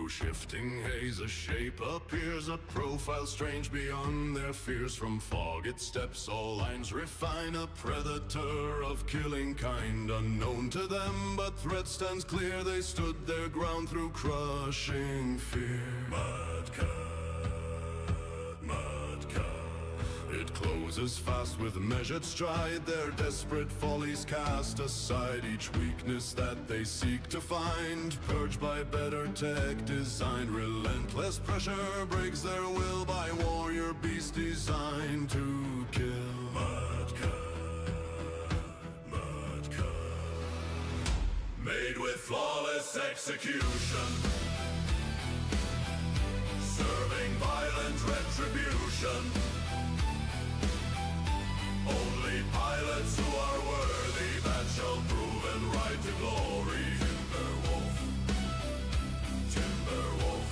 through shifting haze, a shape appears, a profile strange beyond their fears. From fog it steps, all lines refine, a predator of killing kind. Unknown to them, but threat stands clear, they stood their ground through crushing fear. It closes fast with measured stride, their desperate follies cast aside. Each weakness that they seek to find, purged by better tech design. Relentless pressure breaks their will by warrior beast designed to kill. Made with flawless execution, serving violent retribution. Only pilots who are worthy, that shall prove and ride to glory. Timberwolf.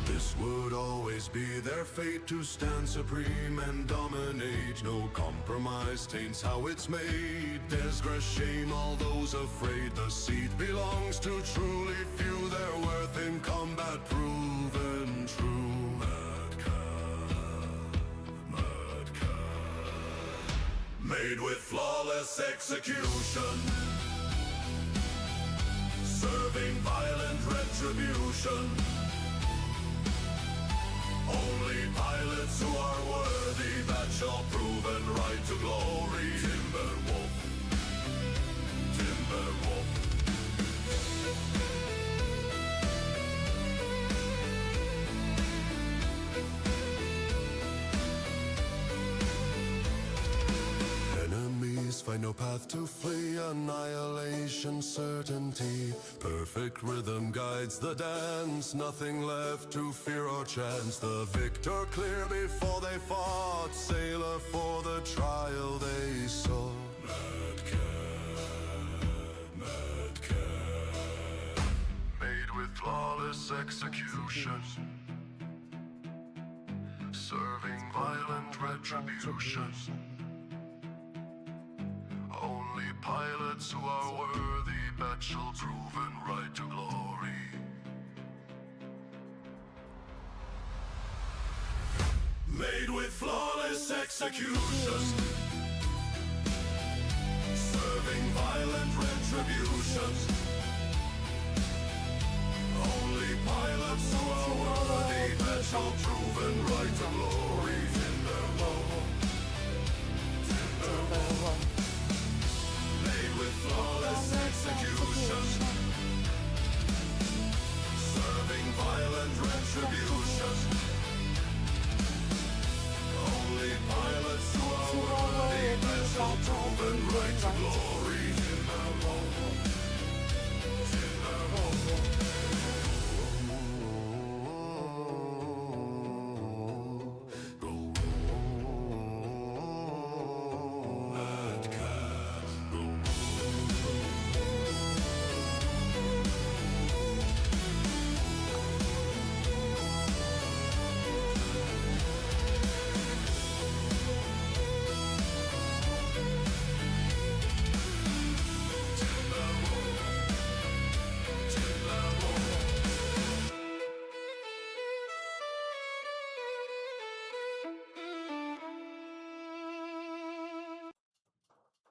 This would always be their fate, to stand supreme and dominate. No compromise taints how it's made. Disgrace, shame all those afraid. The seat belongs to truly few, their worth in combat proven true. Made with flawless execution, serving violent retribution. Only pilots who are worthy, that shall prove and ride to glory. Timberwolf. Enemies find no path to flee, annihilation certainty. Perfect rhythm guides the dance, nothing left to fear or chance. The victor clear before they fought, sailor for the trial they saw. Made with flawless execution, serving violent retribution. Only pilots who are worthy, that shall prove and ride to glory. Made with flawless execution, serving violent retribution. Only pilots who are worthy, that shall prove and ride to glory. Timberwolf. Made with flawless execution, serving violent retribution. Only pilots who are worthy, that shall prove and ride to glory.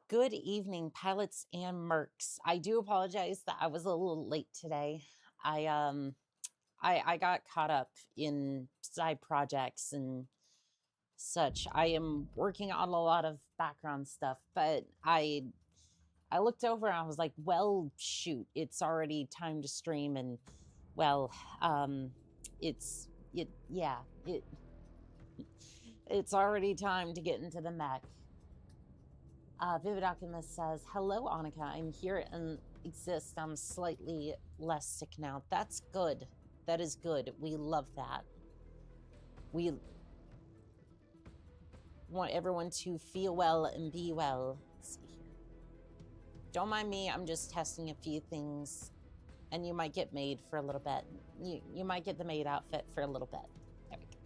Good evening, pilots and mercs. I do apologize that I was a little late today. I got caught up in side projects and such. I am working on a lot of background stuff, but I looked over and I was like, well, shoot, it's already time to stream, and well, it's already time to get into the mech. Vivid Alchemist says, hello, Annika. I'm here and exist. I'm slightly less sick now. That's good. That is good. We love that. We want everyone to feel well and be well. Let's see here. Don't mind me. I'm just testing a few things, and you might get made for a little bit. You might get the maid outfit for a little bit. There we go.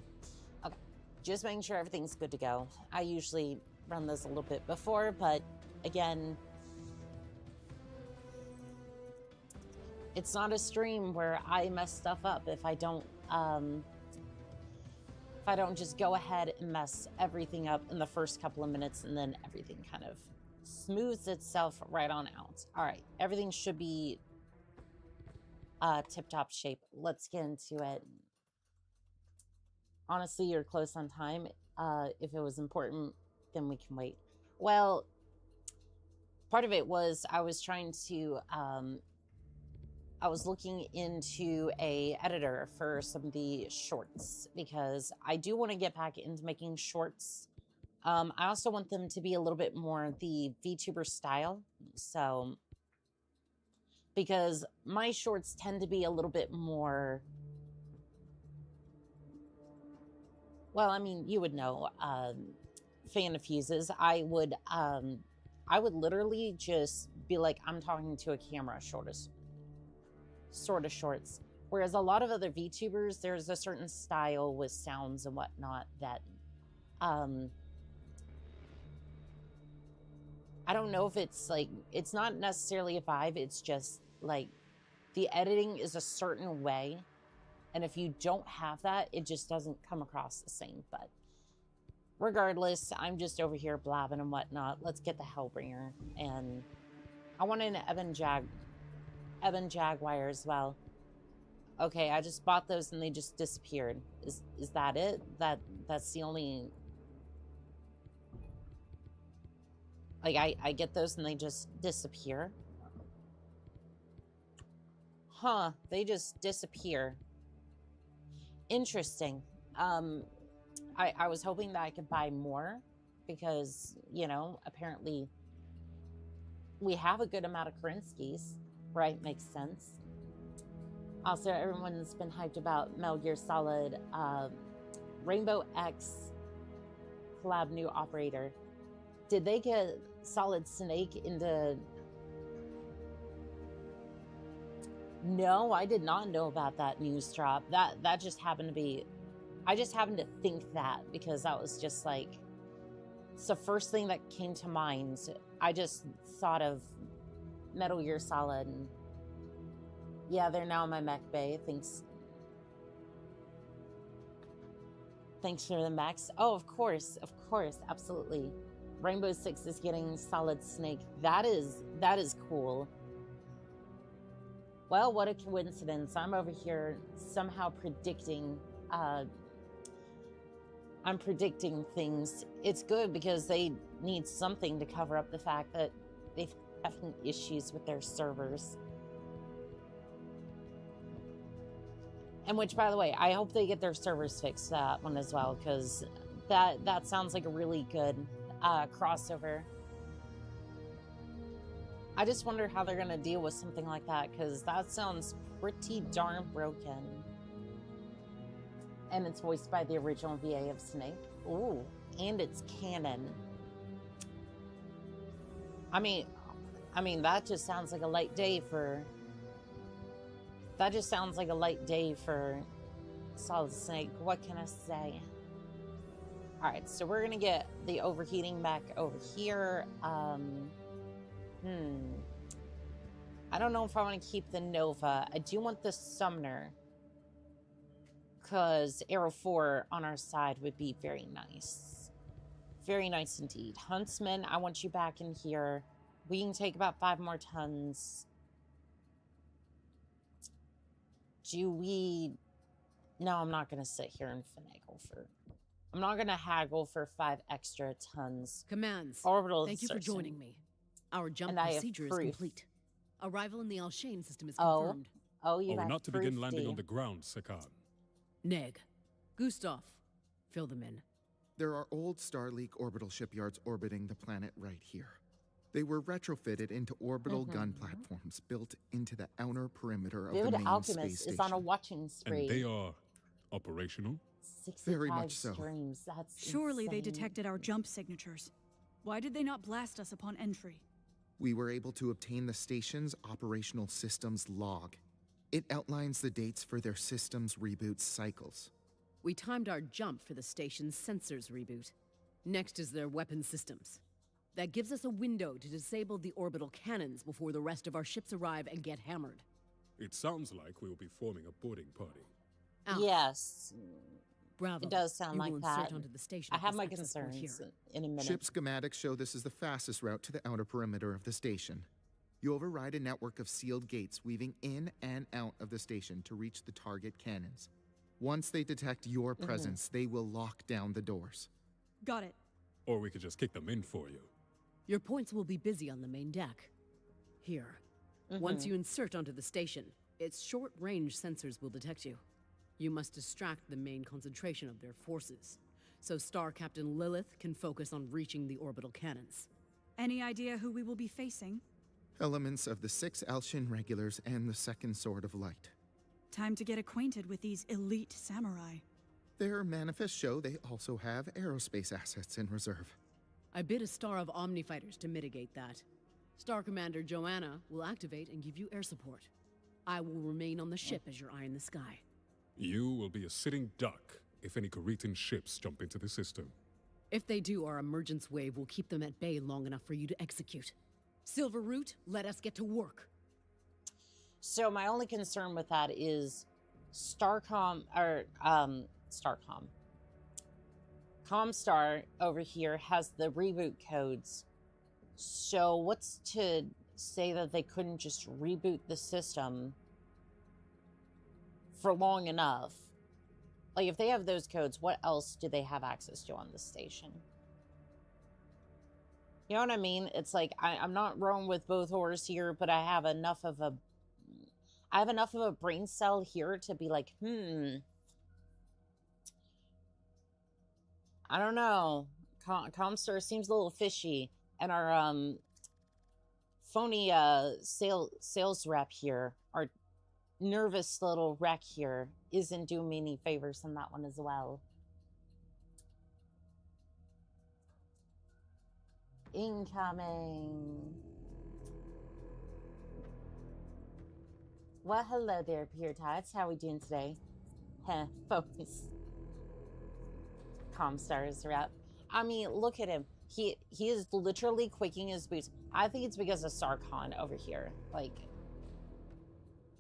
Okay. Just making sure everything's good to go. I usually run this a little bit before, but again, It's not a stream where I mess stuff up if I don't just go ahead and mess everything up in the first couple of minutes and then everything kind of smooths itself right on out. All right, everything should be tip-top shape. Let's get into it. Honestly, you're close on time. If it was important, then we can wait. Well, part of it was I was trying to I was looking into a editor for some of the shorts because I do want to get back into making shorts. I also want them to be a little bit more the VTuber style. So, because my shorts tend to be a little bit more, well, I mean, you would know, fan of fuses. I would literally just be like, I'm talking to a camera, sort of shorts. Whereas a lot of other VTubers, there's a certain style with sounds and whatnot that I don't know if it's like, it's not necessarily a vibe, it's just like the editing is a certain way. And if you don't have that, it just doesn't come across the same. But regardless, I'm just over here blabbing and whatnot. Let's get the Hellbringer. And I want an Evan Jaguar as well. Okay, I just bought those and they just disappeared. Is that it? That's the only... Like, I get those and they just disappear. Huh, they just disappear. Interesting. I was hoping that I could buy more because, you know, apparently we have a good amount of Karinsky's, right? Makes sense. Also, everyone's been hyped about Metal Gear Solid Rainbow X collab new operator. Did they get Solid Snake into... No, I did not know about that news drop. That just happened to be... I just happened to think that because that was just like... It's the first thing that came to mind. I just thought of Metal Gear Solid. And yeah, they're now in my mech bay. Thanks. Thanks for the mechs. Oh, of course, absolutely. Rainbow Six is getting Solid Snake. That is cool. Well, what a coincidence. I'm over here somehow predicting, I'm predicting things. It's good because they need something to cover up the fact that they've having issues with their servers. And which, by the way, I hope they get their servers fixed, that one as well, because that sounds like a really good crossover. I just wonder how they're going to deal with something like that, because that sounds pretty darn broken. And it's voiced by the original VA of Snake. Ooh, and it's canon. I mean, that just sounds like a light day for... That just sounds like a light day for Solid Snake. What can I say? All right, so we're going to get the overheating back over here. I don't know if I want to keep the Nova. I do want the Summoner, because Arrow 4 on our side would be very nice. Very nice indeed. Huntsman, I want you back in here. We can take about 5 more tons. Do we... No, I'm not going to sit here and finagle for... I'm not going to haggle for 5 extra tons. Commands. Orbital Thank you for insertion. joining me. Our jump And I have procedure is proof. complete. Arrival in the Alshane system is Oh. confirmed. Oh, you Are we have not to proof, begin landing D. on the ground, Sekar? Neg. Gustav. Fill them in. There are old Starleak orbital shipyards orbiting the planet right here. They were retrofitted into orbital gun platforms built into the outer perimeter of Vivid the main Alchemist space is station. on a watching spree. And they are operational? 65 Very much so. streams. That's Surely they insane. detected our jump signatures. Why did they not blast us upon entry? We were able to obtain the station's operational systems log. It outlines the dates for their systems reboot cycles. We timed our jump for the station's sensors reboot. Next is their weapon systems. That gives us a window to disable the orbital cannons before the rest of our ships arrive and get hammered. It sounds like we will be forming a boarding party. Alpha, Yes, Bravo. it does sound You like will that. insert onto the station I with have this my access port concerns here. in a minute. Ship schematics show this is the fastest route to the outer perimeter of the station. You override a network of sealed gates weaving in and out of the station to reach the target cannons. Once they detect your presence, they will lock down the doors. Got it. Or we could just kick them in for you. Your points will be busy on the main deck. Here. Once you insert onto the station, its short-range sensors will detect you. You must distract the main concentration of their forces, so Star Captain Lilith can focus on reaching the orbital cannons. Any idea who we will be facing? Elements of the 6 Elshin regulars and the Second Sword of Light. Time to get acquainted with these elite samurai. Their manifests show they also have aerospace assets in reserve. I bid a star of Omni fighters to mitigate that. Star Commander Joanna will activate and give you air support. I will remain on the ship as your eye in the sky. You will be a sitting duck if any Karitan ships jump into the system. If they do, our emergence wave will keep them at bay long enough for you to execute. Silver Root, let us get to work. So my only concern with that is Comstar over here has the reboot codes. So what's to say that they couldn't just reboot the system for long enough? Like, if they have those codes, what else do they have access to on the station? You know what I mean? It's like, I'm not rowing with both oars here, but I have enough of a brain cell here to be like, I don't know. Comstar seems a little fishy. And our phony sales rep here, our nervous little wreck here, isn't doing me any favors in that one as well. Incoming. Well, hello there, Pure Tides. How are we doing today? Focus. Comstar's rep. I mean, look at him. He is literally quaking his boots. I think it's because of Sarkhan over here. Like,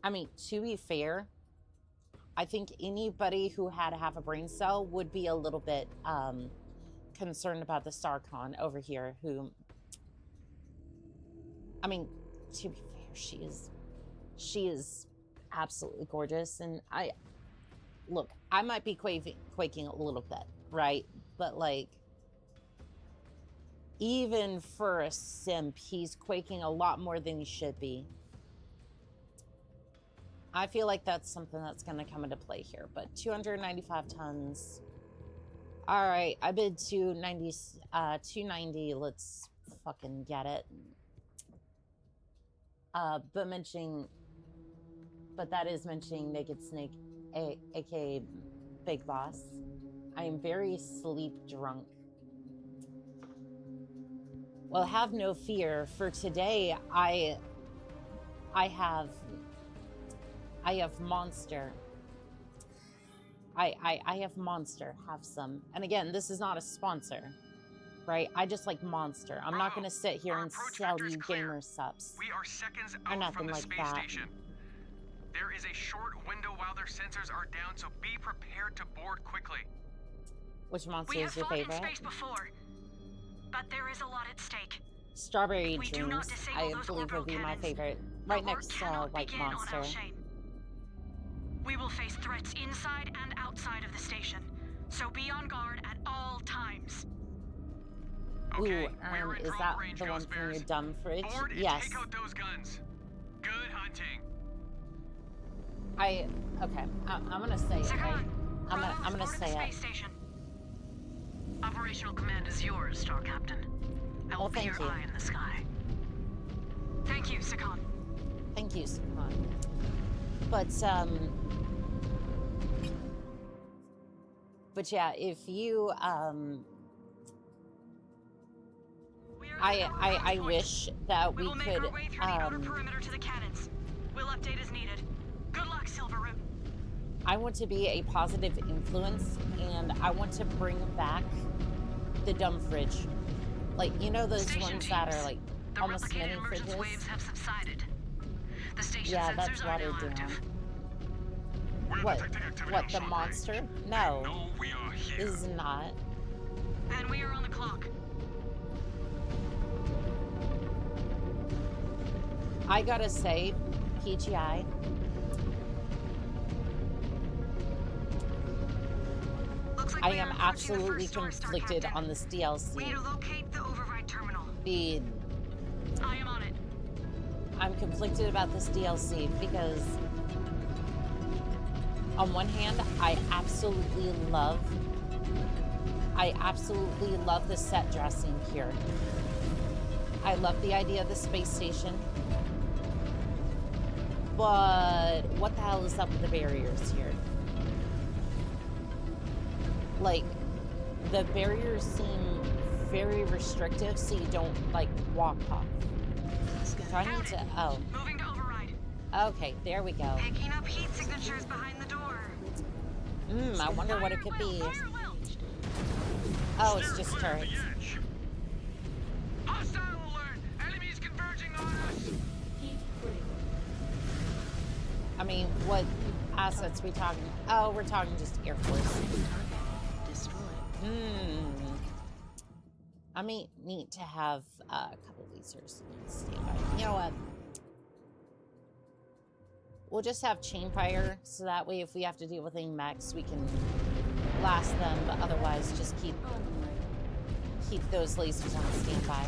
I mean, to be fair, I think anybody who had half a brain cell would be a little bit concerned about the Sarkhan over here, who, I mean, to be fair, she is absolutely gorgeous. And I might be quaking a little bit, right? But like, even for a simp, he's quaking a lot more than he should be. I feel like that's something that's going to come into play here. But 295 tons. All right, I bid 290. Let's fucking get it. But that is mentioning Naked Snake, aka Big Boss. I am very sleep drunk. Well, have no fear. For today, I have Monster. I have Monster. Have some. And again, this is not a sponsor, right? I just like Monster. I'm not going to sit here and sell you gamer subs. We are seconds or out nothing from the like space that. station. There is a short window while their sensors are down, so be prepared to board quickly. Which monster We have is your fought favorite? in space before, but there is a lot at stake. Strawberry If we do not Dreams, disable I those believe, would orbital be my cannons, favorite. the Right war next to cannot White begin on Monster. Al-Shain. We will face threats inside and outside of the station, so be on guard at all times. Okay, Ooh, we're in is drone that range, the one Ghost from your Bears. dumb fridge? Board and Yes. take out those guns. Good hunting. Okay. I'm gonna say it. Right? Second, I'm gonna board of say the it. space station. Operational command is yours, Star Captain. I will Well, be your thank you. eye in the sky. Thank you, Sakan. Thank you, Sakan. But yeah, if you I wish that we will make could our way through the outer perimeter to the cannons. We'll update as needed. Good luck, Silverroot. I want to be a positive influence, and I want to bring back the dumb fridge. Like, you know those Station ones that teams, are like the almost mini replicated emergence fridges? waves have subsided. The station Yeah, sensors that's are now watered down. active. We're What? detecting activity What, on the short monster? range. No. They know we are here. Is not. And we are on the clock. I gotta say, PGI, Looks like I we are am approaching the absolutely first store star, conflicted Captain. on this We need DLC. to locate the override terminal. The I am on it. I'm conflicted about this DLC because on one hand, I absolutely love the set dressing here. I love the idea of the space station. But what the hell is up with the barriers here? Like, the barriers seem very restrictive, so you don't, like, walk off. So I need to, oh. Moving to override. Okay, there we go. Picking up heat signatures behind the door. I wonder what it could be. Fire will. Oh, it's Steer just clear of turrets. the edge. Hostile alert! Enemies converging on us! I mean, what assets we talking? Oh, we're talking just Air Force. I mean, neat to have a couple of lasers standby. You know what? We'll just have chain fire, so that way if we have to deal with any mechs, we can blast them, but otherwise just keep those lasers on standby.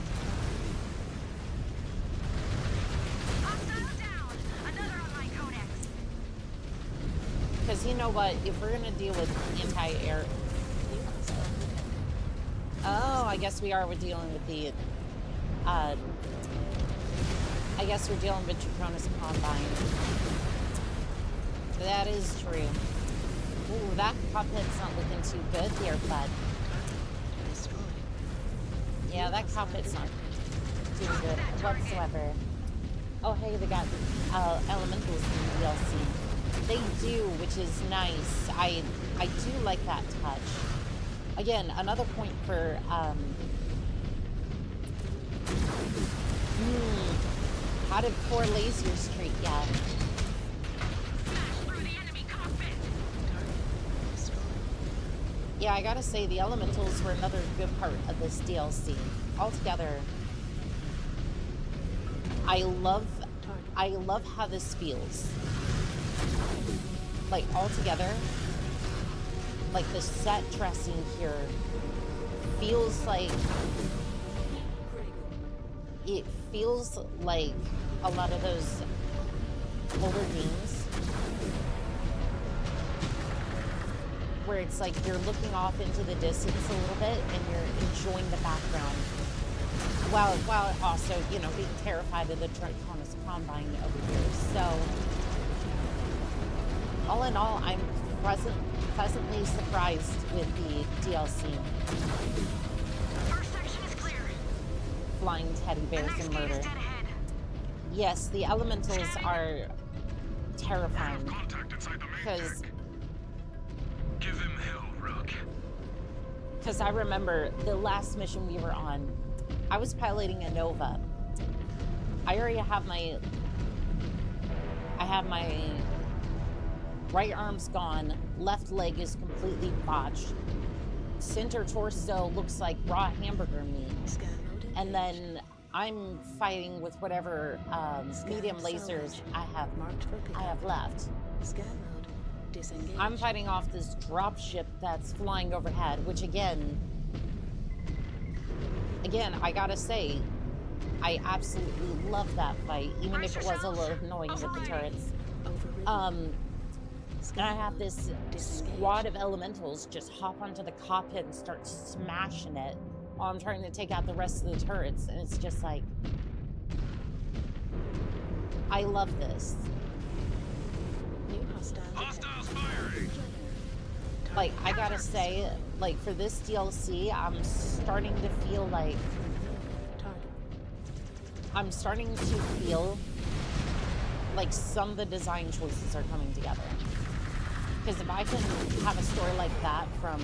Hostile down. Another on my codex. Because you know what? If we're gonna deal with anti-air, oh, I guess we are. We're dealing with the. I guess we're dealing with Draconis Combine. That is true. Ooh, that cockpit's not looking too good here, bud. Yeah, that cockpit's not too good whatsoever. Oh, hey, they got elementals in the DLC. They do, which is nice. I do like that touch. Again, another point for how did poor lasers treat ya? Yeah, I gotta say, the elementals were another good part of this DLC. Altogether, I love how this feels. Like, altogether, like, the set dressing here feels like... It feels like a lot of those older games where it's like you're looking off into the distance a little bit and you're enjoying the background while also, you know, being terrified of the Draconis Combine over here. So, all in all, I'm pleasantly surprised with the DLC. First section is clear. Flying teddy bears and murder. Yes, the elementals are terrifying Contact inside the main because deck. Give him hell, Rook. I remember the last mission we were on, I was piloting a Nova. I already have my right arm's gone, left leg is completely botched. Center torso looks like raw hamburger meat. And then I'm fighting with whatever medium lasers I have left. I'm fighting off this drop ship that's flying overhead, which again, I gotta say, I absolutely love that fight, even if it was a little annoying with the turrets. And I have this squad of elementals just hop onto the cockpit and start smashing it while I'm trying to take out the rest of the turrets, and it's just like, I love this. Hostiles firing. Like, I gotta say, like, for this DLC, I'm starting to feel like some of the design choices are coming together. Because if I can have a story like that from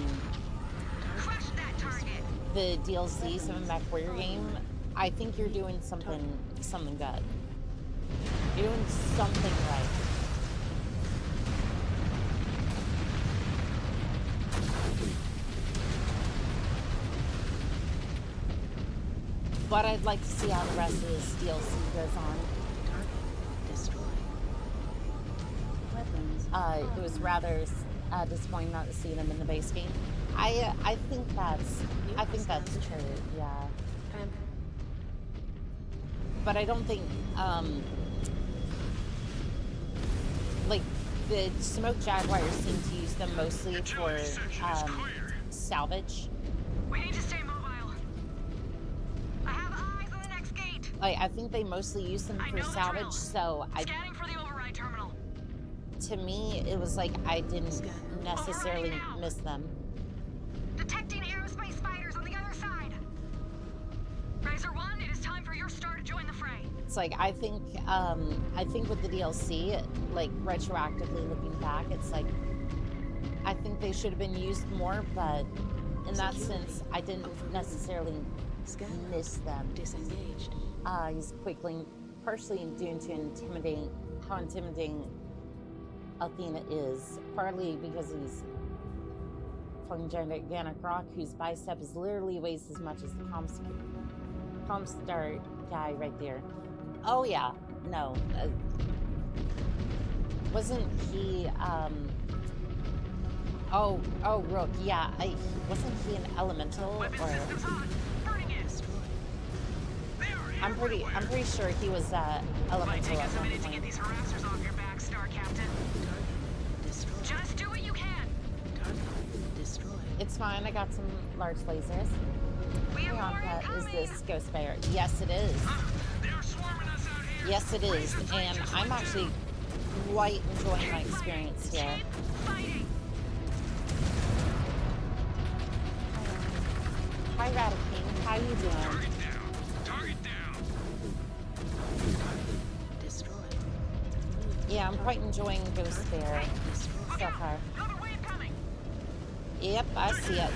the DLCs of a Mechwarrior game, I think you're doing something good. You're doing something right. But I'd like to see how the rest of this DLC goes on. It was rather disappointing not to see them in the base game. I think that's true. Yeah. But I don't think like the Smoke Jaguars seem to use them mostly for salvage. We need to stay mobile. I have eyes on the next gate. Like I think they mostly use them for salvage, so Scanning for the override terminal. to me it was like I didn't necessarily miss them. Detecting aerospace fighters on the other side. Razor 1, it is time for your star to join the fray. It's like I think with the DLC, like retroactively looking back, it's like I think they should have been used more, but in that sense, I didn't necessarily miss them. Disengaged. He's quickly, partially due to how intimidating Athena is, partly because he's fucking gigantic rock whose bicep is literally weighs as much as the Comstar guy right there. Oh yeah, no. Wasn't he, oh, Rook, yeah, wasn't he an elemental, or... I'm pretty sure he was, elemental at one point. To get these harassers off your back, Star Captain. Just do what you can. It's fine, I got some large lasers. Hang on, is this Ghost Bear? Yes, it is. They are swarming us out here. Yes, it is, and I'm actually quite enjoying my experience here. Hi, Radiking. How you doing? Target down. Target down. Destroyed. Yeah, I'm quite enjoying Ghost Bear so far. Yep, I see it.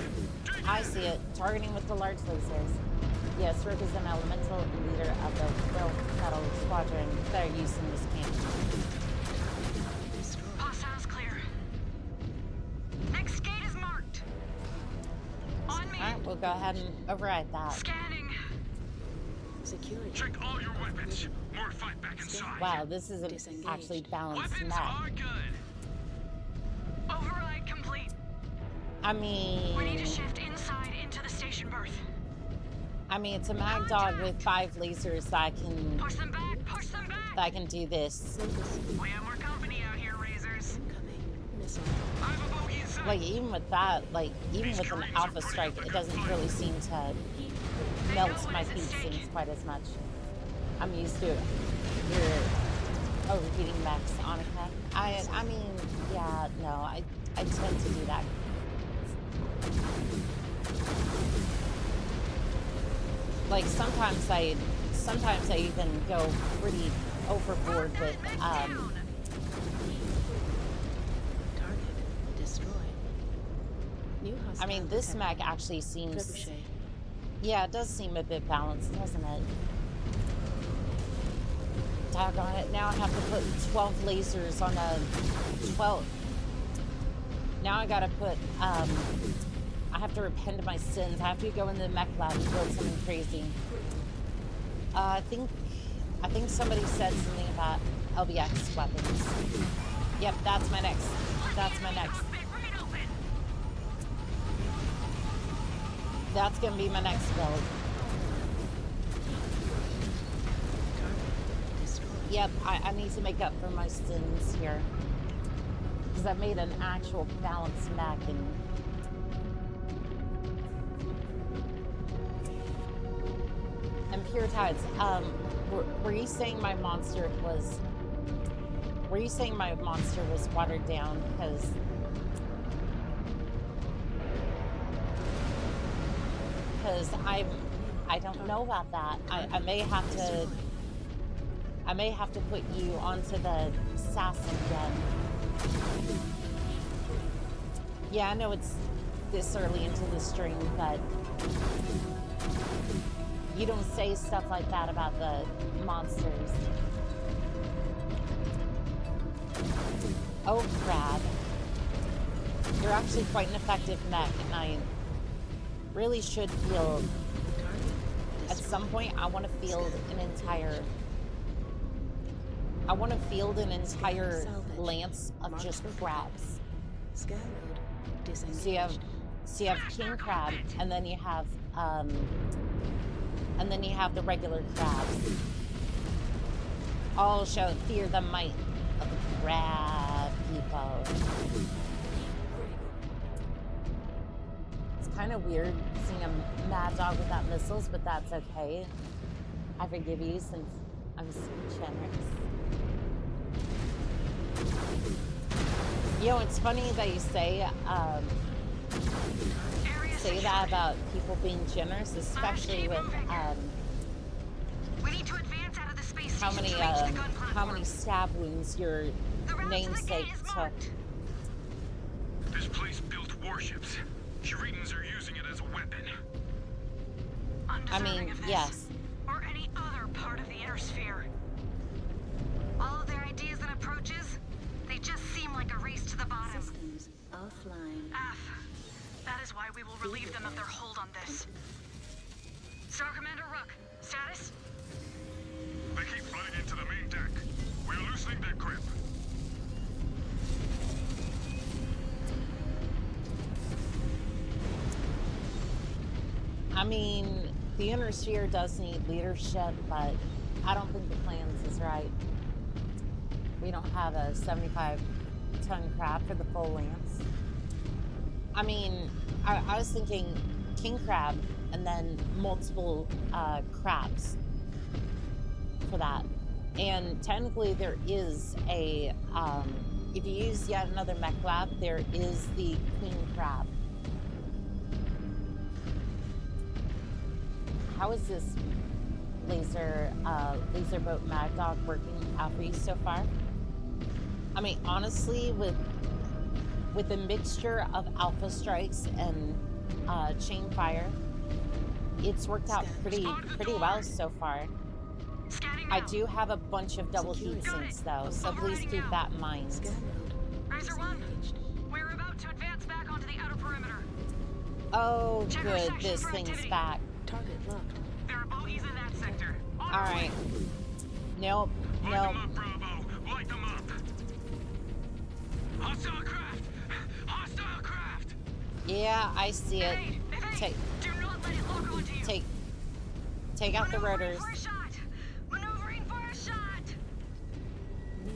I see it. Targeting with the large lasers. Yes, Rook is an elemental leader of the Will Metal Squadron that are used in this camp. Hostiles clear. Next gate is marked. On me. Alright, we'll go ahead and override that. Scanning. Security. Check all your weapons. More fight back inside. Wow, this is an actually balanced Weapons map. are good. Override complete. I mean... We need to shift inside into the station berth. I mean, it's a mag dog with 5 lasers that I can... Push them back, push them back. That I can do this. We have more company out here, Razors. Incoming missile. I have a bogey inside. Like, even with that, like, even with an Alpha Strike, it doesn't really seem to melt my heat sinks quite as much. I'm used to your overheating mechs, Annika. I mean, yeah, no, I tend to do that. Like sometimes I even go pretty overboard with Target destroyed. New hostile I mean this detected. mech actually seems Trebuchet. yeah, it does seem a bit balanced, doesn't it? Doggone it, now I have to put 12 lasers on a 12. Now I gotta put I have to repent of my sins. I have to go into the mech lab and build something crazy. I think somebody said something about LBX weapons. Yep, that's my next. That's my next. That's gonna be my next build. Yep, I need to make up for my sins here. Because I've made an actual balanced mech and Pure Tides, were you saying my monster was... Were you saying my monster was watered down? Because I don't know about that. I may have to put you onto the assassin again. Yeah, I know it's this early into the stream, but you don't say stuff like that about the monsters. Oh, crab. You're actually quite an effective mech, and I really should field... At some point, I want to field an entire... I want to field an entire lance of just crabs. Scan mode disengaged. So you have king crab, and then you have the regular crabs. All shall fear the might of the crab people. It's kind of weird seeing a mad dog without missiles, but that's okay. I forgive you since I'm so generous. You know, it's funny that you say that about people being generous, especially with We need to advance out of the space how station many to reach the gun platform. stab wounds your The route to the namesake gate is took. marked. This place built warships. Curitans are using it as a weapon. I Undeserving mean, of this, yes. or any other part of the inner sphere. All of their ideas and approaches, they just seem like a race to the bottom. Systems offline. That is why we will relieve them of their hold on this. Star Commander Rook, status? They keep flooding into the main deck. We're loosening their grip. I mean, the inner sphere does need leadership, but I don't think the plans is right. We don't have a 75-ton crab for the full lance. I mean, I was thinking king crab and then multiple crabs for that. And technically there is a, if you use yet another mech lab, there is the queen crab. How is this laser boat Mad Dog working out for you so far? I mean, honestly, with a mixture of alpha strikes and chain fire, it's worked out pretty well so far. I do have a bunch of double heat sinks though, so please keep that in mind. Scan mode Riser 1, disengaged. we're about to advance back onto the outer perimeter. Oh, Check our good, section this for thing's activity. back. Target locked. There are bogeys in that sector. On All our way. right. Nope. Light them up, Bravo. Light them up. Hostile craft. Hostile craft. Yeah, I see it. Evade, evade. Take Do not let it lock onto you. take out the Maneuvering rotors. for a shot. Maneuvering for a shot.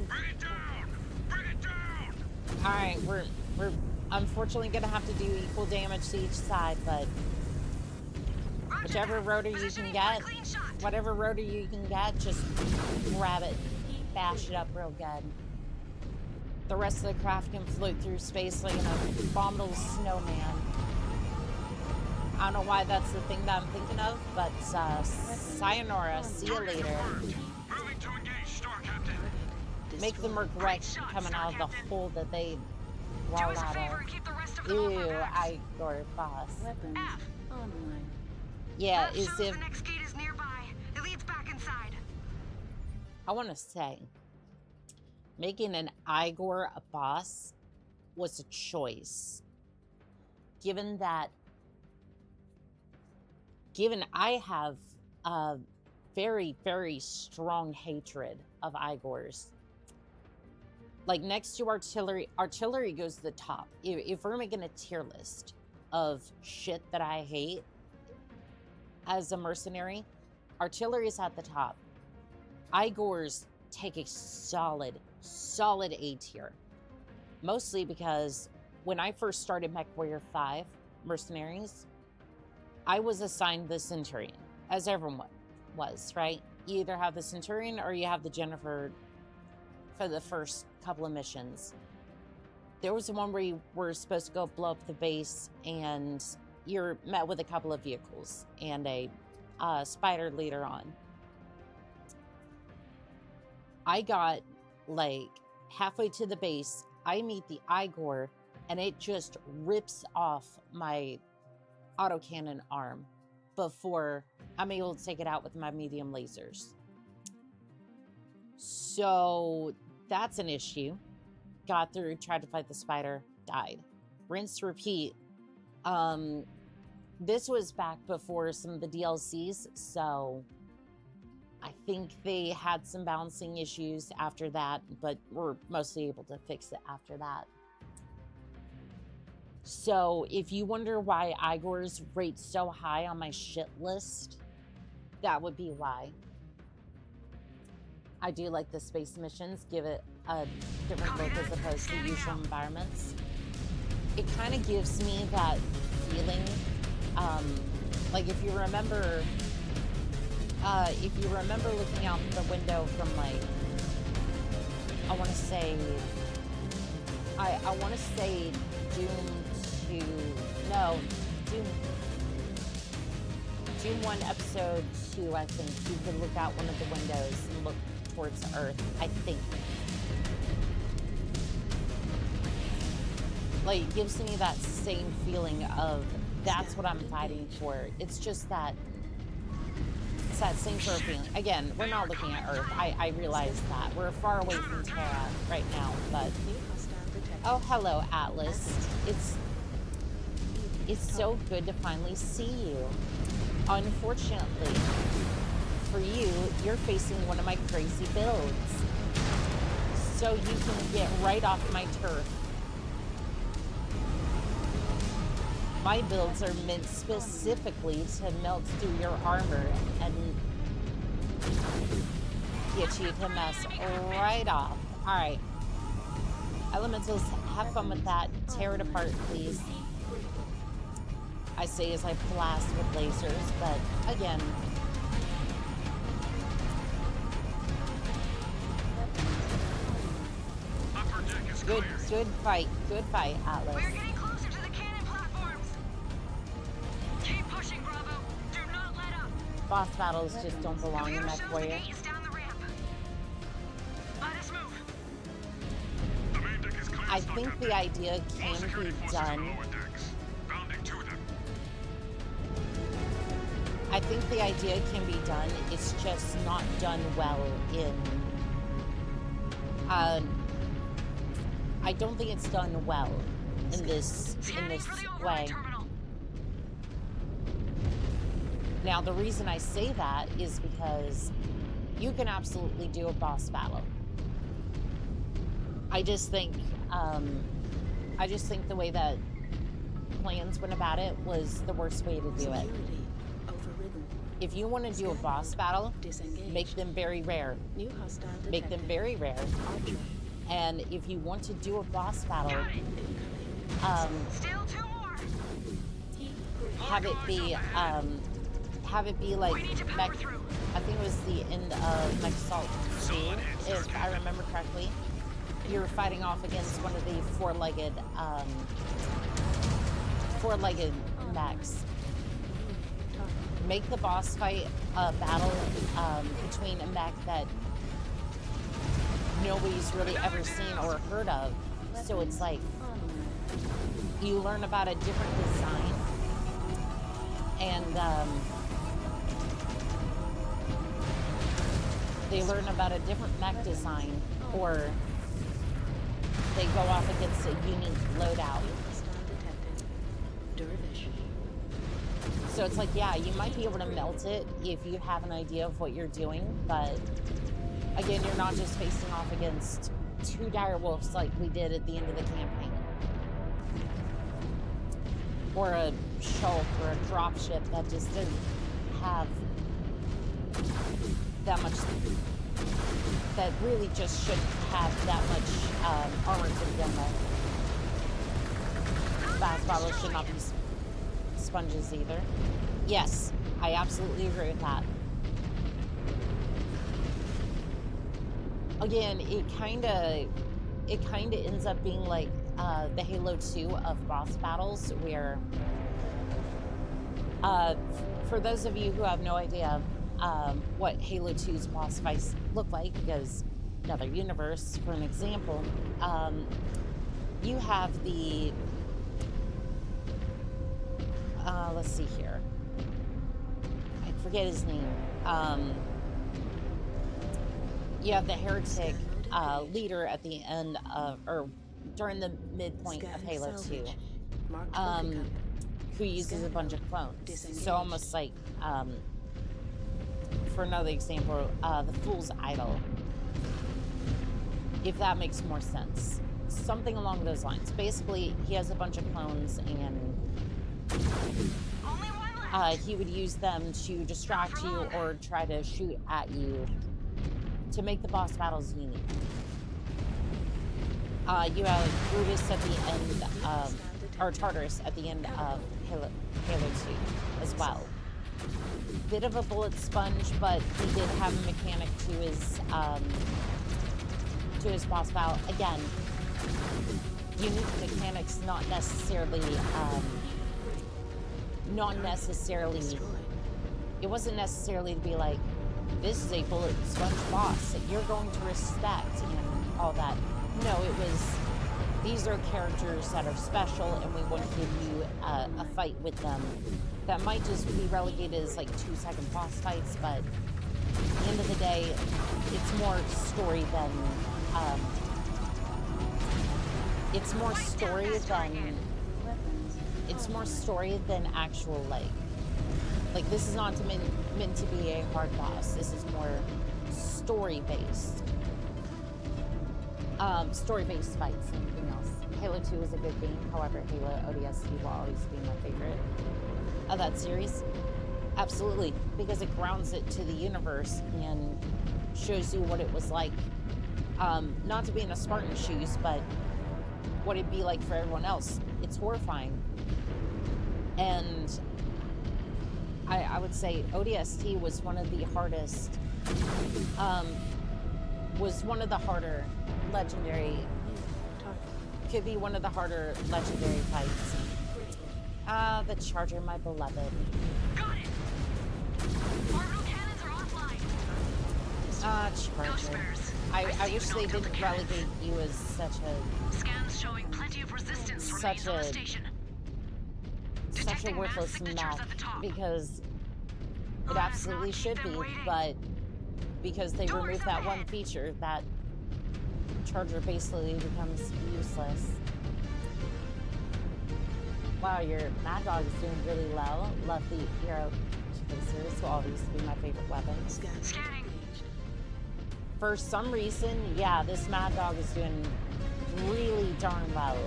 Bring it down. Bring it down. All right, we're unfortunately gonna have to do equal damage to each side, but Roger whichever that. rotor you Positioning can for a get, clean shot. whatever rotor you can get, just grab it, bash it up real good. The rest of the craft can float through space like an abominable snowman. I don't know why that's the thing that I'm thinking of, but sayonara, see you later. Moving to engage, Star Captain. Make the Merc wreck coming out of the hole that they Do crawl us a out favor of. and keep the rest of them off Ew, our backs. Igor boss. Weapons F. online. Yeah, Map as shows if the next gate is nearby. It leads back inside. I want to say, making an Igor a boss was a choice. Given I have a very, very strong hatred of Igors. Like next to artillery goes to the top. If we're making a tier list of shit that I hate as a mercenary, artillery is at the top. Igors take a solid A tier. Mostly because when I first started Mechwarrior 5 Mercenaries, I was assigned the Centurion, as everyone was, right? You either have the Centurion or you have the Jennifer for the first couple of missions. There was one where you were supposed to go blow up the base and you're met with a couple of vehicles and a spider later on. I got like halfway to the base, I meet the Igor and it just rips off my autocannon arm before I'm able to take it out with my medium lasers. So that's an issue. got through, tried to fight the spider, died. Rinse, repeat. This was back before some of the DLCs, so I think they had some balancing issues after that, but were mostly able to fix it after that. So if you wonder why Igor's rate's so high on my shit list, that would be why. I do like the space missions, give it a different look as opposed to usual environments. It kind of gives me that feeling, like if you remember looking out the window from like, I want to say Doom 1 episode 2, I think, you could look out one of the windows and look towards Earth, I think. Like, it gives me that same feeling of that's what I'm fighting for. It's just that, it's that same sort of feeling. Again, we're not looking at Earth. I realize that. We're far away from Terra right now, but... Oh, hello, Atlas. It's so good to finally see you. Unfortunately, for you, you're facing one of my crazy builds. So you can get right off my turf. My builds are meant specifically to melt through your armor and get you to mess right off. Alright. Elementals, have fun with that. Tear it apart, please. I say as I blast with lasers, but again, good fight, Atlas. We're getting closer to the cannon platforms. Keep pushing, Bravo. Do not let up. Boss battles just don't belong in Mechwarrior. I think the idea can be done. I think the idea can be done. It's just not done well in. I don't think it's done well in this way. Now, the reason I say that is because you can absolutely do a boss battle. I just think the way that plans went about it was the worst way to do it. If you want to do a boss battle, make them very rare. Make them very rare. And if you want to do a boss battle, have it be like Mech. I think it was the end of Mech Assault 2, if I remember correctly. You're fighting off against one of the four-legged mechs. Make the boss fight a battle between a mech that nobody's really ever seen or heard of. So it's like you learn about a different design, and they learn about a different mech design, or they go off against a unique loadout. So it's like, yeah, you might be able to melt it if you have an idea of what you're doing, but again, you're not just facing off against two dire wolves like we did at the end of the campaign. Or a shulk or a dropship that just didn't have that much, that really just shouldn't have that much armor to begin with. Fast battles should not be sponges either. Yes, I absolutely agree with that. Again, it kind of ends up being like the Halo 2 of boss battles, where for those of you who have no idea what Halo 2's boss fights look like, because another universe, for an example, you have the let's see here. I forget his name. You have the heretic leader at the end of, or during the midpoint of Scan Halo 2, salvage. Marked coffee cup. who uses a bunch of clones. So almost like, for another example, the Fool's Idol. If that makes more sense. Something along those lines. Basically, he has a bunch of clones and he would use them to distract you or try to shoot at you to make the boss battles unique. You have Brutus at the end of, or Tartarus at the end of Halo 2 as well. Bit of a bullet sponge, but he did have a mechanic to his boss battle. Again, unique mechanics, not necessarily, it wasn't necessarily to be like, this is a bullet sponge boss that you're going to respect and all that. No, it was, these are characters that are special and we want to give you a fight with them that might just be relegated as like 2-second boss fights, but at the end of the day, it's more story than, it's more story than actual, like this is not meant to be a hard boss. This is more story-based. Story-based fights and anything else. Halo 2 is a good game, however, Halo ODST will always be my favorite of that series. Absolutely, because it grounds it to the universe and shows you what it was like. Not to be in a Spartan's shoes, but what it'd be like for everyone else. It's horrifying. And I would say ODST was one of the hardest, harder legendary, could be one of the harder legendary fights. The Charger, my beloved. Got it! Orbital cannons are offline. Charger. I wish they didn't relegate you as such a... Scans showing plenty of resistance remains on the station. Such a worthless map, because it absolutely should be, but because they removed that one feature, that Charger basically becomes useless. Wow, your Mad Dog is doing really well. Love the hero chasers, will always be my favorite weapon. Scanning. For some reason, yeah, this Mad Dog is doing really darn well.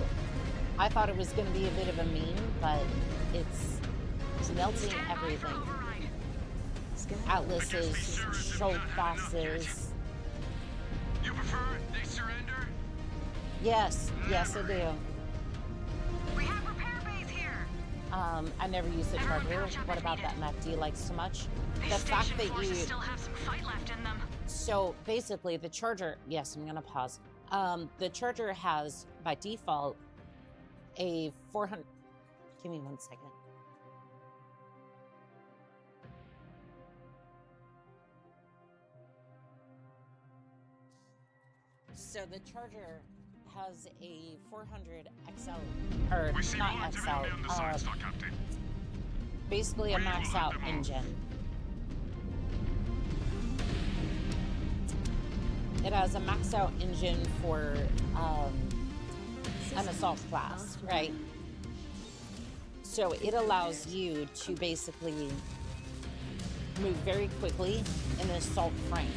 I thought it was going to be a bit of a meme, but it's melting everything. Atlases, Schultz bosses. You prefer they surrender? Yes, yes I do. We have repair bays here. I never used the Charger. What about that mech do you like so much? These The fact that you... still have some fight left in them. So basically the Charger, yes, I'm gonna pause. The Charger has, by default, a 400, give me 1 second. So the Charger has a 400 XL, or not XL, basically a max out engine. It has a max out engine for an assault class, right? So it allows you to basically move very quickly in an assault frame.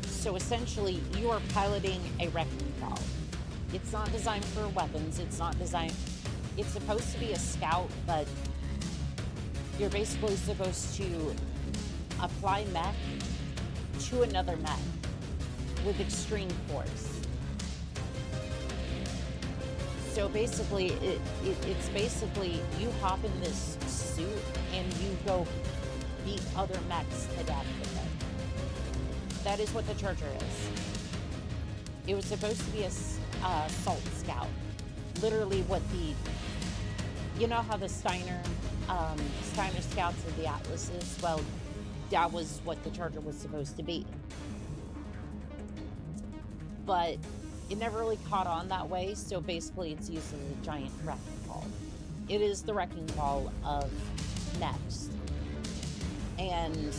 So essentially, you are piloting a wrecking ball. It's not designed for weapons. It's not designed... It's supposed to be a scout, but you're basically supposed to apply mech to another mech with extreme force. So basically, it's basically you hop in this suit and you go beat other mechs to death with it. That is what the Charger is. It was supposed to be a assault scout. Literally what the... You know how the Steiner scouts are the Atlases? Well, that was what the Charger was supposed to be. But it never really caught on that way, so basically it's used as a giant wrecking ball. It is the wrecking ball of Next. And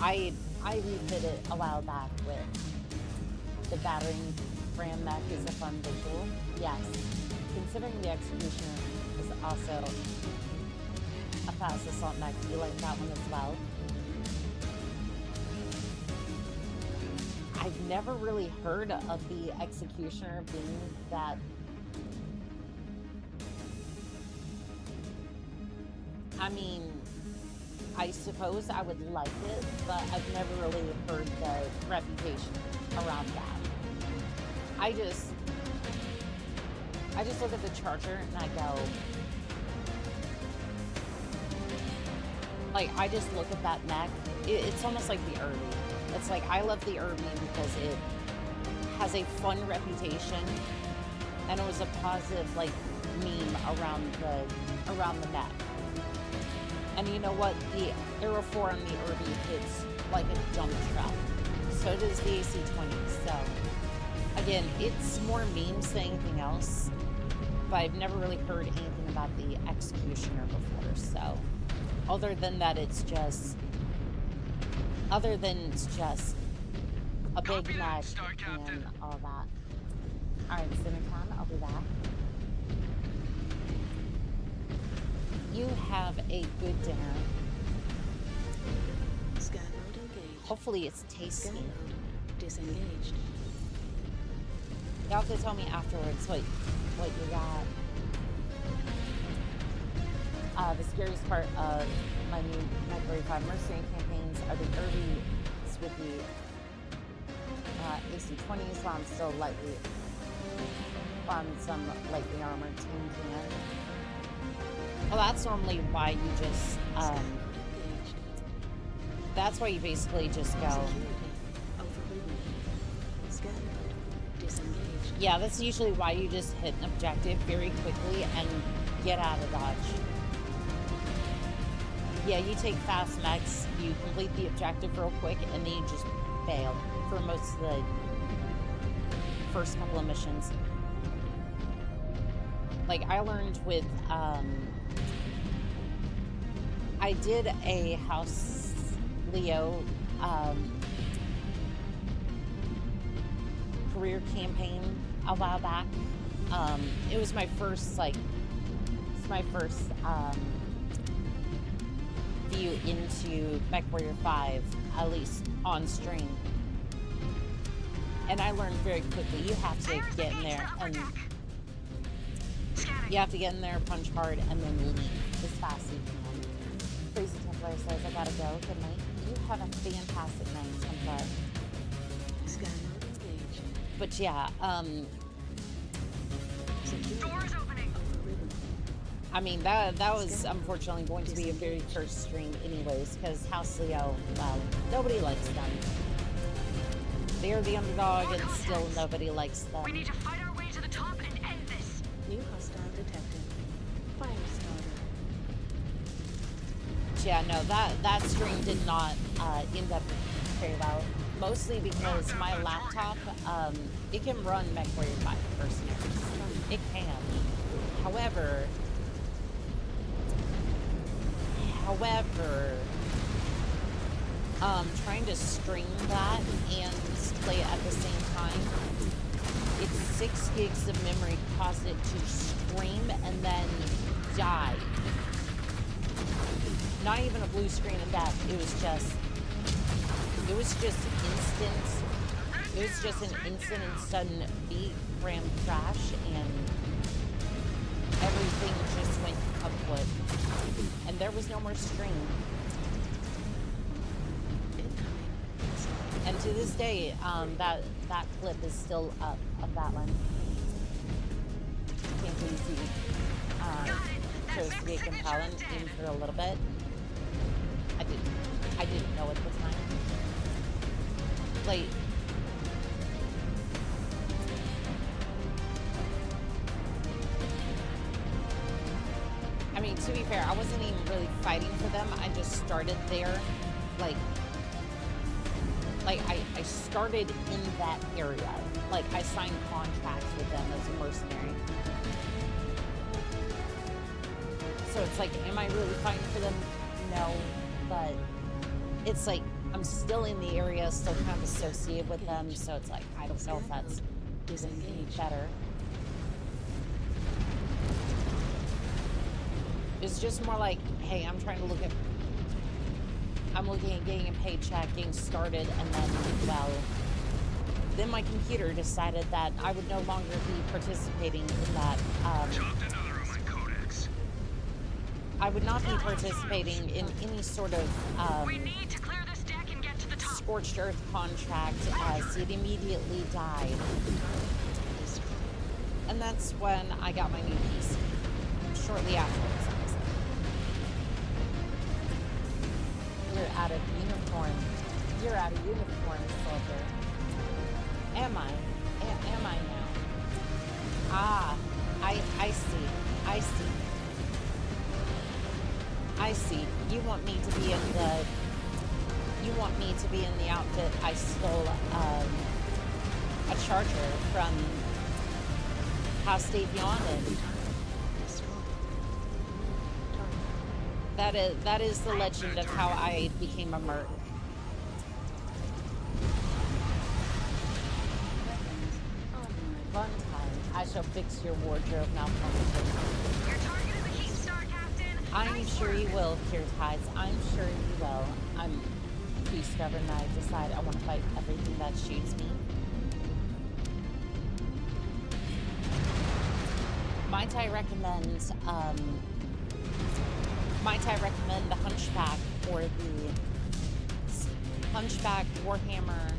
I redid it a while back with the battering Fram mech is a fun visual. Yes. Considering the Executioner is also a fast assault mech, you like that one as well? I've never really heard of the Executioner being that. I mean, I suppose I would like it, but I've never really heard the reputation around that. I just look at the Charger and I go, like, I just look at that mech. It's almost like the Irby. It's like, I love the Irby because it has a fun reputation and it was a positive, like, meme around the mech. And you know what? The Arrow 4 on the Irby hits like a dump truck. So does the AC-20. So, again, it's more memes than anything else. But I've never really heard anything about the Executioner before. So, other than it's just a big mech and all that. Alright, Cinnacon, I'll be back. You have a good dinner. Scan mode engaged. Hopefully it's tasty. Scan mode disengaged. You'll have to tell me afterwards what you got. The scariest part of my new Mechwarrior 5 mercenary campaigns are the Irbies with the AC-20s while I'm some lightly armored tin can. Well, that's normally why you just, that's why you basically just go. Yeah, that's usually why you just hit an objective very quickly and get out of dodge. Yeah, you take fast mechs, you complete the objective real quick, and then you just fail for most of the first couple of missions. Like, I learned with, I did a House Leo career campaign a while back. It was my first, view into Mechwarrior 5, at least on stream. And I learned very quickly, you have to get in there and punch hard, and then leave as fast as you can. Crazy Templar says, I gotta go. Good night. You have a fantastic night, Templar. But yeah, Doors opening. I mean, that was unfortunately going to be a very cursed stream anyways, because House Leo, well, nobody likes them. They're the underdog, and still nobody likes them. We need to fight our way to the top and end this. New hostile detected. Fire starter. Yeah, no, that stream did not end up very well. Mostly because my laptop, it can run Mechwarrior 5 mercenaries. It can. However, trying to stream that and play it at the same time, it's 6 gigs of memory caused it to stream and then die. Not even a blue screen of death. It was just an instant and sudden VRAM crash, and everything just went kaput. And there was no more stream. And to this day, that clip is still up of that one. Can't really see. Chose to be compelling even for a little bit. I didn't know at the time. Like, I mean, to be fair, I wasn't even really fighting for them. I just started there, like I started in that area. Like, I signed contracts with them as a mercenary. So it's like, am I really fighting for them? No, but it's like, I'm still in the area, still kind of associated with them, so it's like, I don't know if that's Disengaged. better. It's just more like, hey, I'm looking at getting a paycheck, getting started, and then, well, then my computer decided that I would no longer be participating in that. Chopped another on my codex. I would not be participating in any sort of We need to clear this deck and get to the top. scorched earth contract as it immediately died. And that's when I got my new PC. Shortly afterwards. You're out of uniform. You're out of uniform, soldier. Am I? Am I now? Ah, I see. I see. I see. You want me to be in the outfit I stole a charger from House Davion in. That is the legend of how I became a merc. Fun time. I shall fix your wardrobe malfunction. Your target is a heat star, Captain. I'm Nice sure work. you will, Cure Tides. I'm sure you will. I'm too stubborn that I decide I want to fight everything that shoots me. Might I recommend the Hunchback or the Hunchback Warhammer.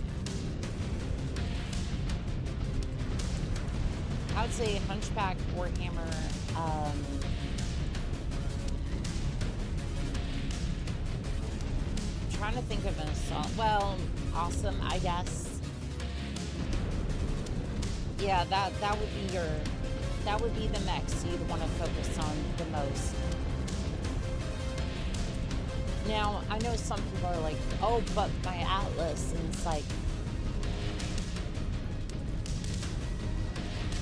I would say Hunchback Warhammer. I'm trying to think of an assault. Well, awesome, I guess. Yeah, that would be the mechs you'd want to focus on the most. Now, I know some people are like, oh, but my Atlas, and it's like,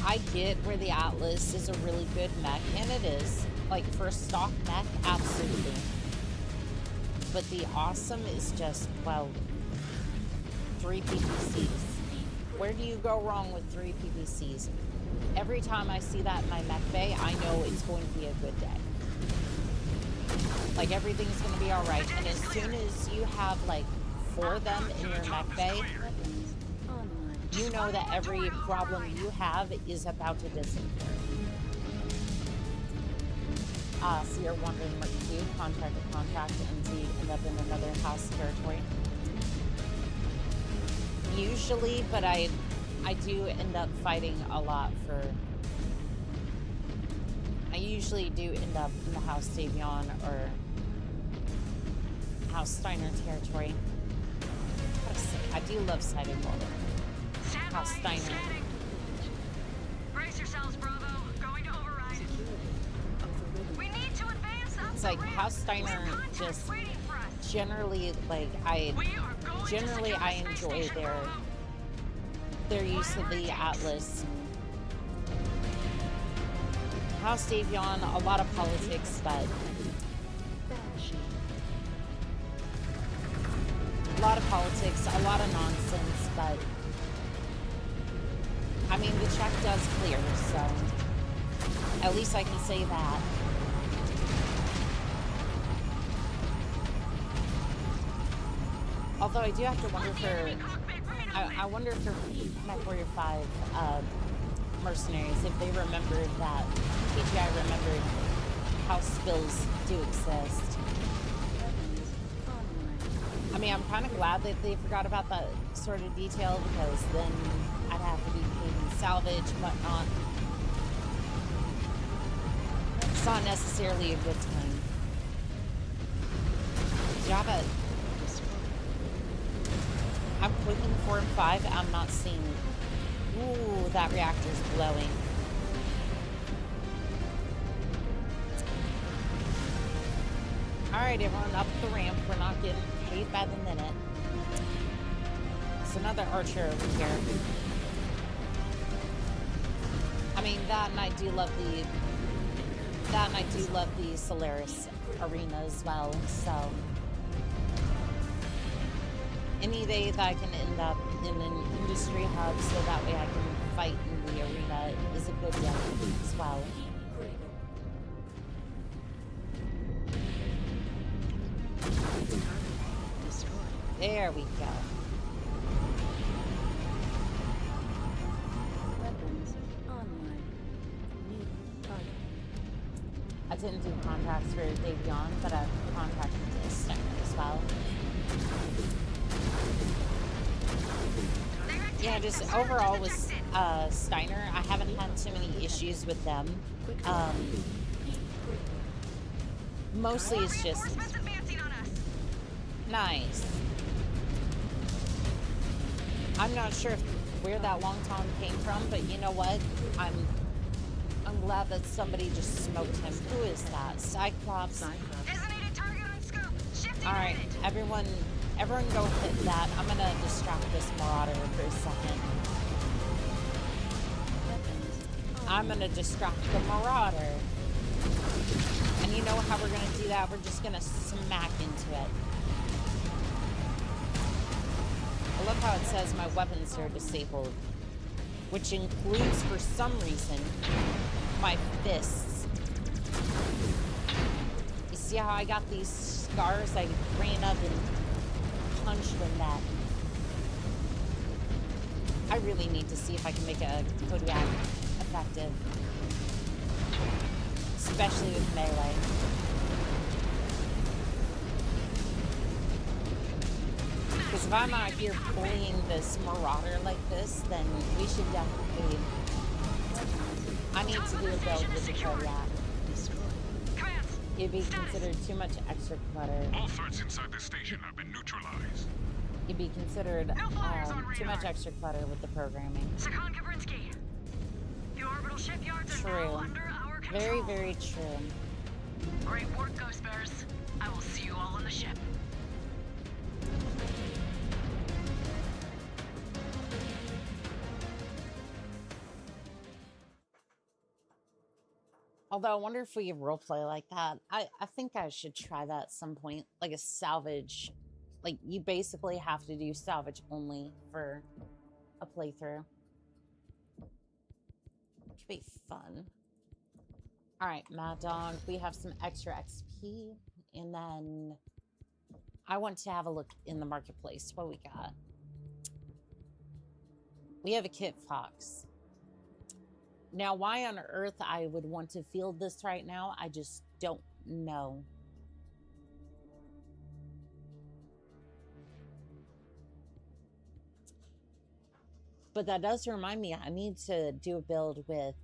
I get where the Atlas is a really good mech, and it is. Like, for a stock mech, absolutely. But the awesome is just, well, 3 PPCs. Where do you go wrong with 3 PPCs? Every time I see that in my mech bay, I know it's going to be a good day. Like, everything's going to be alright. And as soon as you have, like, 4 of them in your mech bay, you know that every problem you have is about to disappear. So you're wondering, Merc 2, contract to contract, and to end up in another house territory. Usually, but I do end up fighting a lot for... I usually do end up in the House Davion or House Steiner territory. Gotta say, I do love sided water. House Steiner. Brace yourselves, Bravo. Going to override. We need to advance up. It's like House Steiner just generally, like, I enjoy their use of the Atlas. House Davion, a lot of politics, but a lot of politics, a lot of nonsense, but I mean, the check does clear, so at least I can say that. Although I do have to wonder for, I wonder for Mechwarrior 5 mercenaries if they remembered that PGI remembered how spills do exist. I mean, I'm kind of glad that they forgot about that sort of detail, because then I'd have to be paid in salvage and whatnot. It's not necessarily a good time. Do you have a... I'm clicking 4 and 5. I'm not seeing... Ooh, that reactor's blowing. Alright, everyone, up the ramp. We're not getting paid by the minute. It's another archer over here. I mean, that and I do love the Solaris arena as well, so any day that I can end up in an industry hub so that way I can fight in the arena is a good one as well. There we go. Weapons online. New target. I didn't do contracts for Davion, but I've contracted to Steiner as well. Yeah, just overall with Steiner, I haven't had too many issues with them. Mostly it's just nice. I'm not sure where that long tom came from, but you know what? I'm glad that somebody just smoked him. Who is that? Cyclops. Designated target on scope. Shifting All right, unit. everyone go hit that. I'm gonna distract this Marauder for a second. I'm gonna distract the Marauder. And you know how we're gonna do that? We're just gonna smack into it. I love how it says my weapons are disabled, which includes, for some reason, my fists. You see how I got these scars? I ran up and punched in that. I really need to see if I can make a Kodiak effective, especially with melee. Because if I'm out here bullying this Marauder like this, then we should definitely... I need to do a build with the Kodiak. It'd be considered too much extra clutter. All threats inside the station have been neutralized. It'd be considered too much extra clutter with the programming. Sakon Kabrinsky. The orbital shipyards are True. now under our control. Very, very true. Great work, Ghost Bears. I will see you all on the ship. Although I wonder if we could roleplay like that. I think I should try that at some point. Like a salvage. Like, you basically have to do salvage only for a playthrough. Which would be fun. Alright, Mad Dog. We have some extra XP. And then I want to have a look in the marketplace. What we got? We have a Kit Fox. Now, why on earth I would want to field this right now, I just don't know. But that does remind me, I need to do a build with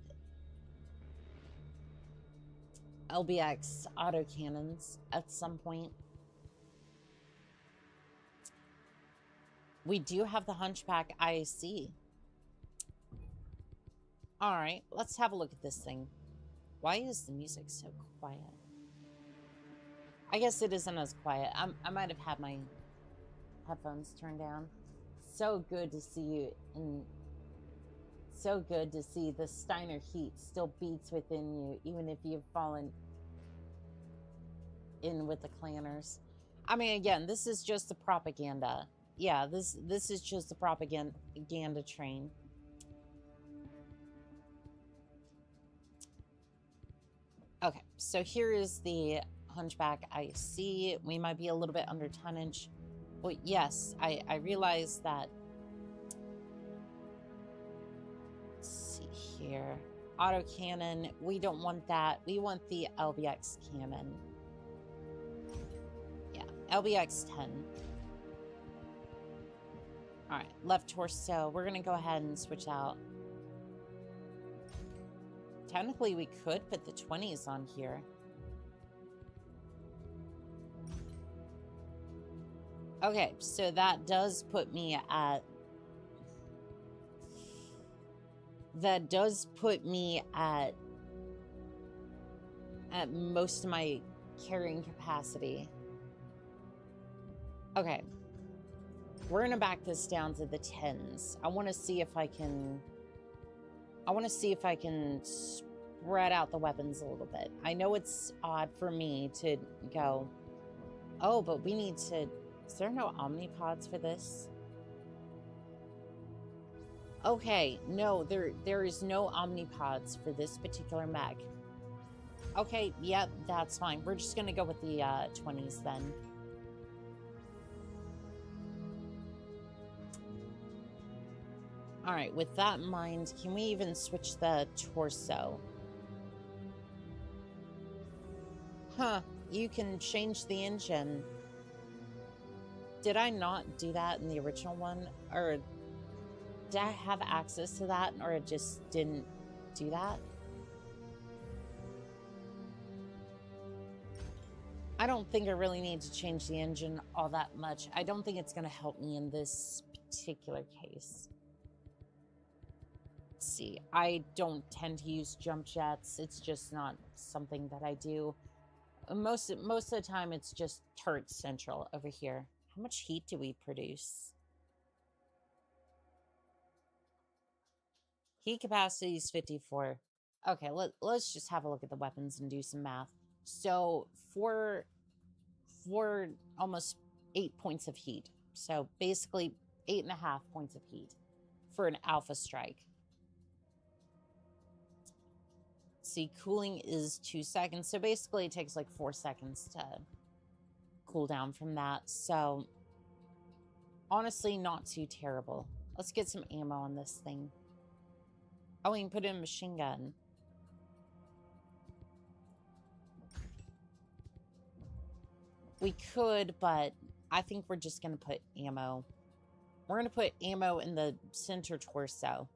LBX autocannons at some point. We do have the Hunchback IC. Alright, let's have a look at this thing. Why is the music so quiet? I guess it isn't as quiet. I might have had my headphones turned down. So good to see you, and so good to see the Steiner heat still beats within you, even if you've fallen in with the clanners. I mean, again, this is just the propaganda. Yeah, this is just the propaganda train. Okay, so here is the Hunchback IC. We might be a little bit under tonnage. Well, yes, I realize that. Let's see here. Autocannon, we don't want that. We want the LBX cannon. Yeah, LBX 10. Alright, left torso. We're going to go ahead and switch out. Technically, we could put the 20s on here. Okay, so that does put me at... That does put me at most of my carrying capacity. Okay. We're going to back this down to the 10s. I want to see if I can... spread out the weapons a little bit. I know it's odd for me to go, oh, but we need to... Is there no omnipods for this? Okay, no, there is no omnipods for this particular mech. Okay, yeah, that's fine. We're just gonna go with the 20s then. All right, with that in mind, can we even switch the torso? Huh, you can change the engine. Did I not do that in the original one? Or did I have access to that, or it just didn't do that? I don't think I really need to change the engine all that much. I don't think it's going to help me in this particular case. Let's see. I don't tend to use jump jets. It's just not something that I do. Most of the time, it's just turret central over here. How much heat do we produce? Heat capacity is 54. Okay, let's just have a look at the weapons and do some math. So for almost 8 points of heat. So basically 8.5 points of heat for an alpha strike. See, cooling is 2 seconds. So basically it takes like 4 seconds to cool down from that. So honestly, not too terrible. Let's get some ammo on this thing. Oh, we can put in a machine gun. We could, but I think we're just going to put ammo. We're going to put ammo in the center torso.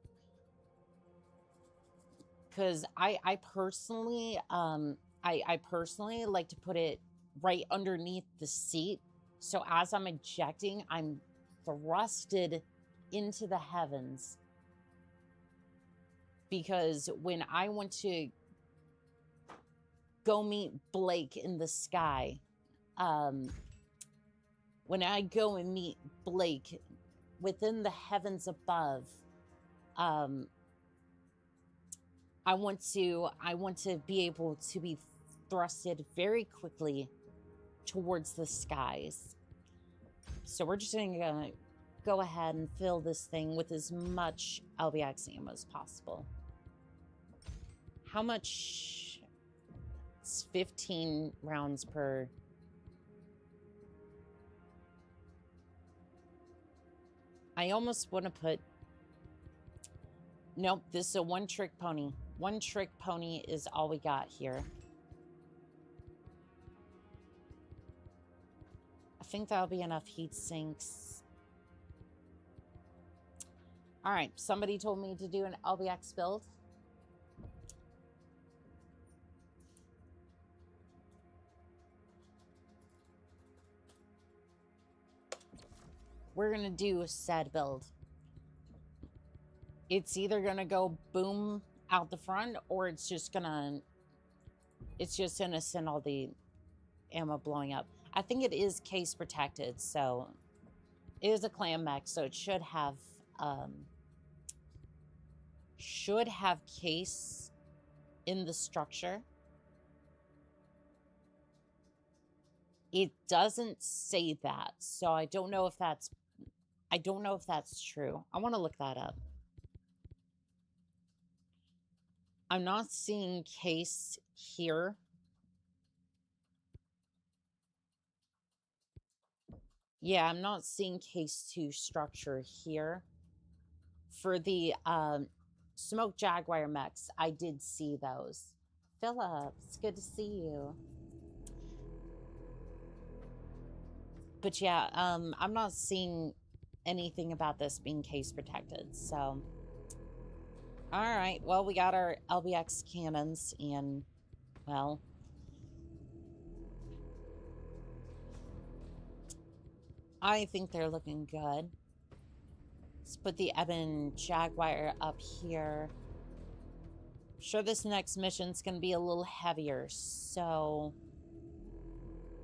Because I personally, I personally like to put it right underneath the seat. So as I'm ejecting, I'm thrusted into the heavens. Because when I want to go meet Blake in the sky, when I go and meet Blake within the heavens above, I want to be able to be thrusted very quickly towards the skies. So we're just going to go ahead and fill this thing with as much LBX ammo as possible. How much? It's 15 rounds per. I almost want to put. Nope, this is a one-trick pony. One-trick pony is all we got here. I think that'll be enough heat sinks. All right, somebody told me to do an LBX build. We're gonna do a said build. It's either gonna go boom out the front, or it's just gonna send all the ammo blowing up. I think it is case protected, so it is a clan mech, so it should have case in the structure. It doesn't say that, so I don't know if that's true. I want to look that up. I'm not seeing case here. Yeah, I'm not seeing case 2 structure here. For the Smoke Jaguar mechs, I did see those. Philip, it's good to see you. But yeah, I'm not seeing anything about this being case protected, so. All right, well, we got our LBX cannons, and, well, I think they're looking good. Let's put the Ebon Jaguar up here. I'm sure this next mission's going to be a little heavier, so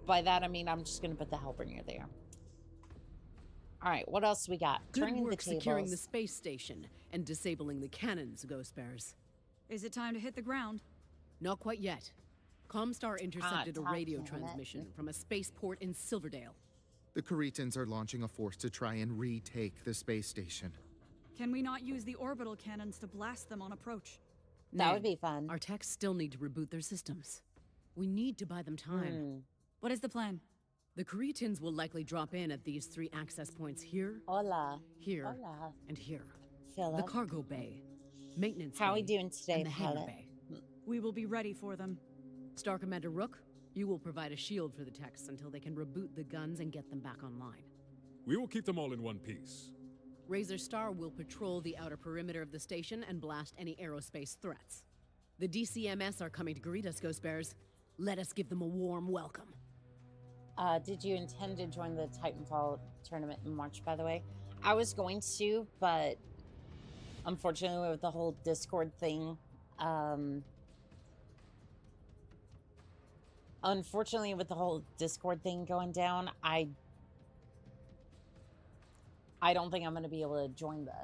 by that I mean I'm just going to put the Hellbringer there. All right, what else we got? Good Turning the work tables. securing the space station and disabling the cannons, Ghost Bears. Is it time to hit the ground? Not quite yet. Comstar intercepted a top radio cannon. transmission from a spaceport in Silverdale. The Caritans are launching a force to try and retake the space station. Can we not use the orbital cannons to blast them on approach? That would be fun. Our techs still need to reboot their systems. We need to buy them time. What is the plan? The Creatins will likely drop in at these 3 access points here, Hola. here, Hola. and here. Philip. The cargo bay, maintenance How bay, we doing today, and the hangar pilot? bay. We will be ready for them. Star Commander Rook, you will provide a shield for the techs until they can reboot the guns and get them back online. We will keep them all in one piece. Razor Star will patrol the outer perimeter of the station and blast any aerospace threats. The DCMS are coming to greet us, Ghost Bears. Let us give them a warm welcome. Did you intend to join the Titanfall tournament in March, by the way? I was going to, but unfortunately with the whole Discord thing, going down, I don't think I'm going to be able to join the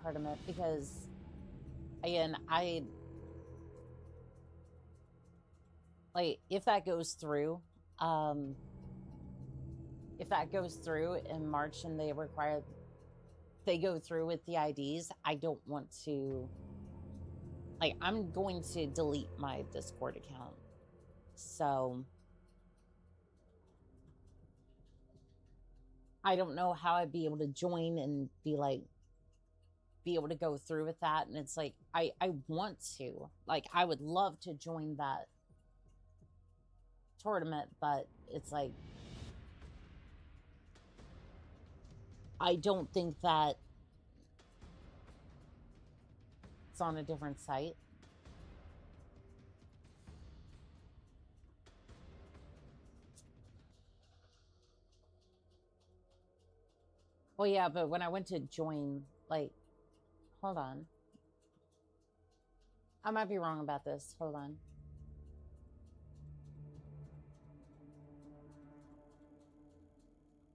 tournament because, again, if that goes through, in March and they go through with the IDs, I don't want to, I'm going to delete my Discord account. So I don't know how I'd be able to join and be able to go through with that. And it's I want to, I would love to join that tournament, but it's I don't think that it's on a different site. Well, yeah, but when I went to join, hold on. I might be wrong about this. Hold on.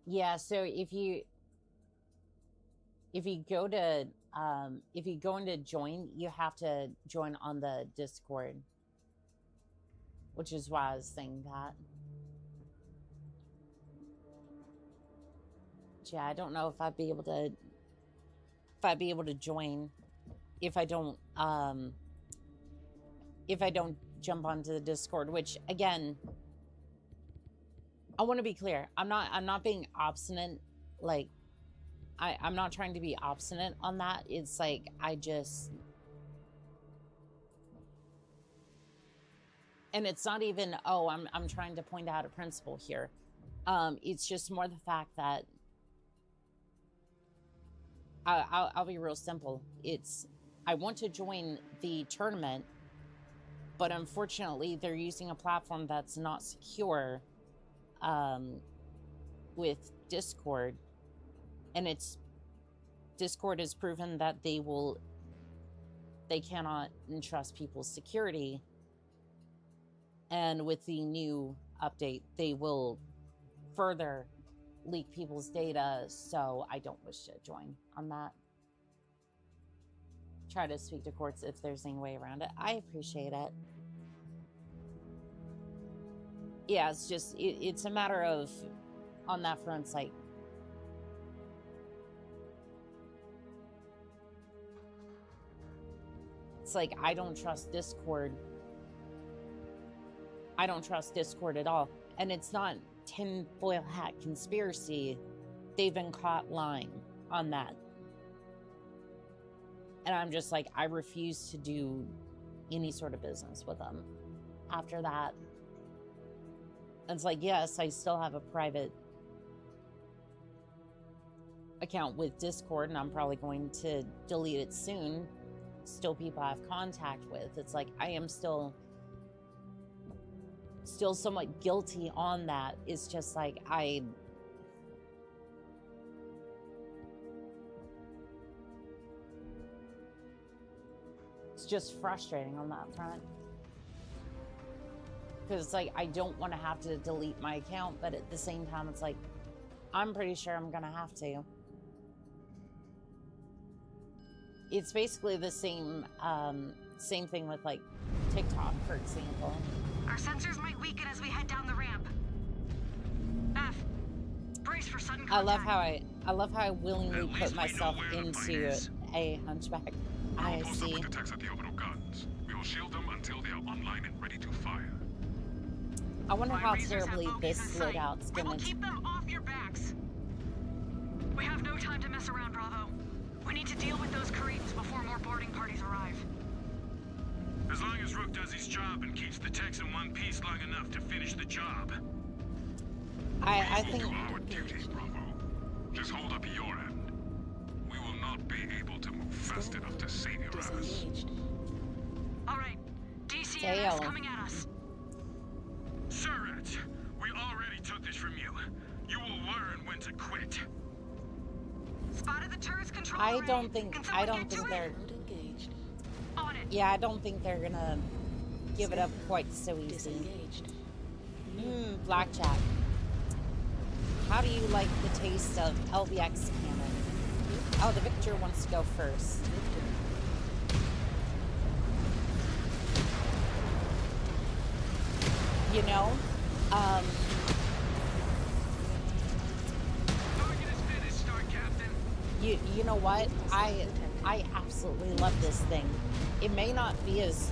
Yeah, so if you go into join, you have to join on the Discord, which is why I was saying that. Yeah, I don't know if I'd be able to join if I don't jump onto the Discord, which again, I want to be clear. I'm not being obstinate. I'm not trying to be obstinate on that. It's and it's not even, oh, I'm trying to point out a principle here. It's just more the fact that I'll be real simple. I want to join the tournament, but unfortunately they're using a platform that's not secure with Discord, and Discord has proven that they cannot entrust people's security, and with the new update they will further leak people's data, so I don't wish to join on that. Try to speak to courts if there's any way around it. I appreciate it. Yeah, it's just, it's a matter of, on that front, it's I don't trust Discord. I don't trust Discord at all. And it's not tinfoil hat conspiracy. They've been caught lying on that. And I'm just I refuse to do any sort of business with them after that. And it's yes, I still have a private account with Discord, and I'm probably going to delete it soon. Still people I have contact with. It's I am still somewhat guilty on that. It's just it's just frustrating on that front. Because I don't want to have to delete my account, but at the same time, it's I'm pretty sure I'm gonna have to. It's basically the same thing with TikTok, for example. Our sensors might weaken as we head down the ramp. Brace for sudden contact. I love how I willingly put myself into A hunchback. I Posted see. with the techs at the orbital guns. We will shield them until they are online and ready to fire. I wonder My how razors have terribly bogeys this in sight. loadout's We will gonna. keep them off your backs. We have no time to mess around, Bravo. We need to deal with those Cretans before more boarding parties arrive. As long as Rook does his job and keeps the techs in one piece long enough to finish the job. I We think. will do our duty, Bravo. Just hold up your end. We will not be able to move fast enough to save your ass. Disengaged. All right, DCMS Dale. coming at us. Surratt, we already took this from you. You will learn when to quit. Spotted the turret's control I array. don't think. Can I someone don't get think to they're. it? Mode engaged. On it. Yeah, I don't think they're gonna give it up quite so easy. Disengaged. Blackjack. How do you like the taste of LBX cannon? Oh, the Victor wants to go first. Victor. You know, Target is finished, Star Captain. you know what? I absolutely love this thing. It may not be as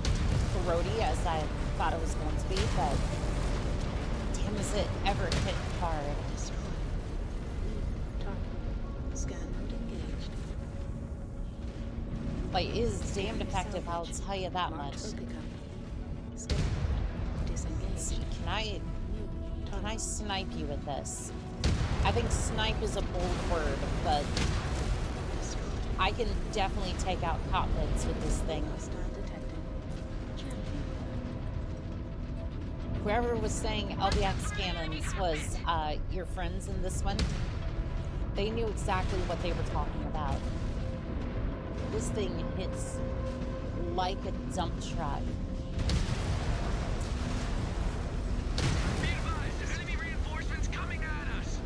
throaty as I thought it was going to be, but damn, is it ever hit hard? Destroy. Target. Scan mode engaged. Like, it is damned effective, I'll tell you that much. Marked Oka Company. Scan mode. Disengaged. Can I snipe you with this? I think snipe is a bold word, but Destroy. I can definitely take out cockpits with this thing. Hostile detected. Champion. Whoever was saying LBX cannons was your friends in this one. They knew exactly what they were talking about. This thing hits like a dump truck. Be advised, enemy reinforcements coming at us.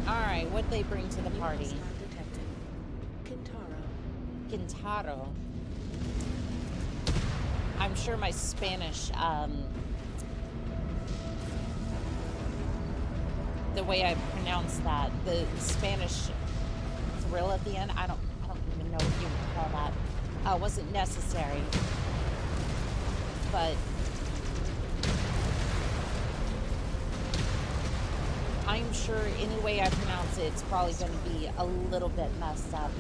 Alright, what they bring to the party? Hostile detected. Kintaro. Quintaro. I'm sure my Spanish, the way I pronounce that, the Spanish thrill at the end, I don't even know what you would call that. Wasn't necessary. But I'm sure any way I pronounce it, it's probably going to be a little bit messed up.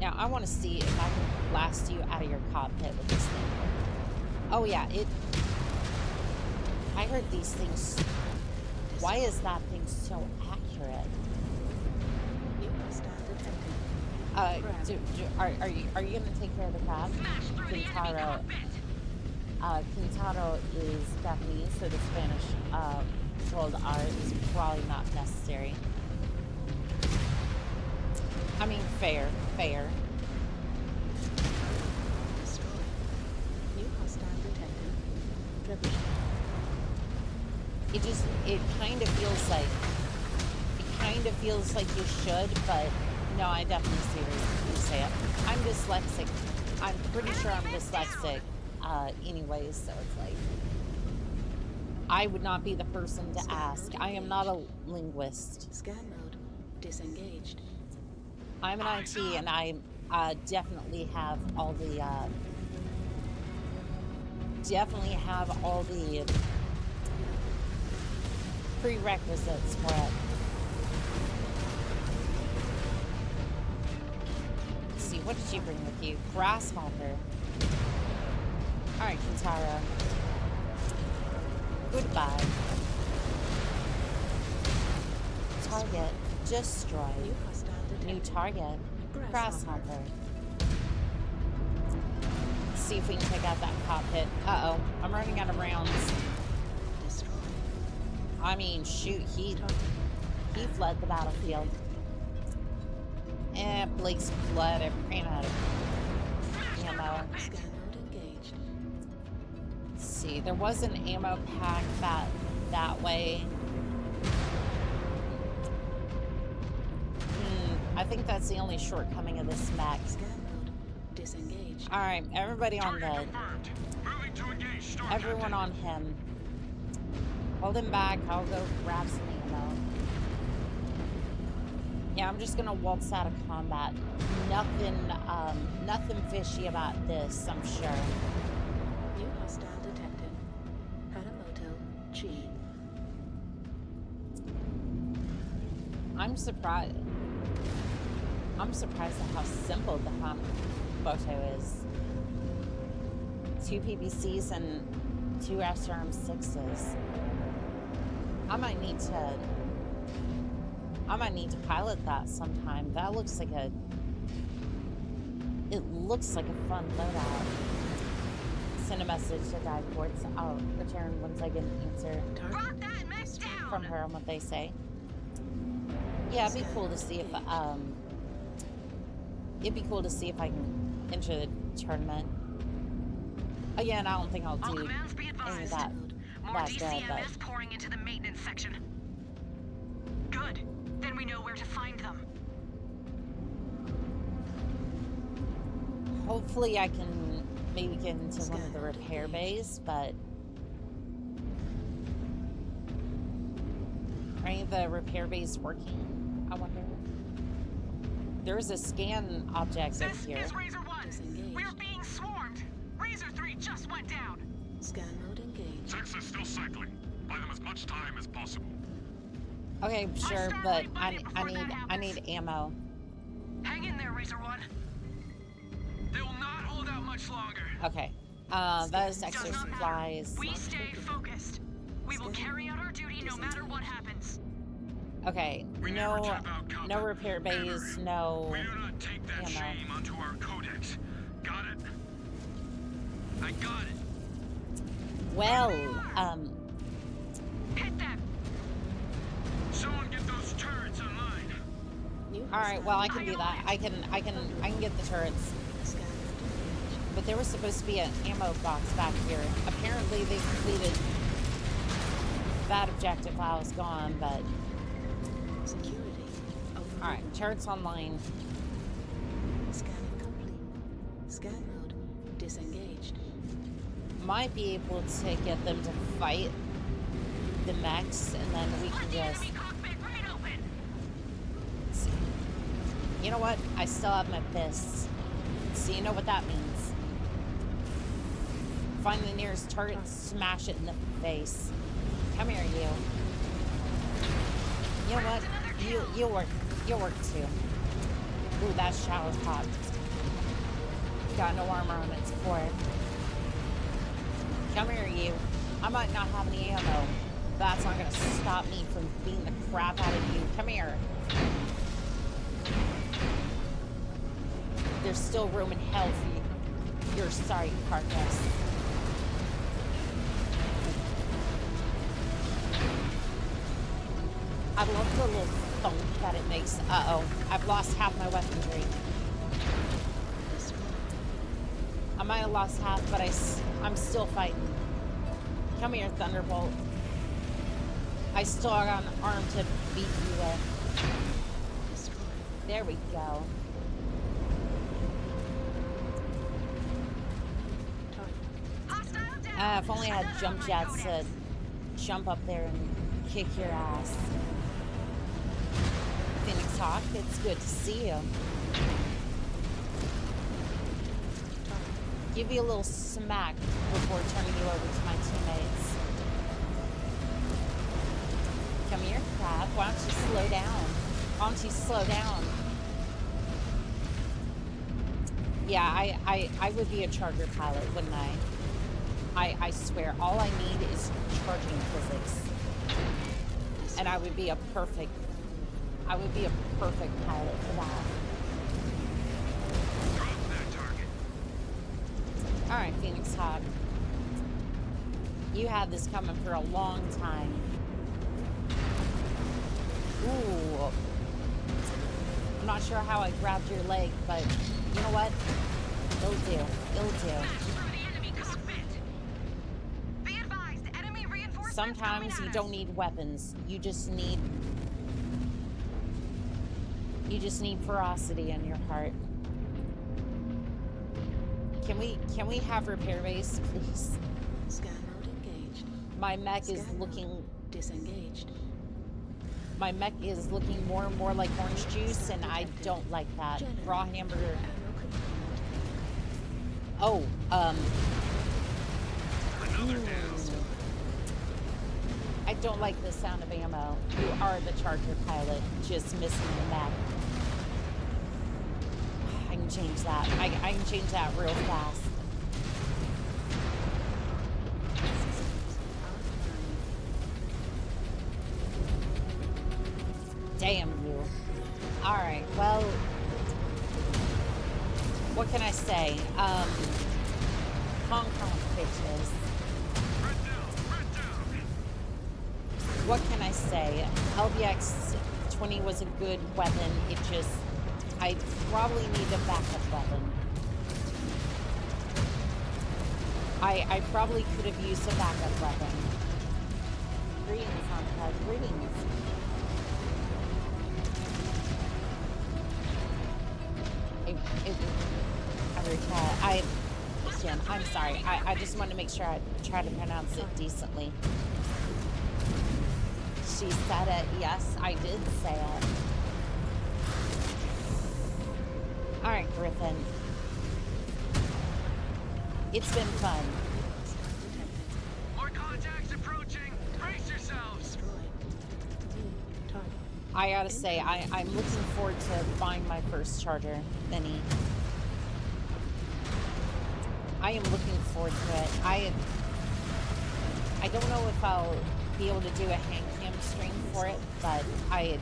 Now, I want to see if I can blast you out of your cockpit with this thing. Oh, yeah, I heard these things. Why is that thing so accurate? New hostile detected. Are you going to take care of the crab? Smash through the enemy Quintaro. cockpit. Quintaro is Japanese, so the Spanish controlled R is probably not necessary. I mean, fair. Destroy. New hostile detected. Trebuchet. It kind of feels like you should, but no, I definitely see what you say it. I'm dyslexic. I'm pretty sure I'm dyslexic anyways, so it's like, I would not be the person to ask. I am not a linguist. Scan mode. Disengaged. I'm an IT, and I definitely have all the prerequisites for it. Let's see, what did you bring with you? Grasshopper. All right, Kintaro. Goodbye. Target destroyed. New hostile detected. New target. Grasshopper. Let's see if we can take out that cockpit. Uh-oh. I'm running out of rounds. Destroy. I mean, shoot, he fled the battlefield. And Blake's blood, I ran out of ammo. Scan mode engaged. Let's see, there was an ammo pack that way. I think that's the only shortcoming of this mech. Scan mode. Disengaged. Alright, everybody on Target the... confirmed. Moving to engage, Star Everyone Captain. on him. Hold him back, I'll go grab some ammo. Yeah, I'm just gonna waltz out of combat. Nothing fishy about this, I'm sure. New hostile detected. At a motel, G. I'm surprised at how simple the photo is. 2 PPCs and 2 SRM6s. I might need to pilot that sometime. That looks like it looks like a fun loadout. Send a message to Dive Ports. I'll return once I get an answer from her on what they say. Yeah, it'd be cool to see if I can enter the tournament. Again, I don't think I'll do any of that last day, but pouring into the maintenance section. Good. Then we know where to find them. hopefully I can maybe get into one of the repair bays, but are any of the repair bays working? I wonder. There's a scan object up here. This is Razor 1. We're being swarmed. Razor 3 just went down. Scan mode engaged. Techs are still cycling. Buy them as much time as possible. Okay, sure, but I need ammo. Hang in there, Razor 1. They will not hold out much longer. Okay. Those extra supplies. We stay focused. We will carry out our duty no matter what happens. Okay. No repair bays, no We do not take that shame onto our codex. Got it? I got it. Well, hit them. Someone get those turrets online. all right, well, I can do that. I can get the turrets. But there was supposed to be an ammo box back here. Apparently they completed that objective while I was gone, but Security. all right, turrets online. Scanning complete. Scan mode disengaged. Might be able to get them to fight the mechs, and then we can just see. You know what? I still have my fists, so you know what that means. Find the nearest target, smash it in the face. Come here, you. You know what? You'll work too. Ooh, that shower popped. Got no armor on its core. Come here, you. I might not have any ammo. That's not gonna stop me from beating the crap out of you. Come here. There's still room in hell for you. You're sorry, carcass. I love the little thump that it makes. Uh-oh. I've lost half my weaponry. I might have lost half, but I'm still fighting. Come here, Thunderbolt. I still got an arm to beat you with. There we go. If only I had jump jets to jump up there and kick your ass. Phoenix Hawk, it's good to see you. Give you a little smack before turning you over to my teammates. Come here, crap. Why don't you slow down? Why don't you slow down? Yeah, I would be a charger pilot, wouldn't I? I swear, all I need is charging physics. And I would be a perfect pilot for that. Alright, Phoenix Hawk. You had this coming for a long time. Ooh. I'm not sure how I grabbed your leg, but you know what? It'll do. It'll do. Sometimes you don't need weapons. You just need ferocity in your heart. Can we have repair base, please? Scan mode engaged. My mech is looking disengaged. My mech is looking more and more like orange juice, and I don't like that. Raw hamburger. Oh, I don't like the sound of ammo. You are the Charger pilot, just missing the map. I can change that. I can change that real fast. Damn you. Alright, well, what can I say? Hong Kong bitches. What can I say? LBX 20 was a good weapon. It just, I probably need a backup weapon. I probably could have used a backup weapon. Greetings, Hanukkah. Greetings. I'm sorry. I just want to make sure I try to pronounce it decently. She said it. Yes, I did say it. All right, Griffin. It's been fun. More contacts approaching. Brace yourselves. I gotta say, I'm looking forward to buying my first charger, Benny. I am looking forward to it. I don't know if I'll be able to do a hand cam stream for it, but I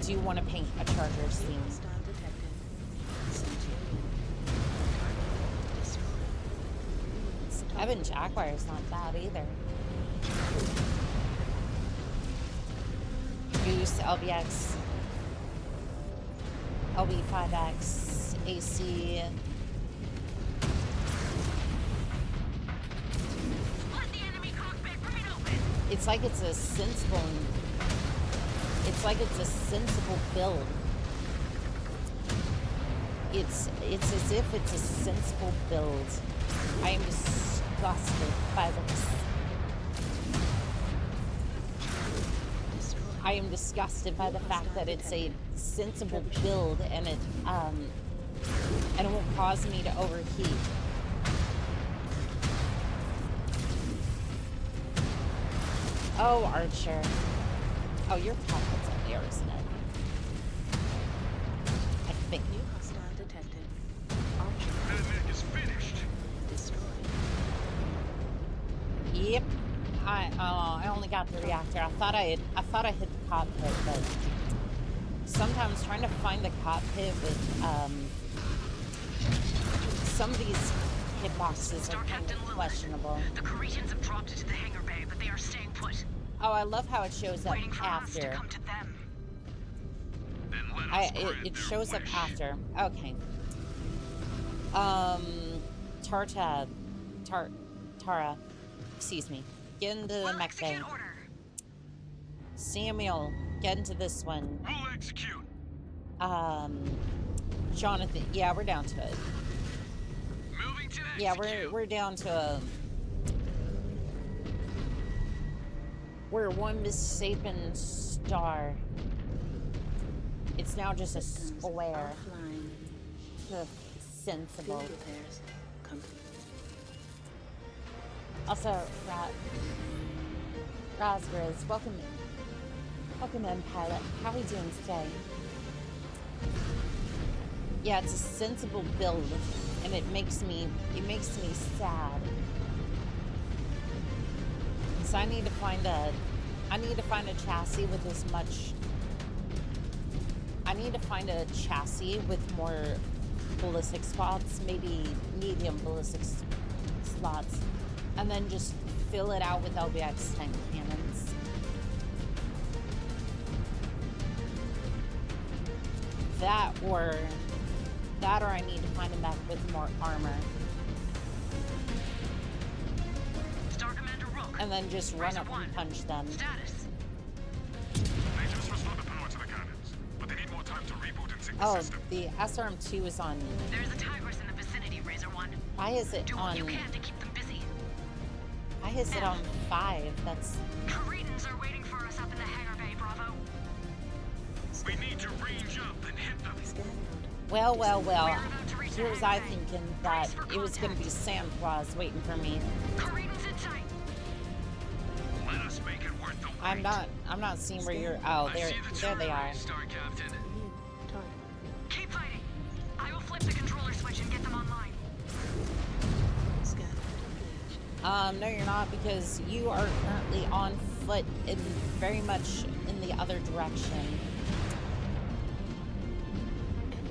do want to paint a charger scene. Evan Jaguar's not bad either. Goose, LBX, LB5X, AC. It's like it's a sensible. It's like it's a sensible build. It's as if it's a sensible build. I am disgusted by this. I am disgusted by the fact that it's a sensible build and it won't cause me to overheat. Oh, Archer. Oh, your pocket's up there, isn't it? I think. New hostile detected. Medic is finished. Destroyed. Yep. I only got the reactor. I thought I hit the cockpit, but sometimes trying to find the cockpit with some of these hitboxes are kind of questionable. The Cretans have dropped into the hangar bay, but they are staying put. Oh, I love how it shows up Waiting for us to after. come to them. Then let us grant It their shows up wish. after. Okay. Tara. Excuse me. Get into the mech bay. Samuel, get into this one. We'll execute. Jonathan. Yeah, we're down to it. Moving to Yeah, execute. we're down to a. We're one misshapen star. It's now just a square. Offline. Ugh, sensible. Field repairs complete. Also, Raspberries, welcome in, pilot. How are we doing today? Yeah, it's a sensible build, and it makes me sad. So I need to find a chassis with as much. I need to find a chassis with more ballistic spots, maybe medium ballistic slots, and then just fill it out with LBX tank cannons. That or I need to find a mech with more armor. Star Commander Rook. And then just run up and punch them. Status. They just restored the power to the cannons, but they need more time to reboot and sync the Oh, system. the SRM2 is on. There's a Tigress in the vicinity, Razor One. Why is it Do all on? you can to keep them busy. Why is it on 5? That's... Cretans are waiting for us up in the hangar bay, Bravo. We need to range up and hit them. Well, well, well. We're about to reach the Here was I hangar bay. thinking that Brace for it was going to be contact. Santa Claus waiting for me. Cretans in sight. Let us make it worth the wait. I'm not seeing where you're... Oh, I there see the they are. terminal, Star Captain. Keep fighting. I will flip the controller switch and get them online. No, you're not, because you are currently on foot in very much in the other direction.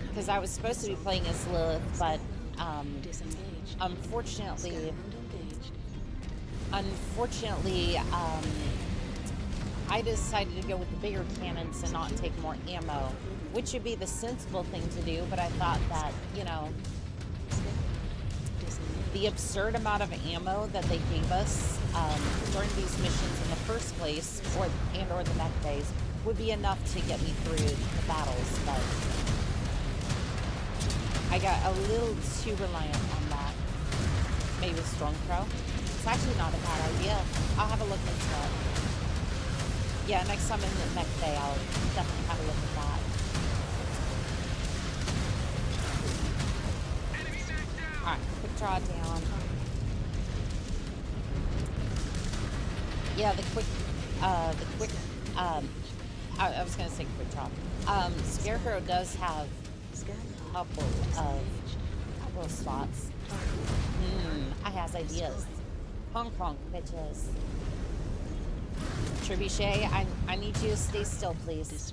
Because I was supposed to be playing as Lilith, but unfortunately, I decided to go with the bigger cannons and not take more ammo, which would be the sensible thing to do. But I thought that, you know, the absurd amount of ammo that they gave us during these missions in the first place, or the mech phase, would be enough to get me through the battles. But I got a little too reliant on that. Maybe with Stormcrow. It's actually not a bad idea. I'll have a look into it. Yeah, next time in the mech bay, I'll definitely have a look at that. Alright, quick draw down. Yeah, I was gonna say quick draw. Scarecrow does have a couple of spots. I has ideas. Honk honk, bitches. Trebuchet, I need you to stay still, please.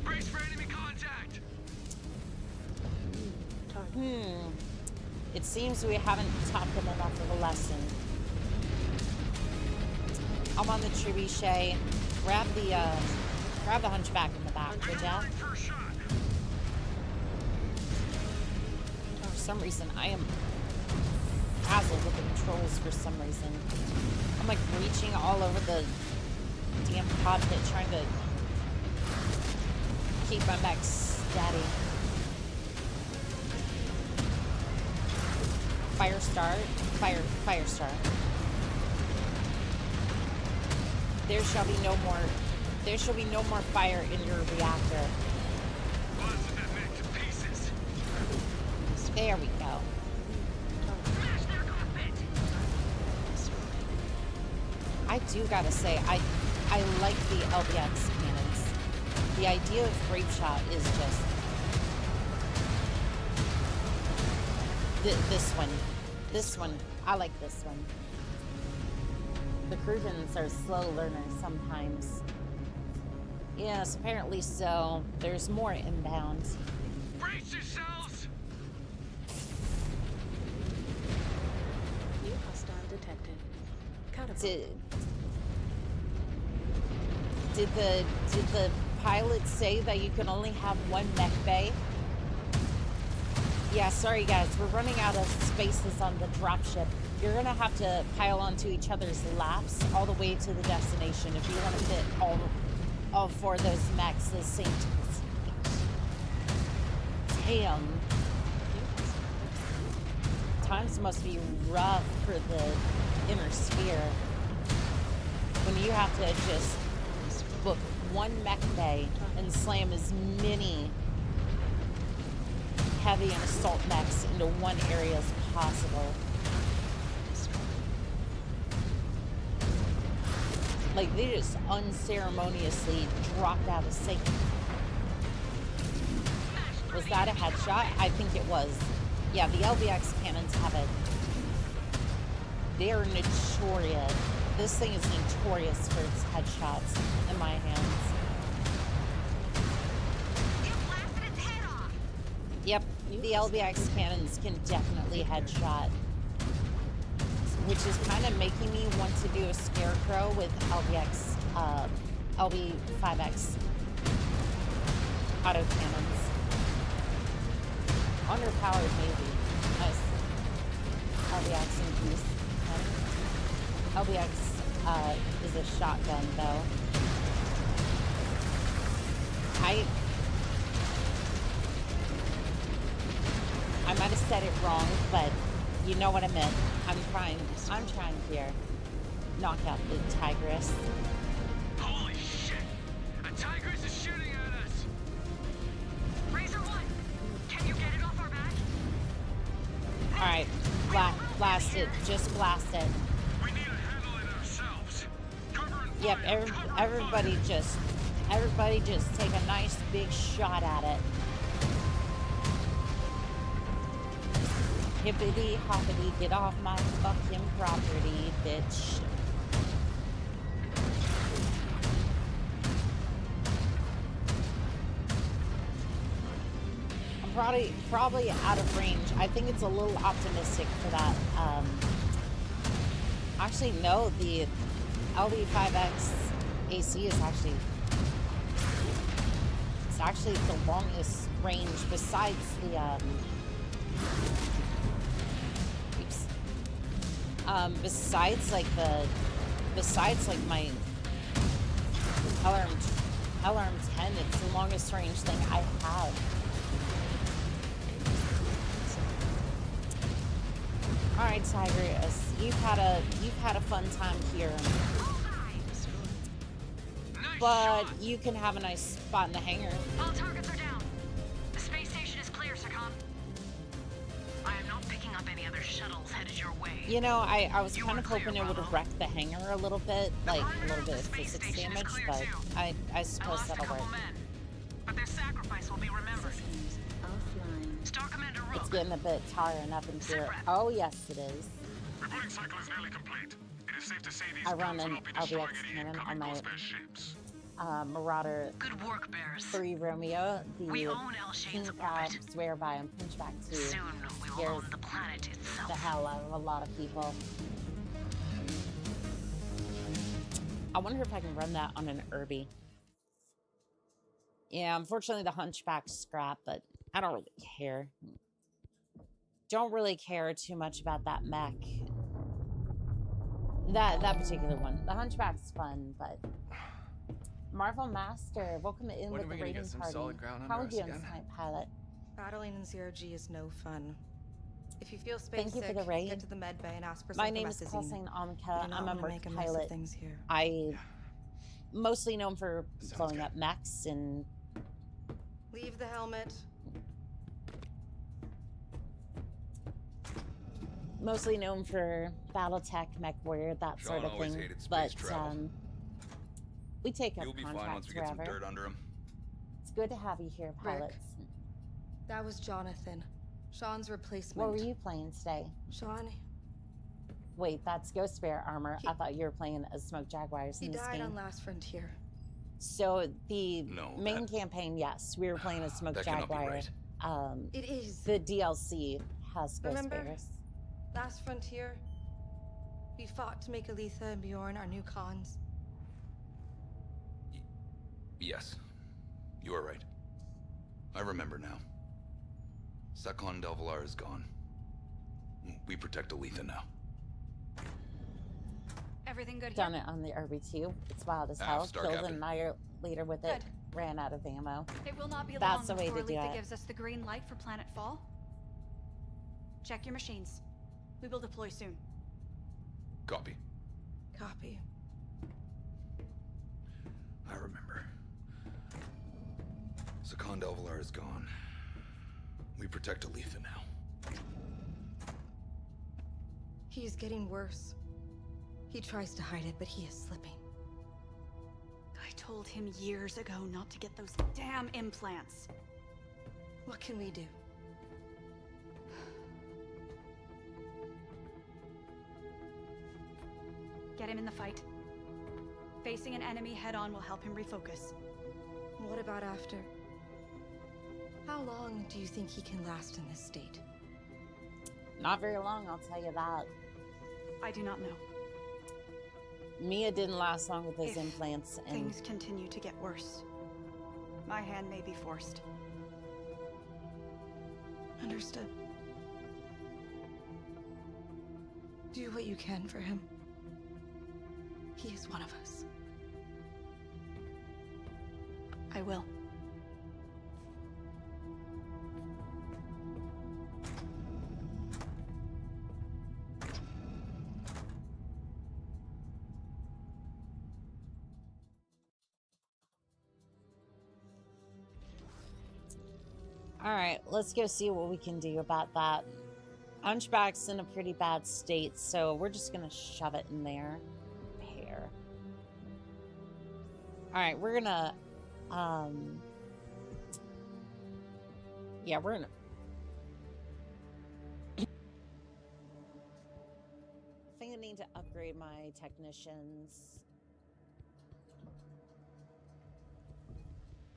Brace for enemy contact. It seems we haven't taught them enough of a lesson. I'm on the trebuchet. Grab the hunchback in the back, would ya? For some reason, I am frazzled with the controls for some reason. I'm like reaching all over the damn cockpit trying to keep my back steady. Firestar. There shall be no more fire in your reactor. There we go. I do gotta say, I like the LBX cannons. The idea of grape shot is just this one. I like this one. The Cruvens are slow learners sometimes. Yes, apparently so. There's more inbound. Brace yourselves! New hostile detected. Did the pilot say that you can only have one mech bay? Yeah, sorry guys, we're running out of spaces on the dropship. You're gonna have to pile onto each other's laps all the way to the destination if you want to fit all 4 of those mechs the same time. Damn. Times must be rough for the inner sphere when you have to just book one mech bay and slam as many heavy and assault mechs into one area as possible. Like, they just unceremoniously dropped out of sync. Was that a headshot? I think it was. Yeah, the LBX cannons have it. They are notorious. This thing is notorious for its headshots in my hands. Yep, the LBX cannons can definitely headshot. Which is kind of making me want to do a Scarecrow with LB5X autocannons. Underpowered maybe. Nice. LBX in peace. LBX is a shotgun though. I might have said it wrong, but You know what I meant. I'm trying here. Knock out the tigress. Holy shit! A tigress is shooting at us! Razor 1, can you get it off our back? Alright, blast it. Just blast it. We need to handle it ourselves. Cover and Yep, fire. Cover and everybody just take a nice big shot at it. Hippity hoppity, get off my fucking property, bitch. I'm probably out of range. I think it's a little optimistic for that. Actually, no, the LV5X AC is actually the longest range besides the besides like my LRM 10, it's the longest range thing I have. All right, Tigress, you've had a fun time here, but you can have a nice spot in the hangar. All targets are down. The space station is clear, Sakam. I am not picking up any other shuttles headed your way. You know, I was kind of hoping it would have wrecked the hangar a little bit, like a little bit of physics damage, but I suppose that'll work. But their sacrifice will be remembered. Star Commander Rook. It's getting a bit tiring up in here. Oh yes, it is. Reporting cycle is nearly complete. It is safe to say these I run guns will an not be destroying LBX any cannon on incoming my Ghost ships. Marauder Good work, Bears. 3 Romeo, the We own El-Shane's orbit. swear by and Pinchback 2. Soon we will own the planet itself. The hell out of a lot of people. I wonder if I can run that on an Irby. Yeah, unfortunately the Hunchback's scrap, but I don't really care. Don't really care too much about that mech. That particular one. The Hunchback's fun, but Marvel Master, welcome in with the rating party. How are you doing tonight, pilot? Battling in zero G is no fun. If you feel space Thank you sick, for the raid. get to the med bay and ask for My some name is promethazine. Colsane Amka. I'm a merc Make pilot. things here. I mostly known for blowing up mechs and Leave the helmet. mostly known for Battletech, Mechwarrior, that sort of always thing. hated space But travel. we take up You'll be fine once contracts we get some wherever. dirt under him. It's good to have you here, pilots. That was Jonathan, Sean's replacement. What were you playing today? Sean, Wait, that's Ghost Bear armor. I thought you were playing as Smoke Jaguars he in this died game. on Last Frontier. So the main campaign, yes, we were playing as Smoke that cannot be Jaguar. right. It is. The DLC has Ghost Remember? Bears. Last Frontier, we fought to make Aletha and Bjorn our new cons. Yes, you are right. I remember now. Sakon Delvalar is gone. We protect Aletha now. Everything good Done here? it on the RB2. It's wild as Ah, hell. Star Killed Captain. an annihilator with it. Ran out of ammo. It will not be That's long the way before to do Aletha it. gives us the green light for Planet Fall. Check your machines. We will deploy soon. Copy. Copy. I remember. Sakon Delvalar is gone. We protect Aletha now. He is getting worse. He tries to hide it, but he is slipping. I told him years ago not to get those damn implants. What can we do? Get him in the fight. Facing an enemy head-on will help him refocus. What about after? How long do you think he can last in this state? Not very long, I'll tell you that. I do not know. Mia didn't last long with those If implants, and Things continue to get worse. My hand may be forced. Understood. Do what you can for him. He is one of us. I will. Alright, let's go see what we can do about that. Hunchback's in a pretty bad state, so we're just gonna shove it in there. Repair. Alright, we're gonna, yeah, we're gonna... I think I need to upgrade my technicians.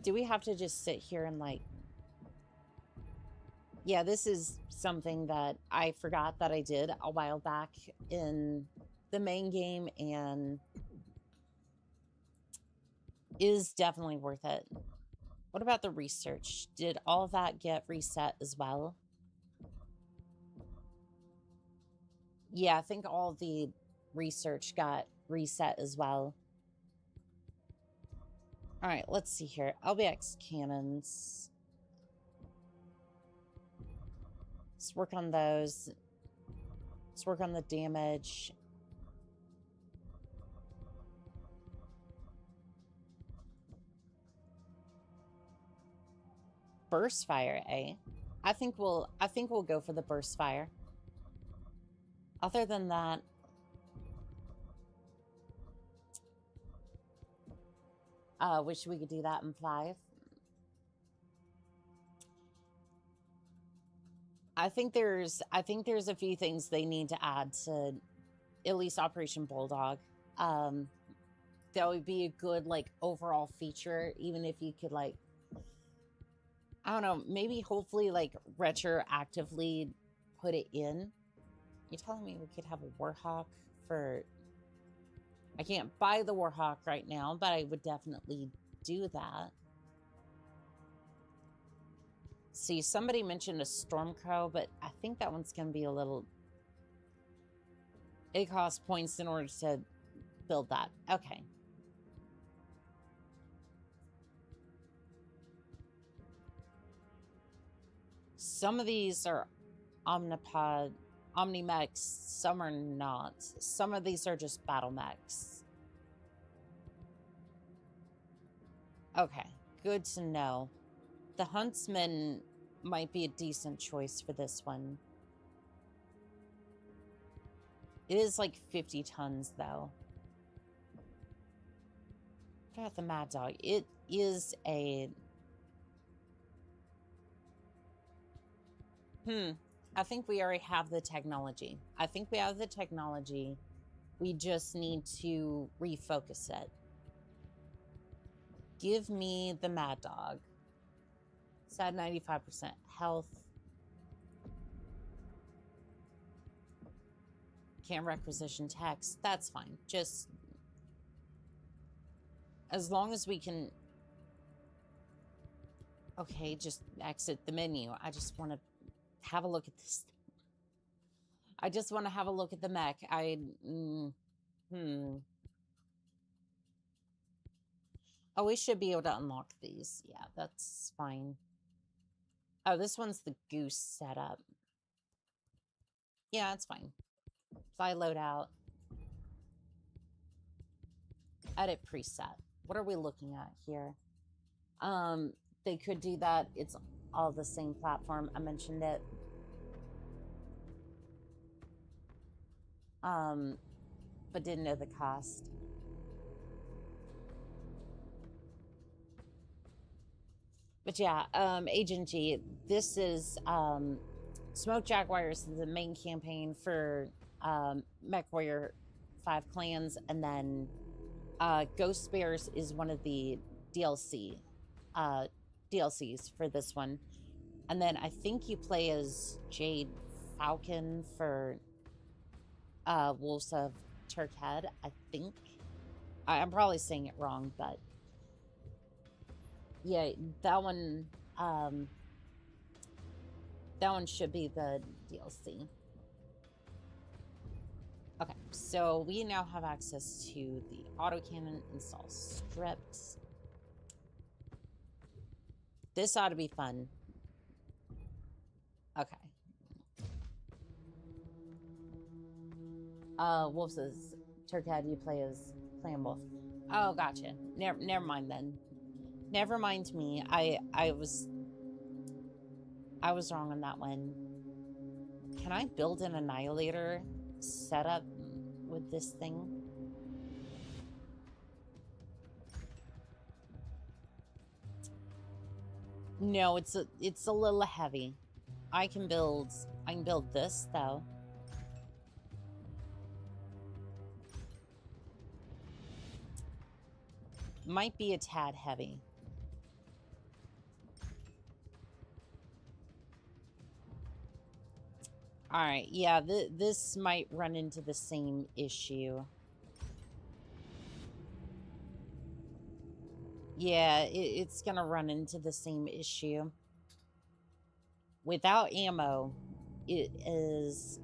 Do we have to just sit here and, like... Yeah, this is something that I forgot that I did a while back in the main game, and is definitely worth it. What about the research? Did all of that get reset as well? Yeah, I think all the research got reset as well. All right, let's see here. LBX cannons. Let's work on those. Let's work on the damage. Burst fire, eh? I think we'll go for the burst fire. Other than that, wish we could do that in 5. I think there's a few things they need to add to at least Operation Bulldog. That would be a good, like, overall feature, even if you could, like, I don't know, maybe hopefully, like, retroactively put it in. You're telling me we could have a Warhawk for... I can't buy the Warhawk right now, but I would definitely do that. See, somebody mentioned a Stormcrow, but I think that one's going to be a little... It costs points in order to build that. Okay. Some of these are Omnimechs, some are not. Some of these are just battle mechs. Okay, good to know. The Huntsman might be a decent choice for this one. It is like 50 tons, though. What about the Mad Dog? It is a... I think we already have the technology. I think we have the technology. We just need to refocus it. Give me the Mad Dog. It's at 95% health. Can't requisition text. That's fine. Just as long as we can... Okay, just exit the menu. I just want to have a look at this. I just want to have a look at the mech. Oh, we should be able to unlock these. Yeah, that's fine. Oh, this one's the goose setup. Yeah, it's fine. Fly loadout. Edit preset. What are we looking at here? They could do that. It's all the same platform. I mentioned it. But didn't know the cost. But yeah, Agent G, this is Smoke Jaguars is the main campaign for Mechwarrior 5 clans, and then Ghost Bears is one of the DLCs for this one. And then I think you play as Jade Falcon for Wolves of Turkhead, I think. I'm probably saying it wrong, but yeah, that one should be the DLC. Okay, so we now have access to the autocannon install scripts. This ought to be fun. Okay. Wolves is Turkhead, you play as Clan Wolf. Oh, gotcha. Never mind then. Never mind me. I was I was wrong on that one. Can I build an annihilator setup with this thing? No, it's a little heavy. I can build this though. Might be a tad heavy. All right, yeah, this might run into the same issue. Yeah, it's gonna run into the same issue. Without ammo, it is...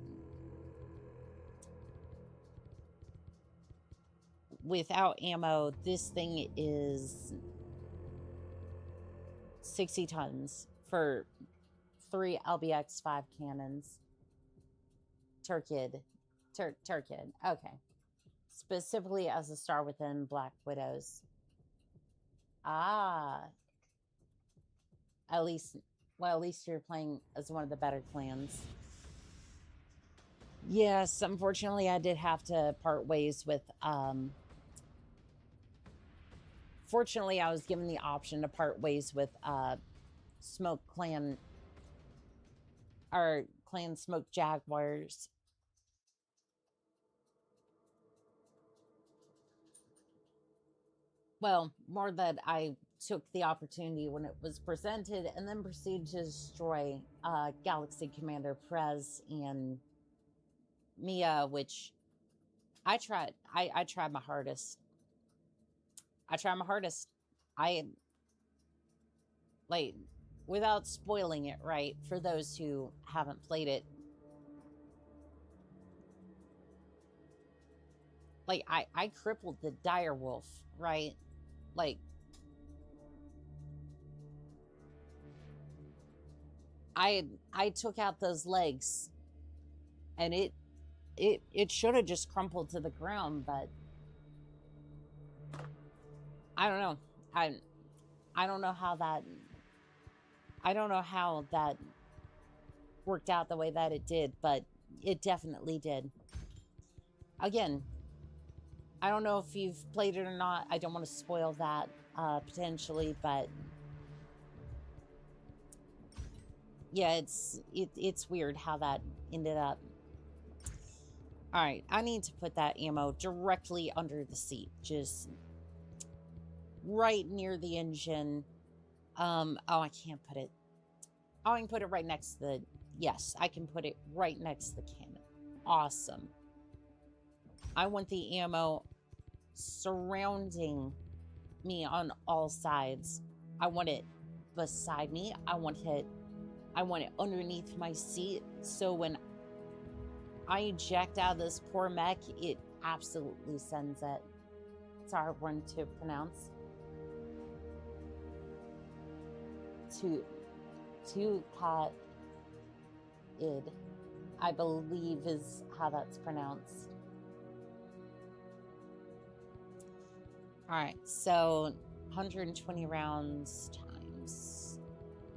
Without ammo, this thing is 60 tons for 3 LBX-5 cannons. Turkid. Turkid. Okay. Specifically as a star within Black Widows. Ah. At least you're playing as one of the better clans. Yes, unfortunately, I did have to part ways with, Fortunately, I was given the option to part ways with, Smoke Clan, or Clan Smoke Jaguars. Well, more that I took the opportunity when it was presented and then proceeded to destroy Galaxy Commander Prez and Mia, which I tried my hardest. Like, without spoiling it, right, for those who haven't played it. Like, I crippled the direwolf, right? Like, I took out those legs, and it should have just crumpled to the ground, but I don't know. I don't know how that worked out the way that it did, but it definitely did. Again, I don't know if you've played it or not. I don't want to spoil that potentially, but yeah, it's weird how that ended up. All right, I need to put that ammo directly under the seat, just right near the engine. Oh, I can't put it. Oh, I can put it right next to the... Yes, I can put it right next to the cannon. Awesome. I want the ammo surrounding me on all sides. I want it beside me. I want it underneath my seat. So when I eject out of this poor mech, it absolutely sends it. It's a hard one to pronounce. To cat id, I believe is how that's pronounced. All right, so 120 rounds times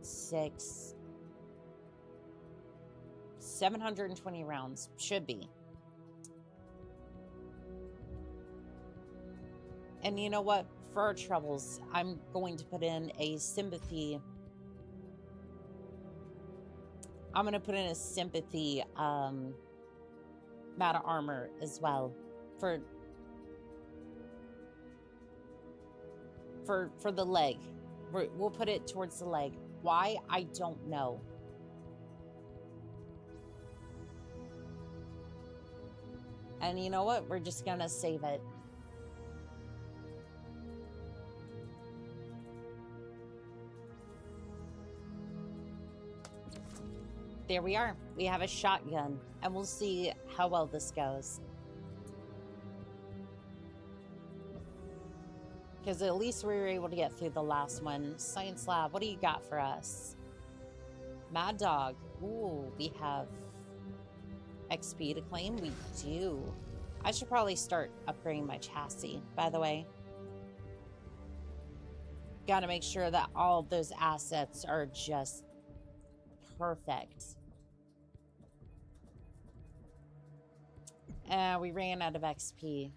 6. 720 rounds should be. And you know what? For our troubles, I'm going to put in a sympathy. I'm going to put in a sympathy amount of armor as well for the leg. We'll put it towards the leg. Why? I don't know. And you know what? We're just going to save it. There we are. We have a shotgun, and we'll see how well this goes. Because at least we were able to get through the last one. Science Lab, what do you got for us? Mad Dog. Ooh, we have XP to claim. We do. I should probably start upgrading my chassis, by the way. Gotta make sure that all of those assets are just perfect. We ran out of XP.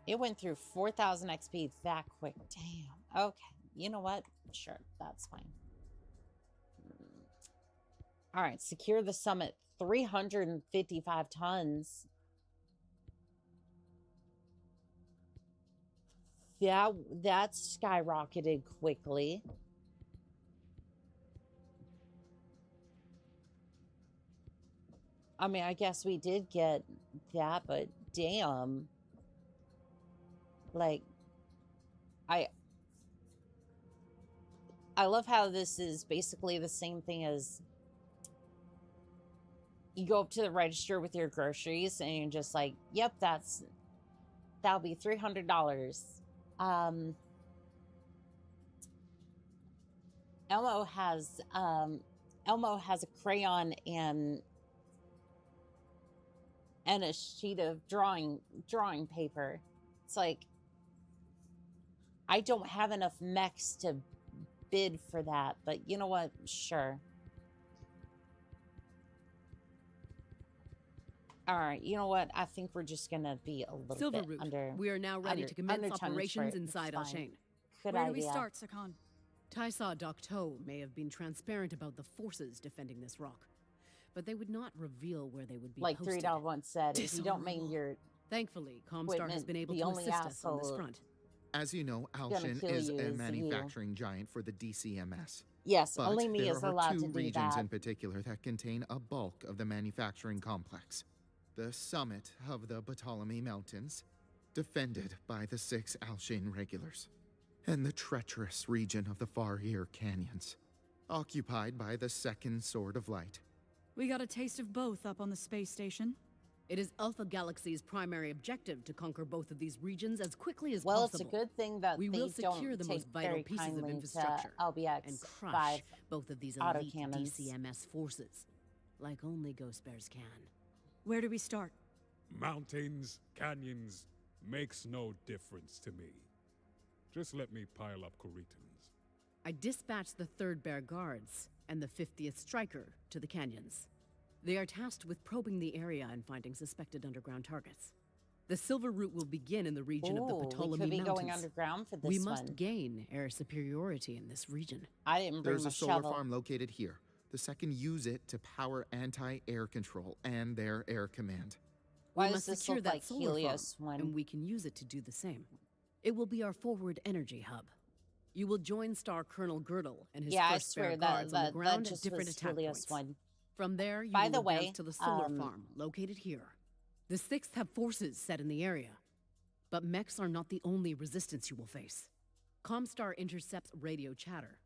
It went through 4,000 XP that quick. Damn. Okay. You know what? Sure. That's fine. All right. Secure the summit. 355 tons. That skyrocketed quickly. I mean, I guess we did get that, but damn. Like, I love how this is basically the same thing as you go up to the register with your groceries and you're just like, yep, that'll be $300. Elmo has a crayon and a sheet of drawing paper. It's like, I don't have enough mechs to bid for that, but you know what? Sure. All right, you know what? I think we're just gonna be a little bit under. We are now ready to commence operations inside Alshane. Good Where idea. do we start, Sakan? Taisa Dokto may have been transparent about the forces defending this rock, but they would not reveal where they would be like posted. 3 once said, if you don't mean your Thankfully, Comstar has been able the to only assist us on this asshole front. As you know, Alshane is a manufacturing giant for the DCMS. Yes, But only me there is are allowed two to do regions that. in particular that contain a bulk of the manufacturing complex. The summit of the Ptolemy Mountains, defended by the 6 Alshane regulars, and the treacherous region of the Far Ear Canyons, occupied by the Second Sword of Light. We got a taste of both up on the space station. It is Alpha Galaxy's primary objective to conquer both of these regions as quickly as Well, possible. it's a good thing that we they will secure don't the take most vital very pieces of kindly infrastructure to LBX and 5 crush both of these elite autocannons. DCMS forces, like only Ghost Bears can. Where do we start? Mountains, canyons, makes no difference to me. Just let me pile up Corintans. I dispatched the 3rd Bear Guards and the 50th Striker to the canyons. They are tasked with probing the area and finding suspected underground targets. The Silver Route will begin in the region of the Ptolemy we could be Mountains. going underground for this We one. must gain air superiority in this region. I didn't bring There's my a solar shovel. farm located here. The Second use it to power anti-air control and their air command. Why we does must this secure look that like solar Helios farm, one? and we can use it to do the same. It will be our forward energy hub. You will join Star Colonel Girdle and his Yeah, I first swear Bear that Guards on the ground at just different was attack Helios points. one. From there, you By will the way, advance to the solar farm, located here. The 6th have forces set in the area. But mechs are not the only resistance you will face. Comstar intercepts radio chatter.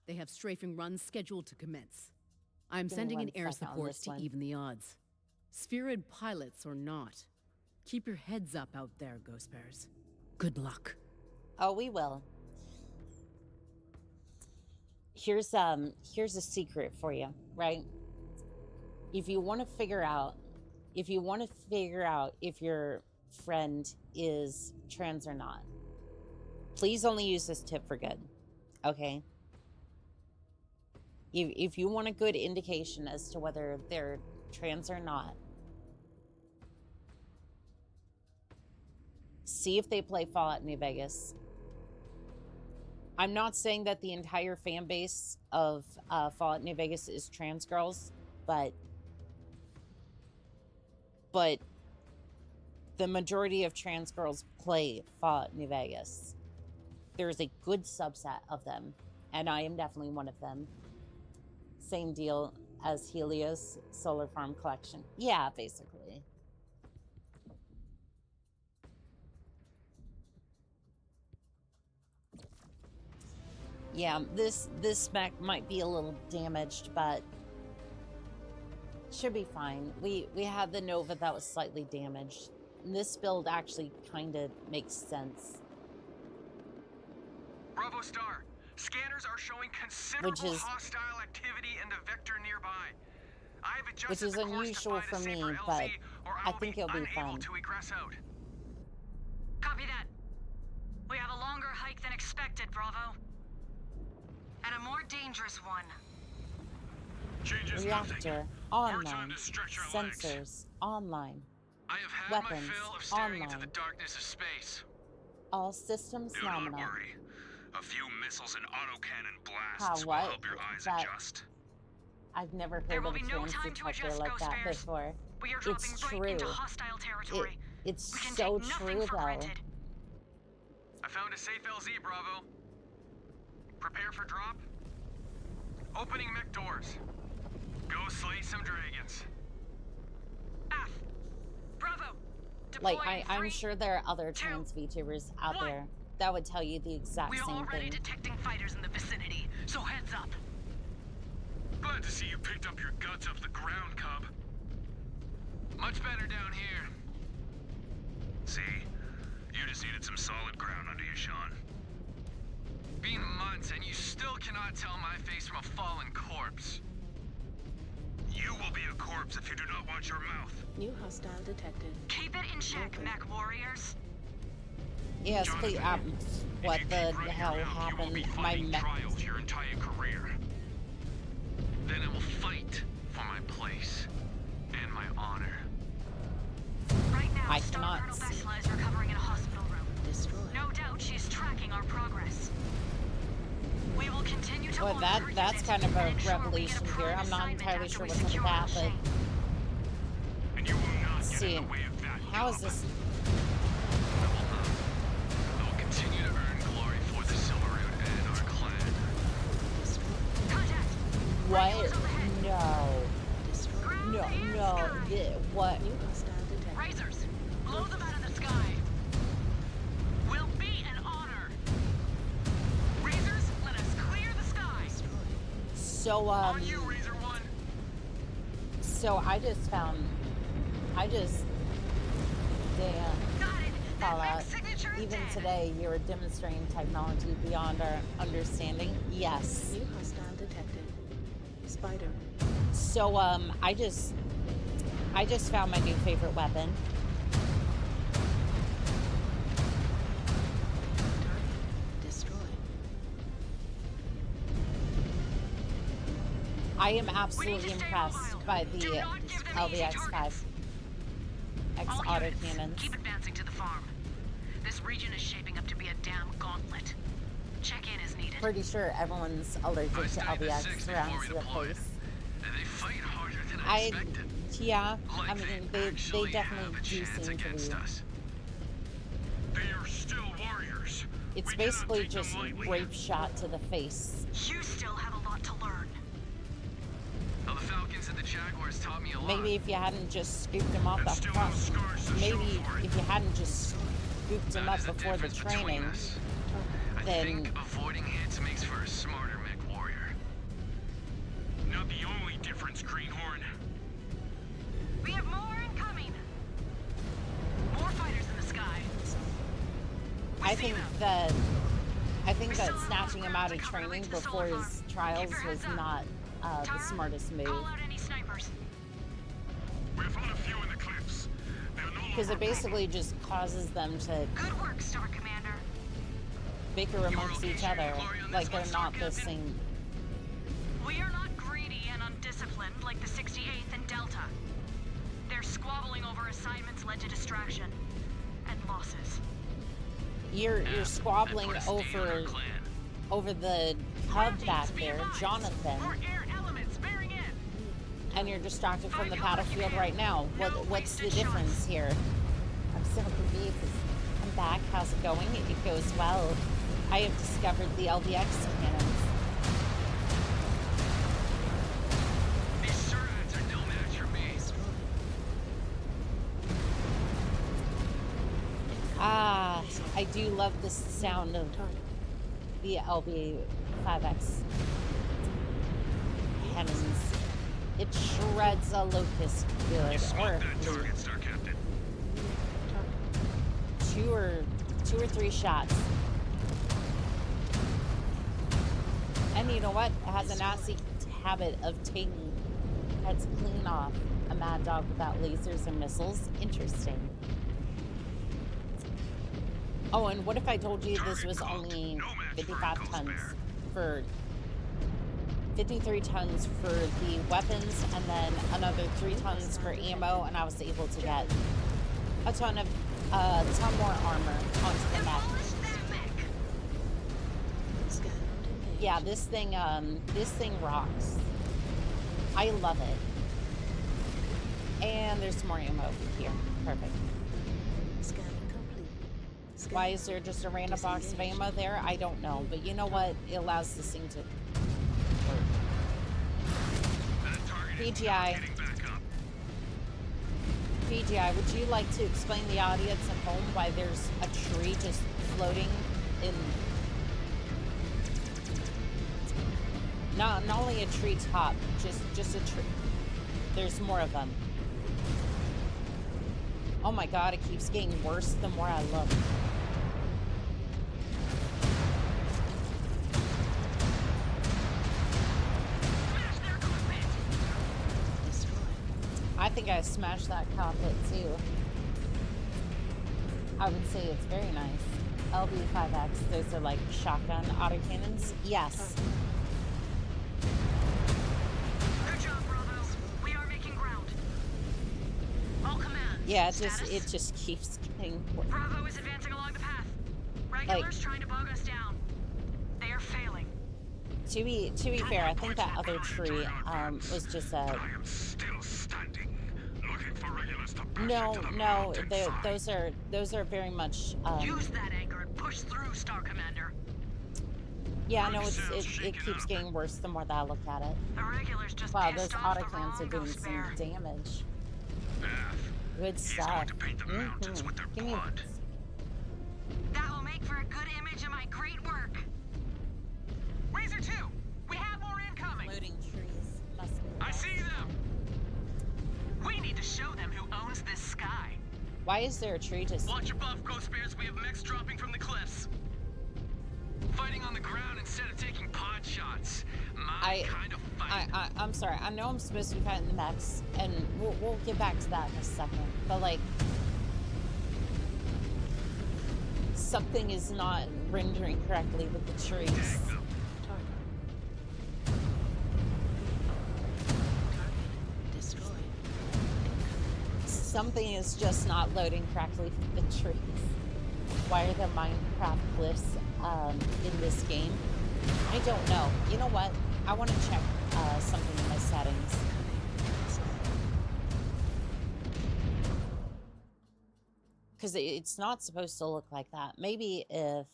They have strafing runs scheduled to commence. I'm Give me sending in 1 air second on support this to one. even the odds. Spheroid pilots or not, keep your heads up out there, Ghost Bears. Good luck. Oh, we will. Here's a secret for you, right? If you want to figure out if your friend is trans or not, please only use this tip for good. Okay? If you want a good indication as to whether they're trans or not, see if they play Fallout New Vegas. I'm not saying that the entire fan base of Fallout New Vegas is trans girls, but the majority of trans girls play Fallout New Vegas. There's a good subset of them, and I am definitely one of them. Same deal as Helios Solar Farm Collection. Yeah, basically. Yeah, this mech might be a little damaged, but should be fine. We had the Nova that was slightly damaged. And this build actually kind of makes sense. Bravo Star, scanners are showing considerable hostile activity in the vector nearby. I've adjusted Which is the course unusual to for find a me, safer but LZ, or I will think it'll be unable fun. to egress out. Copy that. We have a longer hike than expected, Bravo. And a more dangerous one. Changes Reactor nothing. online. to stretch our legs. Sensors online. I have had Weapons my fill of staring into online. the darkness of space. All systems Do not nominal. worry. A few missiles and autocannon blasts How, will what? help your eyes That- adjust. I've never There heard will of a be no trans time to detector adjust, like Ghost that Bears. before. We are dropping It's right into true. hostile territory. It's We can so take nothing true, for though. granted. I found a safe LZ, Bravo. Prepare for drop. Opening mech doors. Go slay some dragons. F. Bravo. Deploy Like, in I'm 3, sure there are other 2, trans VTubers out 1. there that would tell you the exact We are same already thing. detecting fighters in the vicinity, so heads up. Glad to see you picked up your guts off the ground, cub. Much better down here. See? You just needed some solid ground under you, Sean. Been months and you still cannot tell my face from a fallen corpse. You will be a corpse if you do not watch your mouth. New hostile detected. Keep it in check, mech warriors. Yes, please. What the hell You will happened? be My fighting mech. trials your entire career. Then I will fight for my place and my honor. Right now, I Star cannot Colonel see. Vessela is recovering in a hospital room. Destroyed. No doubt she's tracking our progress. We will continue to Well, monitor her that's unit kind of a and ensure we get revelation here. prime I'm not assignment entirely after sure we what's up with secure that, the but chain. And you will not get see, in the way of that. how is this? I will continue to earn glory for the Silver Root and our clan. Contact! What? No. Destroyed. Ground No, and no. sky. What? New hostile detected. Razors, blow them out of the sky. Will be an honor. Razors, let us clear the sky. So, On you, Razor One. so damn, Got it. That Fallout. mech signature is Even dead. today, you're demonstrating technology beyond our understanding. Yes. New hostile detected. Spider. So, I just found my new favorite weapon. Destroyed. I am absolutely impressed by the Do not give them easy LVX-5 targets. X All units, autocannons. keep advancing to the farm. This region is shaping up to be a damn gauntlet. Check in as needed. Pretty sure everyone's allergic I to studied the LVX six before around we the deployed. place. They fight harder than I expected. Yeah, Like I mean, they actually definitely have a do chance seem to against be. us. They are still warriors. It's We cannot basically take them just lightly. rape shot to the face. You still have a lot to learn. Now, the Falcons and the Jaguars taught me a lot. Maybe if you hadn't just scooped him off And the still front, have scars to maybe show for it. if you hadn't just scooped him That up is the before the difference between training, us. I then think avoiding hits makes for a smarter mech warrior. Not the only difference, Greenhorn. We have more incoming. More fighters in the sky. We I see think them. that snatching him out of training before his trials was not the smartest move, Call out any snipers. We found a few in the cliffs. They're no longer because it basically just causes them to Good work, Star Commander. bicker amongst each other, like they're not the same. We are not greedy and undisciplined like the 68th and Delta. Their squabbling over assignments led to distraction and losses. You're squabbling Put a stain on our clan. over the hub back Be there, advised, Jonathan, more air elements bearing in. and you're distracted from the battlefield right now. What's the difference here? I'm so confused. I'm back. How's it going? It goes well. I have discovered the LVX cannons. These Surats are no match for me. Ah, I do love the sound of the LV5X cannons. It shreds a locust good, or Smoke that target, Star Captain. two or three shots. And you know what? It has a nasty habit of taking heads clean off a mad dog without lasers and missiles. Interesting. Oh, and what if I told you this was only 55 tons for 53 tons for the weapons, and then another 3 tons for ammo, and I was able to get a ton more armor onto the mech. Yeah, this thing rocks. I love it. And there's some more ammo here. Perfect. Why is there just a random box of ammo there? I don't know, but you know what? It allows this thing to work. PGI. PGI, would you like to explain the audience at home why there's a tree just floating in... Not only a tree top, just a tree. There's more of them. Oh my god, it keeps getting worse the more I look. I think I smashed that cockpit too. I would say it's very nice. LB5X, those are like shotgun autocannons. Yes. Good job, Bravo. We are making ground. All commands. Yeah, it just keeps getting worse. Bravo is advancing along the path. Regulars trying to bog us down. They are failing. To be fair, I think that other tree was just a... I am still standing, looking for regulars to bash No, into the no, mountainside. those are very much. Use that anchor and push through, Star Commander. Yeah, no, it keeps getting worse the more that I look at it. The regulars just Wow, pissed those off the autocans are wrong doing ghost some bear. damage. Beth, Good he's stuff. going to paint the mountains with their Give me blood. That will make for a good image of my great work. Razor 2, we have more incoming. Loading trees. I see them. We need to show them who owns this sky. Why is there a tree just... Watch above, Ghost Bears. We have mechs dropping from the cliffs. Fighting on the ground instead of taking pod shots. My kind of fight. I'm sorry. I know I'm supposed to be fighting the mechs, and we'll get back to that in a second. But like, something is not rendering correctly with the trees. Something is just not loading correctly with the trees. Why are the Minecraft glyphs in this game? I don't know. You know what? I want to check something in my settings. Because it's not supposed to look like that. Maybe if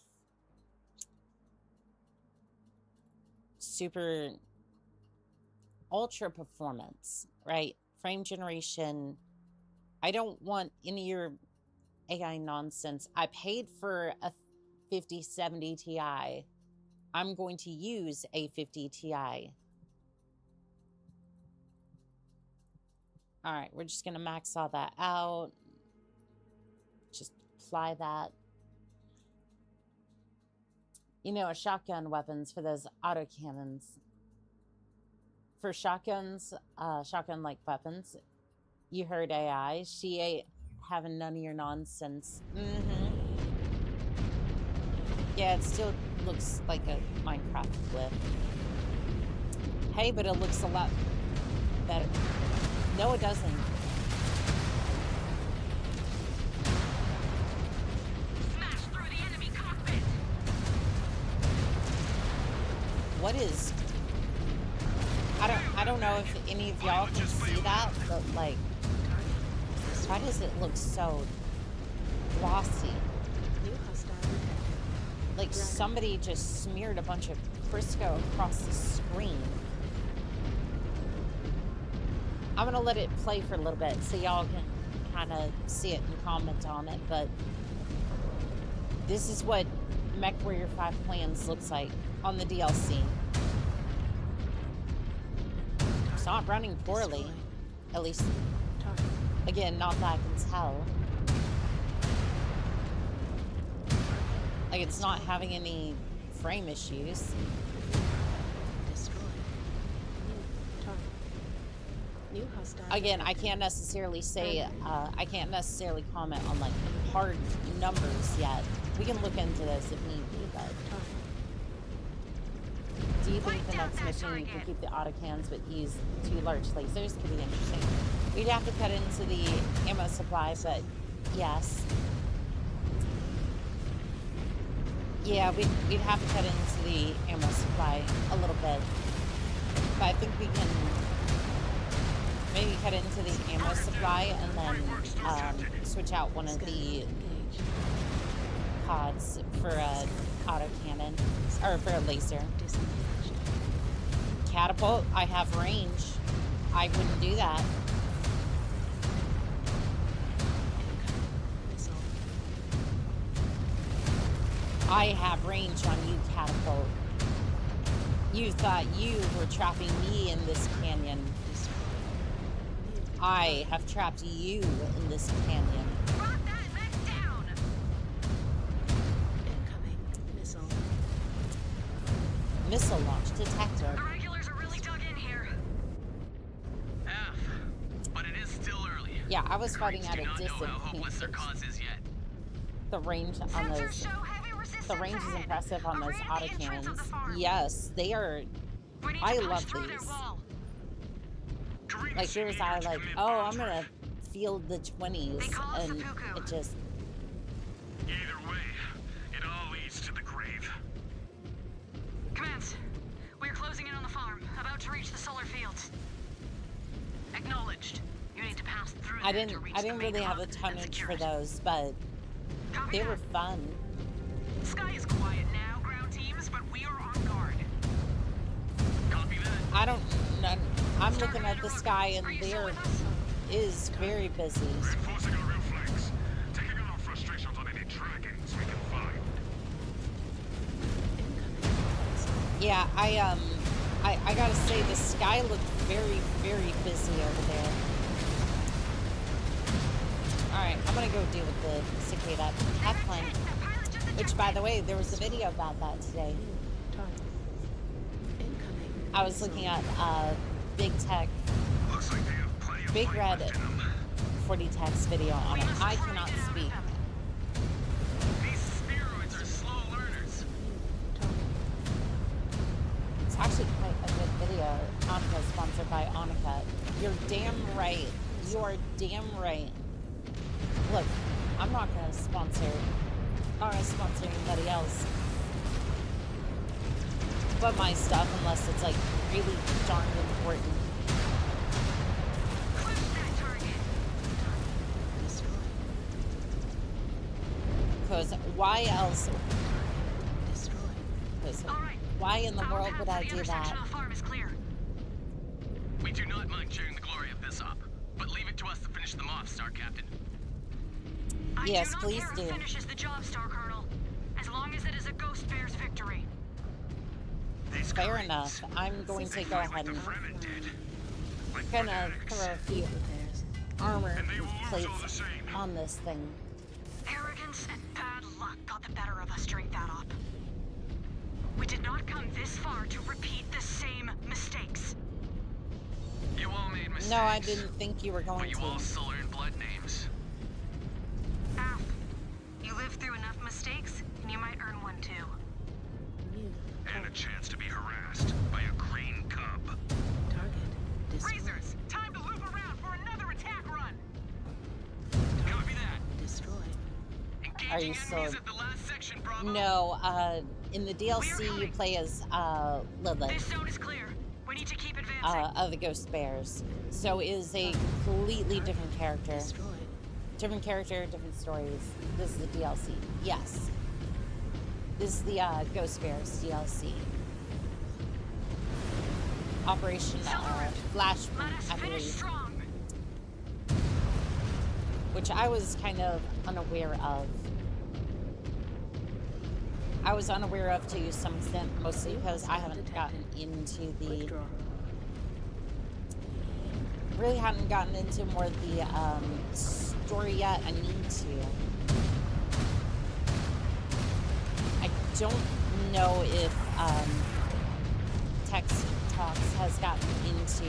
super ultra performance, right? Frame generation. I don't want any of your AI nonsense. I paid for a 5070 Ti. I'm going to use a 50 Ti. All right, we're just going to max all that out. Just apply that. You know, shotgun weapons for those autocannons. For shotguns, shotgun-like weapons, you heard AI. She ain't having none of your nonsense. Yeah, it still looks like a Minecraft glyph. Hey, but it looks a lot better. No, it doesn't. Smash through the enemy cockpit. What is... I don't know if any of y'all can see that, but like... Why does it look so glossy? Like somebody just smeared a bunch of Crisco across the screen. I'm gonna let it play for a little bit so y'all can kind of see it and comment on it, but this is what Mechwarrior 5 Plans looks like on the DLC. It's not running poorly, at least, again, not that I can tell. Like, it's not having any frame issues. Again, I can't necessarily say, I can't necessarily comment on, like, hard numbers yet. We can look into this if need be, but... Do you think the next mission you can keep the autocans but use 2 large lasers? Could be interesting. We'd have to cut into the ammo supply, but yes. Yeah, we'd have to cut into the ammo supply a little bit. But I think we can maybe cut into the ammo supply and then switch out one of the pods for a autocannon, or for a laser. Catapult, I have range. I wouldn't do that. I have range on you, Catapult. You thought you were trapping me in this canyon. I have trapped you in this canyon. Rock that mech down! Incoming missile. Missile launch detected. The regulars are really dug in here. F, but it is still early. Yeah, I was The fighting Greeks at do a not know distance. how hopeless their cause is yet. The range on Sensors those. show heavy resistance The range is ahead. impressive on those Around the entrance of the autocannons. farm. Yes, they are. We need I to punch love through their these. wall. Like here's I like, oh, I'm gonna field the 20s, They call us and seppuku. it just. Either way, it all leads to the grave. Commence. We're closing in on the farm, about to reach the solar fields. Acknowledged. You need to pass through I there didn't. to reach I didn't the main really have the hub and tonnage secure for it. those, but Copy they that. were fun. Sky is quiet now, ground teams, but we are on guard. Copy that. I don't. I'm looking at the sky, and there is very busy. Reinforcing our real flanks. Taking out our frustrations on any trackings we can find. Yeah, I gotta say the sky looked very, very busy over there. All right, I'm gonna go deal with the cicada. Have fun. Which, by the way, there was a video about that today. Target. Incoming. I was looking at Big Tech, Looks like they have plenty of Big fight Red left in them. 40 Tech's video on it. I cannot speak. These spheroids are slow learners. It's actually quite a good video. Annika, sponsored by Annika. You're damn right. You are damn right. Look, I'm not gonna sponsor anybody else but my stuff unless it's like really darn important. Crush that target. Because why else? Destroyed. Because All right. why in the Our world path would to I the do intersection that? of the farm is clear. We do not mind sharing the glory of this op, but leave it to us to finish them off, Star Captain. I Yes, do not please care do. who finishes the job, Star Colonel, as long as it is a Ghost Bear's victory. These Fair Greeks, enough. I'm going to they go fight ahead like and the Fremen did. Like gonna fanatics. throw a few Repairs. armor And they will lose all the plates same. on this thing. Arrogance and bad luck got the better of us during that op. We did not come this far to repeat the same mistakes. You all made mistakes. No, I didn't think you were But going you to. also learned blood names. Af, you lived through enough mistakes, and you might earn one too. New. And a chance to be harassed by a green cub. Target. Destroyed. Racers, time to loop around for another attack run. Copy that. Destroyed. Engaging Are you enemies sold? at the last section, Bravo. No, in the DLC you coming. play as Lilith. This zone is clear. We need to keep advancing. Of the Ghost Bears. So it is a completely different character. Destroyed. Different character, different stories. This is the DLC. Yes. This is the Ghost Bears DLC. Operation Flashpoint, Let us I finish believe. strong. Which I was kind of unaware of. I was unaware of to some extent, mostly because I haven't gotten into the... Withdraw. Really haven't gotten into more of the story yet. I need to. I don't know if Tex Talks has gotten into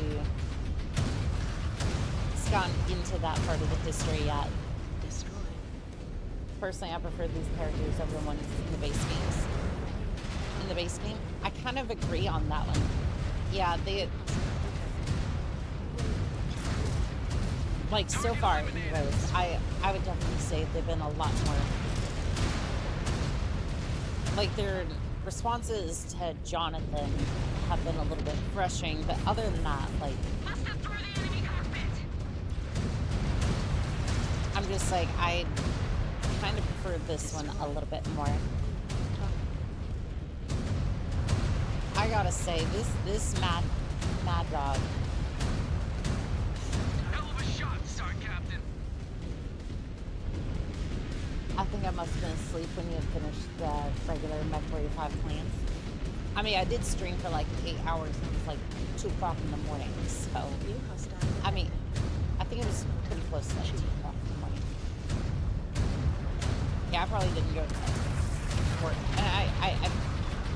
that part of the history yet. Personally, I prefer these characters over the ones in the base games. In the base game. I kind of agree on that one. Yeah, they... Like, so far, anyways, I would definitely say they've been a lot more... Like, their responses to Jonathan have been a little bit frustrating, but other than that, like... I'm just like, I kind of prefer this one a little bit more. I gotta say, this Mad Dog. Hell of a shot, Sergeant Captain. I think I must have been asleep when you had finished the regular Mechwarrior 5 plans. I mean, I did stream for like 8 hours and it was like 2 o'clock in the morning, so... I mean, I think it was pretty close to like 2 o'clock in the morning. Yeah, I probably didn't go to work. And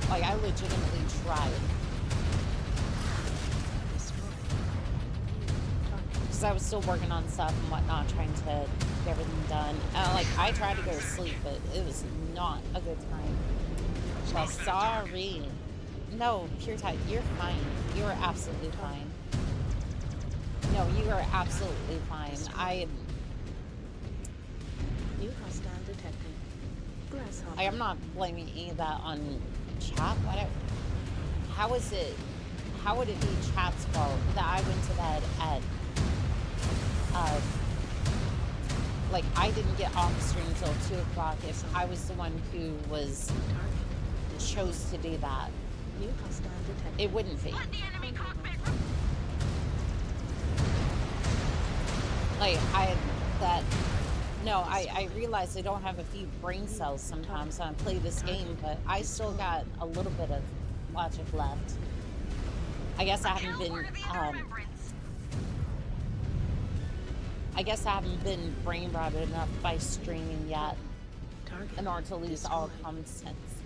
I legitimately tried. Because I was still working on stuff and whatnot, trying to get everything done. Like, I tried to go to sleep, but it was not a good time. So sorry. No, Pure Tide, you're fine. You are absolutely fine. No, you are absolutely fine. I am not blaming any of that on chat. How would it be chat's fault that I went to bed at like I didn't get off stream until 2 o'clock if I was the one who chose to do that? It wouldn't be. Like I realize I don't have a few brain cells sometimes when I play this game, but I still got a little bit of logic left. I guess I haven't been brain rotted enough by streaming yet in order to lose all common sense.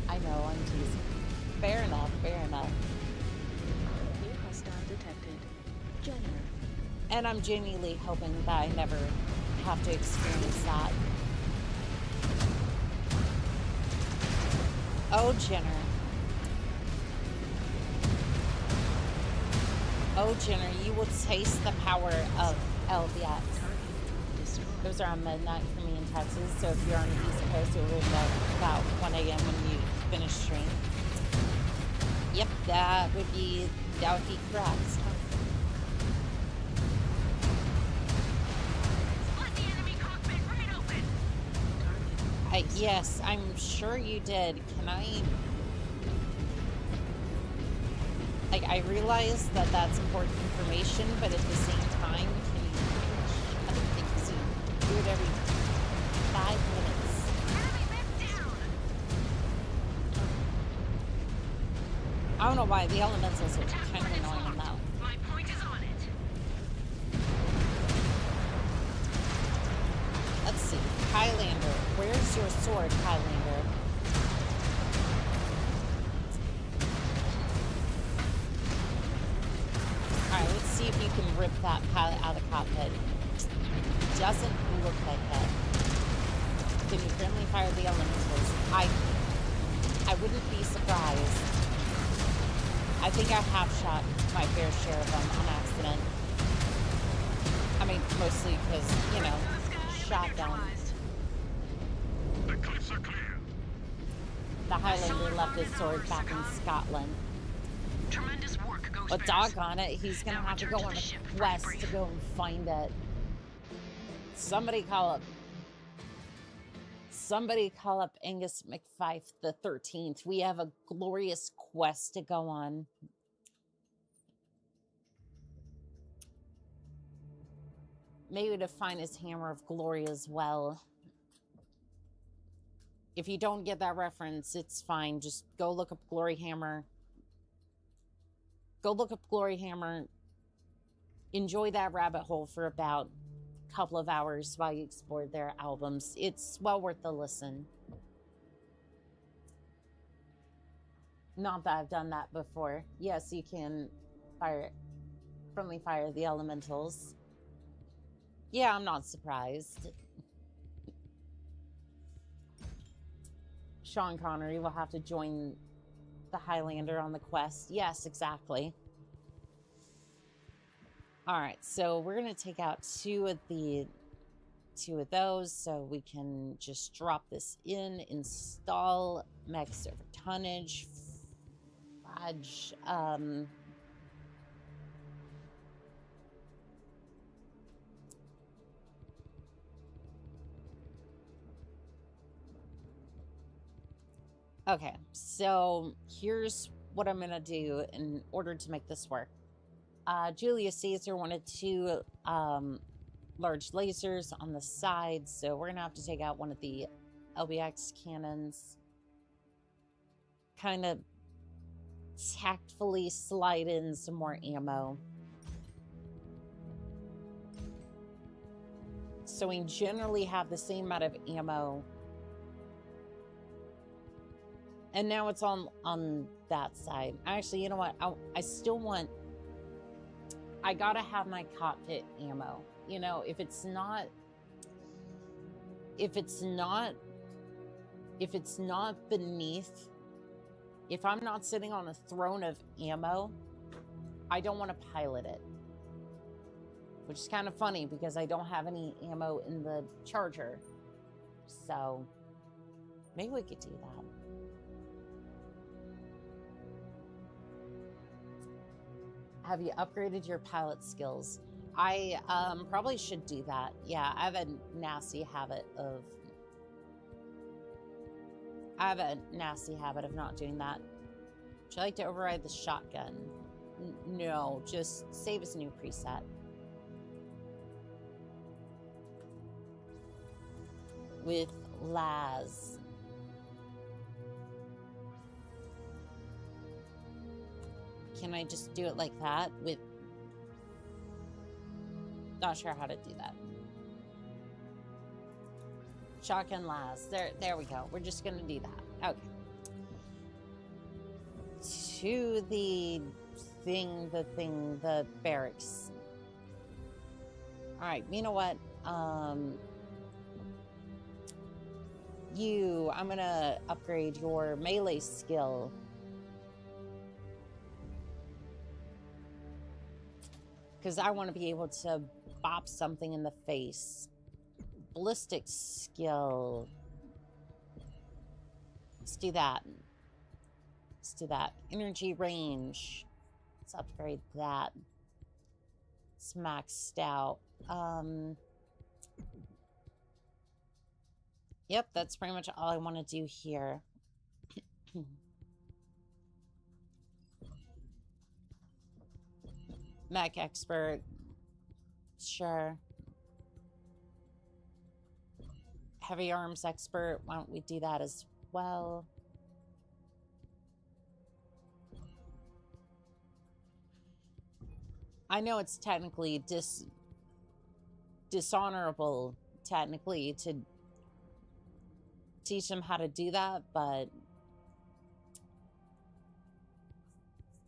I know, I'm teasing. Fair enough, fair enough. New hostile detected. Jenner. And I'm genuinely hoping that I never have to experience that. Oh, Jenner. Oh, Jenner, you will taste the power of LBX. Those are on midnight for me in Texas, so if you're on the East Coast, it will be about 1 a.m. when you finish stream. Yep, that would be correct. Yes, I'm sure you did. Can I... Like, I realize that that's important information, but at the same time, can you... I don't think so. Do it every 5 minutes. I don't know why. The elementals are kind of annoying now. My point is on it. Let's see. Highlander. Where's your sword, Highlander? Alright, let's see if you can rip that pilot out of the cockpit. Doesn't look like it. Can you friendly fire the elementals? I wouldn't be surprised. I think I have shot my fair share of them on accident. I mean, mostly because, you know, shotgun. The cliffs are clear. The Highlander left his sword back in Scotland. Tremendous work, Ghost But Bears. doggone it, he's gonna have to go on a quest to go and find it. Somebody call up Angus McFife the 13th. We have a glorious quest to go on. Maybe to find his hammer of glory as well. If you don't get that reference, it's fine. Just go look up Glory Hammer. Go look up Glory Hammer. Enjoy that rabbit hole for about a couple of hours while you explore their albums. It's well worth the listen. Not that I've done that before. Yes, you can friendly fire the elementals. Yeah, I'm not surprised. Sean Connery will have to join the Highlander on the quest. Yes, exactly. All right, so we're gonna take out two of those so we can just drop this in, install max server tonnage, fudge, okay, so here's what I'm gonna do in order to make this work. Julius Caesar wanted two large lasers on the side, so we're gonna have to take out one of the LBX cannons. Kind of tactfully slide in some more ammo. So we generally have the same amount of ammo. And now it's on that side. Actually, you know what? I still want... I gotta have my cockpit ammo. You know, if it's not beneath... If I'm not sitting on a throne of ammo, I don't want to pilot it. Which is kind of funny because I don't have any ammo in the charger. So, maybe we could do that. Have you upgraded your pilot skills? I probably should do that. Yeah, I have a nasty habit of not doing that. Would you like to override the shotgun? No, just save as a new preset. With Laz. Can I just do it like that? With... Not sure how to do that. Shotgun Laz. There we go. We're just gonna do that. Okay. To the barracks. Alright, you know what? I'm gonna upgrade your melee skill. Because I want to be able to bop something in the face. Ballistic skill. Let's do that. Let's do that. Energy range. Let's upgrade that. It's maxed out. Yep, that's pretty much all I want to do here. Mech expert. Sure. Heavy arms expert. Why don't we do that as well? I know it's technically dishonorable, technically, to teach them how to do that, but...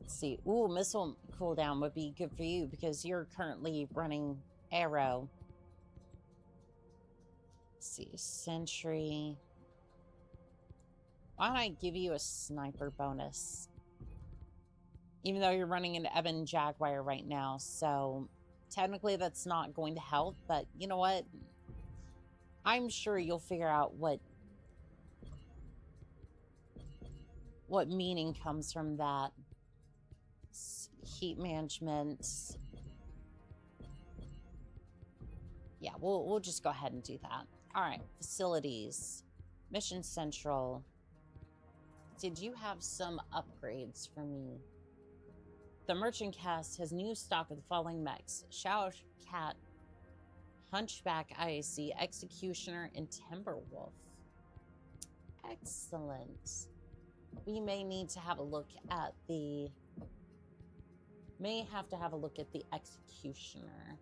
Let's see. Ooh, missile cooldown would be good for you because you're currently running arrow. Let's see. Sentry. Why don't I give you a sniper bonus? Even though you're running an Evan Jaguar right now, so technically that's not going to help, but you know what? I'm sure you'll figure out what meaning comes from that. Heat management. Yeah, we'll just go ahead and do that. All right, facilities, Mission Central. Did you have some upgrades for me? The Merchant Cast has new stock of the following mechs: Shadow Cat, Hunchback IAC, Executioner, and Timberwolf. Excellent. We may need to have a look at the... May have to have a look at the Executioner.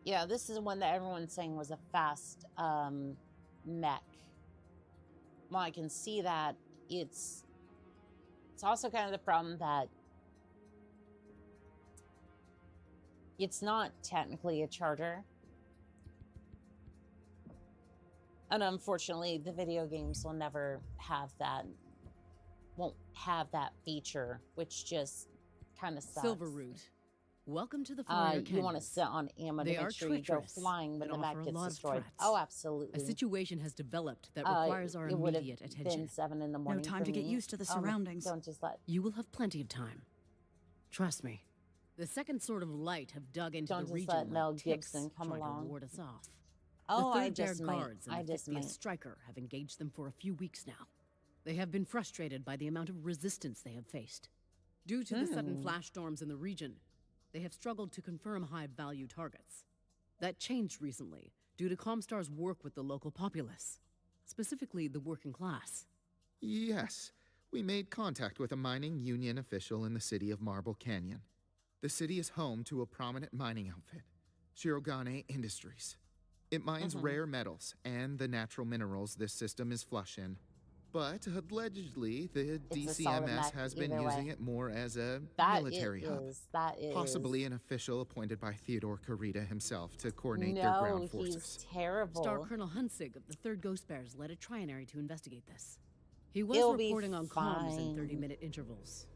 Yeah, this is one that everyone's saying was a fast mech. Well, I can see that it's also kind of the problem that it's not technically a charter. And unfortunately, the video games will never have that, won't have that feature, which just kind of sucks. Silverroot, welcome to the Freelance You want to sit on ammo to make sure you go flying when the map gets destroyed. Oh, absolutely. A situation has developed that requires our immediate attention. Been 7 in the morning. No time to get used to the surroundings. Don't just let. You will have plenty of time. Trust me. The second sword of light have dug into the region. Don't just let Mel like Gibson ticks come trying along. to ward us off. Oh, the I third Bear just might. Guards and I the just 50th might. Striker have engaged them for a few weeks now. They have been frustrated by the amount of resistance they have faced. Due to the sudden flash storms in the region, they have struggled to confirm high-value targets. That changed recently due to Comstar's work with the local populace, specifically the working class. Yes, we made contact with a mining union official in the city of Marble Canyon. The city is home to a prominent mining outfit, Shirogane Industries. It mines rare metals and the natural minerals this system is flush in. But allegedly, the DCMS has been using it more as a military hub. Possibly an official appointed by Theodore Kurita himself to coordinate their ground forces. He's terrible. Star Colonel Hunsig of the 3rd Ghost Bears led a trinary to investigate this. He was reporting on comms in 30-minute intervals.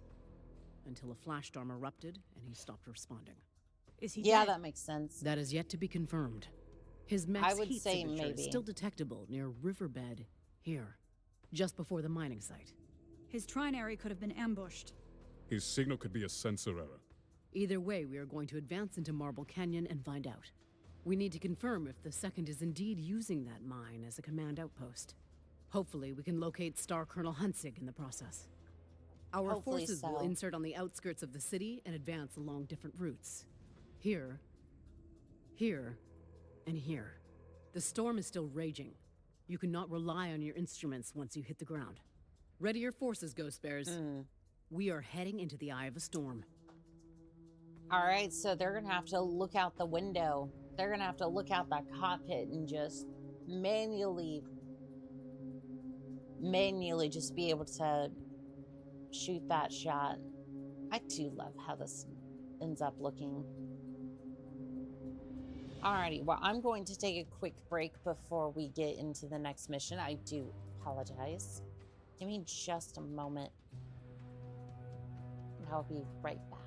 Until a flash storm erupted and he stopped responding. Is he Yeah, dead? that makes sense. That is yet to be confirmed. His max would heat say signature is maybe. still detectable near Riverbed here, just before the mining site. His trinary could have been ambushed. His signal could be a sensor error. Either way, we are going to advance into Marble Canyon and find out. We need to confirm if the second is indeed using that mine as a command outpost. Hopefully, we can locate Star Colonel Hunsig in the process. Our Hopefully forces will insert on the outskirts of the city and advance along different routes. Here, here, and here. The storm is still raging. You cannot rely on your instruments once you hit the ground. Ready your forces, Ghost Bears. We are heading into the eye of a storm. All right, so they're going to have to look out the window. They're going to have to look out that cockpit and just manually just be able to shoot that shot. I do love how this ends up looking. Alrighty, well, I'm going to take a quick break before we get into the next mission. I do apologize. Give me just a moment. I'll be right back.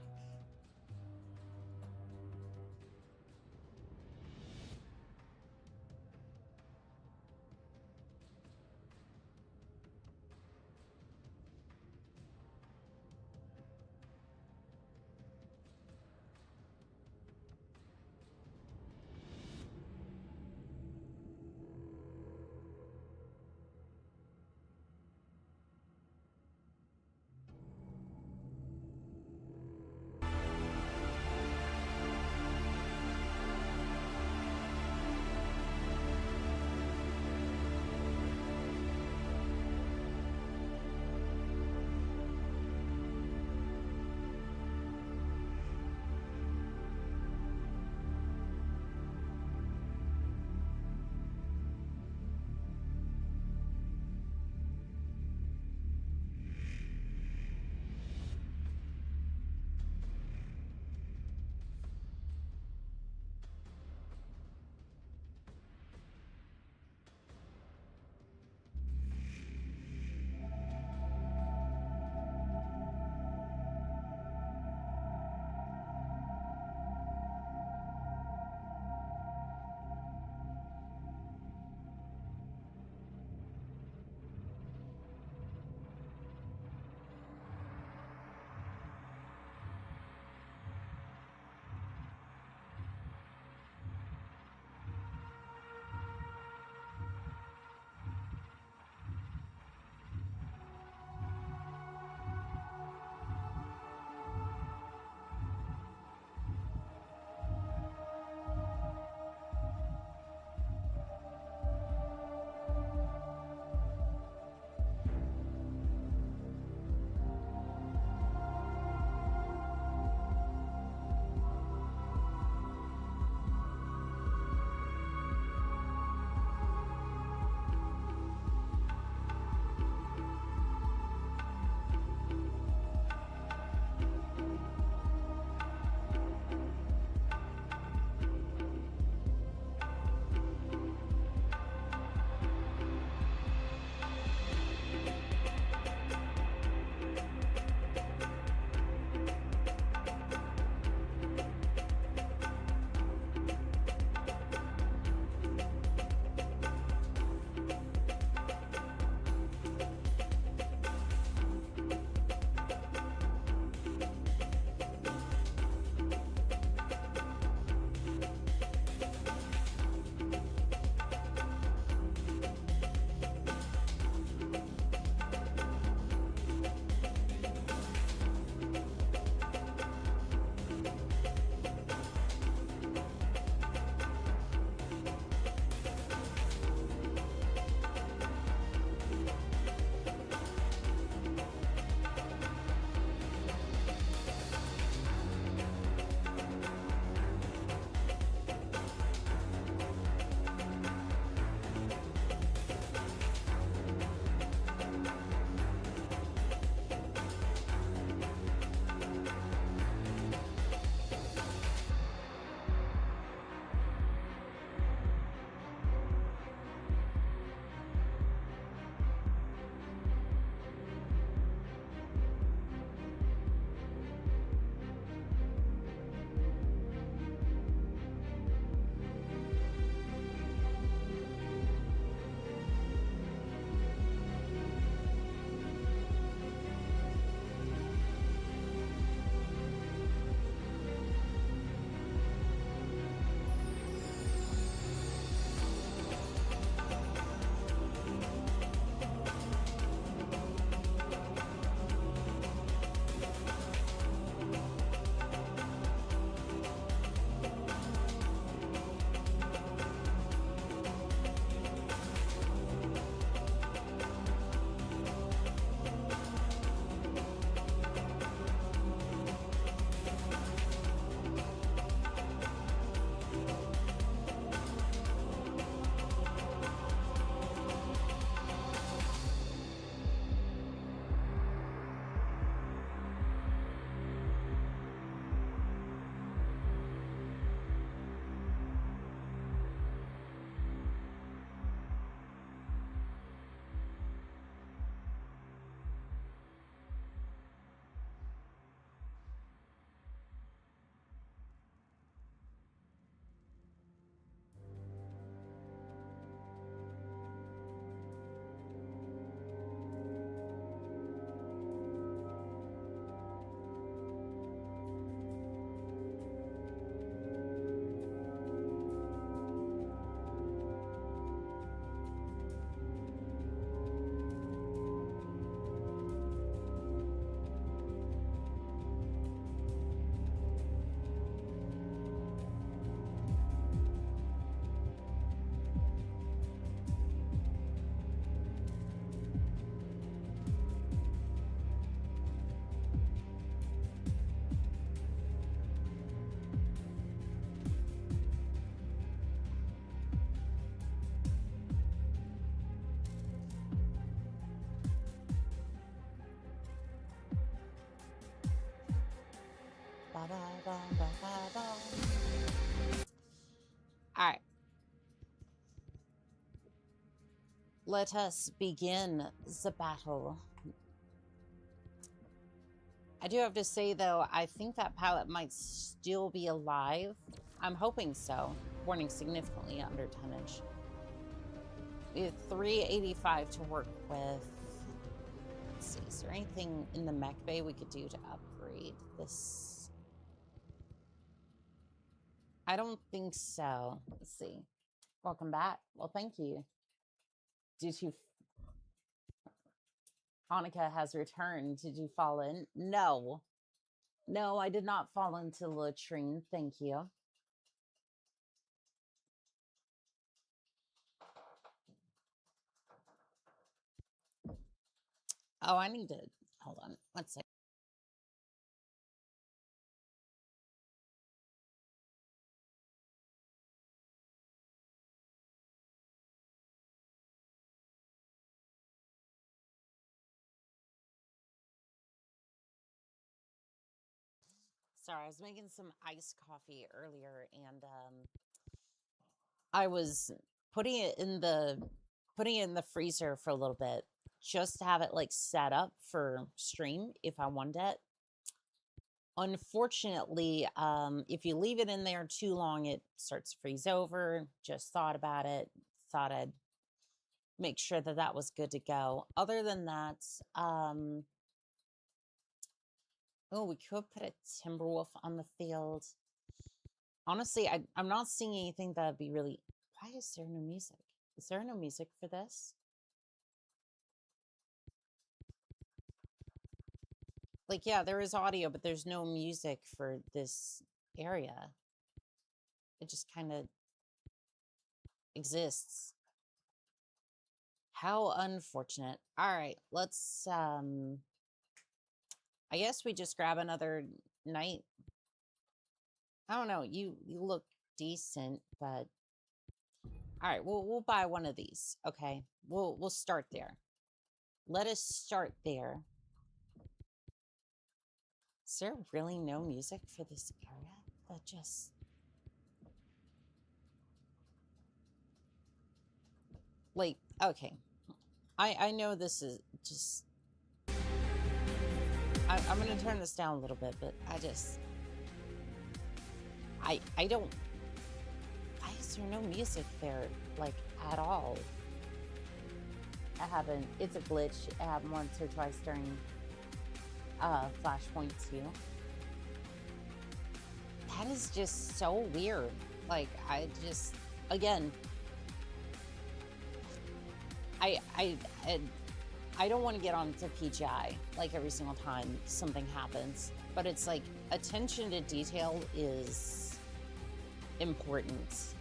Alright. Let us begin the battle. I do have to say, though, I think that pilot might still be alive. I'm hoping so. Warning significantly under tonnage. We have 385 to work with. Let's see, is there anything in the mech bay we could do to upgrade this? I don't think so. Let's see. Welcome back. Well, thank you. Did you... Hanukkah has returned. Did you fall in? No. No, I did not fall into the latrine. Thank you. Oh, I need to... Hold on. 1 second. Sorry, I was making some iced coffee earlier, and I was putting it in the freezer for a little bit, just to have it like set up for stream if I wanted it. Unfortunately, if you leave it in there too long, it starts to freeze over. Just thought about it. Thought I'd make sure that that was good to go. Other than that, oh, we could put a Timberwolf on the field. Honestly, I'm not seeing anything that would be really... Why is there no music? Is there no music for this? Like, yeah, there is audio, but there's no music for this area. It just kind of exists. How unfortunate. All right, let's, I guess we just grab another night. I don't know. You look decent, but all right, we'll buy one of these. Okay, we'll start there. Let us start there. Is there really no music for this area? That just... Like, okay. I know this is just... I'm gonna turn this down a little bit, but I just... I don't... Why is there no music there, like, at all? I haven't... It's a glitch. It happened once or twice during Flashpoint 2. That is just so weird. Like, I just... Again... I don't want to get on to PGI, like, every single time something happens. But it's like, attention to detail is important.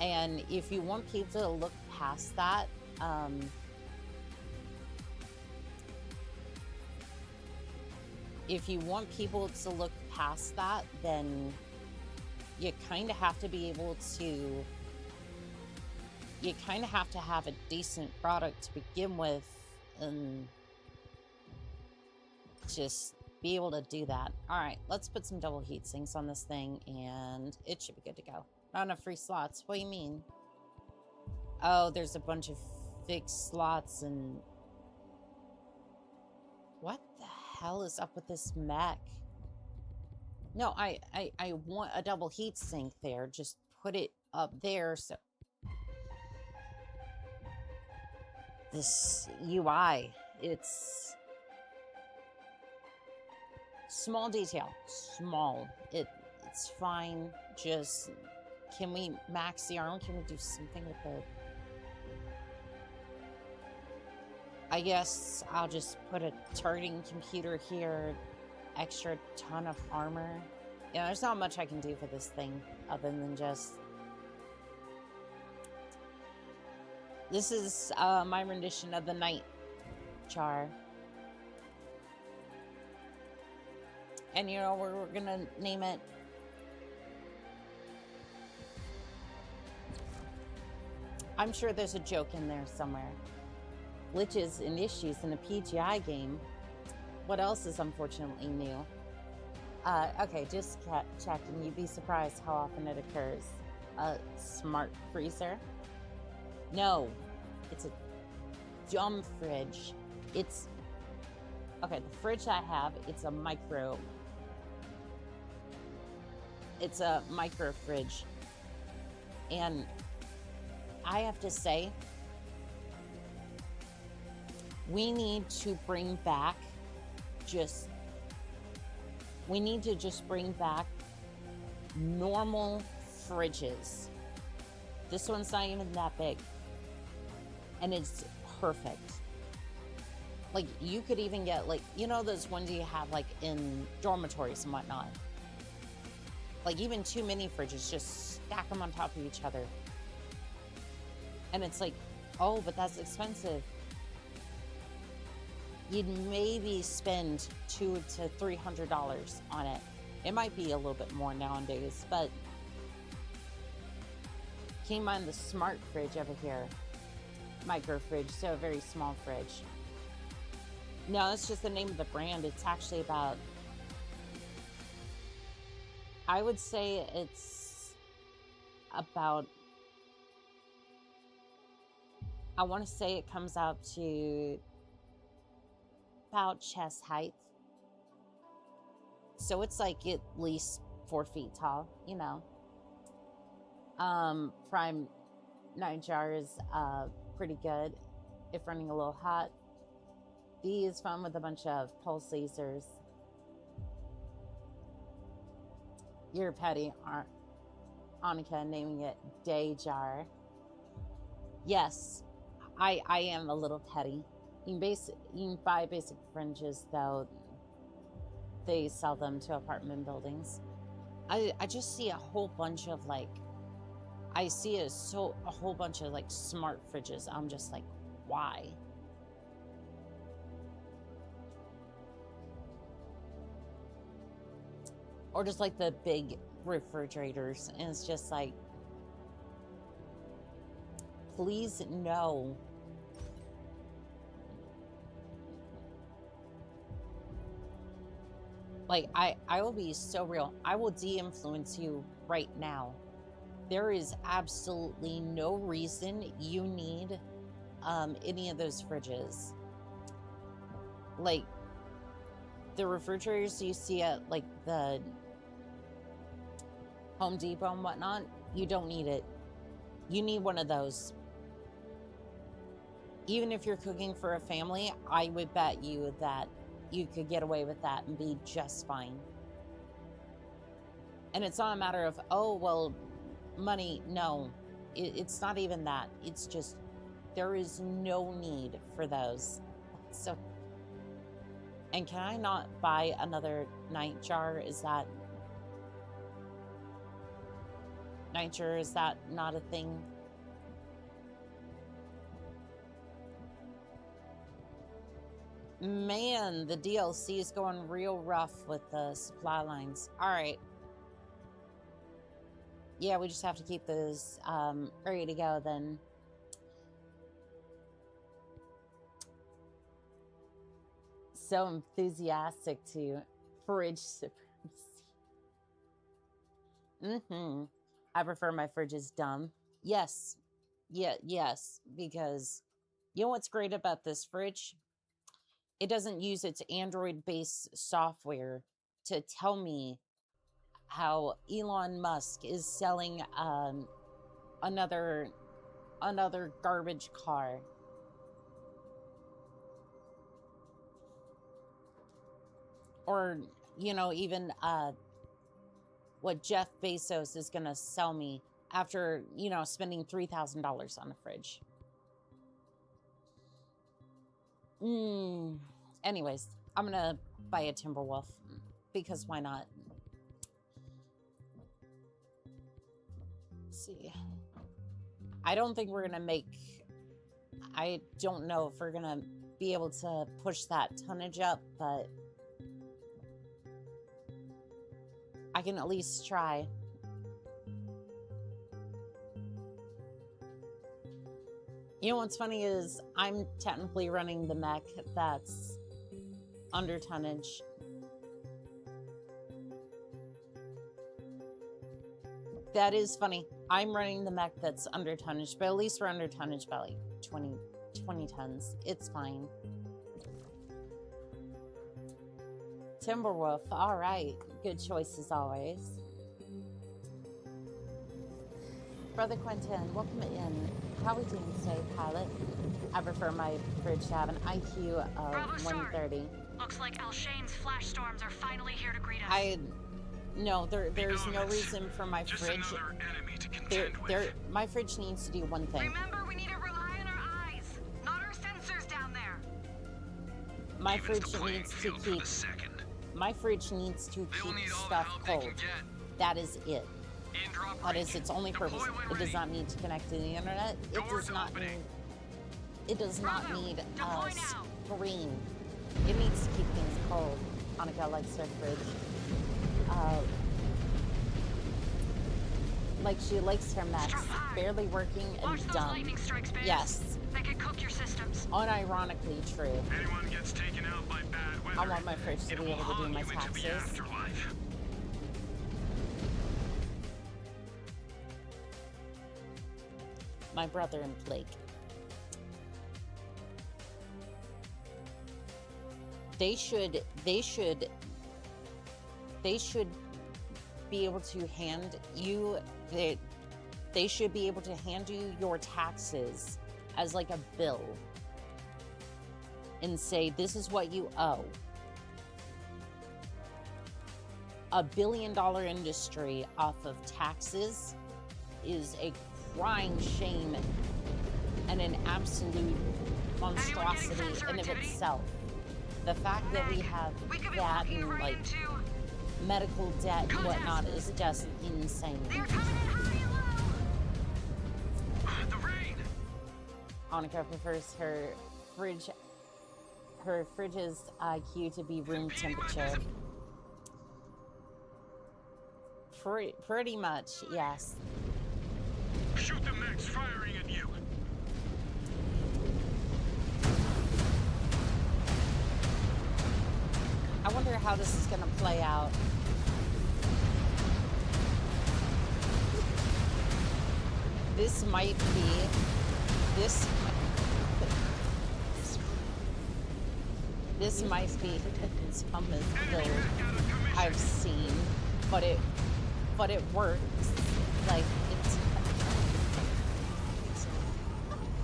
And if you want people to look past that, then you kind of have to be able to... You kind of have to have a decent product to begin with and just be able to do that. All right, let's put some double heat sinks on this thing and it should be good to go. Not enough free slots. What do you mean? Oh, there's a bunch of fixed slots and... What the hell is up with this mech? No, I want a double heat sink there. Just put it up there so... This UI, it's small detail, small. It's fine. Just, can we max the arm? Can we do something with it? I guess I'll just put a turreting computer here, extra ton of armor. Yeah, there's not much I can do for this thing other than just... This is my rendition of the night char. And you know, we're gonna name it... I'm sure there's a joke in there somewhere. Glitches and issues in a PGI game. What else is unfortunately new? Okay, just checking. You'd be surprised how often it occurs. A smart freezer? No, it's a dumb fridge. It's... Okay, the fridge I have, it's a micro... It's a micro fridge. And I have to say, we need to bring back we need to just bring back normal fridges. This one's not even that big. And it's perfect. Like, you could even get, like, you know those ones you have, like, in dormitories and whatnot? Like, even 2 mini fridges, just stack them on top of each other. And it's like, oh, but that's expensive. You'd maybe spend $200 to $300 on it. It might be a little bit more nowadays, but keep in mind the smart fridge over here. Micro fridge, so a very small fridge. No, that's just the name of the brand. It's actually about, I would say it's about, I want to say it comes out to about chest height. So it's like at least 4 feet tall, you know. Prime nightjar is pretty good if running a little hot. D is fun with a bunch of pulse lasers. You're petty, Oni-chan, naming it day jar. Yes, I am a little petty. You can buy basic fringes, though. They sell them to apartment buildings. I just see a whole bunch of, like, I see a whole bunch of, like, smart fridges. I'm just like, why? Or just, like, the big refrigerators. And it's just like, please, no. Like, I will be so real. I will de-influence you right now. There is absolutely no reason you need any of those fridges. Like, the refrigerators you see at, like, the Home Depot and whatnot, you don't need it. You need one of those. Even if you're cooking for a family, I would bet you that you could get away with that and be just fine. And it's not a matter of, oh, well, money. No, it's not even that. It's just, there is no need for those. So, and can I not buy another night jar? Is that not a thing? Man, the DLC is going real rough with the supply lines. All right. Yeah, we just have to keep those ready to go then. So enthusiastic to fridge supremacy. I prefer my fridges dumb. Yes. Yeah, yes, because you know what's great about this fridge? It doesn't use its Android-based software to tell me how Elon Musk is selling another garbage car. Or, you know, even what Jeff Bezos is going to sell me after, you know, spending $3,000 on a fridge. Anyways, I'm gonna buy a Timberwolf because why not? Let's see. I don't think we're gonna make, I don't know if we're gonna be able to push that tonnage up, but I can at least try. You know what's funny is I'm technically running the mech that's under tonnage. That is funny. I'm running the mech that's under tonnage, but at least we're under tonnage by like 20 tons. It's fine. Timberwolf, all right. Good choice as always. Brother Quentin, welcome in. How are we doing today, pilot? I prefer my fridge to have an IQ of Bravo 130. Looks like Alshane's flash storms are finally here to greet us. No, there's no reason for my fridge. My fridge needs to do one thing. Remember, we need to rely on our eyes, not our sensors down there. My fridge needs to keep. My fridge needs to keep stuff cold. That is it. That is its only purpose. It does not need to connect to the internet. It does not need. It does not need a screen. It needs to keep things cold. Hanukkah likes her fridge. Like she likes her mess. Barely working and dumb. Yes. They could cook your systems. Unironically true. Anyone gets taken out by bad weather, I want my fridge to be able to do my taxes. My brother and Blake. They should be able to hand you they should be able to hand you your taxes as like a bill and say, this is what you owe. A $1 billion industry off of taxes is a crying shame and an absolute monstrosity in of itself. The fact that we have that and like medical debt and whatnot is just insane. Annika prefers her fridge's IQ to be room temperature. Pretty much, yes. Shoot the mechs firing at you. I wonder how this is going to play out. This might be this might be the dumbest build I've seen, but it works. Like it's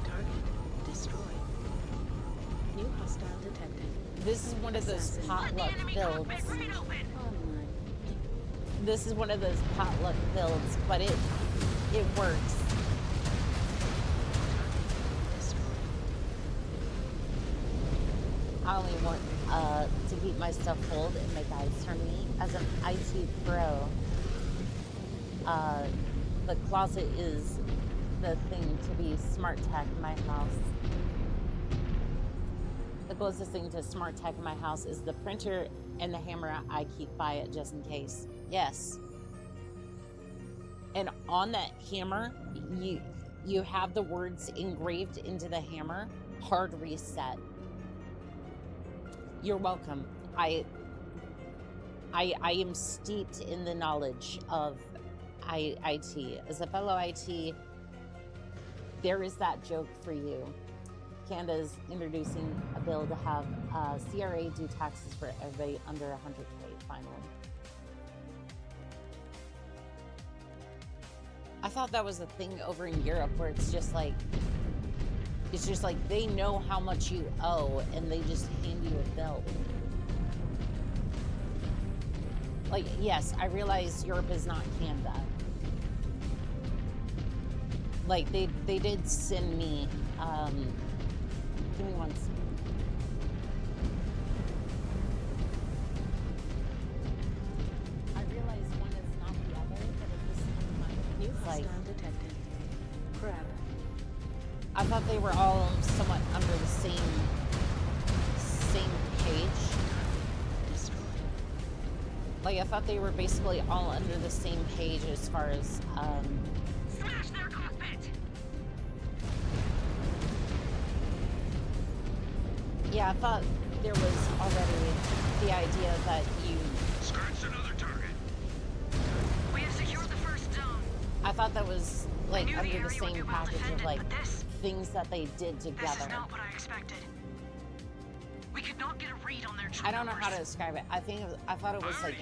target destroyed. New hostile detected. This is one of those potluck builds. This is one of those potluck builds, but it works. I only want to keep my stuff cold and make eyes turn me. As an IT pro, the closet is the thing to be smart tech in my house. The closest thing to smart tech in my house is the printer and the hammer I keep by it just in case. Yes. And on that hammer, you have the words engraved into the hammer, hard reset. You're welcome. I am steeped in the knowledge of IT. As a fellow IT, there is that joke for you. Canada's introducing a bill to have CRA do taxes for everybody under 100K finally. I thought that was a thing over in Europe where it's just like they know how much you owe and they just hand you a bill. Like, yes, I realize Europe is not Canada. Like, they did send me, give me one second. I realize one is not the other, but at this time, New hostile detected. Crab. I thought they were all somewhat under the same page. Destroyed. Like, I thought they were basically all under the same page as far as, Smash their cockpit! yeah, I thought there was already the idea that you... Scratch another target. We have secured the first zone. thought that was like knew the under the area would be same well package of defended, like but this things that they did is together. not what I expected. We could not get a read on their true I don't know how to numbers. describe it. I thought it was like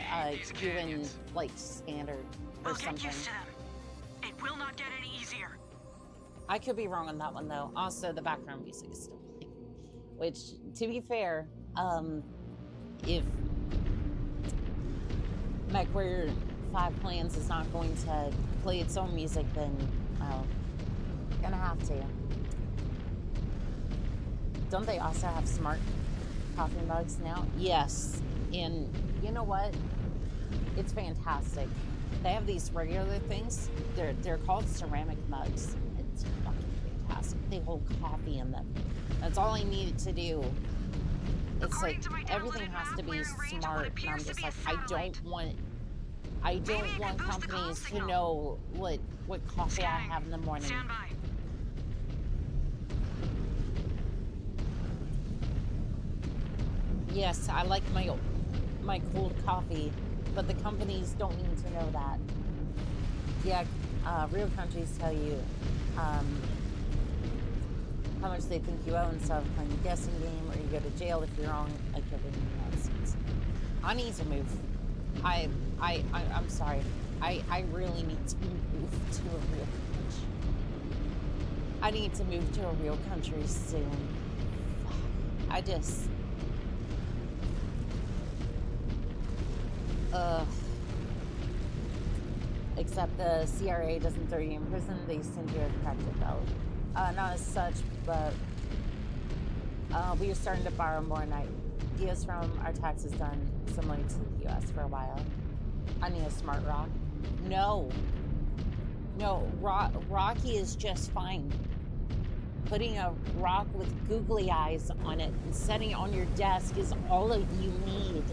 human like standard or We'll something. get used to them. It will not get any easier. I could be wrong on that one though. Also, the background music is still playing. Which, to be fair, if Mechwarrior 5 Plans is not going to play its own music, then gonna have to. Don't they also have smart coffee mugs now? Yes. And you know what? It's fantastic. They have these regular things. They're called ceramic mugs. It's fucking fantastic. They hold coffee in them. That's all I needed to do. It's like everything has to be smart. And I'm just like, I don't want companies to know what coffee I have in the morning. Stand by. Yes, I like my cold coffee, but the companies don't need to know that. Yeah, real countries tell you how much they think you owe and stuff, playing a guessing game, or you go to jail if you're wrong, like everything else. I need to move. I'm sorry. I really need to move to a real country. I need to move to a real country soon. Except the CRA doesn't throw you in prison, they send you a corrective belt. Not as such, but we are starting to borrow more ideas from our taxes done similarly to the US for a while. I need a smart rock. No, Rocky is just fine. Putting a rock with googly eyes on it and setting it on your desk is all that you need.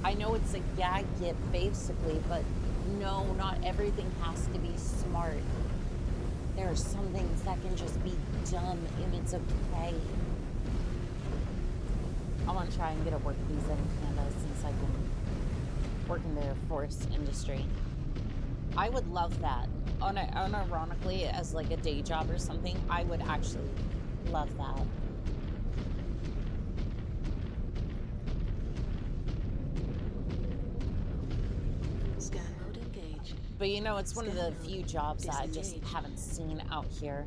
I know it's a gag gift basically, but no, not everything has to be smart. There are some things that can just be dumb and it's okay. I want to try and get a work visa in Canada since I can work in the forest industry. I would love that. Unironically, as like a day job or something, I would actually love that. Scan mode engaged. But you know, it's one of the few jobs that I just haven't seen out here.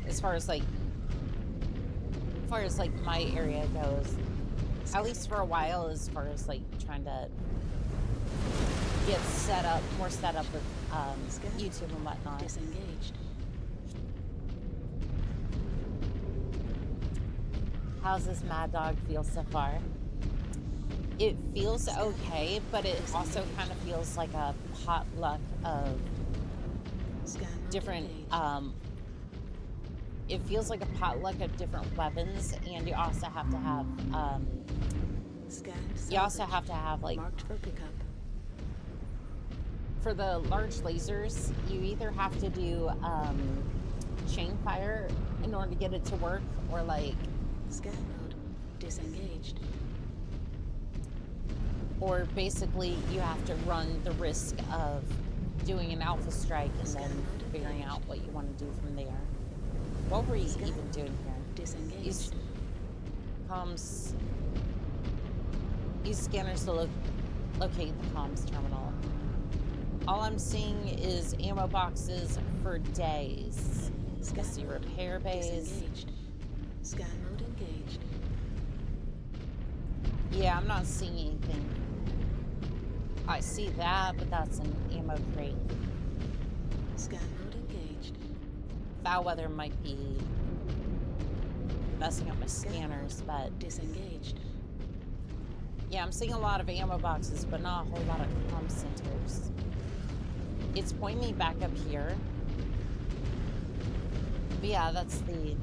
As far as like my area goes, at least for a while, as far as like trying to get more set up with YouTube and whatnot. Disengaged. How's this Mad Dog feel so far? It feels okay, but it also kind of feels like a potluck of different, it feels like a potluck of different weapons, and you also have to have, like, marked for pickup. For the large lasers, you either have to do chain fire in order to get it to work, or like scan mode disengaged. Or basically you have to run the risk of doing an alpha strike and then figuring out what you want to do from there. What were you even doing here? Disengaged. Use comms. Use scanners to locate the comms terminal. All I'm seeing is ammo boxes for days. I see repair bays. Disengaged. Scan mode engaged. Yeah, I'm not seeing anything. I see that, but that's an ammo crate. Scan mode engaged. Foul weather might be messing up my scanners, but disengaged. Yeah, I'm seeing a lot of ammo boxes, but not a whole lot of comm centers. It's pointing me back up here. But yeah, that's the...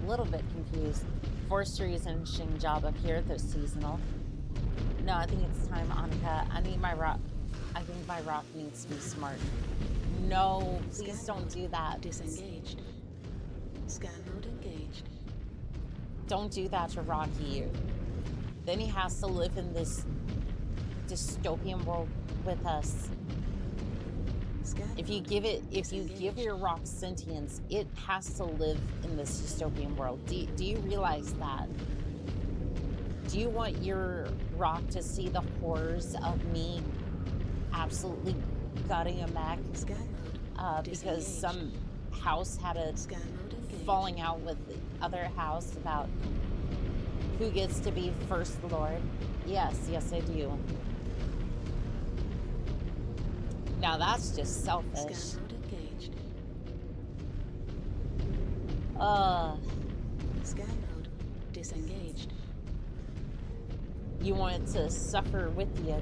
A little bit confused. Forestry is an interesting job up here, though seasonal. No, I think it's time, Annika. I need my rock. I think my rock needs to be smart. No, please don't do that. Disengaged. Scan mode engaged. Don't do that to Rocky. Then he has to live in this dystopian world with us. If you give your rock sentience, it has to live in this dystopian world. Do you realize that? Do you want your rock to see the horrors of me absolutely gutting a mech because some house had a falling out with the other house about who gets to be first lord? Yes, I do. Now that's just selfish. Scan mode engaged. Scan mode disengaged. You want it to suffer with you,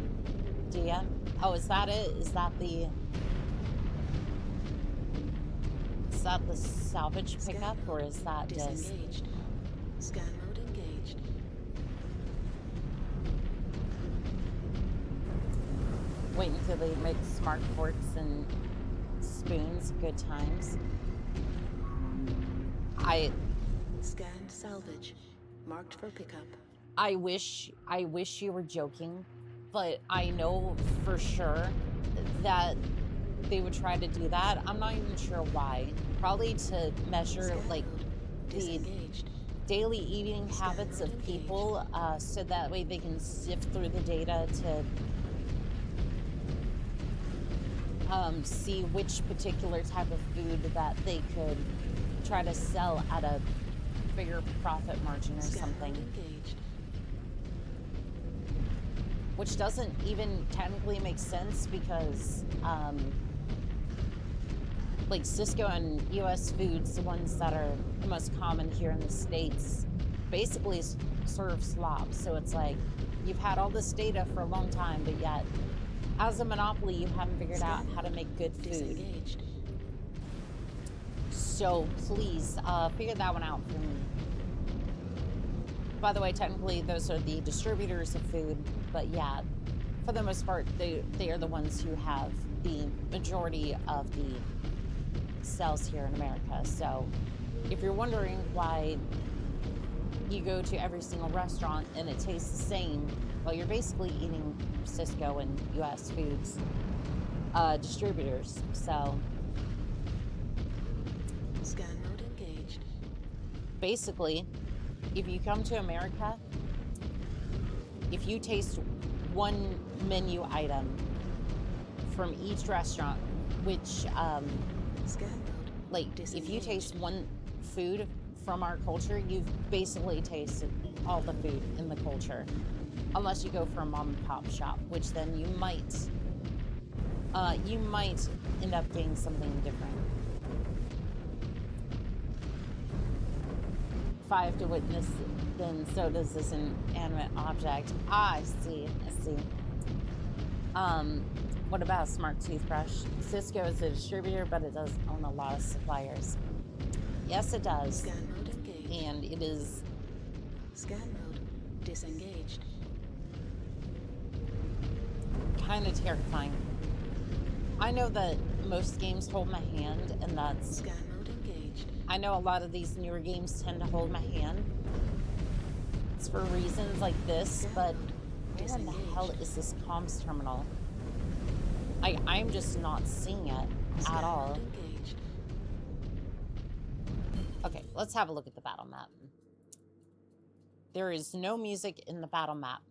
do ya? Oh, is that it? Is that the salvage pickup, or is that just... Scan mode engaged. Wait until they make smart forks and spoons. Good times. Scanned salvage. Marked for pickup. I wish you were joking, but I know for sure that they would try to do that. I'm not even sure why. Probably to measure like the daily eating habits of people, so that way they can sift through the data to see which particular type of food that they could try to sell at a bigger profit margin or something. Which doesn't even technically make sense because like Cisco and US Foods, the ones that are the most common here in the States, basically serve slop. So it's like you've had all this data for a long time, but yet as a monopoly, you haven't figured out how to make good food. So please figure that one out for me. By the way, technically those are the distributors of food, but yeah, for the most part, they are the ones who have the majority of the sales here in America. So if you're wondering why you go to every single restaurant and it tastes the same, well, you're basically eating Cisco and US Foods distributors. So scan mode engaged. Basically, if you come to America, if you taste one menu item from each restaurant, which like if you taste one food from our culture, you've basically tasted all the food in the culture, unless you go for a mom and pop shop, which then you might end up getting something different. If I have to witness, then so does this inanimate object. Ah, I see. What about a smart toothbrush? Cisco is a distributor, but it does own a lot of suppliers. Yes, it does. Scan mode engaged. And it is... Scan mode disengaged. Kind of terrifying. I know that most games hold my hand, and that's... Scan mode engaged. I know a lot of these newer games tend to hold my hand. It's for reasons like this, but where in the hell is this comms terminal? I'm just not seeing it at all. Okay, let's have a look at the battle map. There is no music in the battle map.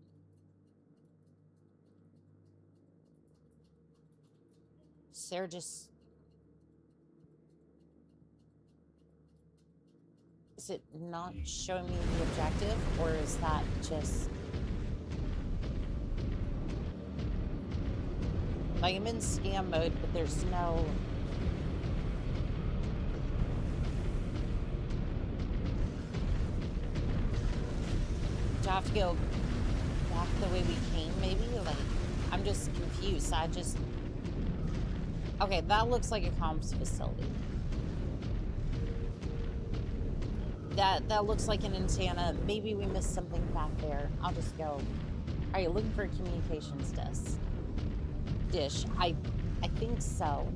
Sarah just... Is it not showing me the objective, or is that just... Like, I'm in scam mode, but there's no... Do I have to go back the way we came, maybe? Like, I'm just confused. Okay, that looks like a comms facility. That looks like an antenna. Maybe we missed something back there. I'll just go. Are you looking for a communications dish? I think so.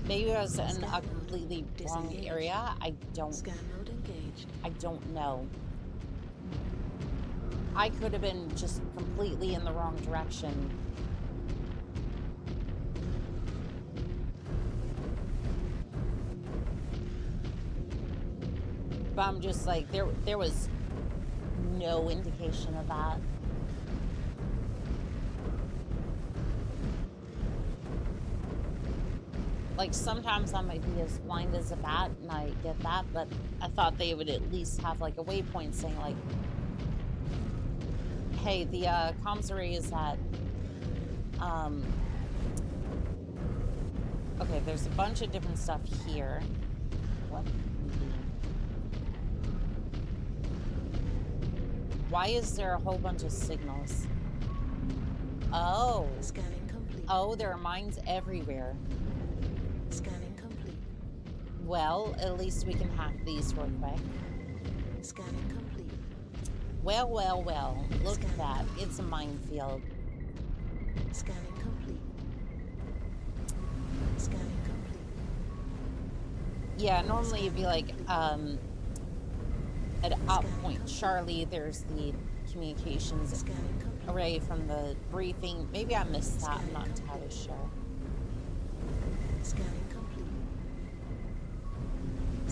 Maybe I was in a completely wrong area. I don't engaged. I don't know. I could have been just completely in the wrong direction. But I'm just like, there was no indication of that. Like, sometimes I might be as blind as a bat, and I get that, but I thought they would at least have, like, a waypoint saying, like, hey, the comms array is at, okay, there's a bunch of different stuff here. What? Why is there a whole bunch of signals? Oh. Scanning complete. Oh, there are mines everywhere. Scanning complete. Well, at least we can hack these real quick. Scanning complete. Well, well, well. Look at that. It's a minefield. Scanning complete. Scanning complete. Yeah, normally it'd be like, at Op Point Charlie, there's the communications array from the briefing. Maybe I missed that. I'm not entirely sure. Scanning complete.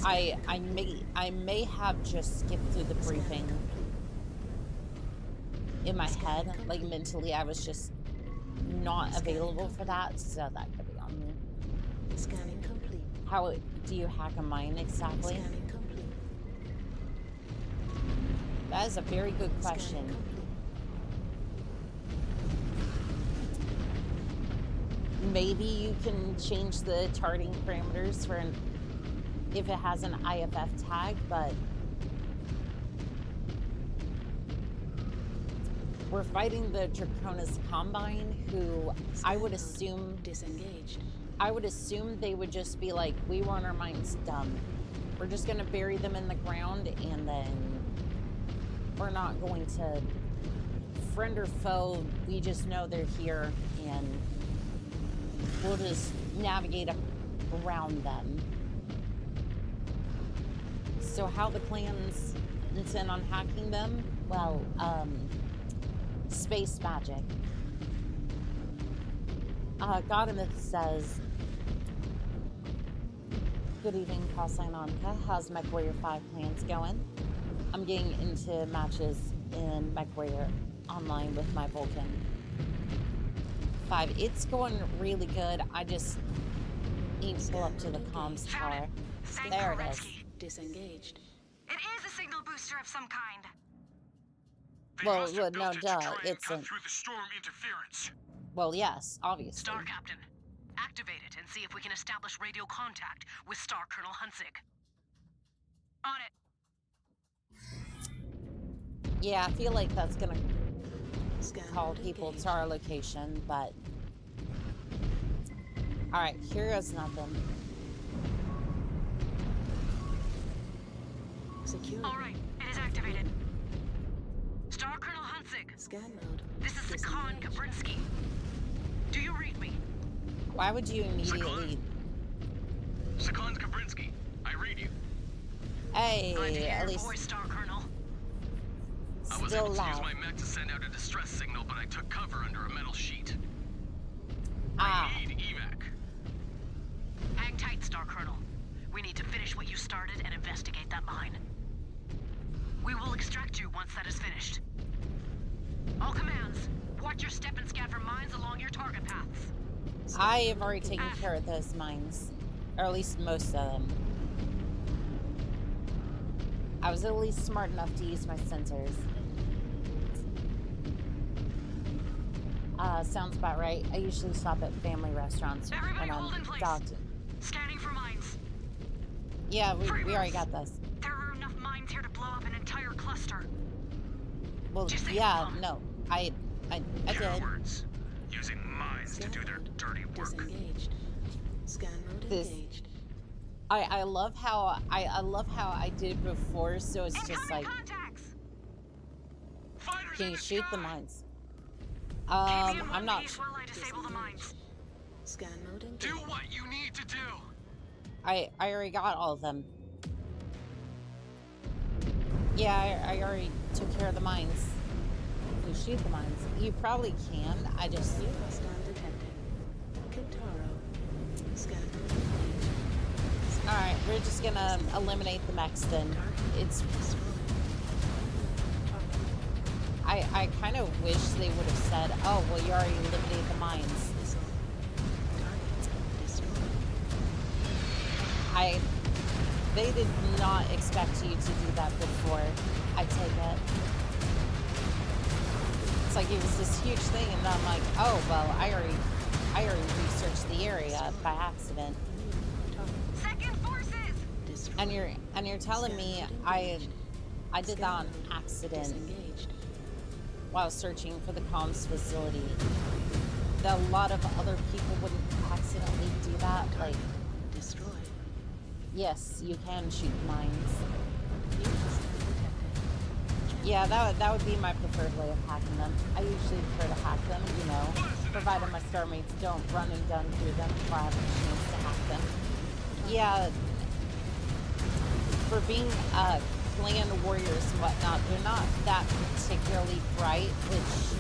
I may have just skipped through the briefing in my head. Like, mentally, I was just not available for that, so that could be on me. Scanning complete. How do you hack a mine exactly? Scanning complete. That is a very good question. Maybe you can change the targeting parameters for if it has an IFF tag, but we're fighting the Draconis Combine, who I would assume disengaged. I would assume they would just be like, we want our mines dumb. We're just gonna bury them in the ground, and then we're not going to friend or foe. We just know they're here, and we'll just navigate around them. So how the clans intend on hacking them? Well, space magic. Godamith says, good evening, Callsign Anka. How's Mechwarrior 5 plans going? I'm getting into matches in Mechwarrior online with my Vulcan 5. It's going really good. I just need to pull up to the comms tower. There it is. Disengaged. It is a signal booster of some kind. Well, no, duh. It's a... through the storm interference. Well, yes, obviously. Star Captain, activate it and see if we can establish radio contact with Star Colonel Hunzig. On it. Yeah, I feel like that's gonna call people to our location, but... Alright, here goes nothing. Secure. Alright, it is activated. Star Colonel Hunzig. Scan mode. This is Sakan Kabrinsky. Do you read me? Why would you immediately... Sakan Kabrinsky, I read you. Hey, Glad to hear at your least... voice, Star Colonel. I was Still able to use loud. my mech to send out a distress signal, but I took cover under a metal sheet. Ah. I need evac. Hang tight, Star Colonel. We need to finish what you started and investigate that mine. We will extract you once that is finished. All commands, watch your step and scan for mines along your target paths. I have already taken care of those mines. Or at least most of them. I was at least smart enough to use my sensors. Sounds about right. I usually stop at family restaurants Everybody when hold in I'm place. docked. Scanning for mines. Yeah, we already got this. There are enough mines here to blow up an entire cluster. Well, yeah, no. I did. Cowards, using mines to do their dirty work. Disengaged. Scan mode This- engaged. I love how I did before, so it's just like, Fighters can in you the shoot the sky. mines? Keep me in I'm one not. piece while I disable the mines. Scan mode engaged. Do what you need to do. I already got all of them. Yeah, I already took care of the mines. You shoot the mines. You probably can. I just... You must undetected. Kintaro. Scan. Alright, we're just gonna eliminate the mechs then. It's... I kind of wish they would have said, oh, well, you already eliminated the mines. They did not expect you to do that before. I take it. It's like it was this huge thing, and I'm like, oh well, I already researched the area by accident. Second forces. And you're telling me I did that on accident while searching for the comms facility. That a lot of other people wouldn't accidentally do that, like. Yes, you can shoot mines. Yeah, that would be my preferred way of hacking them. I usually prefer to hack them, you know, provided my star mates don't run and gun through them before I have a chance to hack them. Yeah, for being clan warriors and whatnot, they're not that particularly bright, which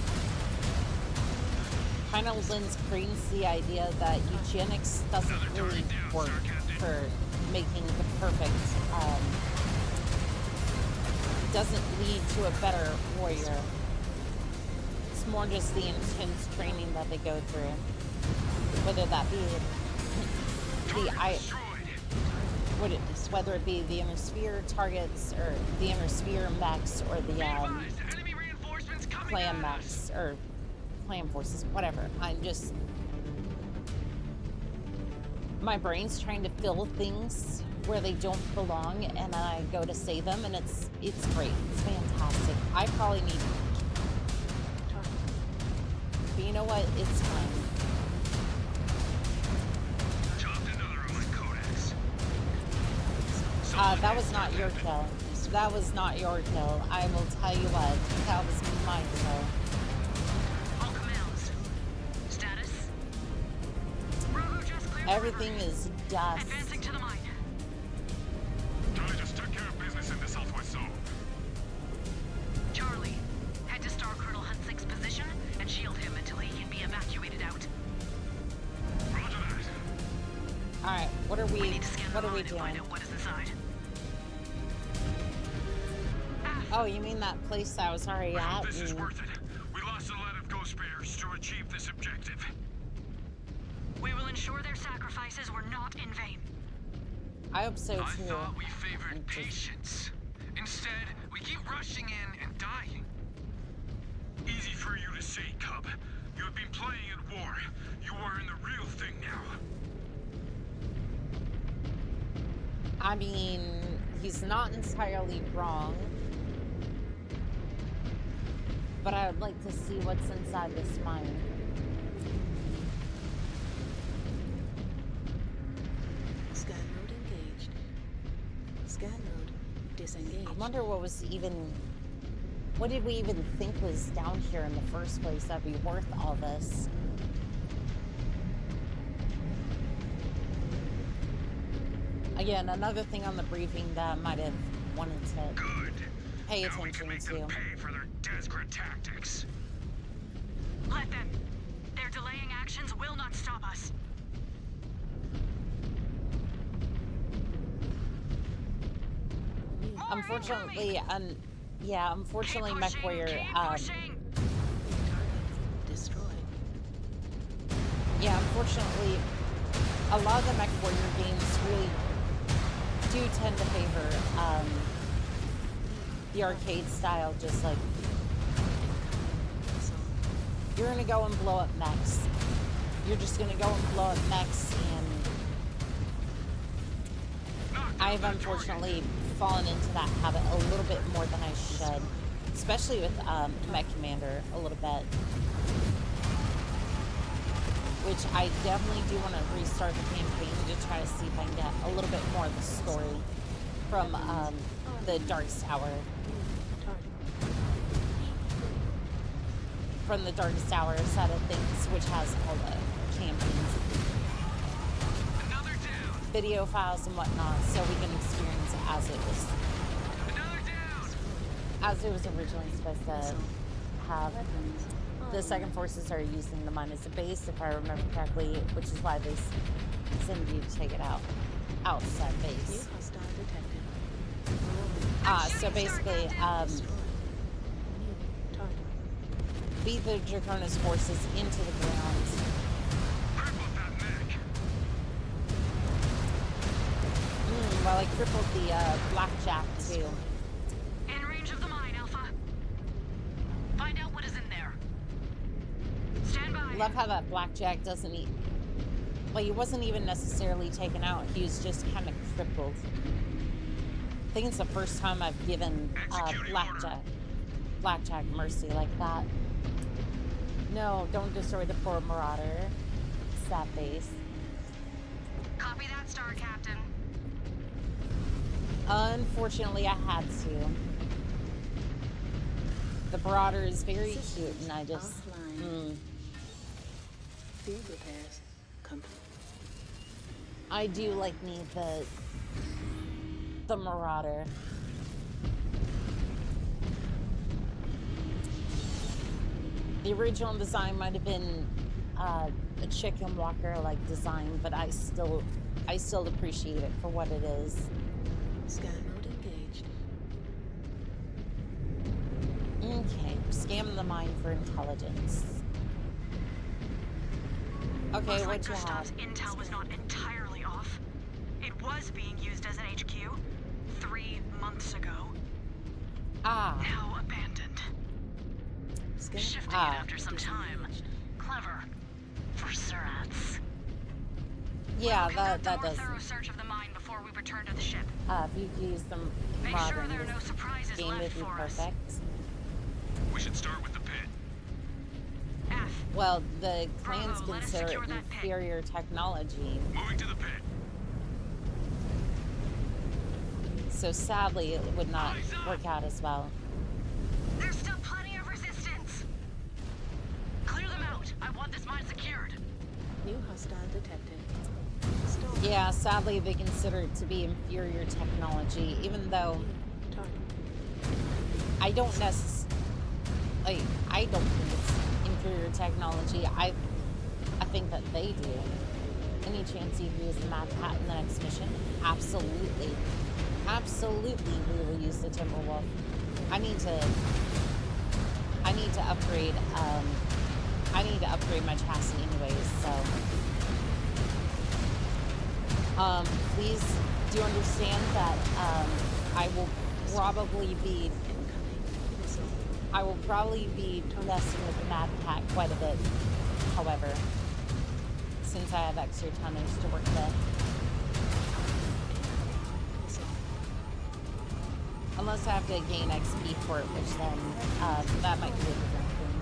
kind of lends credence to the idea that eugenics doesn't really work for making the perfect, doesn't lead to a better warrior. It's more just the intense training that they go through. Whether that be whether it be the inner sphere targets, or the inner sphere mechs, or the clan mechs, or clan forces, whatever. I'm just... my brain's trying to fill things where they don't belong, and I go to say them, and it's great. It's fantastic. I probably need... but you know what? It's fine. That was not your kill. That was not your kill. I will tell you what. That was my kill. All commands. Status. Bravo just cleared. Everything is dust. Advancing to the mine. I just took care of business in the southwest zone. Charlie, head to Star Colonel Huntsick's position and shield him until he can be evacuated out. Roger that. Alright, what are we need to scan the mine and doing? find out what is inside. Oh, you mean that place I was already at? This is worth it. We lost a lot of ghost bears to achieve this objective. We will ensure their sacrifices were not in vain. I hope so too. I thought we favored patience. Instead, we keep rushing in and dying. Easy for you to say, Cub. You have been playing at war. You are in the real thing now. I mean, he's not entirely wrong. But I would like to see what's inside this mine. Scan mode engaged. Scan mode disengaged. I wonder what was even... what did we even think was down here in the first place that'd be worth all this? Again, another thing on the briefing that I might have wanted to pay attention to. Pay for their desperate tactics. Let them. Their delaying actions will not stop us. Unfortunately, unfortunately, Mechwarrior, Destroyed. yeah, unfortunately, a lot of the Mechwarrior games really do tend to favor, the arcade style, just like, you're gonna go and blow up mechs. You're just gonna go and blow up mechs, and I've unfortunately fallen into that habit a little bit more than I should, especially with Mech Commander a little bit, which I definitely do want to restart the campaign to try to see if I can get a little bit more of the story from the Darkest Hour. From the Darkest Hour side of things, which has all the campaigns, video files and whatnot, so we can experience it as it was as it was originally supposed to have. The second forces are using the mine as a base, if I remember correctly, which is why they send you to take it outside base. So basically, beat the Draconis forces into the ground. Well, I crippled the Blackjack too. In range of the mine, Alpha. Find out what is in there. Stand by. Love how that Blackjack doesn't eat. Well, he wasn't even necessarily taken out. He was just kind of crippled. I think it's the first time I've given Blackjack mercy like that. No, don't destroy the poor Marauder. Sad face. Copy that, Star Captain. Unfortunately, I had to. The Marauder is very cute, and I just... Field repairs complete. I do like me the Marauder. The original design might have been a chicken walker like design, but I still appreciate it for what it is. Scan mode engaged. Okay, scan the mine for intelligence. Okay, Looks what like you have? Gustav's intel was not entirely off. It was being used as an HQ 3 months ago. Now abandoned. Shifting it after some time. Clever. For Surats. Yeah, that Conduct a more does. thorough search of the mine before we return to the ship. If you use them Make sure modern, there are no surprises game left would be for us. perfect. We should start with the pit. Well, the clans Bravo, let us consider it secure that pit. inferior technology. Moving to the pit. So sadly, it would not work out as well. There's still plenty of resistance. Clear them out. I want this mine secured. New hostile detected. Yeah, sadly, they consider it to be inferior technology, even though I don't necessarily, I don't think it's inferior technology. I think that they do. Any chance you use the Mad Hat in the next mission? Absolutely. Absolutely, we will use the Timberwolf. I need to upgrade, my chassis anyways, so. Please do understand that, I will probably be messing with the Mad Pack quite a bit, however, since I have extra tonnage to work with. Unless I have to gain XP for it, which then, that might be a different thing.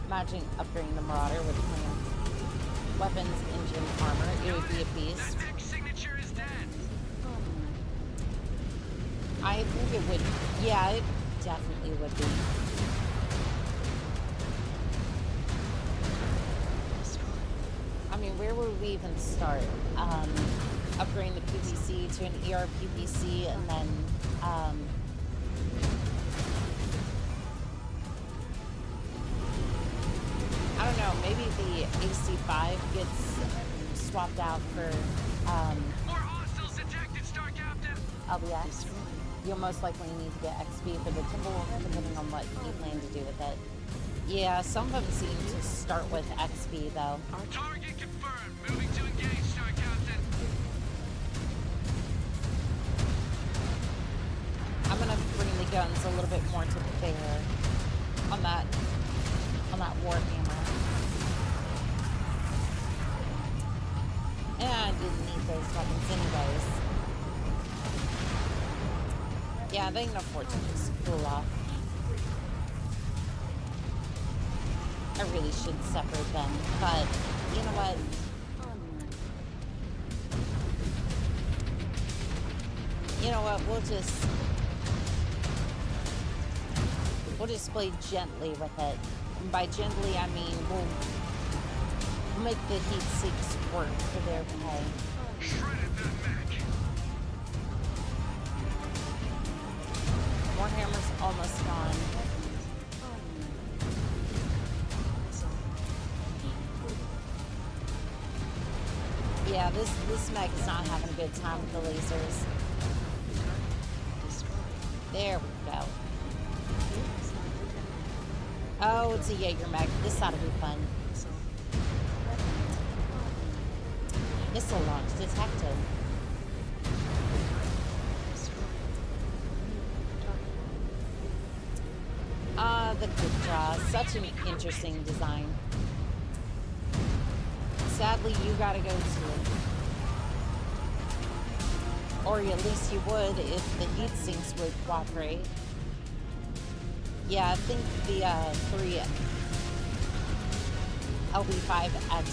Imagine upgrading the Marauder with weapons, engine, armor. It would be a piece. That mech signature is dead. I think it would. Yeah, it definitely would be. I mean, where would we even start? Upgrading the PPC to an ER PPC, and then, I don't know, maybe the AC5 gets swapped out for, More hostiles detected, Star Captain. LBX. You'll most likely need to get XP for the Timberwolf, depending on what you plan to do with it. Yeah, some of them seem to start with XP, though. Target confirmed. Moving to engage, Star Captain. I'm gonna bring the guns a little bit more to bear on that Warhammer. And I didn't need those weapons anyways. Yeah, they can afford to just cool off. I really should separate them, but you know what? You know what? We'll just play gently with it. And by gently, I mean we'll make the heat seeks work for their pay. Shredded that mech. Warhammer's almost gone. Yeah, this mech is not having a good time with the lasers. There we go. Oh, it's a Jaeger mech. This ought to be fun. Missile launch detected. The quick draw. Such an interesting design. Sadly, you gotta go to it. Or at least you would if the heat sinks would cooperate. Yeah, I think the 3 LB5X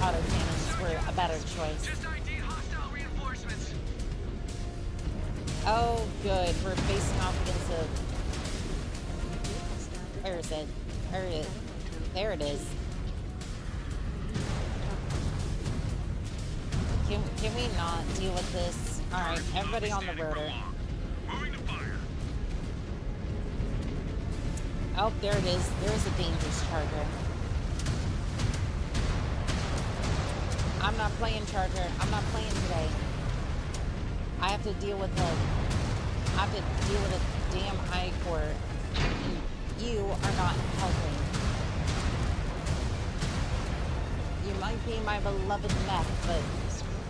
autocannons were a better choice. Just ID hostile reinforcements. Oh, good. We're facing off against a... Where is it? There it is. Can we not deal with this? Alright, everybody on the rotor. Moving to fire. Oh, there it is. There's a dangerous charger. I'm not playing charger. I'm not playing today. I have to deal with a damn I-Core. You are not helping. You might be my beloved mech, but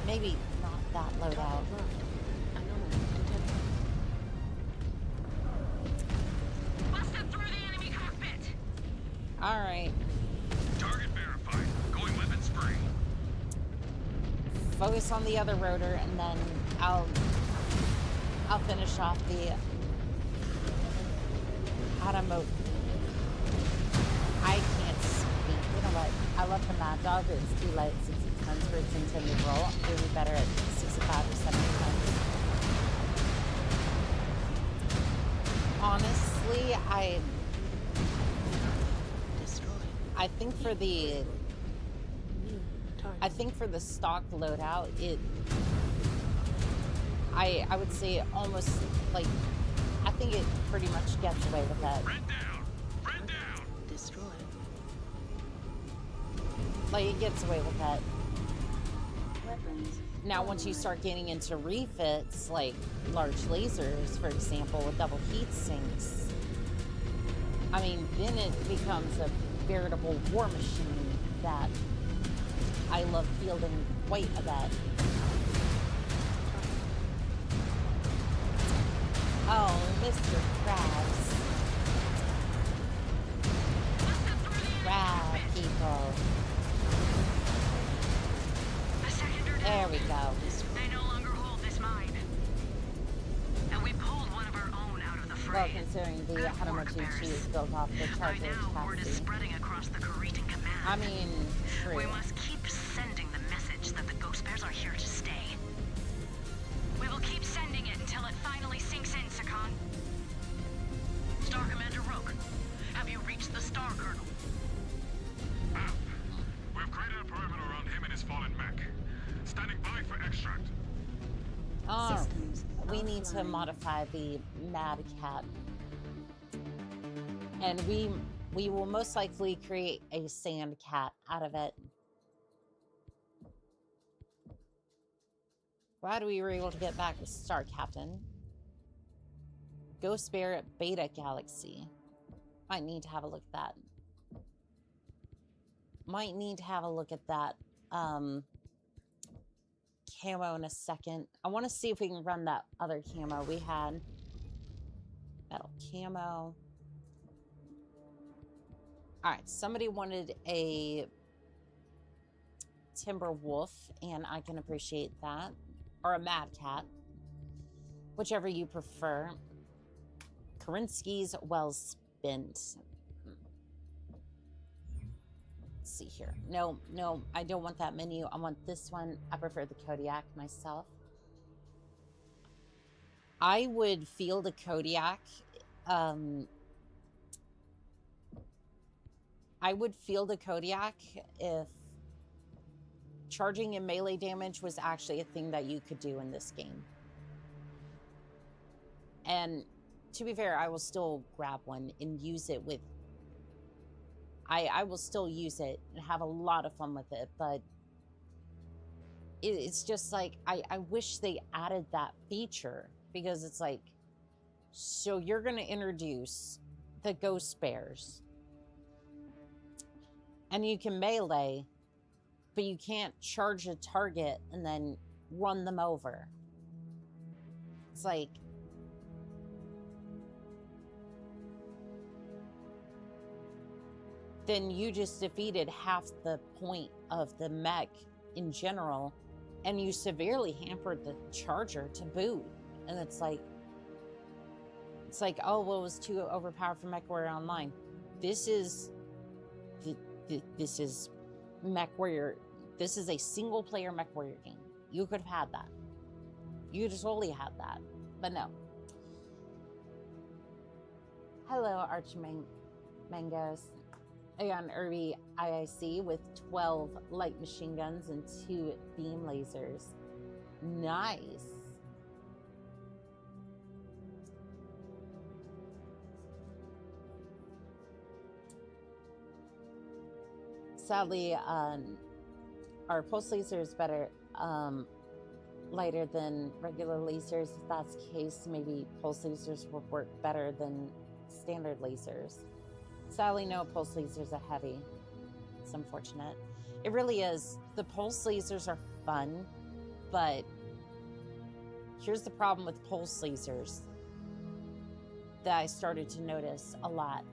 maybe not that loadout. Busted through the enemy cockpit. All right. Target verified. Going weapons free. Focus on the other rotor, and then I'll finish off the Automote. I can't speak. You know what? I love the Mad Dog, but it's too light. 60 tons for its intended role. It would be better at 65 or 70 tons. Honestly, I think for the stock loadout, I would say almost like, I think it pretty much gets away with that. Red down. Red down. Destroy. Like, it gets away with that. Weapons. Now, once you start getting into refits, like large lasers, for example, with double heat sinks, I mean, then it becomes a veritable war machine that I love fielding quite a bit. Oh, Mr. Krabs. Crab people. There we go. They no longer hold this mine. And we pulled one of our own out of the fray. Well, considering the Hanamoto-chi is built off the By charger now, word is capacity. spreading across the Kuritan command. I mean, true. We must keep sending the message that the Ghost Bears are here to stay. We will keep sending it until it finally sinks in, Sakon. Star Commander Roke, have you reached the Star Colonel? We've created a perimeter around him and his fallen mech. Standing by for extract. Oh, we need to modify the Mad Cat. And we will most likely create a sand cat out of it. Glad we were able to get back with Star Captain. Ghost Bear Beta Galaxy. Might need to have a look at that. Might need to have a look at that camo in a second. I want to see if we can run that other camo we had. Metal camo. Alright, somebody wanted a Timber Wolf, and I can appreciate that. Or a Mad Cat. Whichever you prefer. Karinsky's well spent. Let's see here. No, I don't want that menu. I want this one. I prefer the Kodiak myself. I would field a Kodiak. I would field a Kodiak if charging and melee damage was actually a thing that you could do in this game. And to be fair, I will still grab one and use it with... I will still use it and have a lot of fun with it, but it's just like, I wish they added that feature, because it's like, so you're going to introduce the ghost bears, and you can melee, but you can't charge a target and then run them over. It's like, then you just defeated half the point of the mech in general, and you severely hampered the charger to boot. And it's like, oh, well, it was too overpowered for Mechwarrior Online. This is Mechwarrior. This is a single player Mechwarrior game. You could have had that. You could have totally had that, but no. Hello, Archmangos. I got an Irby IIC with 12 light machine guns and 2 beam lasers. Nice. Sadly, our pulse laser is better, lighter than regular lasers. If that's the case, maybe pulse lasers would work better than standard lasers. Sadly, no, pulse lasers are heavy. It's unfortunate. It really is. The pulse lasers are fun, but here's the problem with pulse lasers that I started to notice a lot.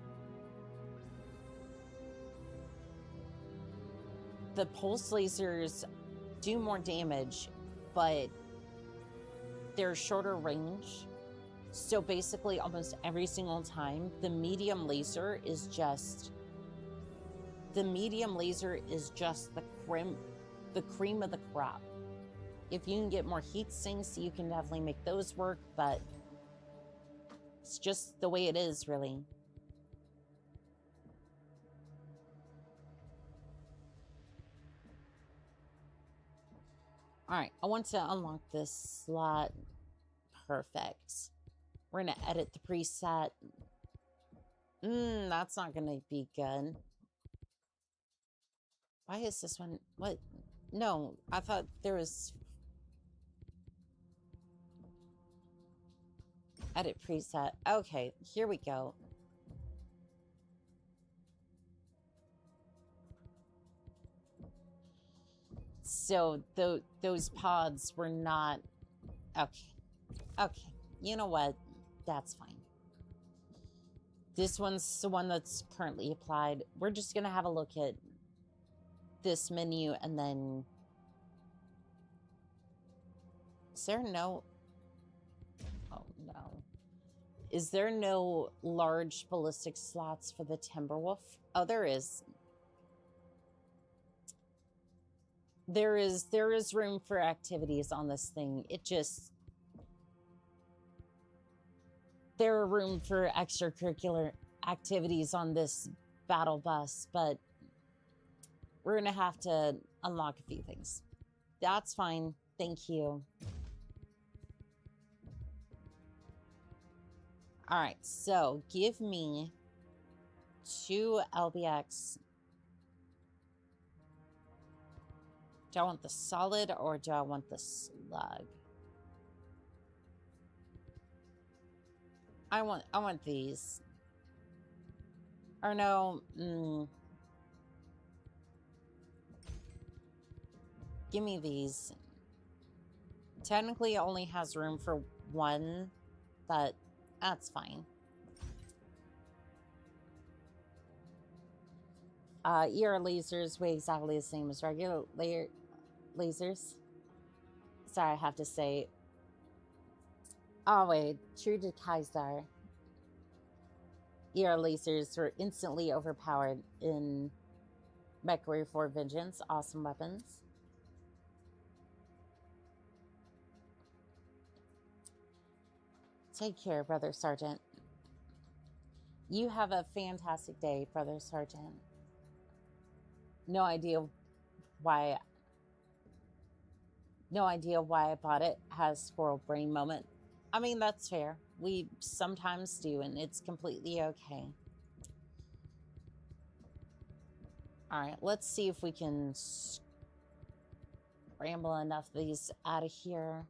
The pulse lasers do more damage, but they're shorter range. So basically, almost every single time, the medium laser is just the cream of the crop. If you can get more heat sinks, you can definitely make those work, but it's just the way it is, really. All right, I want to unlock this slot. Perfect. We're going to edit the preset. That's not going to be good. Why is this one? What? No, I thought there was... Edit preset. Okay, here we go. So those pods were not... Okay. Okay. You know what? That's fine. This one's the one that's currently applied. We're just going to have a look at this menu and then... Is there no... Oh, no. Is there no large ballistic slots for the Timberwolf? Oh, there is. There is room for activities on this thing. It just... There are room for extracurricular activities on this battle bus, but we're going to have to unlock a few things. That's fine. Thank you. All right, so give me 2 LBX. Do I want the solid or do I want the slug? I want these. Or no, give me these. Technically, it only has room for 1, but that's fine. ER lasers weigh exactly the same as regular lasers. Sorry, I have to say. Oh wait, true to Kaiser. ER lasers were instantly overpowered in Mechwarrior 4 Vengeance. Awesome weapons. Take care, Brother Sergeant. You have a fantastic day, Brother Sergeant. No idea why I bought it. Has squirrel brain moment. I mean, that's fair. We sometimes do, and it's completely okay. All right, let's see if we can scramble enough of these out of here.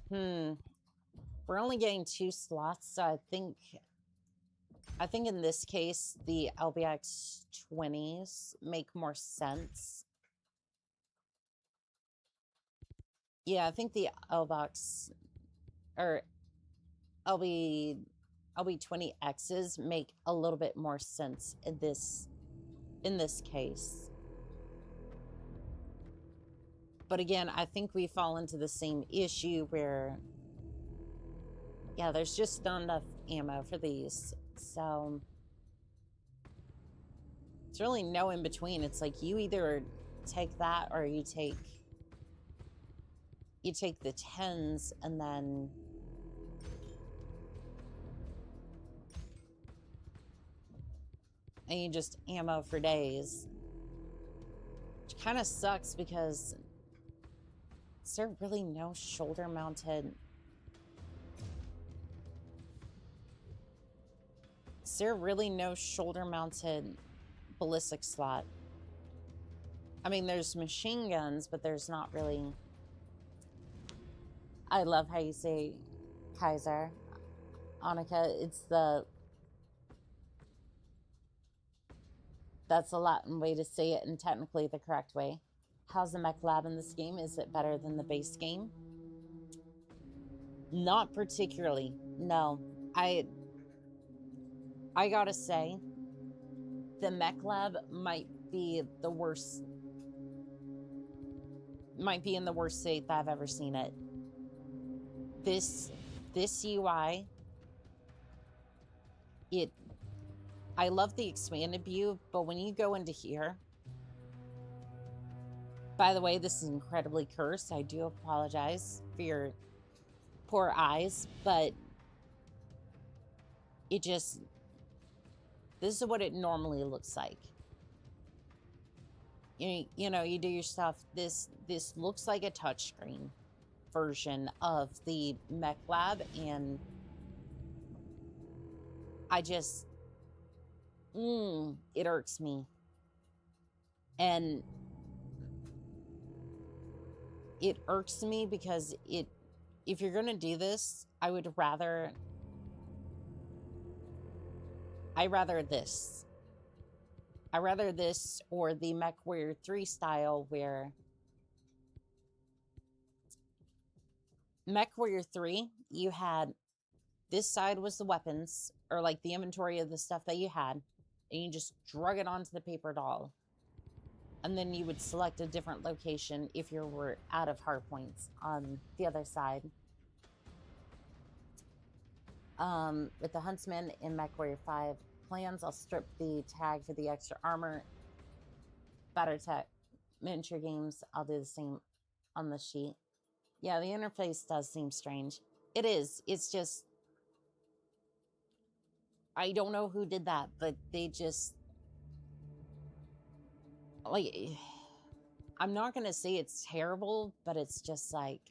We're only getting 2 slots, so I think in this case the LBX 20s make more sense. Yeah, I think the LBX or LB20Xs make a little bit more sense in this case. But again, I think we fall into the same issue where, yeah, there's just not enough ammo for these. So it's really no in between. It's like you either take that or you take the 10s and then you just ammo for days. Which kind of sucks because is there really no shoulder mounted? Is there really no shoulder mounted ballistic slot? I mean, there's machine guns, but there's not really. I love how you say Kaiser. Annika, it's that's a Latin way to say it and technically the correct way. How's the mech lab in this game? Is it better than the base game? Not particularly. No. I gotta say, the mech lab might be the worst. Might be in the worst state that I've ever seen it. This UI, I love the expanded view, but when you go into here, by the way, this is incredibly cursed. I do apologize for your poor eyes, but this is what it normally looks like. You know, you do your stuff. This looks like a touchscreen version of the mech lab, and I just it irks me. And it irks me because if you're gonna do this, I rather this. I rather this or the Mechwarrior 3 style, where Mechwarrior 3, you had this side was the weapons, or like the inventory of the stuff that you had, and you just drug it onto the paper doll. And then you would select a different location if you were out of hard points on the other side. With the Huntsman in Mechwarrior 5 plans, I'll strip the tag for the extra armor. Better tech miniature games, I'll do the same on the sheet. Yeah, the interface does seem strange. It is. It's just, I don't know who did that, but they just, like, I'm not going to say it's terrible, but it's just like,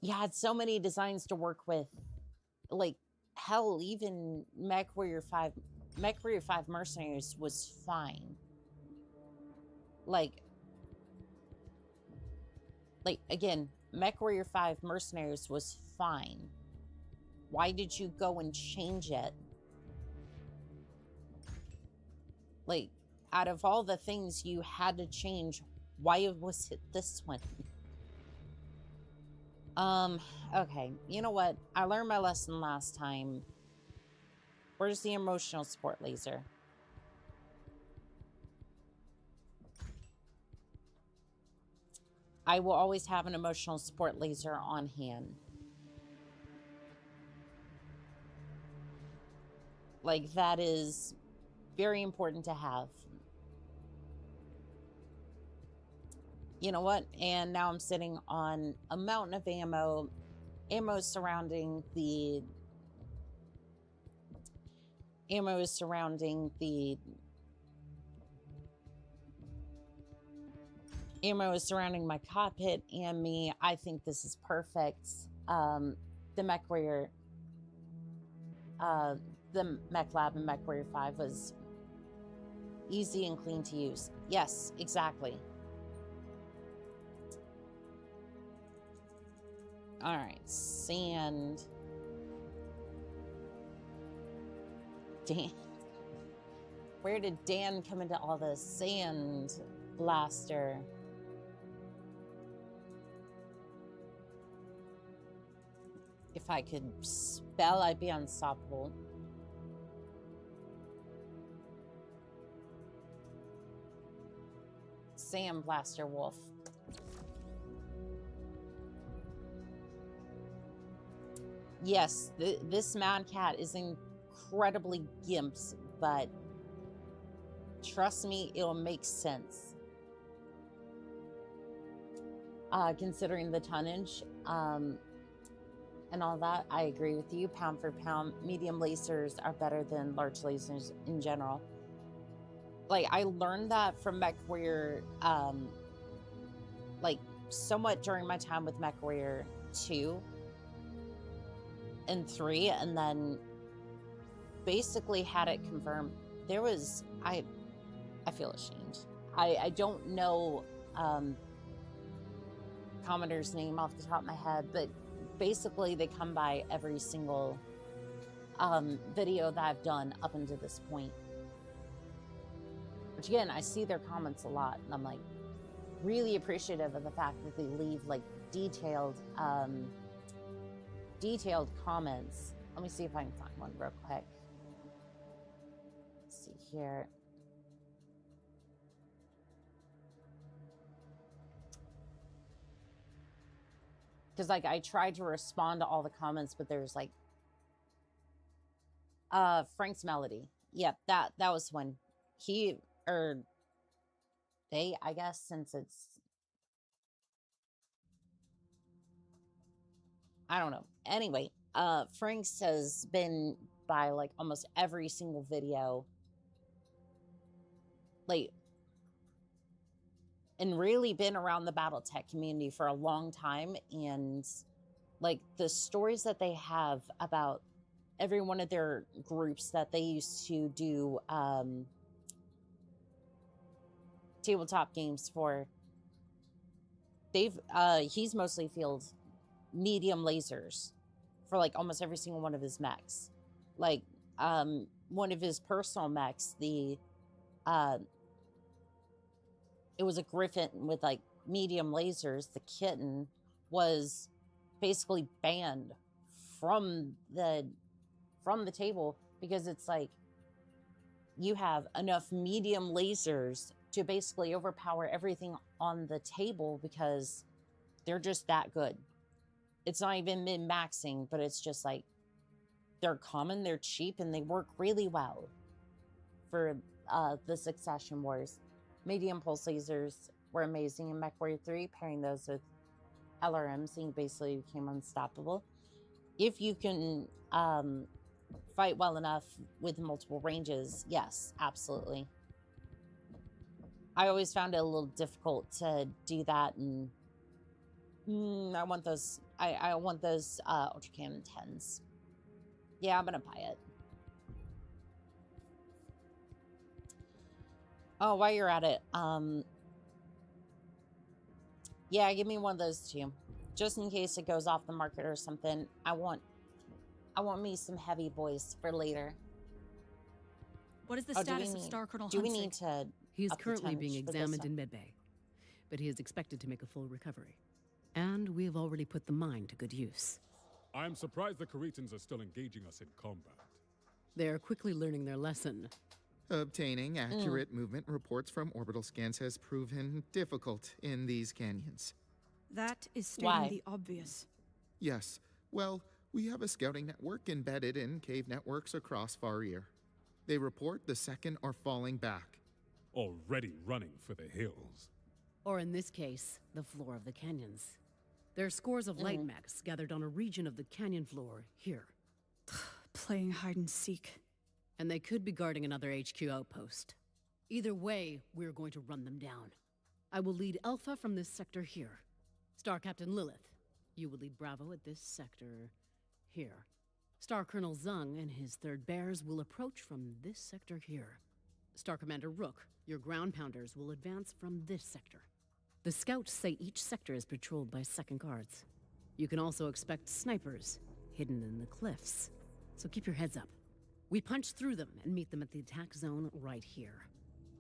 you had so many designs to work with. Like, hell, even Mechwarrior 5 Mercenaries was fine. Like again, Mechwarrior 5 Mercenaries was fine. Why did you go and change it? Like, out of all the things you had to change, why was it this one? Okay, you know what? I learned my lesson last time. Where's the emotional support laser? I will always have an emotional support laser on hand. Like, that is very important to have. You know what? And now I'm sitting on a mountain of ammo surrounding the Ammo is surrounding my cockpit and me. I think this is perfect. The Mechwarrior, the Mech Lab in Mechwarrior 5 was easy and clean to use. Yes, exactly. All right, sand. Dan. Where did Dan come into all this? Sand blaster. If I could spell, I'd be unstoppable. Sand blaster wolf. Yes, this mad cat is incredibly gimped, but trust me, it'll make sense. Considering the tonnage and all that, I agree with you. Pound for pound, medium lasers are better than large lasers in general. Like, I learned that from Mechwarrior, like, somewhat during my time with Mechwarrior 2 and 3, and then basically had it confirmed. There was, I feel ashamed. I don't know Commodore's name off the top of my head, but basically they come by every single video that I've done up until this point. Which again, I see their comments a lot, and I'm like really appreciative of the fact that they leave like detailed comments. Let me see if I can find one real quick. Let's see here. Because like I tried to respond to all the comments, but there's like Frank's Melody. Yep, that was when he or they, I guess, since it's, I don't know. Anyway, Frank's has been by like almost every single video, like, and really been around the Battletech community for a long time. And like the stories that they have about every one of their groups that they used to do tabletop games for, he's mostly fielded medium lasers for like almost every single one of his mechs. Like one of his personal mechs, it was a Griffin with like medium lasers. The kitten was basically banned from the table because it's like you have enough medium lasers to basically overpower everything on the table because they're just that good. It's not even min-maxing, but it's just like they're common, they're cheap, and they work really well for the Succession Wars. Medium pulse lasers were amazing in Mechwarrior 3, pairing those with LRMs, and you basically became unstoppable. If you can fight well enough with multiple ranges, yes, absolutely. I always found it a little difficult to do that, and I want those. I want those Ultra Cannon 10s. Yeah, I'm gonna buy it. Oh, while you're at it, yeah, give me one of those too, just in case it goes off the market or something. I want me some heavy boys for later. What is the status of Star Colonel Do we Hunsig? need to? He is up the currently being tonnage for this examined one? in medbay, but he is expected to make a full recovery. And we have already put the mine to good use. I'm surprised the Caritans are still engaging us in combat. They are quickly learning their lesson. Obtaining accurate movement reports from orbital scans has proven difficult in these canyons. That is stating Why? the obvious. Yes, well, we have a scouting network embedded in cave networks across Farir. They report the second are falling back. Already running for the hills. Or in this case, the floor of the canyons. There are scores of light mechs gathered on a region of the canyon floor here. Playing hide and seek. And they could be guarding another HQ outpost. Either way, we're going to run them down. I will lead Alpha from this sector here. Star Captain Lilith, you will lead Bravo at this sector here. Star Colonel Zung and his third bears will approach from this sector here. Star Commander Rook, your ground pounders will advance from this sector. The scouts say each sector is patrolled by second guards. You can also expect snipers hidden in the cliffs, so keep your heads up. We punch through them and meet them at the attack zone right here.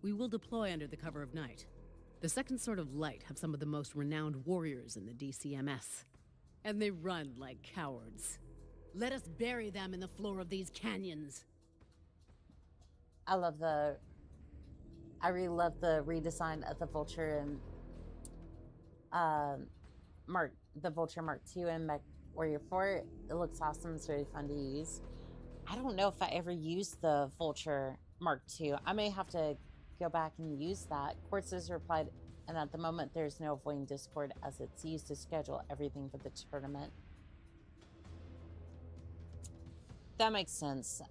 We will deploy under the cover of night. The second sort of light have some of the most renowned warriors in the DCMS, and they run like cowards. Let us bury them in the floor of these canyons. I really love the redesign of the Vulture and the Vulture Mark II and Mechwarrior 4. It looks awesome. It's really fun to use. I don't know if I ever used the Vulture Mark II. I may have to go back and use that. Quartz has replied, and at the moment there's no avoiding Discord as it's used to schedule everything for the tournament. That makes sense.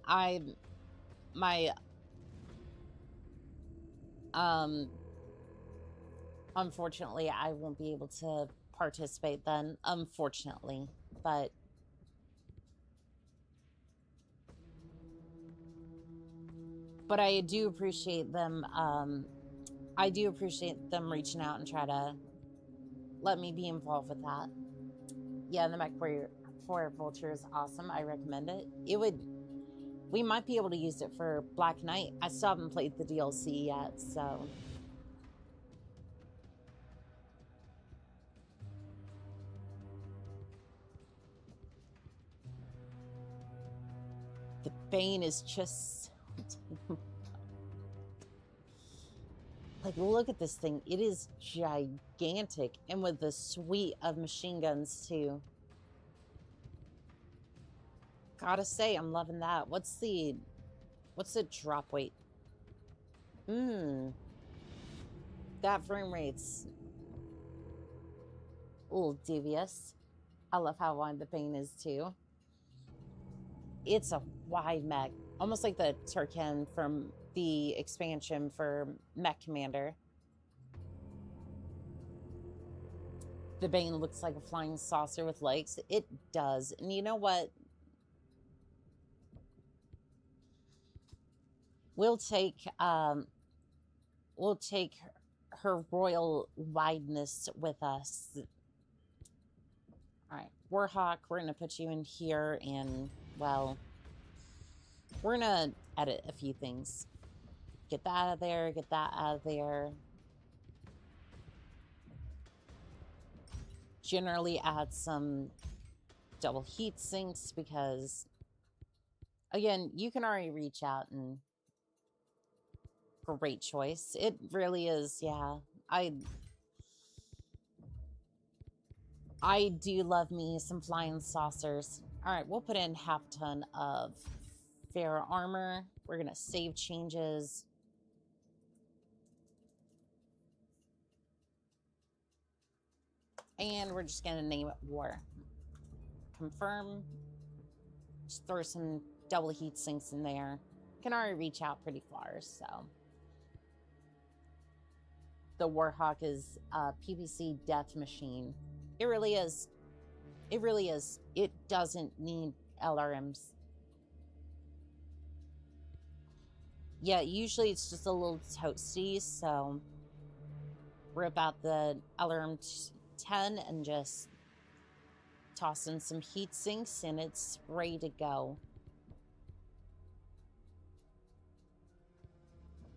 Unfortunately, I won't be able to participate then, unfortunately, but I do appreciate them, reaching out and try to let me be involved with that. Yeah, the Mechwarrior 4 Vulture is awesome. I recommend it. We might be able to use it for Black Knight. I still haven't played the DLC yet, so. The Bane is just... like, look at this thing. It is gigantic. And with the suite of machine guns, too. Gotta say, I'm loving that. What's the drop weight? That frame rate's a little devious. I love how wide the Bane is, too. It's a wide mech. Almost like the Turken from the expansion for Mech Commander. The Bane looks like a flying saucer with legs. It does. And you know what? We'll take her royal wideness with us. All right, Warhawk, we're gonna put you in here, and well, we're gonna edit a few things. Get that out of there. Get that out of there. Generally add some double heat sinks because, again, you can already reach out and. Great choice. It really is, yeah. I do love me some flying saucers. All right, we'll put in half a ton of fair armor. We're gonna save changes. And we're just gonna name it War. Confirm. Just throw some double heat sinks in there. Can already reach out pretty far, so. The Warhawk is a PPC death machine. It really is. It really is. It doesn't need LRMs. Yeah, usually it's just a little toasty, so rip out the LRM 10 and just toss in some heat sinks and it's ready to go.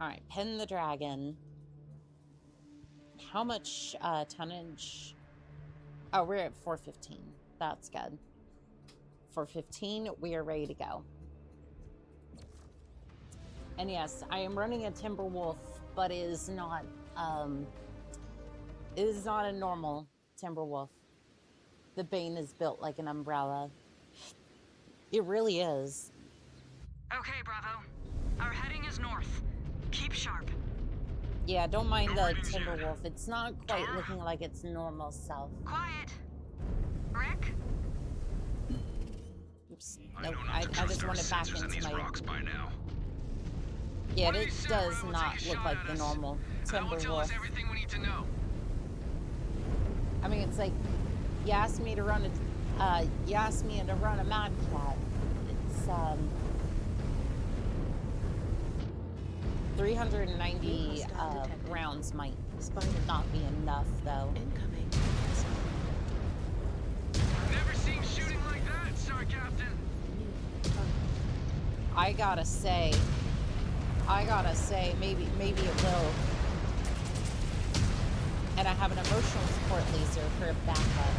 All right, pin the dragon. How much tonnage? Oh, we're at 415. That's good. 415, we are ready to go. And yes, I am running a Timberwolf, but it is not a normal Timberwolf. The Bane is built like an umbrella. It really is. Okay, Bravo. Our heading is north. Keep sharp. Yeah, don't mind the Timberwolf. It's not quite looking like its normal self. Quiet. Rick? Oops. Nope. I just want to back into my... Rocks by now. Yeah, One of it you sit does around and not take a look shot like at the us, normal and that will timber tell wolf. us everything we need to know. I mean, it's like you asked me to run a mad cat. It's 390 rounds might not be enough though. Incoming. Never seen shooting like that, Star Captain. I gotta say, maybe it will. And I have an emotional support laser for a backup.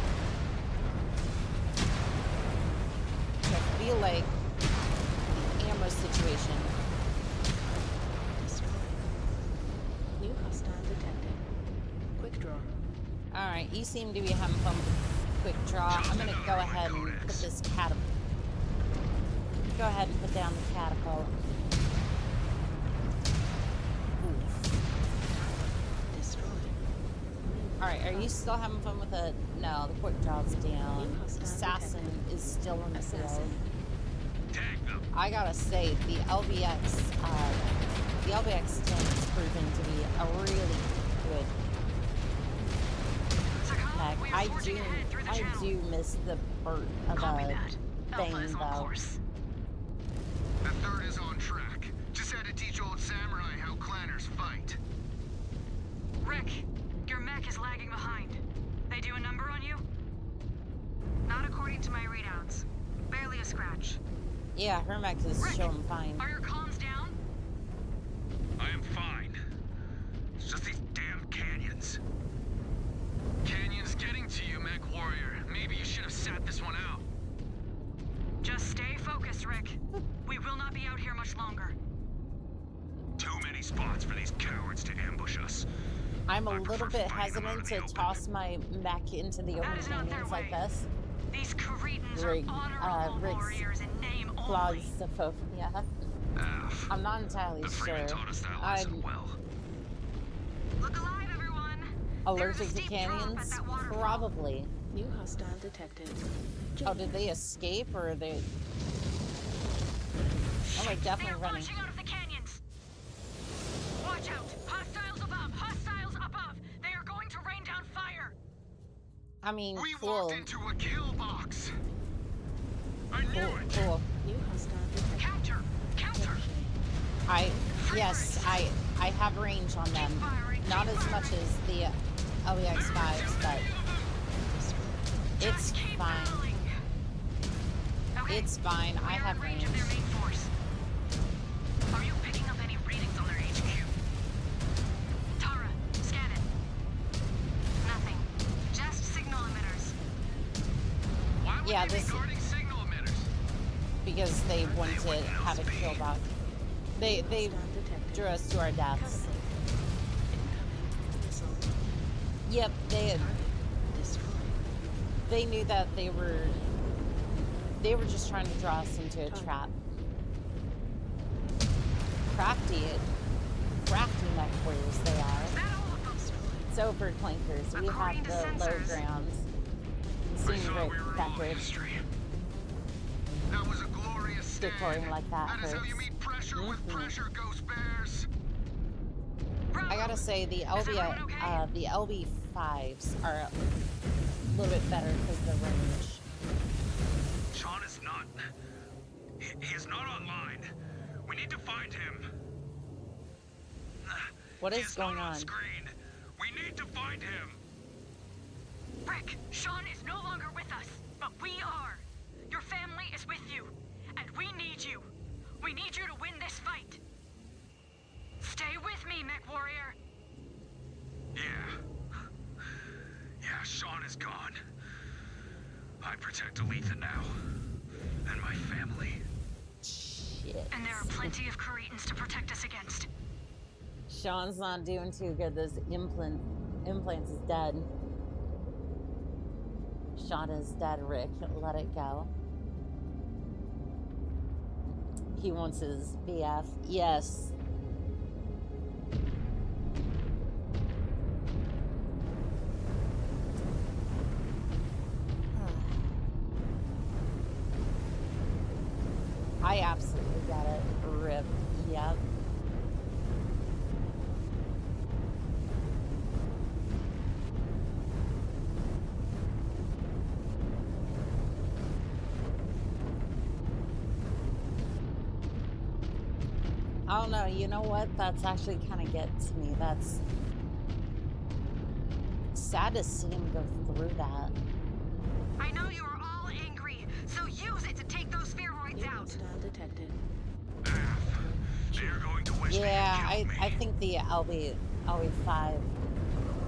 So I feel like the ammo situation. New hostile detected. Quick draw. Alright, you seem to be having fun with quick draw. I'm gonna go ahead and put this catapult. Go ahead and put down the catapult. Alright, are you still having fun with it? No, the quick draw's down. Assassin is still in the field. I gotta say, the LBX 10 is proving to be a really good mech. I do miss the burst of thing though. The third is on track. Just had to teach old samurai how clanners fight. Rick, your mech is lagging behind. They do a number on you? Not according to my readouts. Barely a scratch. Yeah, her mech is showing fine. Are your comms down? I am fine. It's just these damn canyons. Canyon's getting to you, Mechwarrior. Maybe you should have sat this one out. Just stay focused, Rick. We will not be out here much longer. Too many spots for these cowards to ambush us. I'm a little bit hesitant to toss my mech into the open canyons like this. These Cretans are honorable warriors in name only. Claustrophobia. I'm not entirely sure. I'm Look alive, everyone. allergic to canyons? Probably. New hostile detected. Oh, did they escape or are they? Oh, they're definitely running. Launching out of the canyons. Watch out! Hostiles above! Hostiles above! They are going to rain down fire. I mean, we cool. walked into a kill box. I knew it. Cool. New hostile detected. Counter! Yes, I have range on them. Not as much as the LEX 5s, but it's fine. It's fine. I have range. Of their main force. Are you picking up any readings on their HQ? Tara, scan it. Nothing. Just signal emitters. Why would Yeah, they be this guarding signal emitters? because they wanted to have a kill box. They drew us to our deaths. Yep, they knew that they were just trying to draw us into a trap. Crafty mech warriors they are. So for clankers, we have the low grounds. Scenic records. That was a glorious stand. Decoring like that That is how you hurts. meet pressure with pressure, Ghost Bears. I gotta say the LB5s are a little bit better because of the range. Sean is not. He is not online. We need to find him. What is going on? Screen. We need to find him. Rick, Sean is no longer with us, but we are. Your family is with you, and we need you. We need you to win this fight. Stay with me, Mechwarrior. Yeah, Sean is gone. I protect Aletha now. And my family. Shit. And there are plenty of Cretans to protect us against. Sean's not doing too good. This implants is dead. Sean is dead, Rick. Let it go. He wants his BF. Yes. I absolutely get it. Rip. Yep. I don't know, you know what? That's actually kind of gets me. That's sad to see him go through that. I know you are all angry, so use it to take those spheroids out. Hostile detected. They're going to wish Yeah, I think the LB5.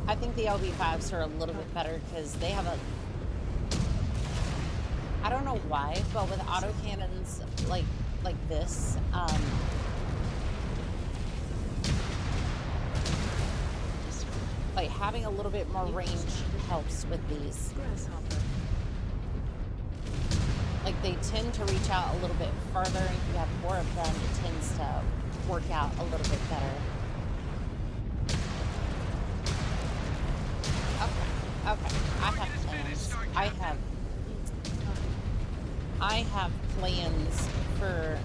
I think the LB5s are a little bit better because they have a. I don't know why, but with autocannons like this, like having a little bit more range helps with these. Like they tend to reach out a little bit further, and if you have more of them, it tends to work out a little bit better. Okay, I have plans. I have plans for.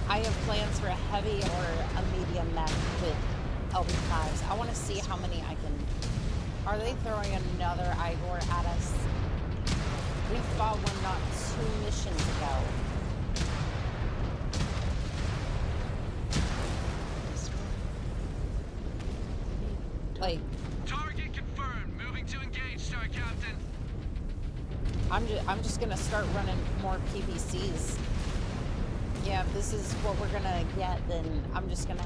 I have plans for a heavy or a medium mech with LB5s. I want to see how many I can. Are they throwing another Igor at us? We fought one not 2 missions ago. Like, target confirmed. Moving to engage, Star Captain. I'm just gonna start running more PVCs. Yeah, if this is what we're gonna get, then I'm gonna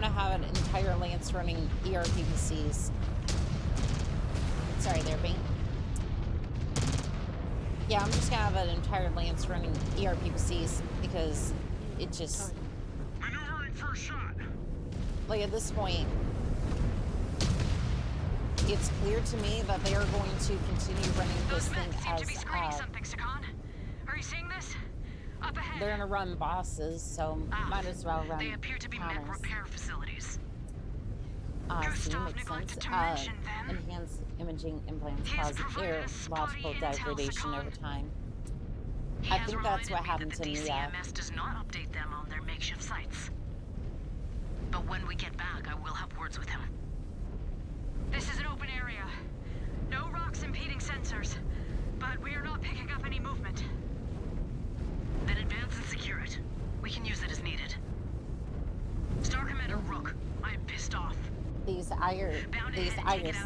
have an entire lance running ER PVCs. Sorry there, Bing. Yeah, I'm just gonna have an entire lance running ER PVCs because it just. Maneuvering for a shot. Like at this point, it's clear to me that they are going to continue running this thing as Are you seeing this? Up ahead. they're gonna run bosses, so might as well run. They appear to be mech repair facilities. So makes sense. Enhanced imaging implants cause neurological degradation over time. I think that's what happened to me. DCMS does not update them on their makeshift sites. But when we get back, I will have words with him. This is an open area. No rocks impeding sensors, but we are not picking up any movement. Then advance and secure it. We can use it as needed. Star Commander Rook, I am pissed off. These Iris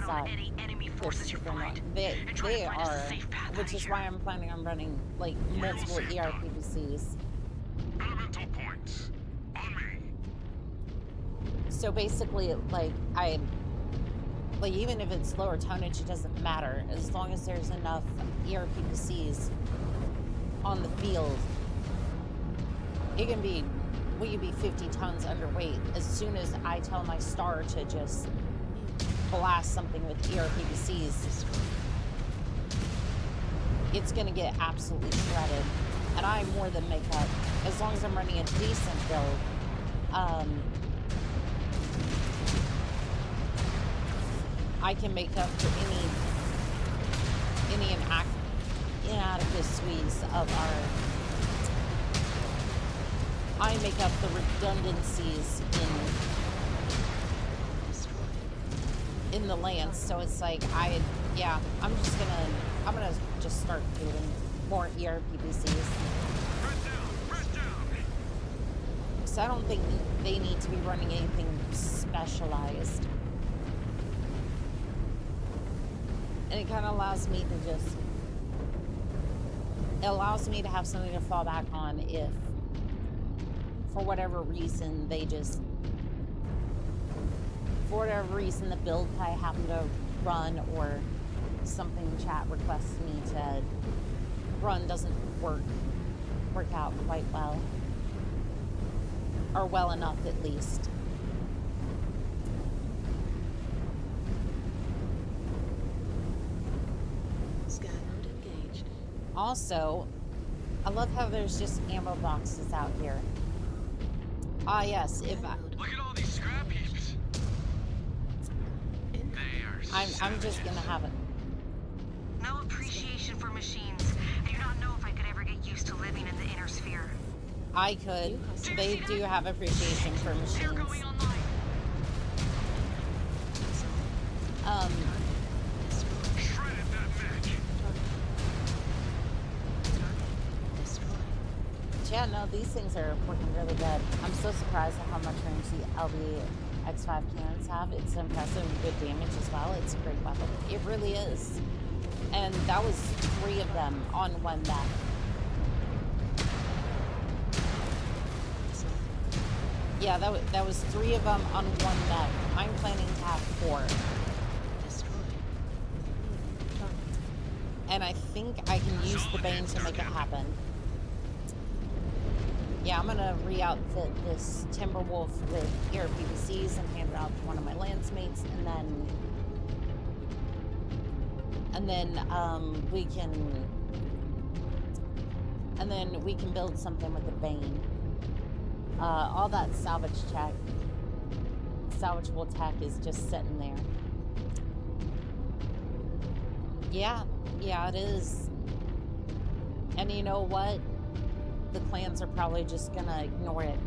suck. They are, which is why I'm planning on running like multiple ER PVCs. Elemental points. On me. So basically, like even if it's lower tonnage, it doesn't matter as long as there's enough ER PVCs on the field. It can be. We could be 50 tons underweight as soon as I tell my star to just blast something with ER PVCs. It's gonna get absolutely shredded, and I more than make up as long as I'm running a decent build. I can make up for any inadequacies of our. I make up the redundancies in the lance, so it's like I'm gonna just start doing more ER PVCs. So I don't think they need to be running anything specialized, and it kind of allows me to have something to fall back on if. For whatever reason, the build I happen to run or something chat requests me to run doesn't work out quite well. Or well enough, at least. Scan mode engaged. Also, I love how there's just ammo boxes out here. Ah, yes, if I... Look at all these scrap heaps. I'm just gonna have it. No appreciation for machines. I do not know if I could ever get used to living in the inner sphere. I could. They do have appreciation for machines. Yeah, no, these things are working really good. I'm so surprised at how much range the LB X5 cannons have. It's impressive and good damage as well. It's a great weapon. It really is. And that was 3 of them on one map. Yeah, that was 3 of them on one map. I'm planning to have 4. And I think I can use the Bane to make it happen. Yeah, I'm gonna re-outfit this Timberwolf with air PVCs and hand it out to one of my lancemates, and then we can build something with the Bane. All that salvageable tech is just sitting there. Yeah, it is. And you know what? The clans are probably just gonna ignore it.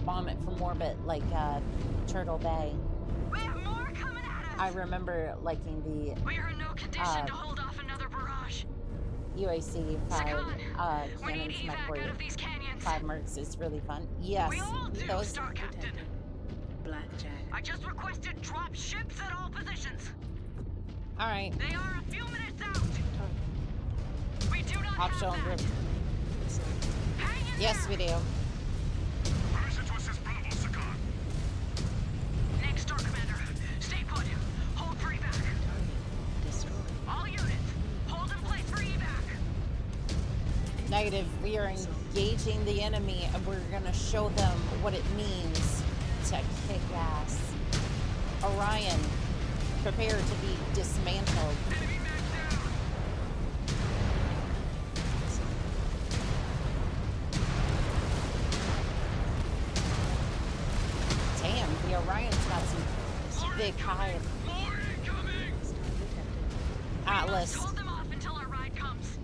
Bomb it from orbit like Turtle Bay. We have more coming at us. I remember liking the We are in no condition to hold off another barrage. UAC 5 cannons Mechwarrior 5 mercs is really fun. Yes, We all do, those. Star Captain. Blackjack. I just requested drop ships at all positions. All right. They are a few minutes out. We do not Optional have that. Griffin. Hang in Yes, we there. do. Permission to assist Bravo, Sakan. Next, Star Commander. Stay put. Hold for evac. All units, hold in place for evac. Negative. We are engaging the enemy, and we're gonna show them what it means to kick ass. Orion, prepare to be dismantled. Enemy man down. Damn, the Orion's got some thick hive. More incoming. Atlas. Hold them off until our ride comes.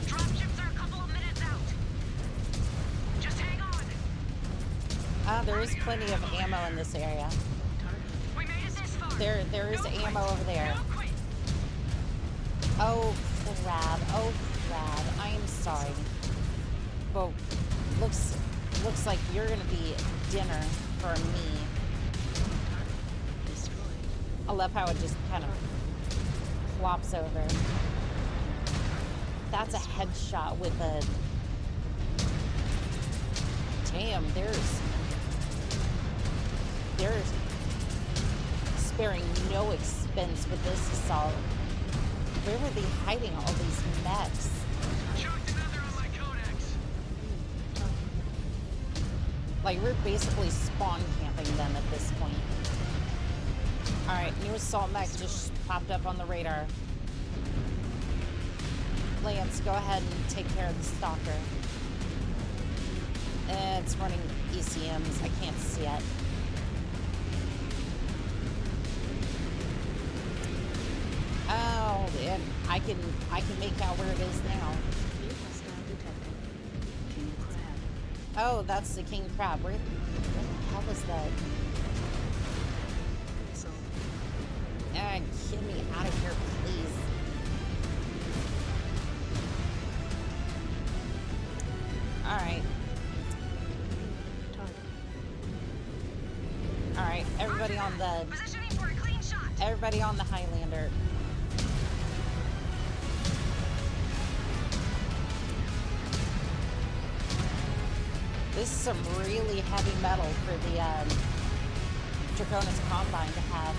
Drop ships are a couple of minutes out. Just hang on. There is plenty of ammo in this area. We made it this far. There is No ammo quit. over there. No quit. Oh crap! Oh crap! I am sorry. But looks like you're gonna be dinner for me. I love how it just kind of flops over. That's a headshot with a. Damn, there's sparing no expense with this assault. Where were they hiding all these mechs? Choked another on my codex. Like, we're basically spawn camping them at this point. Alright, new assault mech just popped up on the radar. Lance, go ahead and take care of the stalker. It's running ECMs. I can't see it. Oh, and I can make out where it is now. Oh, that's the king crab. Where the hell is that? Get me out of here, please. Alright. Alright, everybody on the... Positioning for a clean shot. Everybody on the Highlander. This is some really heavy metal for the Draconis Combine to have.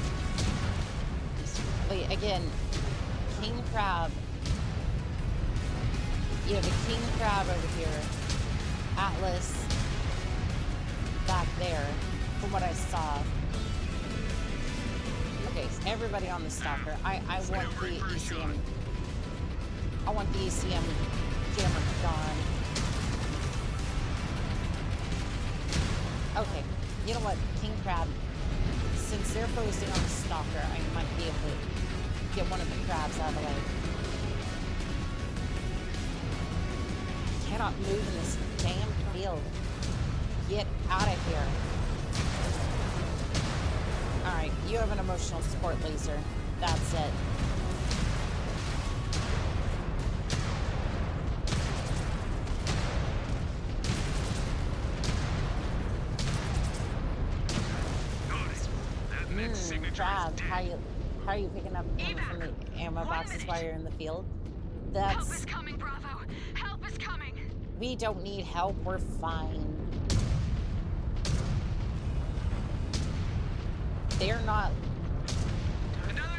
Wait, again, King Crab. You have a King Crab over here. Atlas back there, from what I saw. Okay, everybody on the stalker. I want the ECM. I want the ECM jammer gone. Okay, you know what, King Crab, since they're focusing on the stalker, I might be able to get one of the crabs out of the way. Cannot move in this damn field. Get out of here. Alright, you have an emotional support laser. That's it. job. How are you picking up ammo from the ammo boxes while you're in the field? Help is coming, Bravo. Help is coming. We don't need help. We're fine. They're not.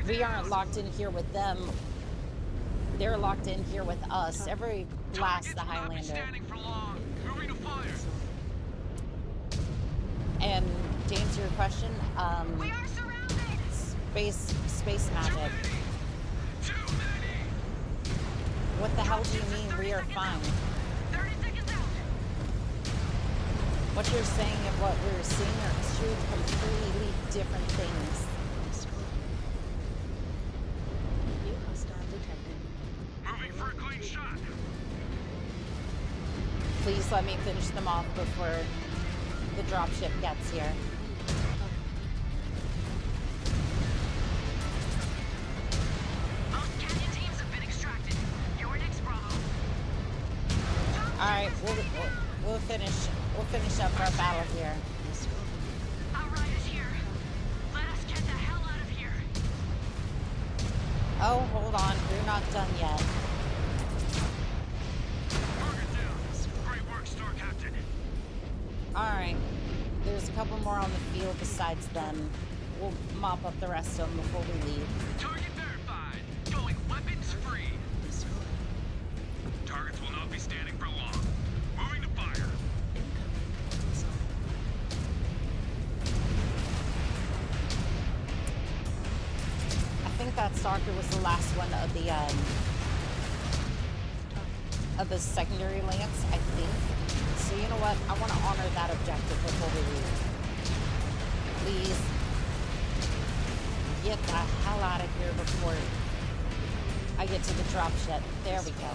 We aren't locked in here with them. They're locked in here with us. Every blast the Highlander. And to answer your question, we are surrounded. Space magic. What the hell do you mean we are fine? 30 seconds out. What you're saying and what we're seeing are two completely different things. New hostile detected. Moving for a clean shot. Please let me finish them off before the dropship gets here. Most canyon teams have been extracted. You're next, Bravo. All right, we'll finish up our battle here. Our ride is here. Let us get the hell out of here. Oh, hold on, we're not done yet. Target down. Great work, Star Captain. All right, there's a couple more on the field besides them. We'll mop up the rest of them before we leave. Target verified. Going weapons free. Targets will not be standing for long. Moving to fire. I think that stalker was the last one of the secondary lance, I think. So you know what? I want to honor that objective before we leave. Please get the hell out of here before I get to the dropship. There we go.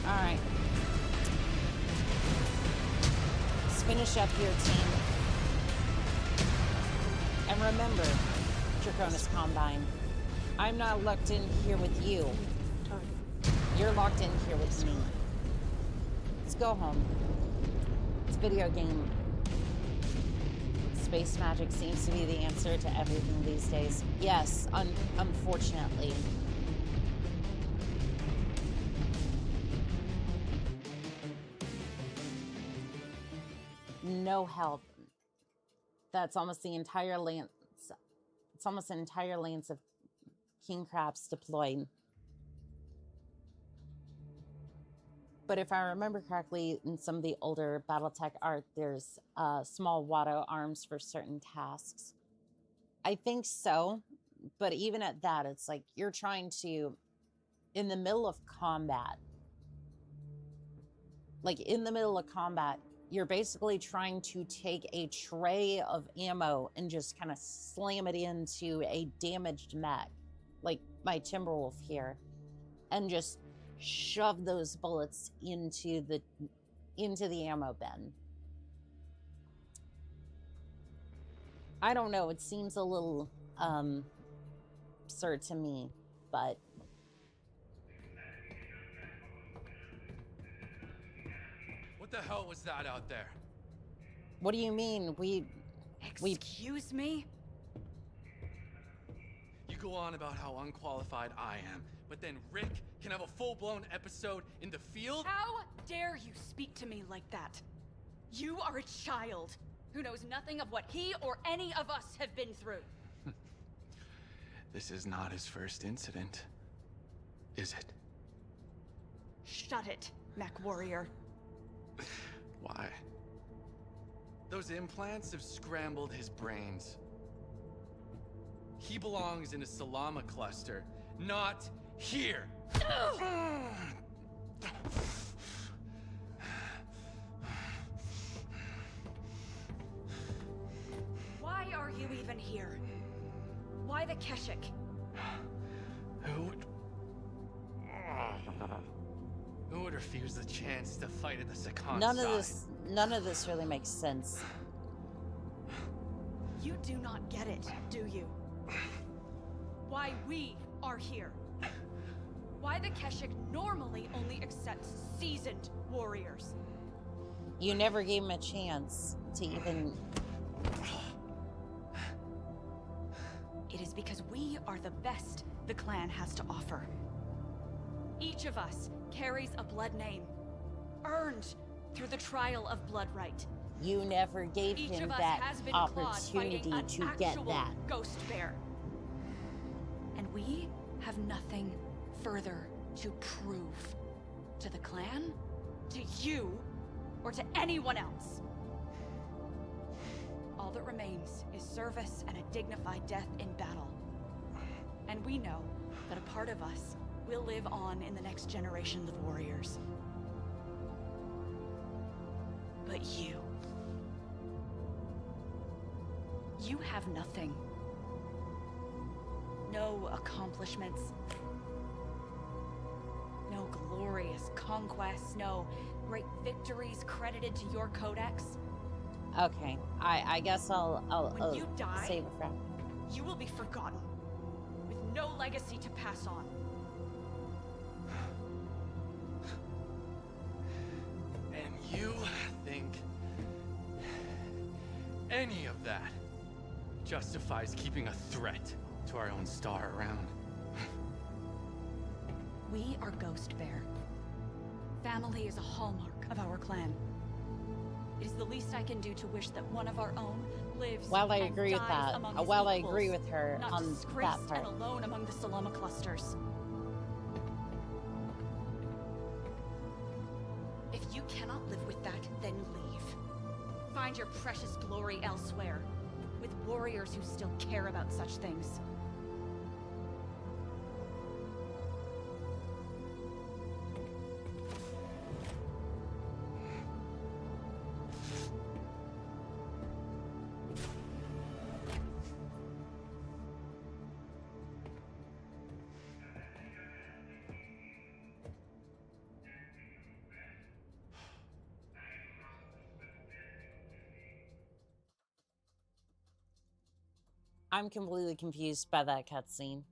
All right. Let's finish up here, team. And remember, Draconis Combine, I'm not locked in here with you. You're locked in here with me. Let's go home. It's a video game. Space magic seems to be the answer to everything these days. Yes, unfortunately. No help. That's almost the entire lance. It's almost an entire lance of king crabs deployed. But if I remember correctly, in some of the older BattleTech art, there's small Watto arms for certain tasks. I think so, but even at that, it's like you're trying to, in the middle of combat, you're basically trying to take a tray of ammo and just kind of slam it into a damaged mech, like my Timberwolf here, and just shove those bullets into the ammo bin. I don't know, it seems a little absurd to me, but what the hell was that out there? what do you mean? Excuse me? You go on about how unqualified I am, but then Rick can have a full-blown episode in the field? How dare you speak to me like that? You are a child who knows nothing of what he or any of us have been through. This is not his first incident, is it? Shut it, Mechwarrior. Why? Those implants have scrambled his brains. He belongs in a Salama cluster, not here. Why are you even here? Why the Keshik? Who would refuse the chance to fight at the Sakan none of this really makes sense. You do not get it, do you? Why we are here. Why the Keshik normally only accepts seasoned warriors. You never gave him a chance to even... because we are the best the clan has to offer. Each of us carries a blood name, earned through the trial of blood right. You never gave Each him of us that has been opportunity clawed to fighting an get actual that. ghost bear. And we have nothing further to prove to the clan, to you, or to anyone else. All that remains is service and a dignified death in battle. And we know that a part of us will live on in the next generation of warriors. But you have nothing. No accomplishments. No glorious conquests. No great victories credited to your codex. Okay, I guess I'll When you die, save it for. You will be forgotten, with no legacy to pass on. And you think any of that justifies keeping a threat to our own star around? We are Ghost Bear. Family is a hallmark of our clan. It is the least I can do to wish that one of our own lives While I and agree with dies that, among his while I equals, agree with her not on disgraced that part. and alone among the Salama clusters. If you cannot live with that, then leave. Find your precious glory elsewhere, with warriors who still care about such things. I'm completely confused by that cutscene.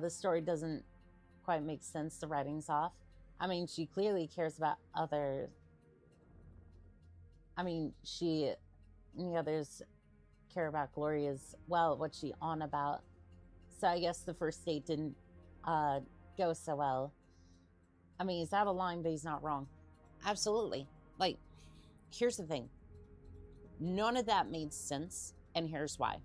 The story doesn't quite make sense. The writing's off. I mean, she clearly cares about others. I mean, and the others care about Glory as well. What's she on about? So I guess the first date didn't go so well. I mean, he's out of line, but he's not wrong. Absolutely. Like, here's the thing. None of that made sense, and here's why.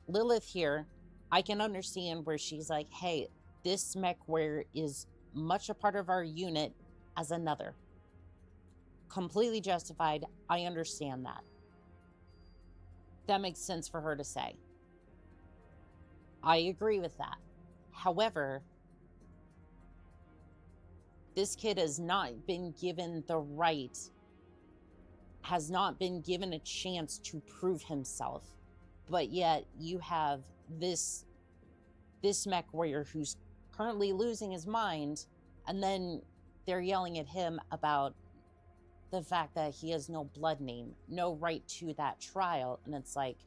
Lilith here, I can understand where she's like, hey, this Mechwarrior is much a part of our unit as another. Completely justified. I understand that. That makes sense for her to say. I agree with that. However, this kid has not been given the right, has not been given a chance to prove himself. But yet you have this Mechwarrior who's currently losing his mind, and then they're yelling at him about the fact that he has no blood name, no right to that trial. And it's like,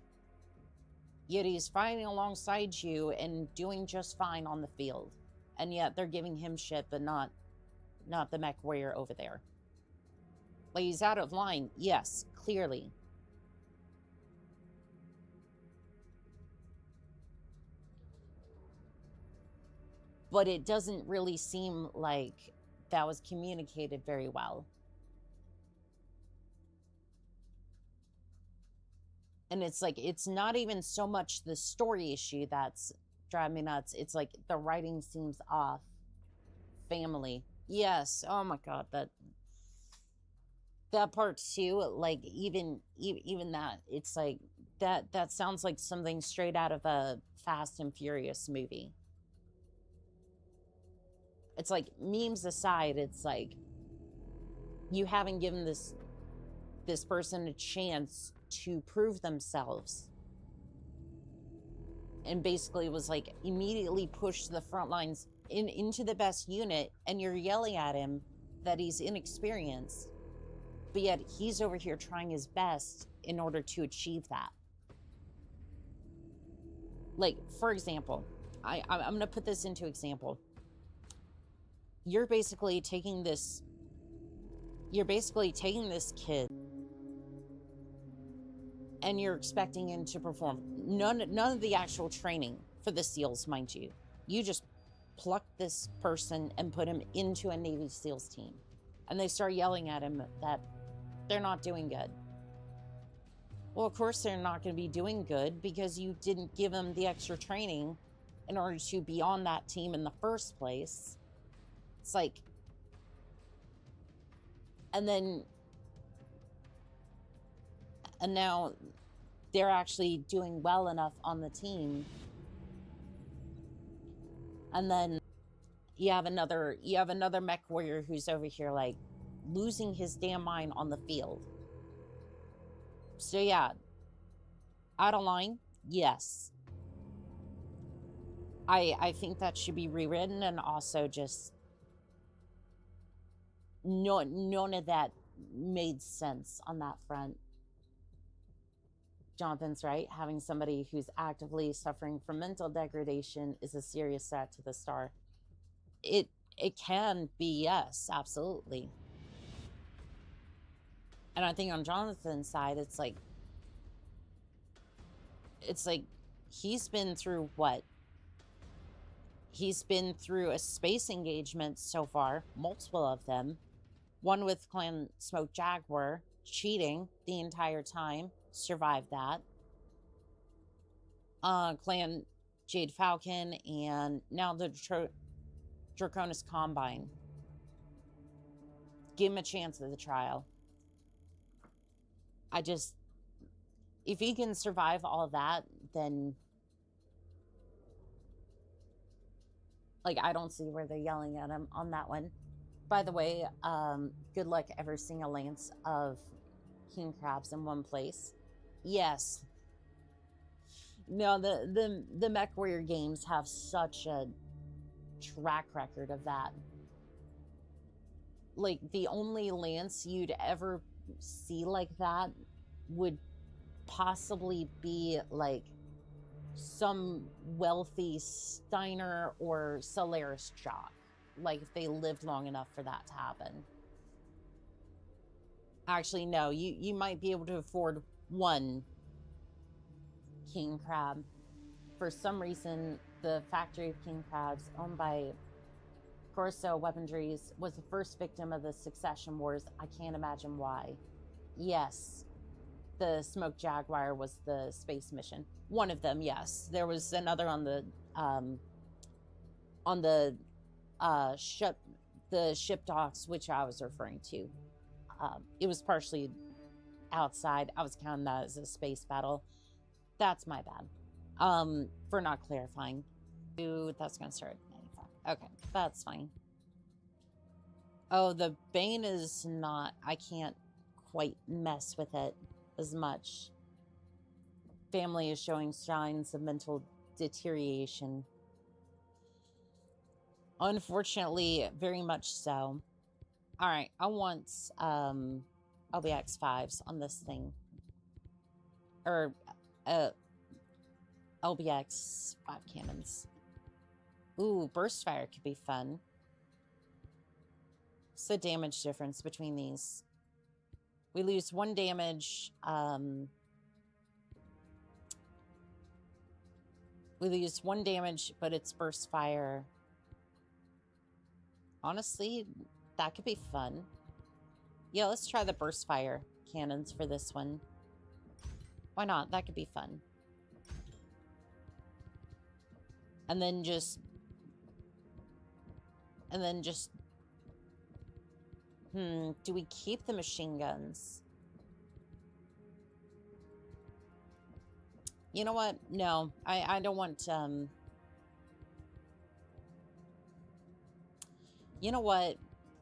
yet he's fighting alongside you and doing just fine on the field. And yet they're giving him shit, but not the Mechwarrior over there. Like, he's out of line, yes, clearly. But it doesn't really seem like that was communicated very well. And it's like, it's not even so much the story issue that's driving me nuts. It's like the writing seems off. Family. Yes. Oh my God. That part too, like even that, it's like that sounds like something straight out of a Fast and Furious movie. It's like, memes aside, it's like, you haven't given this person a chance to prove themselves, and basically was like immediately pushed to the front lines into the best unit, and you're yelling at him that he's inexperienced, but yet he's over here trying his best in order to achieve that. Like, for example, I'm gonna put this into example. You're basically taking this You're basically taking this kid and you're expecting him to perform. None of the actual training for the SEALs, mind you. You just pluck this person and put him into a Navy SEALs team. And they start yelling at him that they're not doing good. Well, of course they're not going to be doing good because you didn't give them the extra training in order to be on that team in the first place. It's like, and now they're actually doing well enough on the team. And then you have another Mechwarrior who's over here like losing his damn mind on the field. So yeah, out of line, yes. I think that should be rewritten, and also just none of that made sense on that front. Jonathan's right. Having somebody who's actively suffering from mental degradation is a serious threat to the star. It can be, yes, absolutely. And I think on Jonathan's side, it's like he's been through what? He's been through a space engagement so far, multiple of them. One with Clan Smoke Jaguar, cheating the entire time, survived that. Clan Jade Falcon, and now the Draconis Combine. Give him a chance at the trial. If he can survive all that, then like, I don't see where they're yelling at him on that one. By the way, good luck ever seeing a lance of king crabs in one place. Yes. No, the Mechwarrior games have such a track record of that. Like, the only lance you'd ever see like that would possibly be like some wealthy Steiner or Solaris jock, like if they lived long enough for that to happen. Actually, no, you might be able to afford one king crab. For some reason, the factory of king crabs owned by Corso Weaponries was the first victim of the Succession Wars. I can't imagine why. Yes, the Smoke Jaguar was the space mission. One of them, yes. There was another on the ship docks, which I was referring to. It was partially outside. I was counting that as a space battle. That's my bad. For not clarifying. Ooh, that's gonna start at 95. Okay, that's fine. Oh, the Bane is not. I can't quite mess with it as much. Family is showing signs of mental deterioration. Unfortunately, very much so. All right, I want LBX 5s on this thing. Or LBX 5 cannons. Ooh, burst fire could be fun. What's the damage difference between these? We lose 1 damage. We lose 1 damage, but it's burst fire. Honestly, that could be fun. Yeah, let's try the burst fire cannons for this one. Why not? That could be fun. And then just... do we keep the machine guns? You know what? No, I don't want, you know what?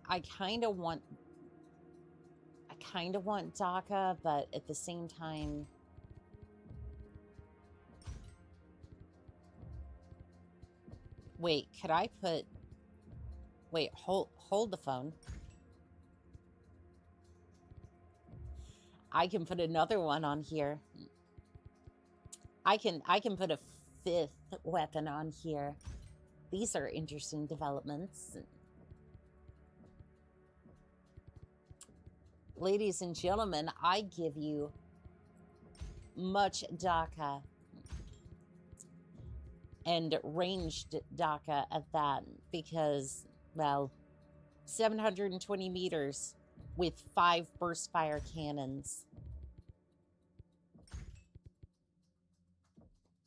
I kind of want DACA, but at the same time... Wait, could I put... Wait, hold the phone. I can put another one on here. I can put a 5th weapon on here. These are interesting developments. Ladies and gentlemen, I give you much DACA and ranged DACA at that because, well, 720 meters with 5 burst fire cannons.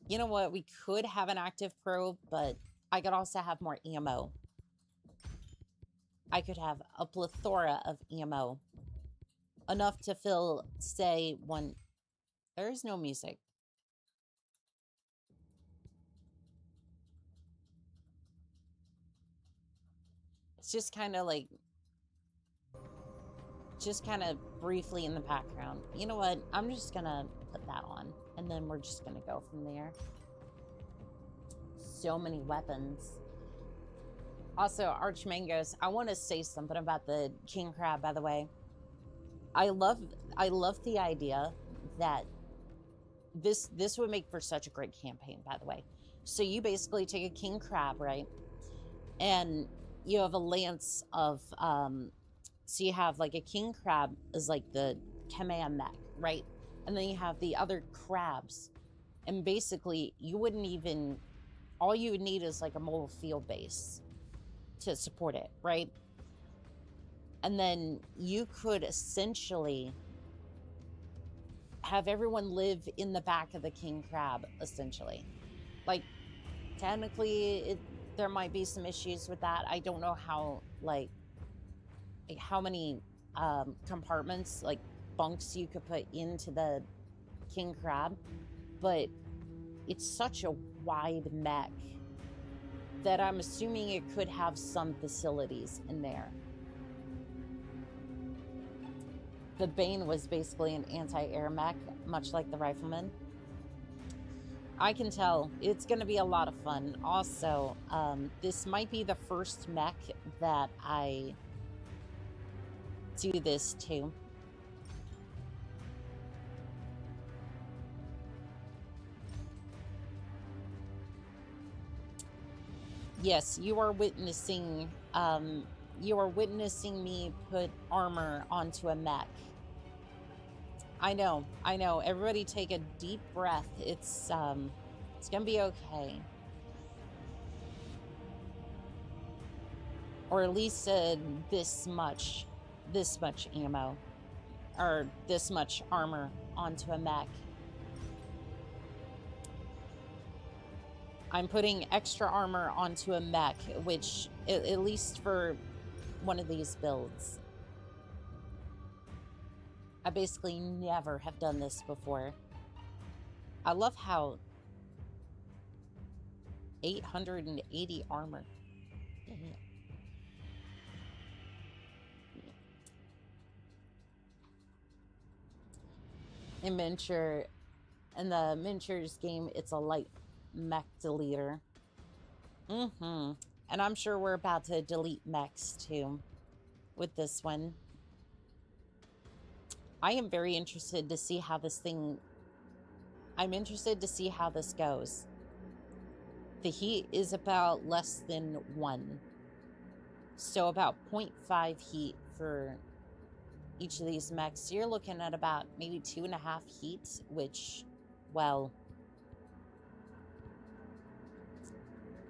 You know what? We could have an active probe, but I could also have more ammo. I could have a plethora of ammo. Enough to fill, say, one... There is no music. It's just kind of like... Just kind of briefly in the background. You know what? I'm just gonna put that on. And then we're just gonna go from there. So many weapons. Also, Archmangos, I want to say something about the king crab, by the way. I love the idea that this would make for such a great campaign, by the way. So you basically take a king crab, right? And you have a lance of so you have like a king crab is like the command mech, right? And then you have the other crabs. And basically you wouldn't even, all you would need is like a mobile field base to support it, right? And then you could essentially have everyone live in the back of the king crab, essentially. Like, technically, there might be some issues with that. I don't know how, like how many compartments, like bunks you could put into the king crab, but it's such a wide mech that I'm assuming it could have some facilities in there. The Bane was basically an anti-air mech, much like the Rifleman. I can tell it's going to be a lot of fun. Also, this might be the first mech that I do this to. Yes, you are witnessing me put armor onto a mech. I know. Everybody take a deep breath. It's gonna be okay. Or at least this much ammo. Or this much armor onto a mech. I'm putting extra armor onto a mech, which, at least for one of these builds, I basically never have done this before. I love how 880 armor. In miniature, in the miniatures game, it's a light mech deleter. And I'm sure we're about to delete mechs too with this one. I am very interested to see how this thing... I'm interested to see how this goes. The heat is about less than 1. So about 0.5 heat for each of these mechs. So you're looking at about maybe 2.5 heat, which, well...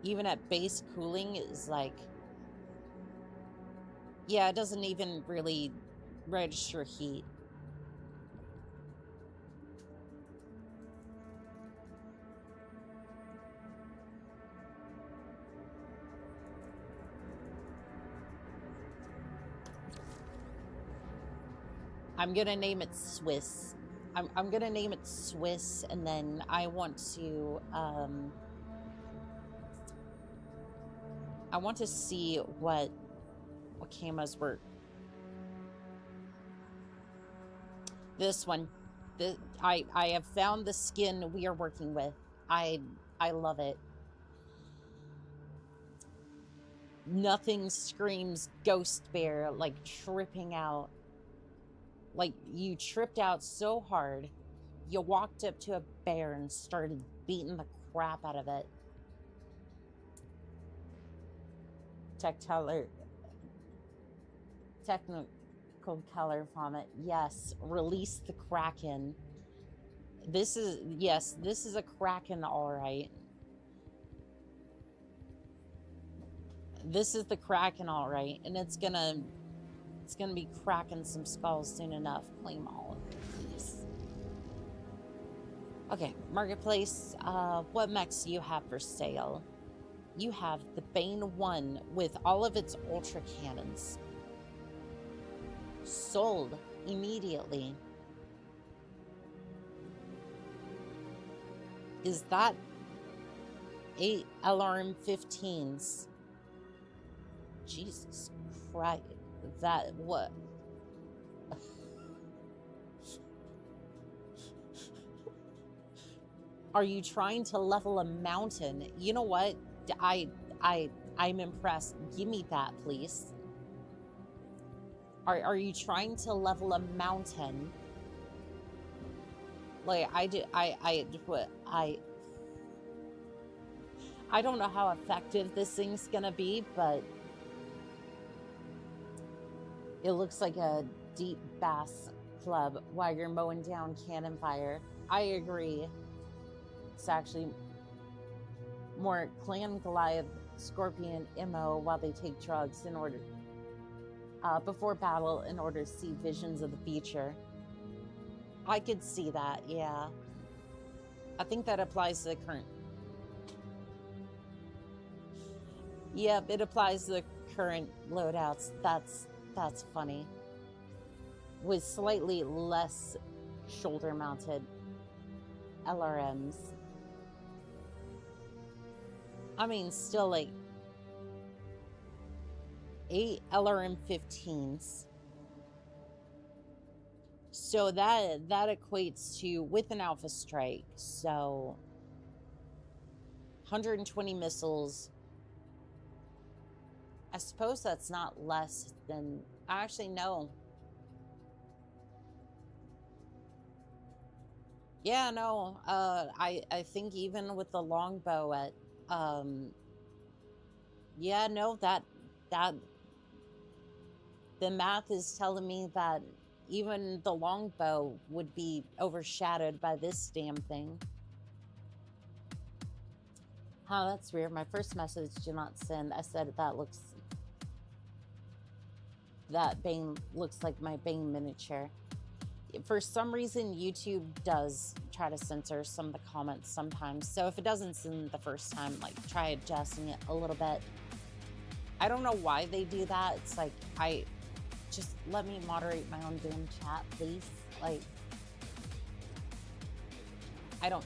even at base cooling is like... yeah, it doesn't even really register heat. I'm gonna name it Swiss. I'm gonna name it Swiss, and then I want to see what camos work. This one, I have found the skin we are working with. I love it. Nothing screams ghost bear like tripping out. Like, you tripped out so hard, you walked up to a bear and started beating the crap out of it. Typical color vomit. Yes, release the Kraken. This is, yes, this is a Kraken, all right. This is the Kraken, all right, and it's gonna be cracking some skulls soon enough. Claim all of it, please. Okay, Marketplace, what mechs do you have for sale? You have the Bane 1 with all of its ultra cannons. Sold immediately. Is that 8 LRM-15s? Jesus Christ. That what? Are you trying to level a mountain? You know what? I'm impressed. Give me that, please. Are you trying to level a mountain? Like I don't know how effective this thing's gonna be, but it looks like a deep bass club while you're mowing down cannon fire. I agree. It's actually more Clan Goliath, Scorpion, Emo while they take drugs in order before battle in order to see visions of the future. I could see that, yeah. I think that applies to the current. Yep, it applies to the current loadouts. That's funny. With slightly less shoulder-mounted LRMs. I mean, still like 8 LRM-15s. So that equates to, with an Alpha Strike, so 120 missiles. I suppose that's not less than, actually no. Yeah, no, I think even with the longbow at, yeah, no, that, the math is telling me that even the longbow would be overshadowed by this damn thing. Huh, that's weird. My first message, do not send. I said that Bane looks like my Bane miniature. For some reason, YouTube does try to censor some of the comments sometimes. So if it doesn't send the first time, like, try adjusting it a little bit. I don't know why they do that. It's like, just let me moderate my own damn chat, please. Like, I don't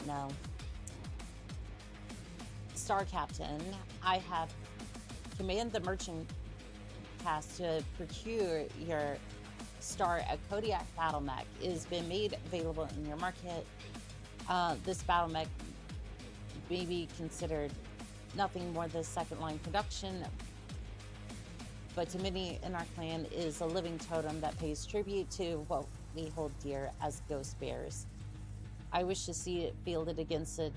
know. Star Captain, I have command the merchant cast to procure your star a Kodiak battle mech. It has been made available in your market. This battle mech may be considered nothing more than second line production, but to many in our clan is a living totem that pays tribute to what we hold dear as ghost bears. I wish to see it fielded against a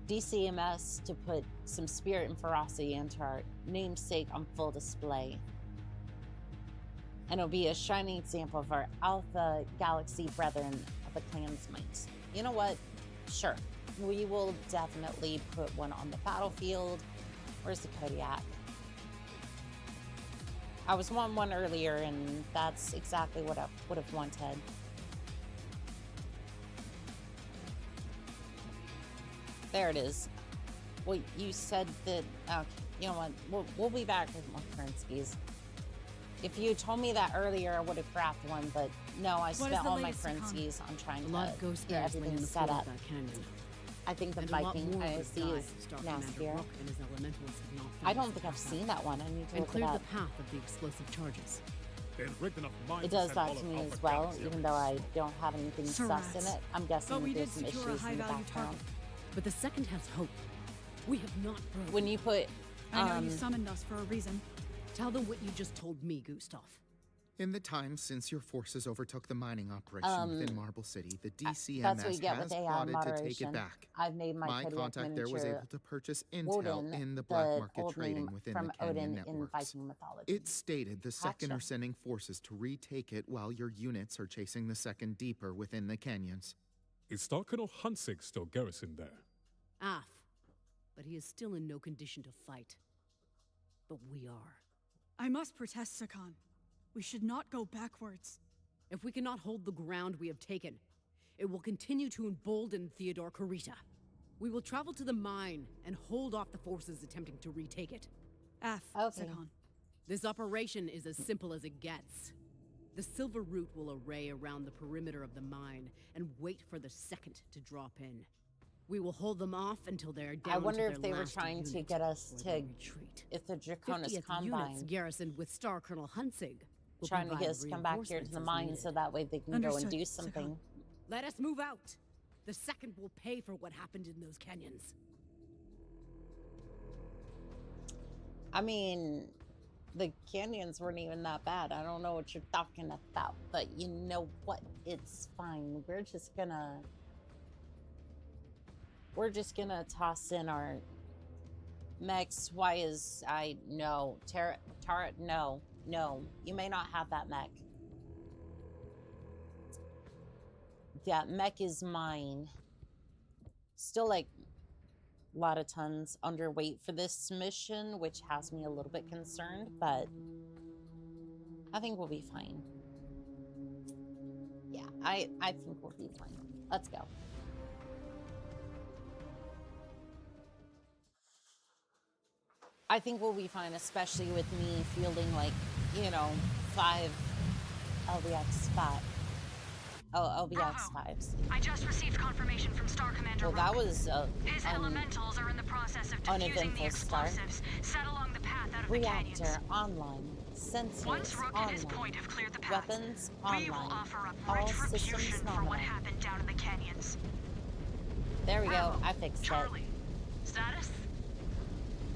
DCMS to put some spirit and ferocity into our namesake on full display. And it'll be a shining example of our Alpha Galaxy brethren of the clan's might. You know what? Sure. We will definitely put one on the battlefield. Where's the Kodiak? I was wanting one earlier, and that's exactly what I would have wanted. There it is. Well, you said that, okay, you know what, we'll be back with more currencies. If you told me that earlier, I would have grabbed one, but no, I spent all my currencies on trying to get everything set up. I think the Viking I see is nastier. I don't think I've seen that one. I need to look it up. The path of the explosive charges. It does that to me as well, even though I don't have anything sus in it. I'm guessing there's some issues in the background. But the second has hope. We have not broken. When you put, I know you summoned us for a reason. Tell them what you just told me, Gustav. In the time since your forces overtook the mining operation within Marble City, the That's what you DCMS get has with AI plotted to take moderation. it back. I've made my Kodiak contact there was miniature able to purchase intel Woden, in the black market old trading name within from the Canyon Odin in networks. Viking mythology. It stated the Second Gotcha. are sending forces to retake it while your units are chasing the Second deeper within the canyons. Is Star Colonel Hansig still garrisoned there? But he is still in no condition to fight. But we are. I must protest, Sakan. We should not go backwards. If we cannot hold the ground we have taken, it will continue to embolden Theodore Kurita. We will travel to the mine and hold off the forces attempting to retake it. Sakan. This operation is as simple as it gets. The Silver Root will array around the perimeter of the mine and wait for the Second to drop in. We will hold them off until they are down. I wonder to if their they were last trying to unit, get us or to they retreat. if the Draconis 50th Combine units garrisoned with Star Colonel Hansig will trying to provide get us to come back here to reinforcements the as mine needed. so that way they can go and do something. Let us move out. The Second will pay for what happened in those canyons. I mean, the canyons weren't even that bad. I don't know what you're talking about, but you know what? It's fine. We're just gonna toss in our mechs. Why is no Tara? No, you may not have that mech. That mech is mine. Still like a lot of tons underweight for this mission, which has me a little bit concerned, but I think we'll be fine. Yeah, I think we'll be fine. Let's go. I think we'll be fine, especially with me fielding like, 5 LBX 5s. I just received confirmation from Star Commander Well, that was his elementals are in the process of defusing the explosives set along the path out of the canyons. Reactor online. Sensors Once Rook online. and his point have cleared the path, Weapons we will online. offer up All retribution systems for what nominal. happened down in the canyons. There we Bravo. go. I fixed Charlie. Status? it.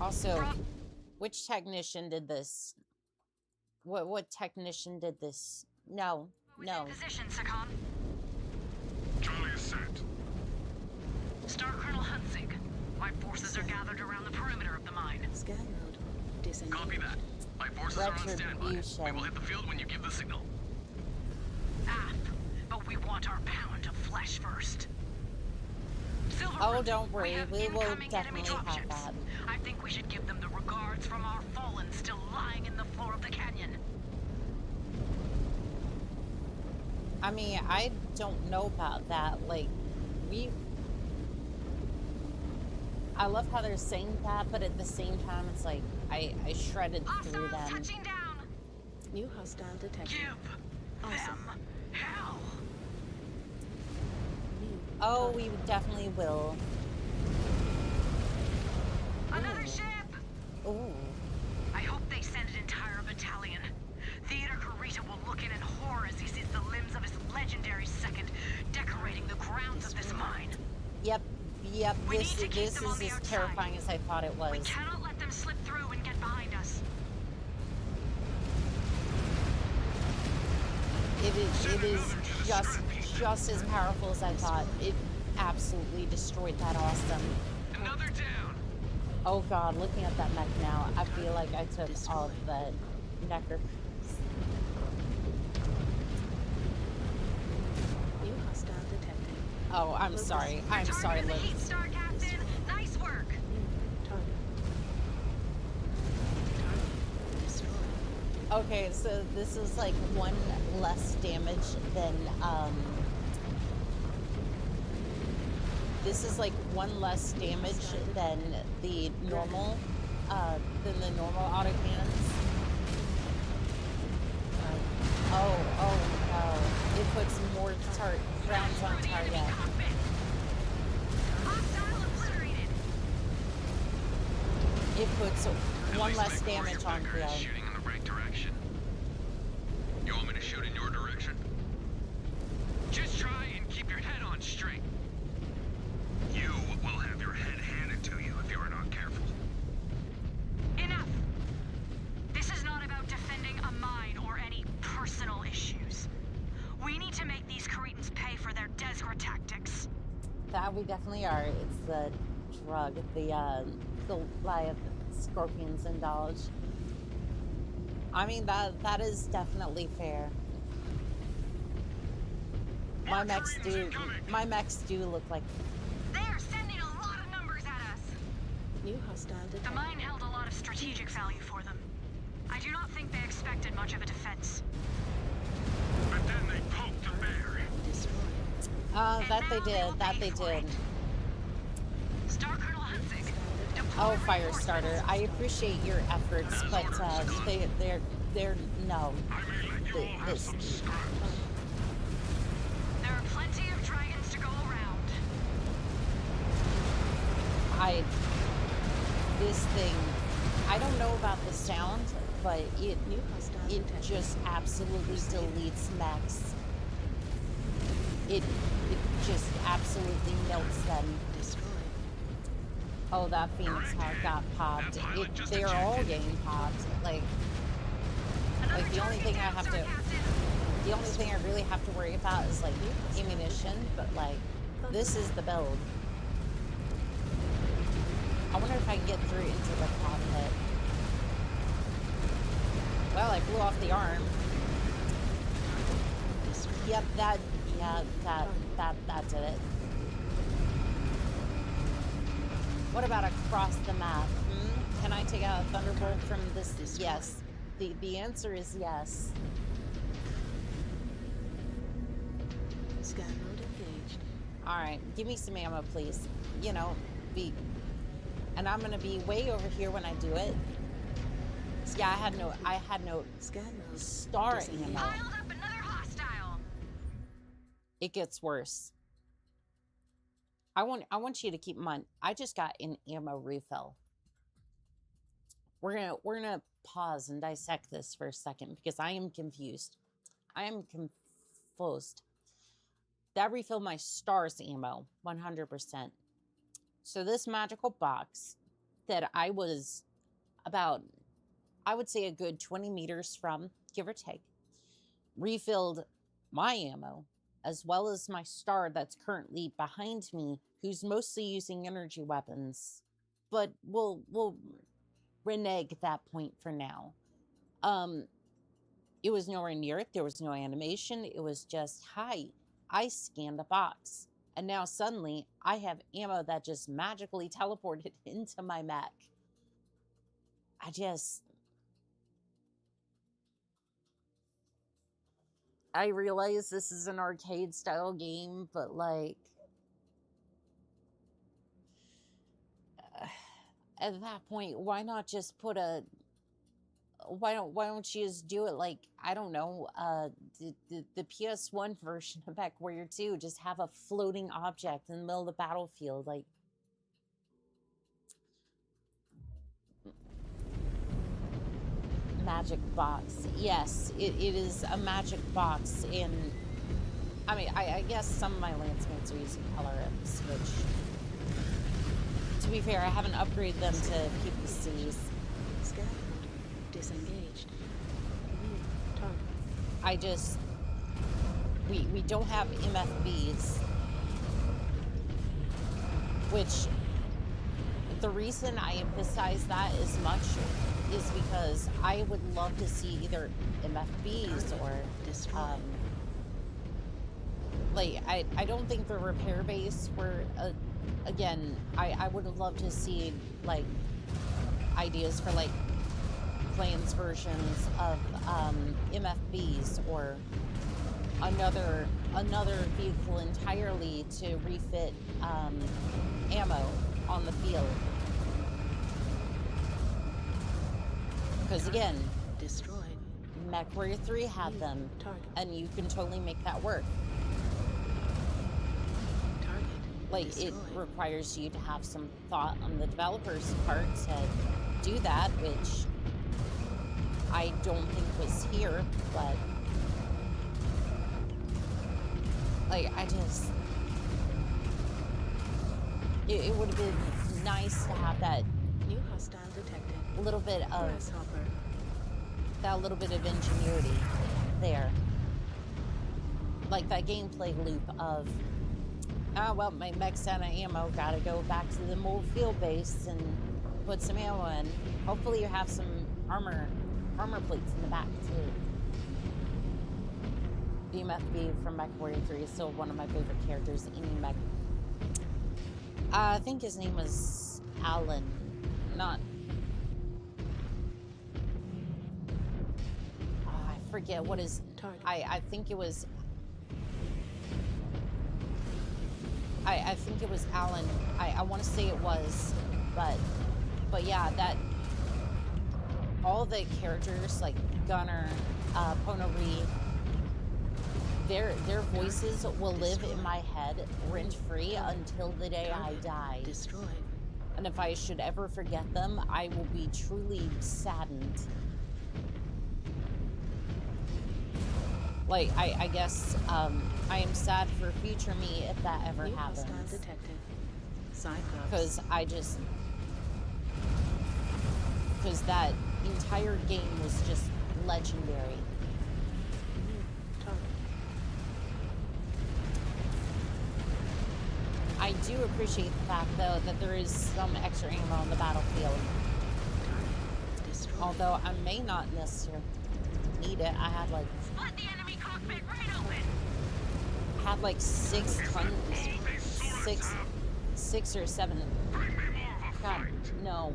Also, which technician did this? What technician did this? No. Position, Sakan. Charlie is set. Star Colonel Hansig. My forces are gathered around the perimeter of the mine. Scan mode. Disengage. Copy that. My forces are on standby. We will hit the field when you give the signal. But we want our pound of flesh first. Silver Oh, Root, don't worry. have We will incoming enemy definitely have dropships. that. I think we should give them the regards from our fallen still lying in the floor of the canyon. I mean, I don't know about that. Like, I love how they're saying that, but at the same time, it's like, I shredded through them. Touching down. New hostile detected. Give them hell. Oh, we definitely will. Another ship. Ooh. I hope they send an entire battalion. Theodore Kurita will look in horror as he sees the limbs of his legendary Second decorating the grounds of this mine. Yep. We This need to keep them on is the as outside. terrifying as I thought it was. We cannot let them slip through and get behind us. It is just as powerful as I thought. It absolutely destroyed that awesome. Another down. Oh god, looking at that mech now, I feel like I took all of the necker. New hostile detected. Oh, I'm sorry. I'm sorry, Targeting the Liz. Heat Star, Captain. Nice work. Target. Okay, so this is like 1 less damage than this is like 1 less damage than the normal autocannons. Oh no. It puts more rounds on target. Hostile obliterated. It puts 1 less damage on Mechwarrior is field. shooting in the right direction. You want me to shoot in your direction? Just try and keep your head on straight. You will have your head handed to you if you are not careful. Enough. This is not about defending a mine or any person Yeah, we definitely are. It's the drug, the Goliath scorpions indulge. I mean, that is definitely fair. My mechs do look like. They're sending a lot of numbers at us. New hostile detected. The mine held a lot of strategic value for them. I do not think they expected much of a defense. But then they poked the bear. That they did. That they did. Star Colonel Hunzig. Oh, Firestarter, I appreciate your efforts, but they're no. This. There are plenty of dragons to go around. This thing, I don't know about the sound, but it just absolutely deletes mechs. It just absolutely melts them. Oh, that Phoenix Hawk got popped. They're all getting popped. Like the only thing I really have to worry about is like ammunition, but like this is the build. I wonder if I can get through into the cockpit. Well, I blew off the arm. Yep, that did it. What about across the map? Can I take out a thunderbolt from this? Yes. The answer is yes. Scan mode engaged. Alright, give me some ammo, please. You know, and I'm gonna be way over here when I do it. Yeah, I had no star ammo. Piled up another hostile. It gets worse. I want you to keep in mind, I just got an ammo refill. We're gonna pause and dissect this for a second because I am confused. I am confused. That refilled my stars ammo, 100%. So this magical box that I was about, I would say a good 20 meters from, give or take, refilled my ammo, as well as my star that's currently behind me, who's mostly using energy weapons. But we'll renege that point for now. It was nowhere near it. There was no animation. It was just, hi, I scanned the box. And now suddenly I have ammo that just magically teleported into my mech. I realize this is an arcade style game, but like, at that point, why not just put a, why don't you just do it like, I don't know, the PS1 version of Mechwarrior 2, just have a floating object in the middle of the battlefield, like. Magic box. Yes, it is a magic box, and I mean, I guess some of my lancemates are using callouts, which, to be fair, I haven't upgraded them to PPCs. Scan disengaged. Target. I just, we don't have MFBs, which the reason I emphasize that as much is because I would love to see either MFBs or like I don't think the repair base were again I would have loved to see like ideas for like planes versions of MFBs or another vehicle entirely to refit ammo on the field. Because again, destroyed. Mechwarrior 3 had them, and you can totally make that work. Target like destroyed. It requires you to have some thought on the developer's part to do that, which I don't think was here, but like I just it would have been nice to have that new hostile detected. Little bit of Grasshopper. that little bit of ingenuity there, like that gameplay loop of Ah, well, my mech's out of ammo. Gotta go back to the old field base and put some ammo in. Hopefully you have some armor plates in the back, too. The MFB from Mechwarrior 3 is still one of my favorite characters, any mech. I think his name was Alan, not... I forget what his... I think it was... I think it was Alan. I want to say it was, but yeah, that all the characters like Gunner, Ponari, their voices will live in my head rent-free until the day I die. Destroyed. And if I should ever forget them, I will be truly saddened. Like, I guess, I am sad for future me if that ever happens. Detected. Because because that entire game was just legendary. I do appreciate the fact, though, that there is some extra ammo on the battlefield. Although I may not necessarily need it. I had like... Split the enemy cockpit right open! Had like 6 or 7. God, no.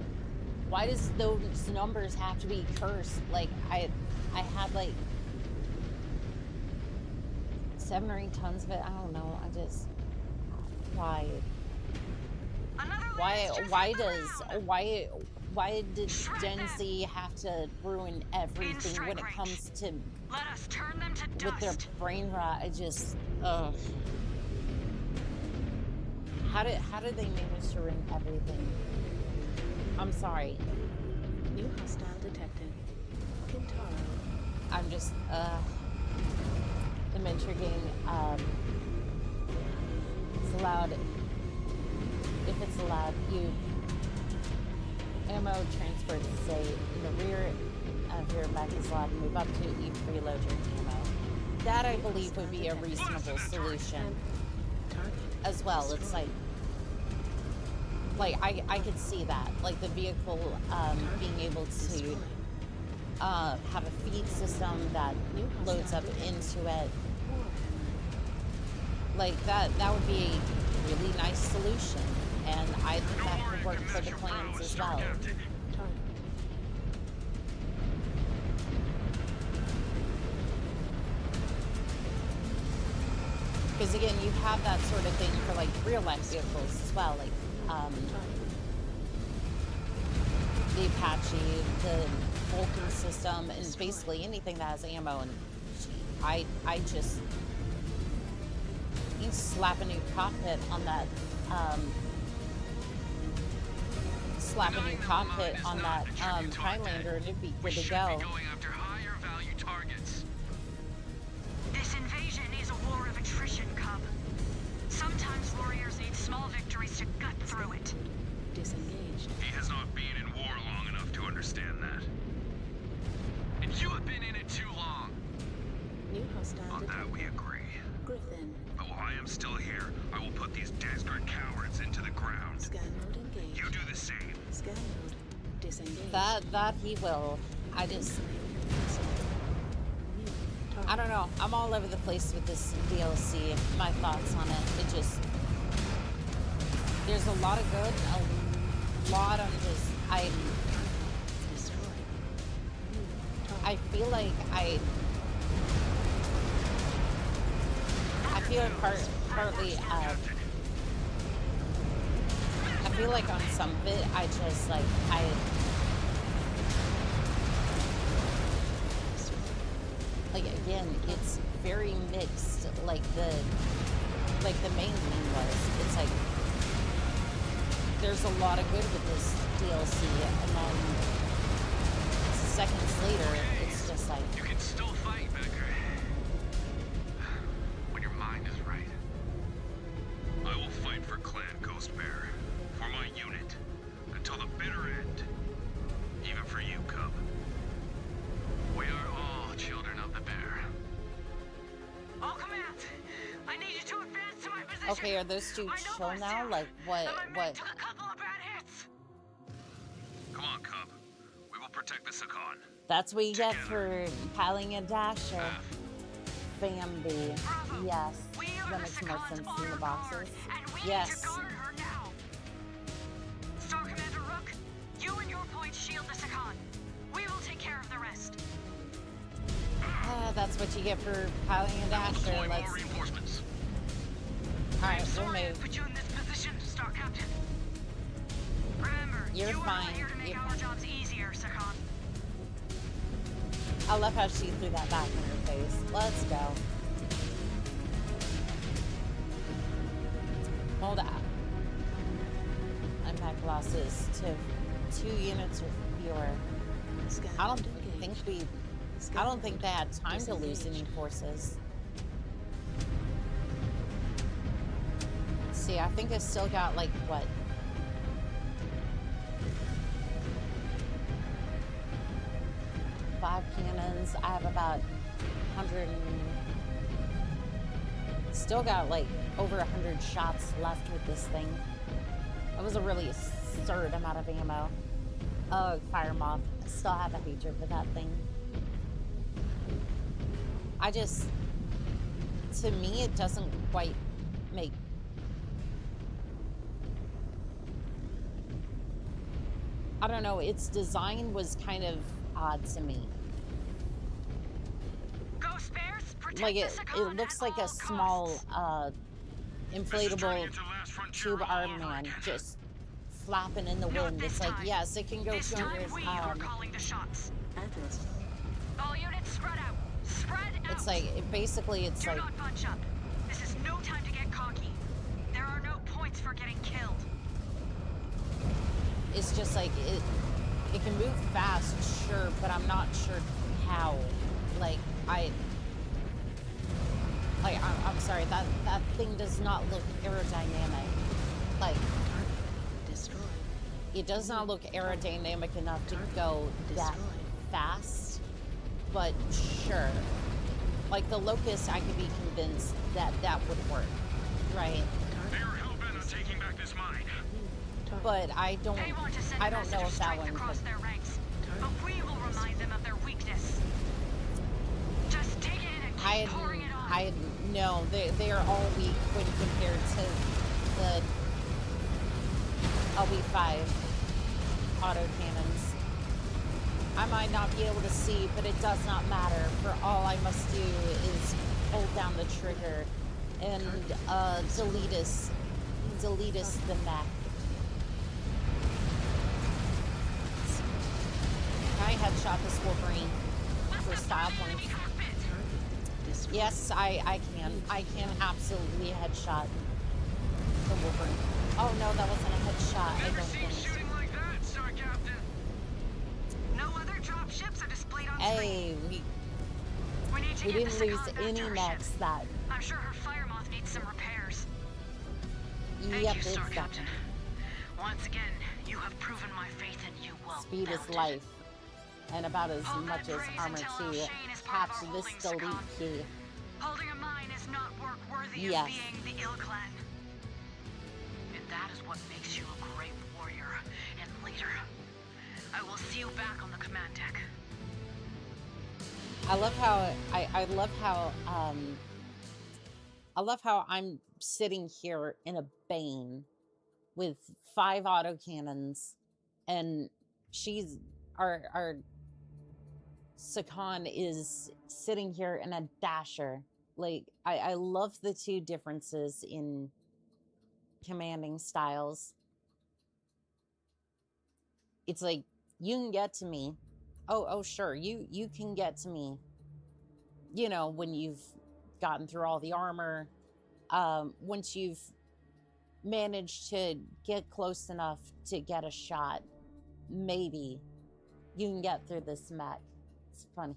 Why does those numbers have to be cursed? Like, I had like 7 or 8 tons of it. I don't know. I just... Why did Gen Z have to ruin everything when it comes to let us turn them to dust. With their brain rot? I just ugh. How did they manage to ruin everything? I'm sorry. New hostile detected. Kintaro. I'm just the mentor game it's allowed, if it's allowed, you ammo transfer to say in the rear of your mech is allowed to move up to you preload your ammo. That I believe would be a reasonable solution as well. It's like I could see that, like the vehicle being able to have a feed system that loads up into it. Like that would be a really nice solution, and I think that could work for the plans as well. Because again, you have that sort of thing for like real life vehicles as well, like the Apache, the Vulcan system, and basically anything that has ammo. And I just slap a new cockpit on that. Highlander, and it'd be good to go. This invasion is a war of attrition, Cub. Sometimes warriors need small victories to gut through it. Disengaged. He has not been in war long enough to understand that. And you have been in it too long. New hostile On detected. that we agree. Griffin. But while I am still here, I will put these desperate cowards into the ground. Scan mode engaged. You do the same. Scan mode disengaged. That he will. I don't know. I'm all over the place with this DLC. My thoughts on it. It just... There's a lot of good, a lot of just... I feel like I feel partly, I feel like on some of it, I just, like, like, again, it's very mixed, like the main thing was. It's like, there's a lot of good with this DLC, and then seconds later, it's just like... You can still fight, Becker. When your mind is right. I will fight for Clan Ghostbear, for my unit, until the bitter end. Even for you, Cub. We are all children of the bear. All commands, I need you to advance to my position. Okay, are those two chill now? Like, what? Took a couple of bad hits. Come on, Cub. We will protect the Sakon. That's what you get for piling a dasher. Bambi. Yes. That makes more sense in the boxes. Yes. Star Commander Rook, you and your point shield the Sakon. We will take care of the rest. That's what you get for piling a dasher. Let's. Reinforcements. Alright, we'll Sorry I move. put you in this position, Star Captain. Remember, You're you fine. are here to make You're our jobs easier, Sakon. I love how she threw that back in her face. Let's go. Hold on. Impact losses to 2 units or fewer. I don't think they had time to lose any forces. Let's see, I think I still got like what? Five cannons. I have about 100. Still got like over 100 shots left with this thing. That was a really absurd amount of ammo. Oh, Fire Moth. I still have a hatred for that thing. To me, it doesn't quite make. I don't know, its design was kind of odd to me. Like it looks like a small inflatable tube arm man just flapping in the wind. It's like, yes, it can go 200. All units spread out. Spread out. It's like it's Do like. not bunch up. This is no time to get cocky. There are no points for getting killed. It's just like it can move fast, sure, but I'm not sure how. I'm sorry, that thing does not look aerodynamic. Like, it does not look aerodynamic enough to go that fast, but sure. Like the Locust, I could be convinced that that would work, right? They are hell-bent on taking back this mine. But I don't know if that one across could. their ranks, but we will remind them of their weakness. Just dig in and keep pouring it on. No, they are all weak when compared to the LB5 autocannons. I might not be able to see, but it does not matter. For all I must do is hold down the trigger and delete us the map. I headshot this Wolverine for style points. Yes, I can. I can absolutely headshot the Wolverine. Oh no, that wasn't a headshot. I don't think. Shooting like that, Star Captain. No other drop ships are displayed on Hey, screen. we didn't lose any mechs that. I'm sure her fire moth needs some repairs. Yep, Thank you, it's Star done. Captain. Once again, you have proven my faith in you well. Speed is life, and about as much as armor too. Catch this delete key. Holding a mine is not work worthy Yes. of being the Ill Clan. And that is what makes you a great warrior and leader. I will see you back on the command deck. I love how I'm sitting here in a Bane with 5 autocannons, and our Sakon is sitting here in a Dasher. Like, I love the two differences in commanding styles. It's like, you can get to me. Oh, sure, you can get to me. You know, when you've gotten through all the armor, once you've managed to get close enough to get a shot, maybe you can get through this mech. It's funny.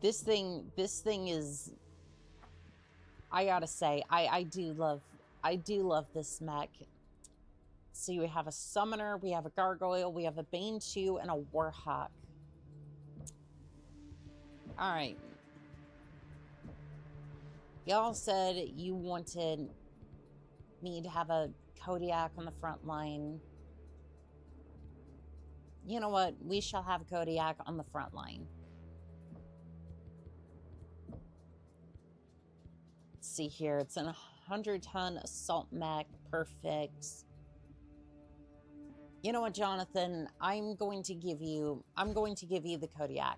This thing is, I gotta say, I do love this mech. See, we have a Summoner, we have a Gargoyle, we have a Bane 2, and a Warhawk. Alright. Y'all said you wanted me to have a Kodiak on the front line. You know what? We shall have Kodiak on the front line. Let's see here. It's an 100-ton assault mech. Perfect. You know what, Jonathan? I'm going to give you the Kodiak.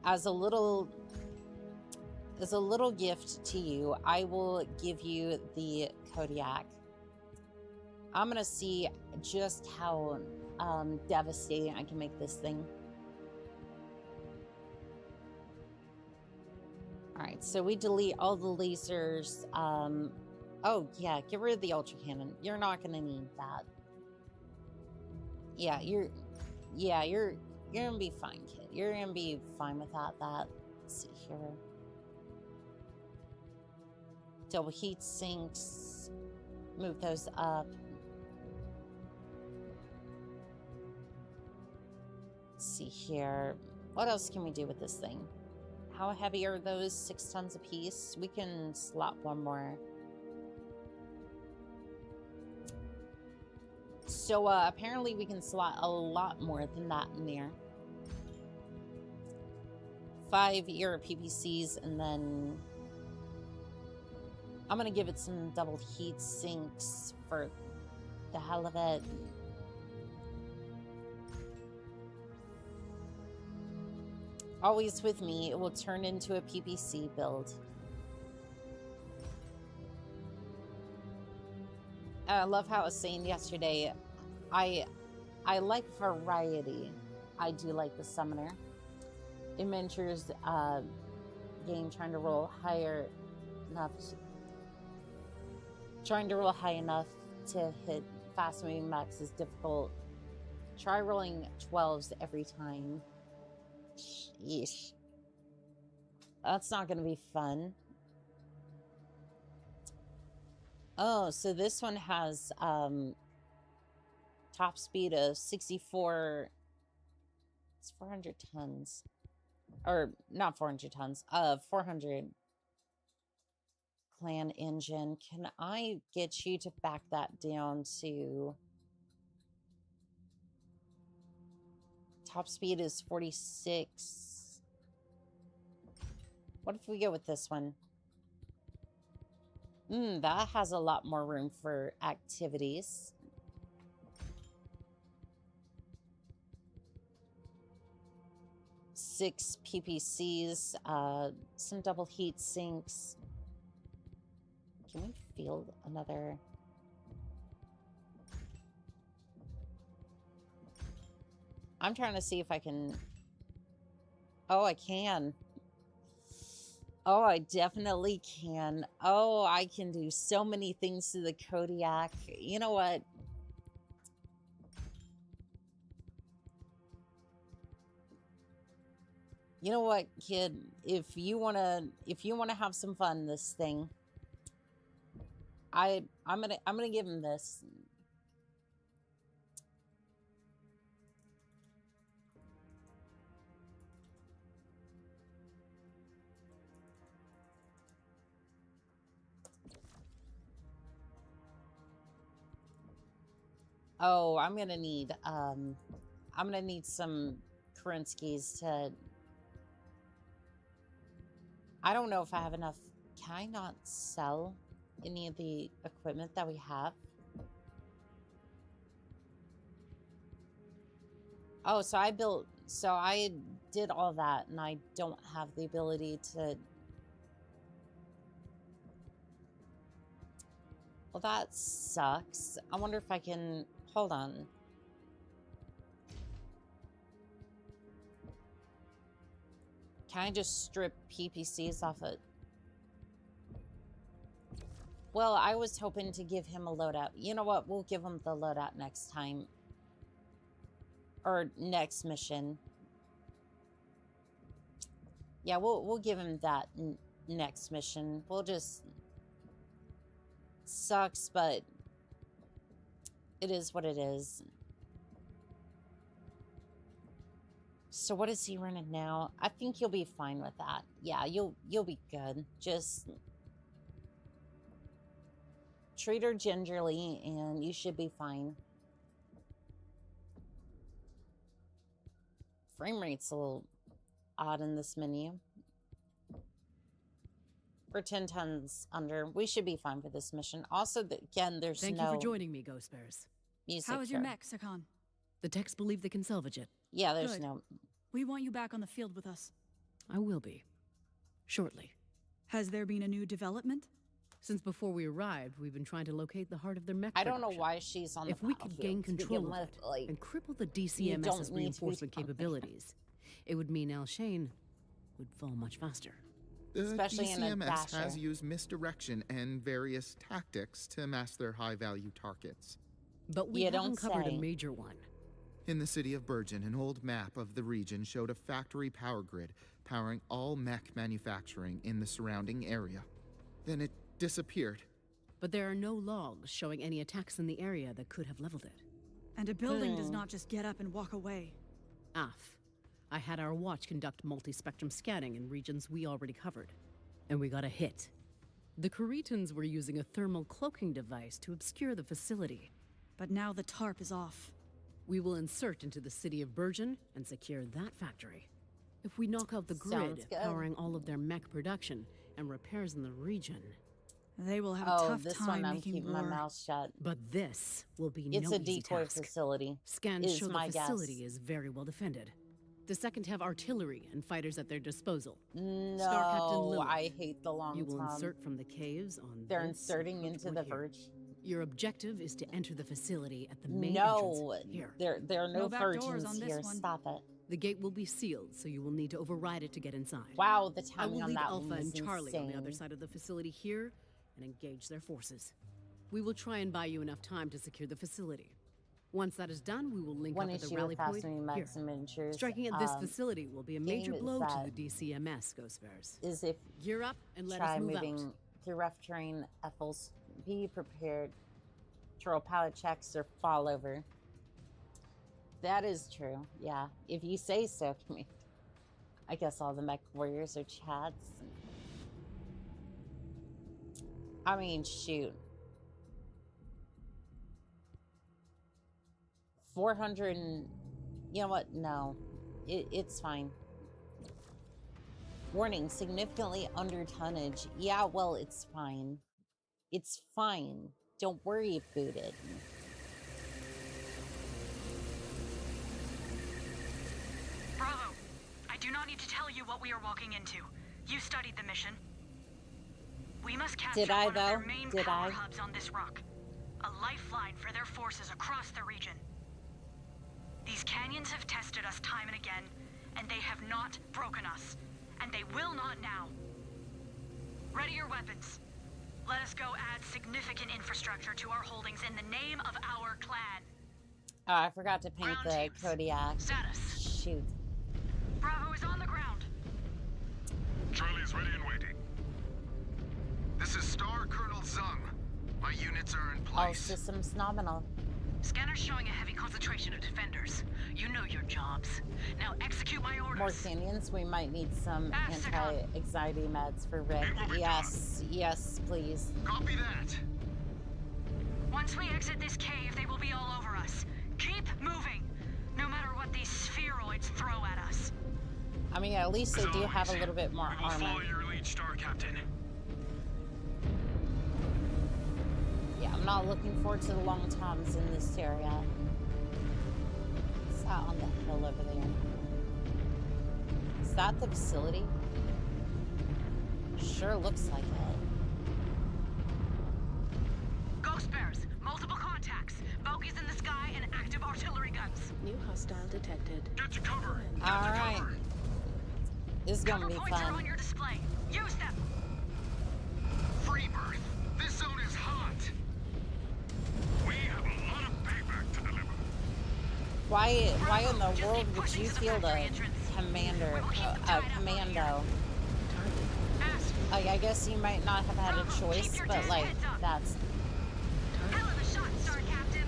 As a little gift to you, I will give you the Kodiak. I'm gonna see just how devastating I can make this thing. Alright, so we delete all the lasers. Oh yeah, get rid of the Ultra Cannon. You're not gonna need that. Yeah, you're gonna be fine, kid. You're gonna be fine without that. Let's see here. Double heat sinks. Move those up. Let's see here. What else can we do with this thing? How heavy are those? 6 tons apiece. We can slot one more. So apparently we can slot a lot more than that in there. 5 Era PPCs, and then I'm gonna give it some double heat sinks for the hell of it. Always with me, it will turn into a PPC build. I love how I was saying yesterday, I like variety. I do like the Summoner. Adventures game trying to roll higher enough. Trying to roll high enough to hit fast moving mechs is difficult. Try rolling 12s every time. Yeesh. That's not going to be fun. Oh, so this one has top speed of 64. It's 400 tons. Or not 400 tons. 400 clan engine. Can I get you to back that down to... Top speed is 46. What if we go with this one? That has a lot more room for activities. Six PPCs, some double heat sinks. Can we field another? I'm trying to see if I can... Oh, I can. Oh, I definitely can. Oh, I can do so many things to the Kodiak. You know what? You know what, kid? If you wanna have some fun, this thing, I'm gonna give him this. Oh, I'm gonna need some Kerinskis to... I don't know if I have enough. Can I not sell any of the equipment that we have? Oh, so I did all that, and I don't have the ability to... Well, that sucks. I wonder if I can... Hold on. Can I just strip PPCs off it? Well, I was hoping to give him a loadout. You know what? We'll give him the loadout next time. Or next mission. Yeah, we'll give him that next mission. We'll just... Sucks, but it is what it is. So what is he running now? I think you'll be fine with that. Yeah, you'll be good. Just treat her gingerly and you should be fine. Frame rate's a little odd in this menu. We're 10 tons under. We should be fine for this mission. Also, again, there's Thank you for joining me, Ghost Bears. Music How is your here. mech, Sakon? The techs believe they can salvage it. Yeah, there's Good. no... We want you back on the field with us. I will be. Shortly. Has there been a new development? Since before we arrived, we've been trying to locate the heart of their mech I don't know production. why she's on the If we could gain control of it like, and cripple the you DCMS's don't need to be reinforcement talking. capabilities, it would mean Al Shane would fall much faster. The Especially in a DCMS has dasher. used misdirection and various tactics to mask their high-value targets. But we You haven't don't covered say. a major one. In the city of Bergen, an old map of the region showed a factory power grid powering all mech manufacturing in the surrounding area. Then it disappeared. But there are no logs showing any attacks in the area that could have leveled it. And a building does not just get up and walk away. Af. I had our watch conduct multi-spectrum scanning in regions we already covered. And we got a hit. The Caritans were using a thermal cloaking device to obscure the facility. But now the tarp is off. We will insert into the city of Bergen and secure that factory. If we knock out the Sounds grid good. powering all of their mech production and repairs in the region, they will have a Oh, tough this time one I'm making keeping war. my mouth shut. but this will be It's no a easy decoy task. facility. Scans is show the my guess. facility is very well defended. The second have artillery and fighters at their disposal. No, Star Captain Lilith, I hate the long you will tom. insert from the caves on They're this inserting approach into point the here. verge. Your objective is to enter the facility at the main No, entrance here. there are no No back doors virgins on this here. one. Stop it. The gate will be sealed, so you will need to override it to get inside. Wow, the I timing will on lead that Alpha one was and Charlie on the other insane. side of the facility here and engage their forces. We will try and buy you enough time to secure the facility. Once that is done, we will link One up at the issue rally of point Fascinating here. Max and Miniatures. Striking at this facility will be a major game is blow to that the DCMS, Ghost Bears. Is if Gear up and let try us move moving out. through rough terrain, Ethels, be prepared to roll pallet checks or fall over. That is true. Yeah, if you say so. I mean, I guess all the Mechwarriors are chads. I mean, shoot. 400 and... You know what? No. It's fine. Warning, significantly under tonnage. Yeah, well, it's fine. It's fine. Don't worry about it. Bravo! I do not need to tell you what we are walking into. You studied the mission. We must capture Did I, one of their though? main Did power I? hubs on this rock. A lifeline for their forces across the region. These canyons have tested us time and again, and they have not broken us. And they will not now. Ready your weapons. Let us go add significant infrastructure to our holdings in the name of our clan. Oh, I forgot to paint Ground the teams. Kodiak. Status. Shoot. Bravo is on the ground. Charlie's ready and waiting. This is Star Colonel Zung. My units are in All place. systems nominal. Scanner's showing a heavy concentration of defenders. You know your jobs. Now execute my orders. More canyons. We might need some Second. anti-anxiety meds for Rick. It will be Yes, yes, please. Copy that. Once we exit this cave, they will be all over us. Keep moving, no matter what these spheroids throw at us. I mean, at least they As do have a always, little bit more we will follow armor. your lead, Star Captain. Yeah, I'm not looking forward to the long toms in this area. What's that on the hill over there? Is that the facility? Sure looks like it. Ghost Bears, multiple contacts. Bogies in the sky and active artillery guns. New hostile detected. Get to cover. Get All to right. cover. This is gonna Cover be points are on fun. your display. Use them. Free birth. This zone is hot. We have a lot of payback to deliver. Why in the Just world keep would pushing you to the field factory a entrance. commander, We will keep them a tied up out commando? Fast. Like, I guess you might not have had a choice, but like, that's... Hell of a shot, Star Captain.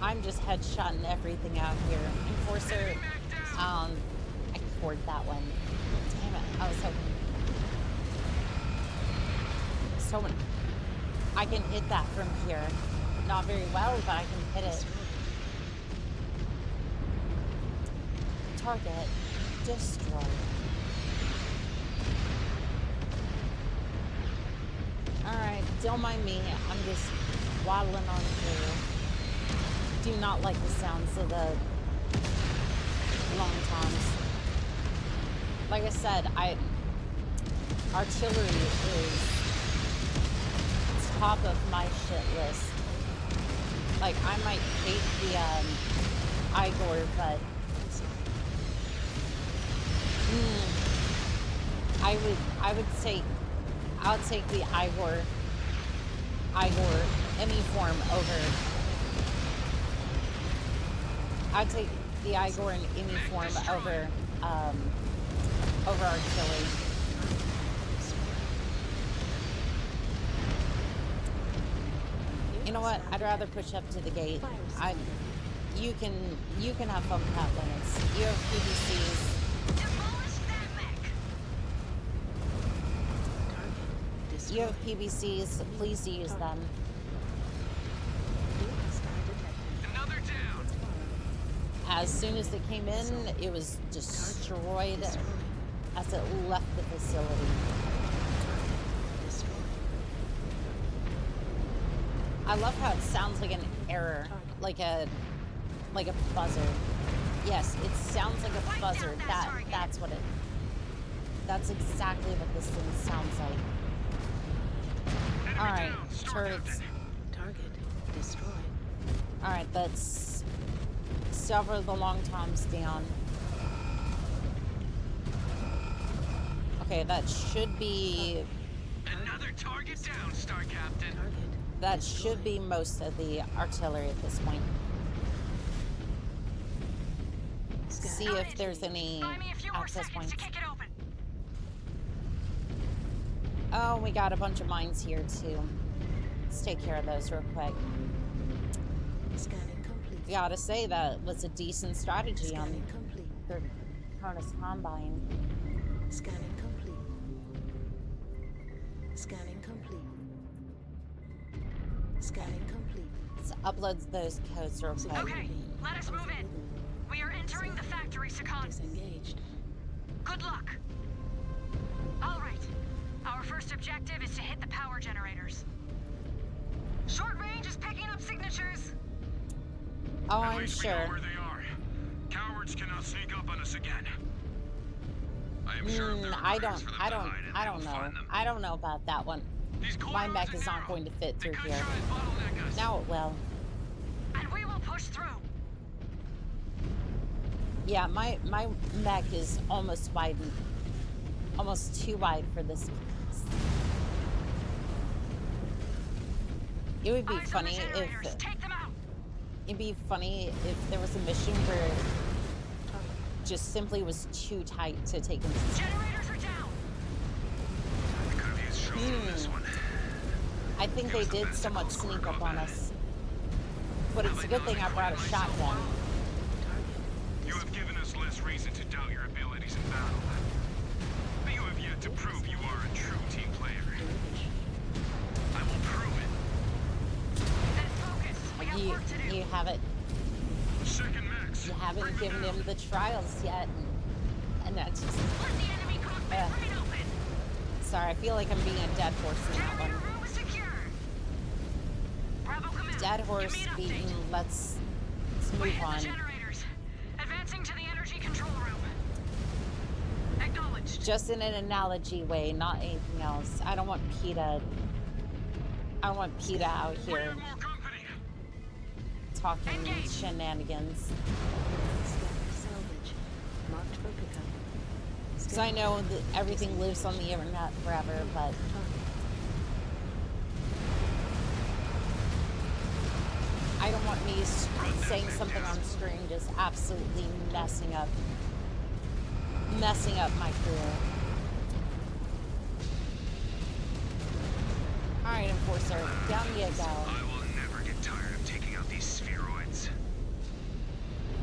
I'm just headshotting everything out here. Enforcer, I scored that one. Damn it, I was hoping. I can hit that from here. Not very well, but I can hit it. Target destroyed. Alright, don't mind me. I'm just waddling on through. Do not like the sounds of the long toms. Like I said, artillery is top of my shit list. Like, I might hate the Igor, but I'll take the Igor any form over. I'd take the Igor in any form over artillery. You know what? I'd rather push up to the gate. You can have fun with that, Linus. You have PVCs. You have PVCs, please use them. Another down. As soon as it came in, it was destroyed as it left the facility. I love how it sounds like an error, like a buzzer. Yes, it sounds like a buzzer. That's exactly what this thing sounds like. Alright, turrets. Target destroyed. Alright, let's sever the long toms down. Okay, that should be... Another target down, Star Captain. That should be most of the artillery at this point. See if there's any access points. Oh, we got a bunch of mines here too. Let's take care of those real quick. Scanning complete. Gotta say that was a decent strategy on the Cronus Combine. Scanning complete. Scanning complete. Scanning complete. Let's upload those codes real quick. Okay, let us move in. We are entering the factory, Sakan. Disengaged. Good luck. All right. Our first objective is to hit the power generators. Short range is picking up signatures. Oh, At I'm least sure. we know where they are. Cowards cannot sneak up on us again. I am sure if there are I crates for them to hide in, don't they will know. find them. I don't know about that one. My mech is not going to fit through here. Now it will. And we will push through. Yeah, my mech is almost wide, almost too wide for this piece. It would be funny if there was a mission where it just simply was too tight to take into. Generators are down. We could have used Sean on this one. I think they did so much sneak up on us. But it's a good thing I brought a shotgun. You have given us less reason to doubt your abilities in battle. But you have yet to prove you are a true team player. I will prove it. Then focus. We have work to do. You haven't. Second max. You haven't given him the trials yet, and that's just. Let the enemy cockpit right open. Sorry, I feel like I'm being a dead horse in that one. Generator room is secure. Bravo command. Dead horse beaten. Let's move on. Generators. Advancing to the energy control room. Acknowledged. Just in an analogy way, not anything else. I don't want PETA. I don't want PETA out here talking shenanigans. Salvage. Marked for pickup. Because I know that everything lives on the internet forever, but I don't want me saying something on screen just absolutely messing up my career. Enforcer. Down you go. I will never get tired of taking out these spheroids.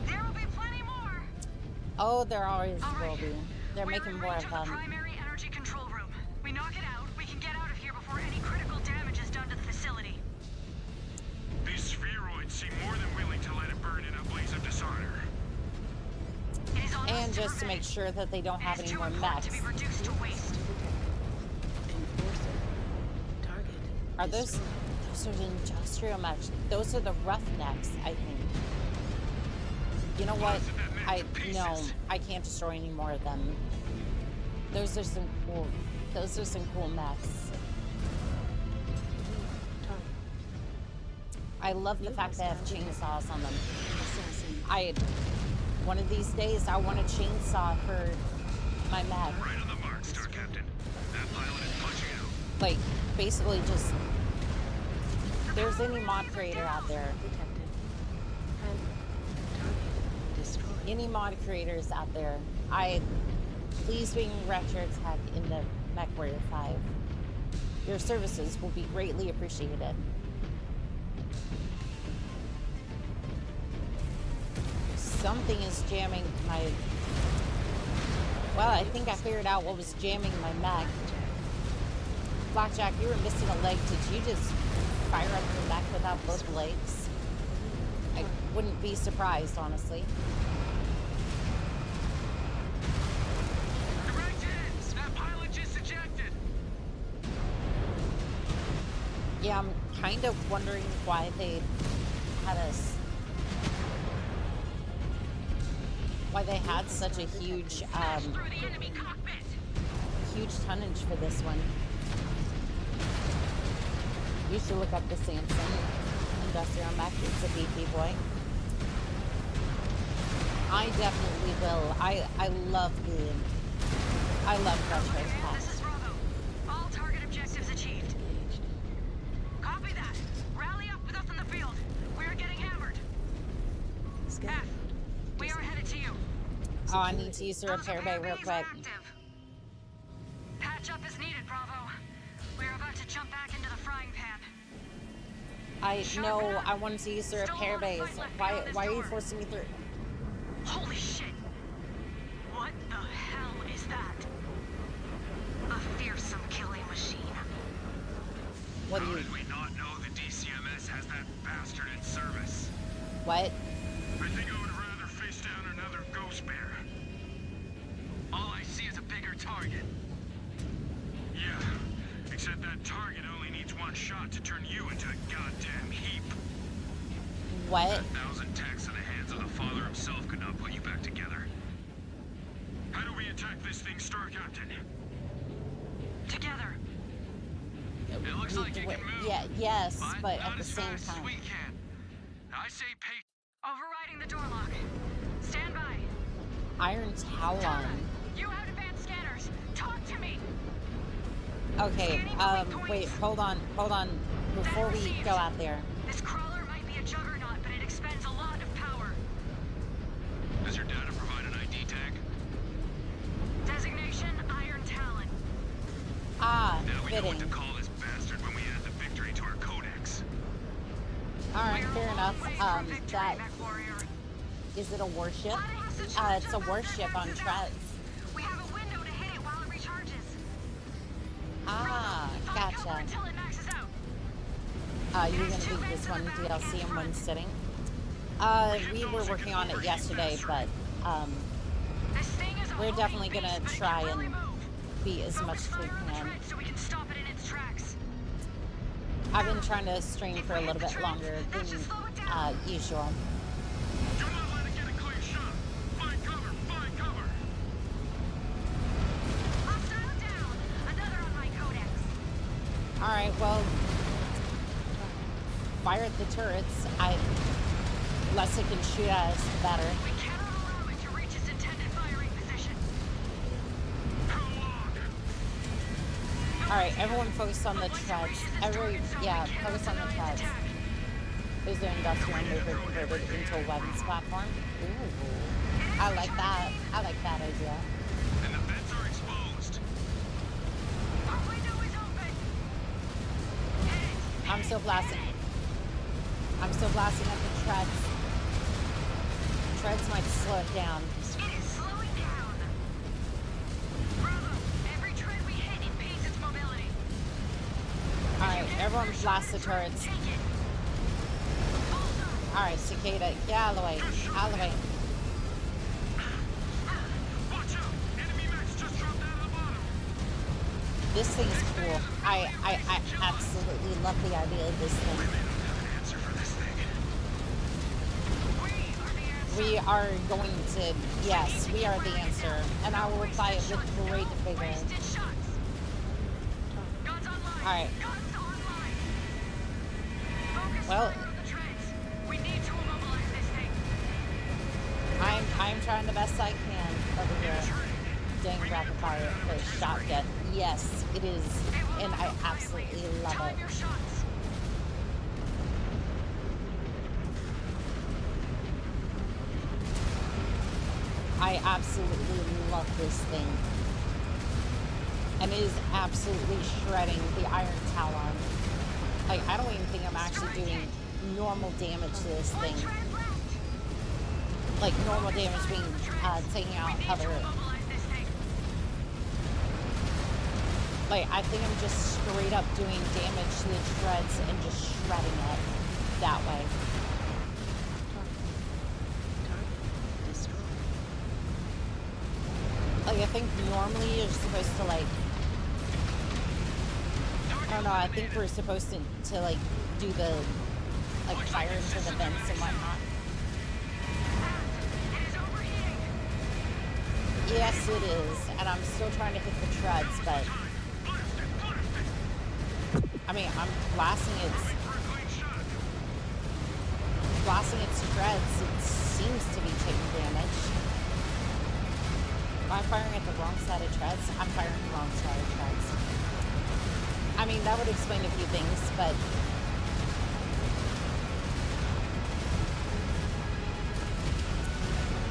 There will be plenty more. Oh, there always will be. They're We're making in more range of the them. primary energy control room. We knock it out, we can get out of here before any critical damage is done to the facility. These spheroids seem more than willing to let it burn in a blaze of dishonor. It is on us And just to make sure that they don't have any more mechs. to be reduced to waste. Are those are industrial mechs? Those are the roughnecks, I think. You know what? I can't destroy any more of them. Those are some cool mechs. I love the fact they have chainsaws on them. One of these days I want a chainsaw for my mech. Right on the mark, Star Captain. That pilot is punching out. Like, basically just, if there's any mod creator out there, any mod creators out there, please bring Retro Tech into Mechwarrior 5. Your services will be greatly appreciated. Something is jamming my... Well, I think I figured out what was jamming my mech. Blackjack, you were missing a leg. Did you just fire up your mech without both legs? I wouldn't be surprised, honestly. Directions! That pilot just ejected! Yeah, I'm kind of wondering why they had us... Why they had such a huge, huge tonnage for this one. You should look up the Samson Industrial Mech. It's a beefy boy. I definitely will. I love Retro Tech. This is Bravo. All target objectives achieved. Copy that. Rally up with us in the field. We are getting hammered. F, we are headed to you. Oh, I need to use the repair bay real quick. Patch up is needed, Bravo. We are about to jump back into the frying pan. I know I wanted to use the repair bays. Why are you forcing me through? Holy shit! What the hell is that? A fearsome killing machine. What do you... How did we not know the DCMS has that bastard in service? What? I think I would rather face down another ghost bear. All I see is a bigger target. Yeah, except that target only needs one shot to turn you into a goddamn heap. What? 1,000 techs in the hands of the Father himself could not put you back together. How do we attack this thing, Star Captain? Together. It looks like it can move. Yeah, yes, but not at the as same fast as time. we can. I say pay. Overriding the door lock. Stand by. Iron Talon. You have advanced scanners. Talk to me. Okay, wait, hold on. Before we go out there. This crawler might be a juggernaut, but it expends a lot of power. Does your data provide an ID tag? Designation, Iron Talon. Ah, now we know what to fitting. call this bastard when we add the victory to our codex. Alright, fair enough. Is it a warship? It's a warship on treads. We have a window to hit it while it recharges. Ah, gotcha. Until it maxes out. You're gonna beat this one DLC in one sitting. We were working on it yesterday, but we're definitely gonna try and beat as much as we can. So we can stop it in its tracks. I've been trying to stream for a little bit longer than usual. Do not let it get a clear shot. Find cover, find cover. Hostile down. Another on my codex. Alright, well, fire at the turrets. Less it can shoot at us, the better. We cannot allow it to reach its intended firing position. Alright, everyone focus on the treads. Focus on the treads. Is there industrial mover converted into a weapons platform? Ooh. I like that. I like that idea. And the vents are exposed. Our window is open. Hit it. I'm still blasting. I'm still blasting at the treads. Treads might slow it down. It is slowing down. Bravo. Every tread we hit impedes its mobility. Alright, everyone blast the turrets. Take it. Alright, Cicada, get out of the way. Out of the way. Watch out! Enemy mechs just dropped out of the bottom. This thing is cool. I absolutely love the idea of this thing. We are going to, yes, we are the answer. And I will apply it with great vigor. Alright. Well, I'm trying the best I can over here. Dang rapid fire shotgun. Yes, it is. And I absolutely love it. I absolutely love this thing. And it is absolutely shredding the iron talon. Like, I don't even think I'm actually doing normal damage to this thing. Like, normal damage being taking out other... Like, I think I'm just straight up doing damage to the treads and just shredding it that way. Like, I think normally you're supposed to, like... I don't know, I think we're supposed to like, do the, like, fire into the vents and whatnot. Yes, it is. And I'm still trying to hit the treads, but... I mean, I'm blasting its treads. It seems to be taking damage. Am I firing at the wrong side of treads? I'm firing the wrong side of treads. I mean, that would explain a few things, but...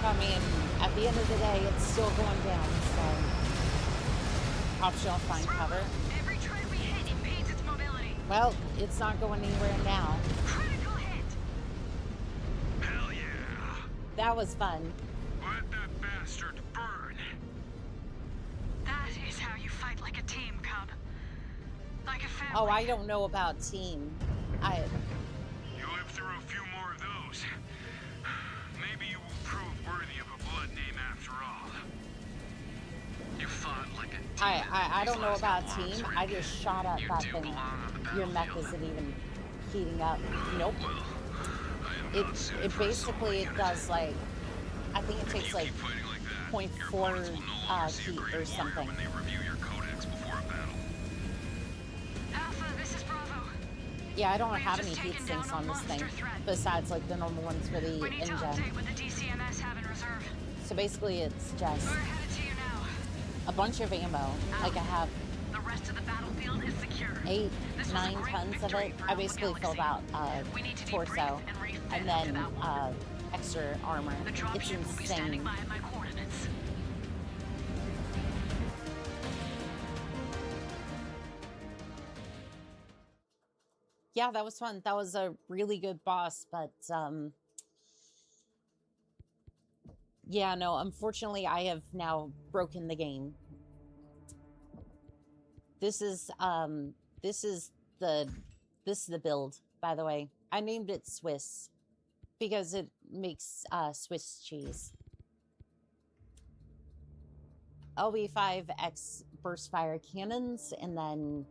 I mean, at the end of the day, it's still going down, so... Optional find cover. Every tread we hit impedes its mobility. Well, it's not going anywhere now. Critical hit. Hell yeah. That was fun. Let that bastard burn. That is how you fight like a team, Cub. Like a family. Oh, I don't know about team. You live through a few more of those. Maybe you will prove worthy of a blood name after all. You fought like a team. I don't know about team. I just shot at that thing. Your mech isn't even heating up. Nope. It basically, it does like, I think it takes like 0.4 heat or something. Yeah, I don't have any heat sinks on this thing, besides like the normal ones for the engine. So basically it's just a bunch of ammo. Like I have 8, 9 tons of it. I basically filled out torso and then extra armor. It's insane. Yeah, that was fun. That was a really good boss, but yeah, no, unfortunately I have now broken the game. This is the build, by the way. I named it Swiss because it makes Swiss cheese. LB5X burst fire cannons, and then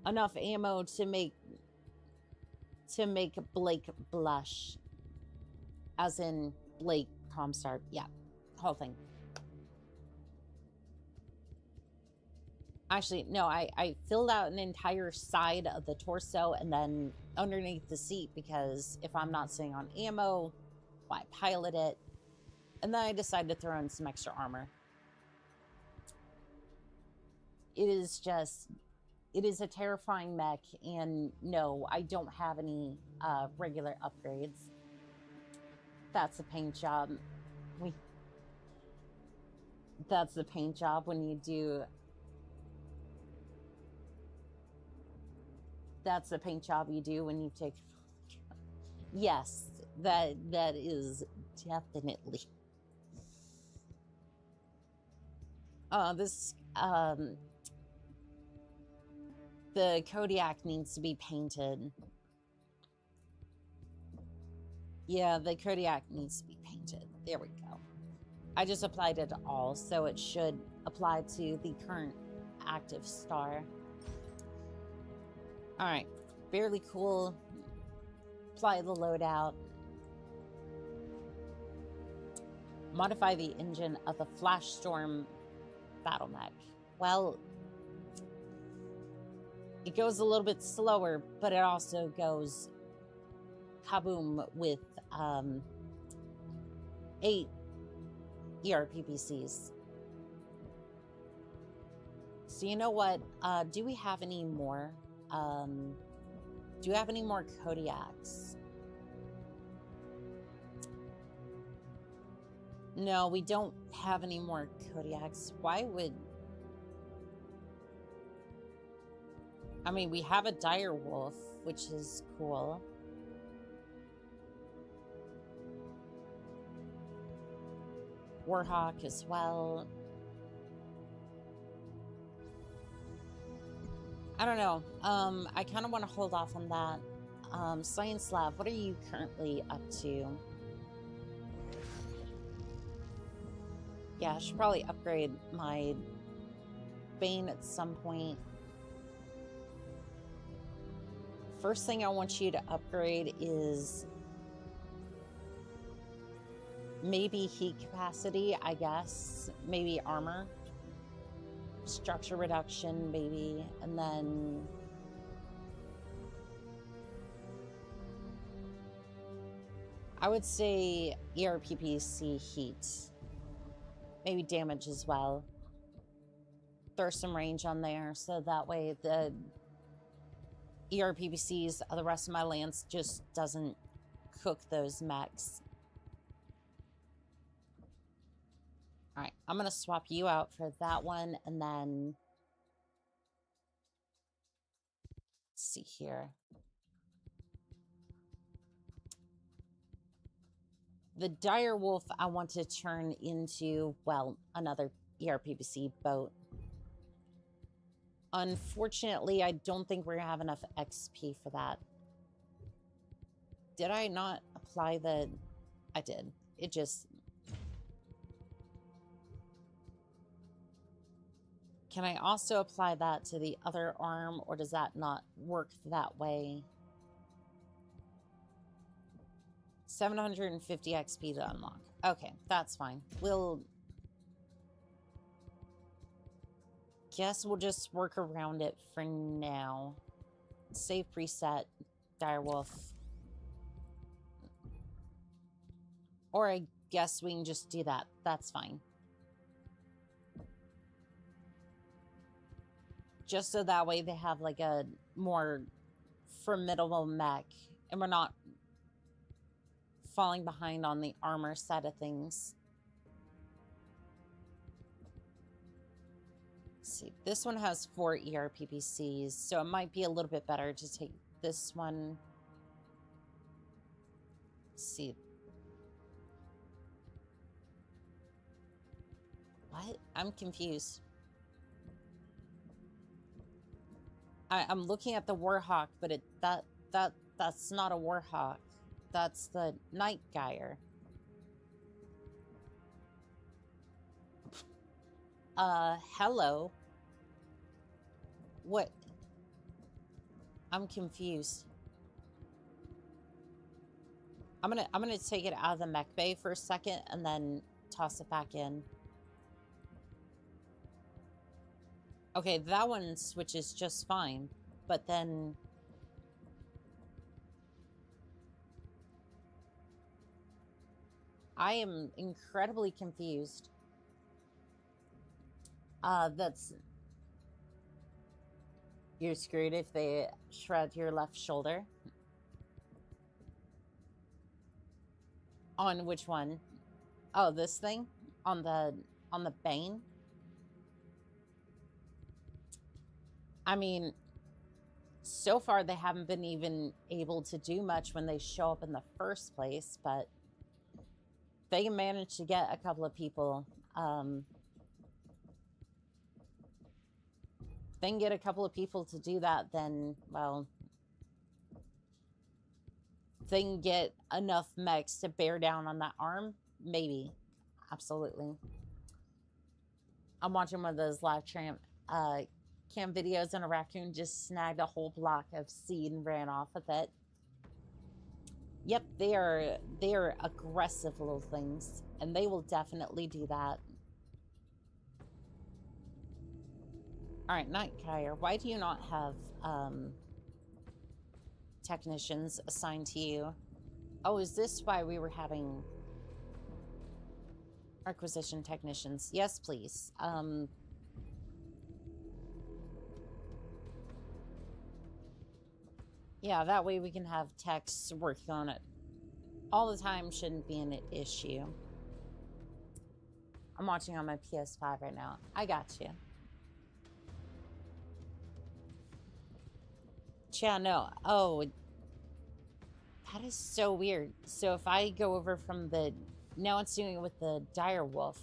enough ammo to make Blake blush, as in Blake Comstar. Yeah, whole thing. Actually, no, I filled out an entire side of the torso and then underneath the seat, because if I'm not sitting on ammo, why pilot it? And then I decided to throw in some extra armor. It is a terrifying mech, and no, I don't have any regular upgrades. That's a paint job. That's the paint job when you do... That's the paint job you do when you take... Yes, that is definitely... The Kodiak needs to be painted. Yeah, the Kodiak needs to be painted. There we go. I just applied it to all, so it should apply to the current active star. All right, fairly cool. Apply the loadout. Modify the engine of the Flash Storm battle mech. Well, it goes a little bit slower, but it also goes kaboom with 8 ERPPCs. So you know what? Do we have any more? Do you have any more Kodiaks? No, we don't have any more Kodiaks. Why would... I mean, we have a dire wolf, which is cool. Warhawk as well. I don't know. I kind of want to hold off on that. Science Lab, what are you currently up to? Yeah, I should probably upgrade my Bane at some point. First thing I want you to upgrade is maybe heat capacity, I guess. Maybe armor. Structure reduction, maybe. And then... I would say ERPPC heat. Maybe damage as well. Throw some range on there, so that way the ERPPCs of the rest of my lands just doesn't cook those mechs. Alright, I'm going to swap you out for that one, and then... Let's see here. The dire wolf I want to turn into, well, another ERPPC boat. Unfortunately, I don't think we're going to have enough XP for that. Did I not apply the... I did. It just... Can I also apply that to the other arm, or does that not work that way? 750 XP to unlock. Okay, that's fine. We'll... Guess we'll just work around it for now. Save preset, direwolf. Or I guess we can just do that. That's fine. Just so that way they have like a more formidable mech. And we're not falling behind on the armor side of things. Let's see, this one has 4 ERPPCs, so it might be a little bit better to take this one. Let's see. What? I'm confused. I'm looking at the Warhawk, but that's not a Warhawk. That's the Night Gyre. Hello. What? I'm confused. I'm gonna take it out of the mech bay for a second and then toss it back in. Okay, that one switches just fine, but then... I am incredibly confused. That's... You're screwed if they shred your left shoulder. On which one? Oh, this thing? On the Bane? I mean, So far, they haven't been even able to do much when they show up in the first place, but they can manage to get a couple of people. They can get a couple of people to do that, then, well, they can get enough mechs to bear down on that arm. Maybe. Absolutely. I'm watching one of those live cam videos, and a raccoon just snagged a whole block of seed and ran off with it. Yep, they are aggressive little things, and they will definitely do that. All right, Mechwarrior, why do you not have technicians assigned to you? Oh, is this why we were having requisition technicians? Yes, please. Yeah, that way we can have techs working on it all the time. Shouldn't be an issue. I'm watching on my PS5 right now. I got you. Yeah, no. Oh, that is so weird. So if I go over from the... Now it's doing it with the dire wolf.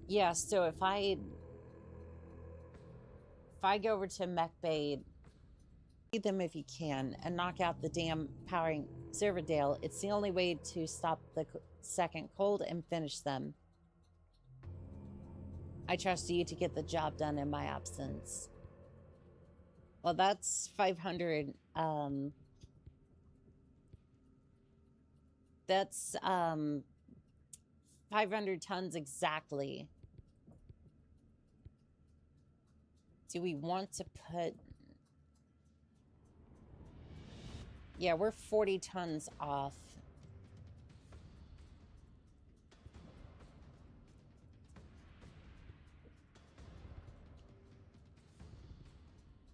Yeah, so if I go over to Mech Bay, feed them if you can, and knock out the damn powering Silverdale, it's the only way to stop the second cold and finish them. I trust you to get the job done in my absence. Well, that's 500. That's 500 tons exactly. Do we want to put... Yeah, we're 40 tons off.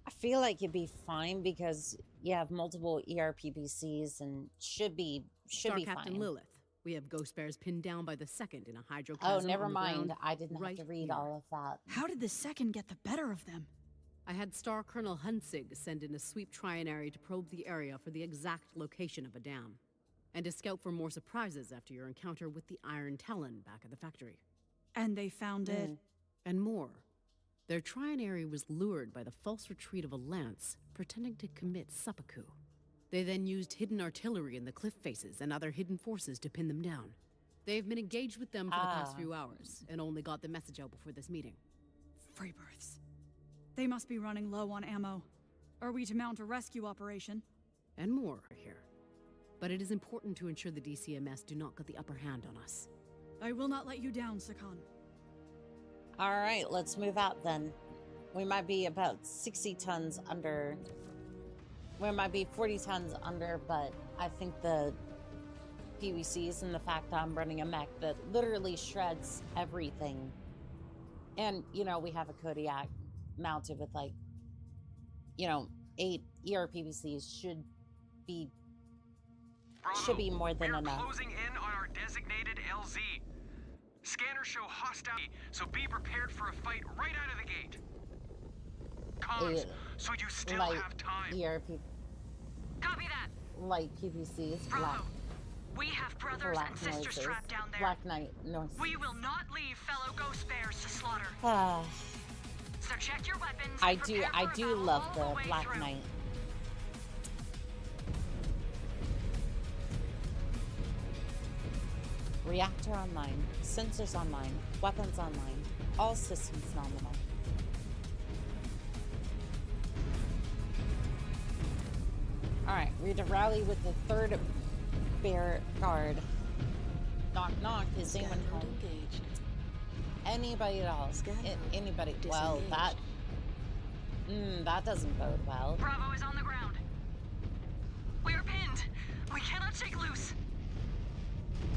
I feel like it'd be fine because you have multiple ERPPCs and should be fine. Captain Lilith, we have ghost bears pinned down by the second in a hydroclasm. Oh, never on the mind. ground I didn't have to read all of that. How did the second get the better of them? I had Star Colonel Hunsig send in a sweep trinary to probe the area for the exact location of a dam, and to scout for more surprises after your encounter with the Iron Talon back at the factory. And they found it? And more. Their trinary was lured by the false retreat of a lance, pretending to commit seppuku. They then used hidden artillery in the cliff faces and other hidden forces to pin them down. They've been engaged with them for the past few hours, and only got the message out before this meeting. Freebirths. They must be running low on ammo. Are we to mount a rescue operation? And more here. But it is important to ensure the DCMS do not get the upper hand on us. I will not let you down, Sakan. All right, let's move out then. We might be about 60 tons under. We might be 40 tons under, but I think the PVCs and the fact that I'm running a mech that literally shreds everything. And, you know, we have a Kodiak mounted with, like, you know, 8 ERPVCs should be more than enough. Closing in on our designated LZ. Scanners show hostile, so be prepared for a fight right out of the gate. Comms, so you still have time. ERP. Copy that. Light PVCs. Bravo. We have brothers and sisters trapped down there. Black Knight noises. We will not leave fellow ghost bears to slaughter. So check your weapons. I do love the Black Knight. Reactor online, sensors online, weapons online, all systems nominal. Alright, we're to rally with the 3rd bear guard. Knock knock, is anyone home? Engaged. Anybody at all? Anybody? Well, that doesn't bode well. Bravo is on the ground. We are pinned. We cannot shake loose.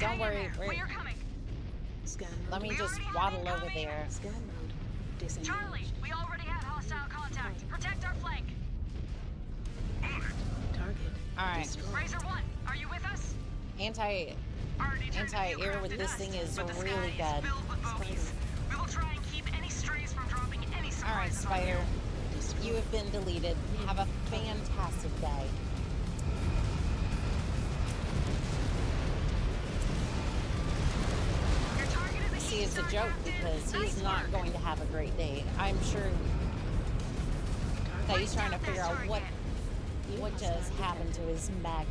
Don't worry, we are coming. Let me just waddle over there. Scan mode. Disengaged. Charlie, we already have hostile contact. Protect our flank. Target. All right. Razor 1, are you with us? Anti-air with this thing is really good. We will try and keep any strays from dropping any surprises. All right, Spider. You have been deleted. Have a fantastic day. See, it's a joke because he's not going to have a great day. I'm sure that he's trying to figure out what just happened to his mech.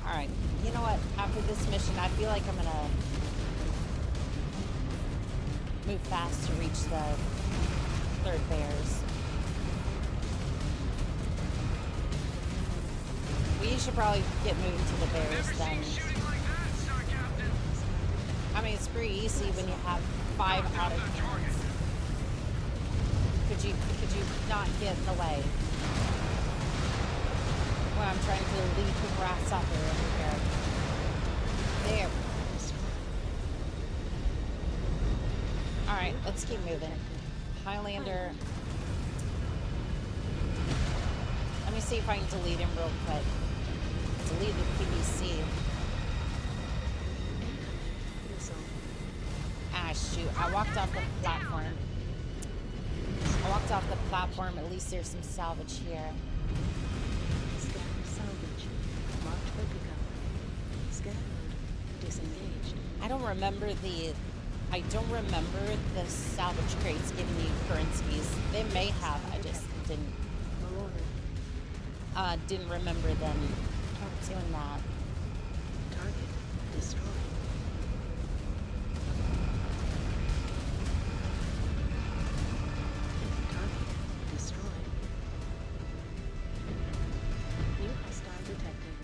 Alright, you know what? After this mission, I feel like I'm gonna move fast to reach the third bears. We should probably get moving to the bears then. I mean, it's pretty easy when you have 5 autocannons. Could you not get in the way? When I'm trying to lead the grasshopper over here. There. Alright, let's keep moving. Highlander. Let me see if I can delete him real quick. Delete the PVC. Ah, shoot. I walked off the platform. At least there's some salvage here. Scan salvage. Marked for pickup. Scan mode disengaged. I don't remember the salvage crates giving you currencies. They may have. I just didn't remember them doing that. Target destroyed. New hostile detected.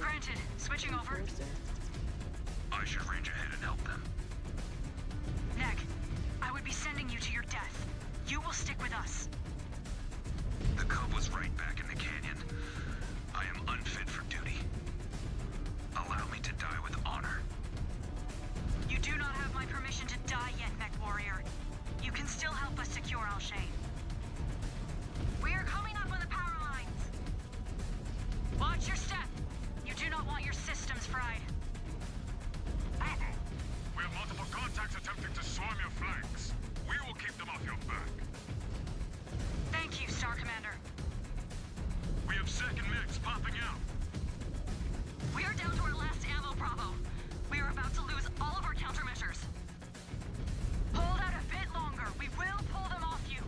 Granted. Switching over. I should range ahead and help them. Neg, I would be sending you to your death. You will stick with us. The cub was right back in the canyon. I am unfit for duty. Allow me to die with honor. You do not have my permission to die yet, Mechwarrior. You can still help us secure Al-Shain. We are coming up on the power lines. Watch your step. You do not want your systems fried. We have multiple contacts attempting to swarm your flanks. We will keep them off your back. Thank you, Star Commander. We have second mechs popping out. We are down to our last ammo, Bravo. We are about to lose all of our countermeasures. Hold out a bit longer. We will pull them off you.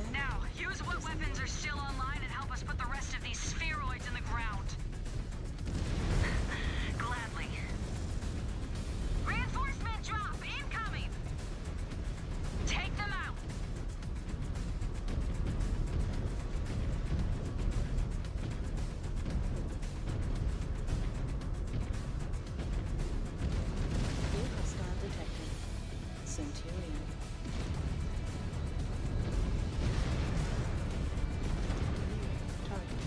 Scan. Now, use what weapons are still online and help us put the rest of these spheroids in the ground. Gladly. Reinforcement drop incoming! Take them out! New hostile detected. Centurion. Target.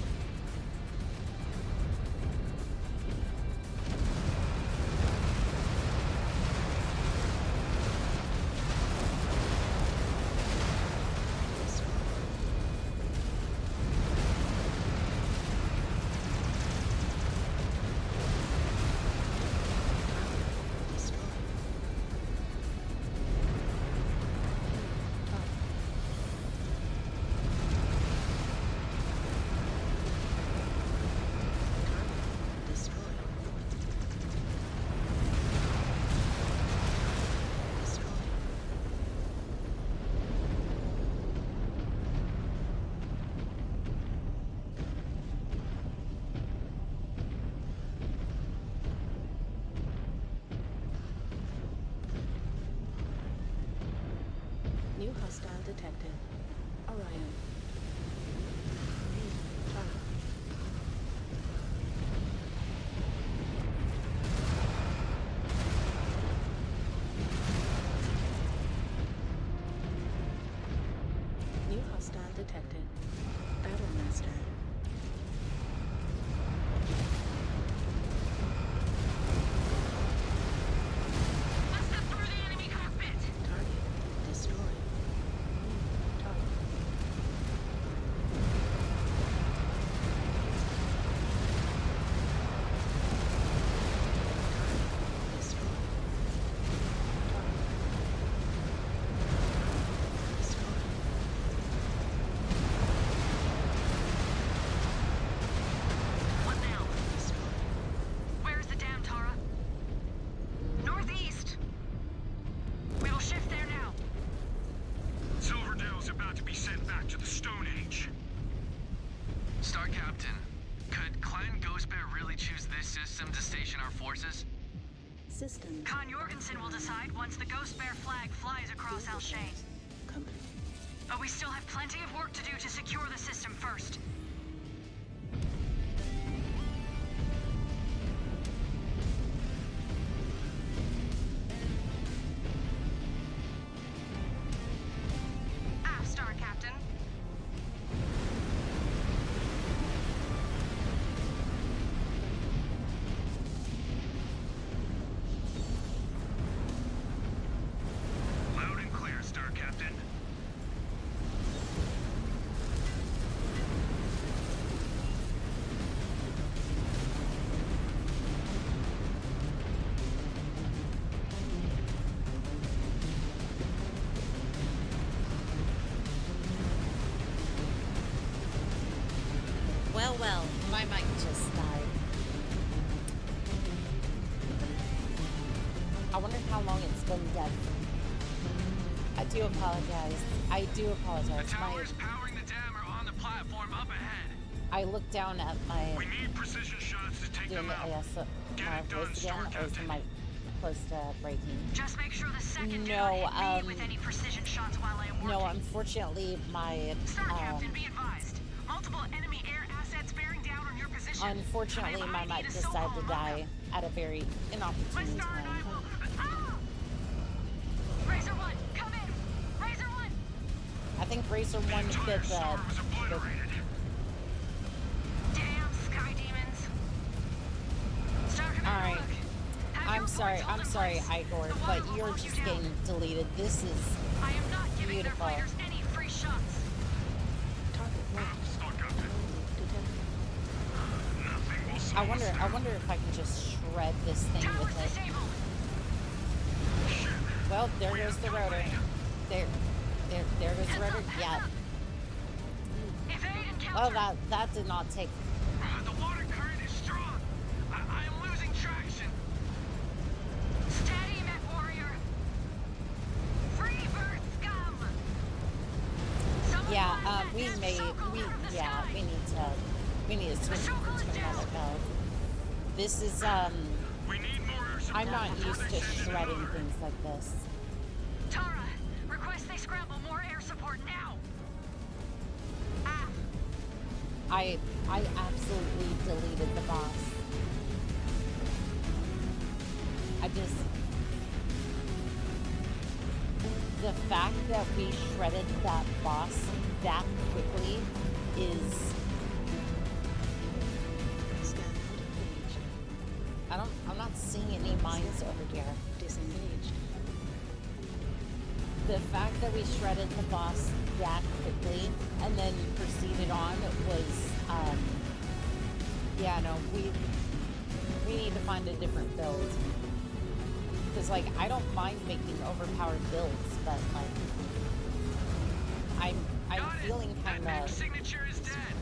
New hostile detected. Orion. Target. New hostile detected. Battlemaster. Let's step through the enemy cockpit! Target destroyed. Target. Destroyed. Target. Destroyed. What now? Destroyed. Where's the dam, Tara? Northeast! We will shift there now. Silverdale's about to be sent back to the Stone Age. Star Captain, could Clan Ghost Bear really choose this system to station our forces? System. Khan Jorgensen will decide once the Ghost Bear flag flies across Alshane. Coming. But we still have plenty of work to do to secure the system first. Aft, Star Captain. Loud and clear, Star Captain. Well, my mic just died. I wonder how long it's been dead. I do apologize. The My, towers powering the dam are on the platform up ahead. I looked down at my We need precision shots to take doing them the out. AS Get my it done, voice Star again, or is the Captain. mic close to breaking? Just make sure the second do No, not hit me with any precision shots while I am working. No, unfortunately, my Star Captain, be advised. Multiple enemy air assets bearing down on your position. unfortunately my mic decided to die at a very My inopportune star and I time. will... Ah! Razor 1, come in! Razor 1! I think Racer 1 Entire did star was the obliterated. Damn sky demons. Star Commander, Alright. look. Have I'm your sorry, points hold I'm in sorry, place. Igor, The but water will you're hold you just down. getting deleted. This is I am not giving beautiful. their fighters any free shots. Target locked. Star Captain. Detected. Nothing will slow I us wonder if I can just shred this thing Towers with it. disabled. Well, there goes the rotor. There goes the rotor. Yeah. Evade and Well, counter. that did not take. The water current is strong. I am losing traction. Steady, Mechwarrior. Free bird scum. Someone Yeah, we need to switch to another build. This is, I'm not used to shredding things like this. Tara, request they scramble more air support now. Ah. I absolutely deleted the boss. The fact that we shredded that boss that quickly is... I'm not seeing any mines over here. Disengaged. The fact that we shredded the boss that quickly and then proceeded on was, yeah, no, we need to find a different build. Because, like, I don't mind making overpowered builds, but, like, I'm feeling kind of... signature is dead.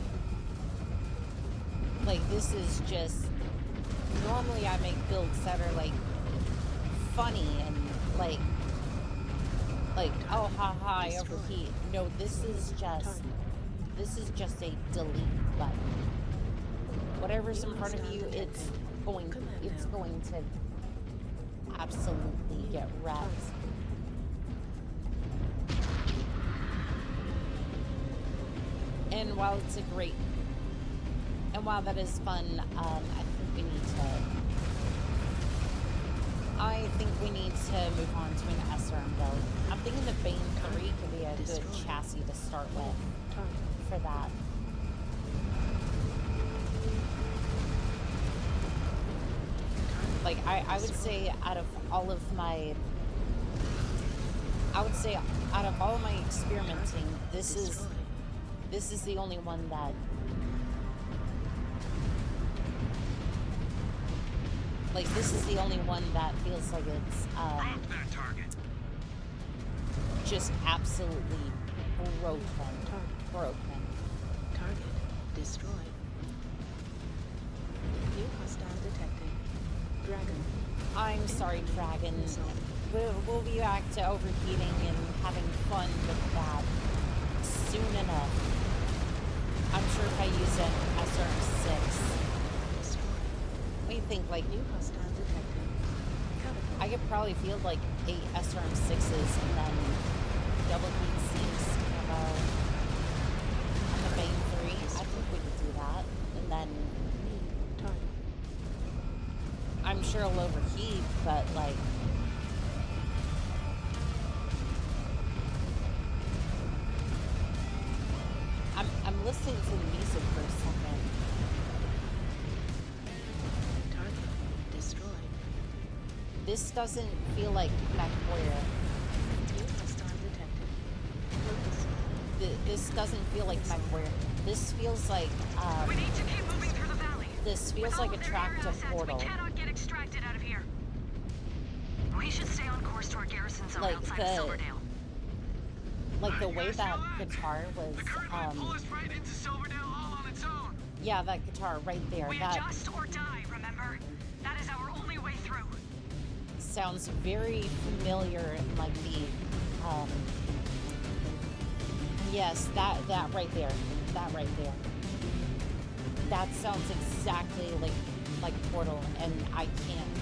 Like, this is just... Normally I make builds that are, like, funny and, like, oh, haha, I overheat. No, this is just a delete button. Whatever's in front of you, it's going to absolutely get wrecked. And while it's while that is fun, I think we need to move on to an SRM build. I'm thinking the Bane 3 could be a good chassis to start with for that. Like, I would say out of all of my experimenting, this is the only one that feels like it's just absolutely broken. Target destroyed. New hostile detected. Dragon. I'm sorry, Dragon. We'll be back to overheating and having fun with that soon enough. I'm sure if I use an SRM6. What do you think? Like, new hostile detected. I could probably field like 8 SRM6s and then double heat Cs on the Bane 3. I think we could do that. And then I'm sure it'll overheat, but like I'm listening to the music for a second. Target destroyed. This doesn't feel like Mechwarrior. This doesn't feel like Mechwarrior. This feels like we need to keep moving through the valley. This feels like a track to Portal. We cannot get extracted out of here. We should stay on course toward Garrison Zone outside of Silverdale. Like the way that guitar was pull us right into Silverdale all on its own. Yeah, that guitar right there. We adjust or die, remember? That is our only way through. Sounds very familiar, like the yes, that right there. That right there. That sounds exactly like Portal, and I can't.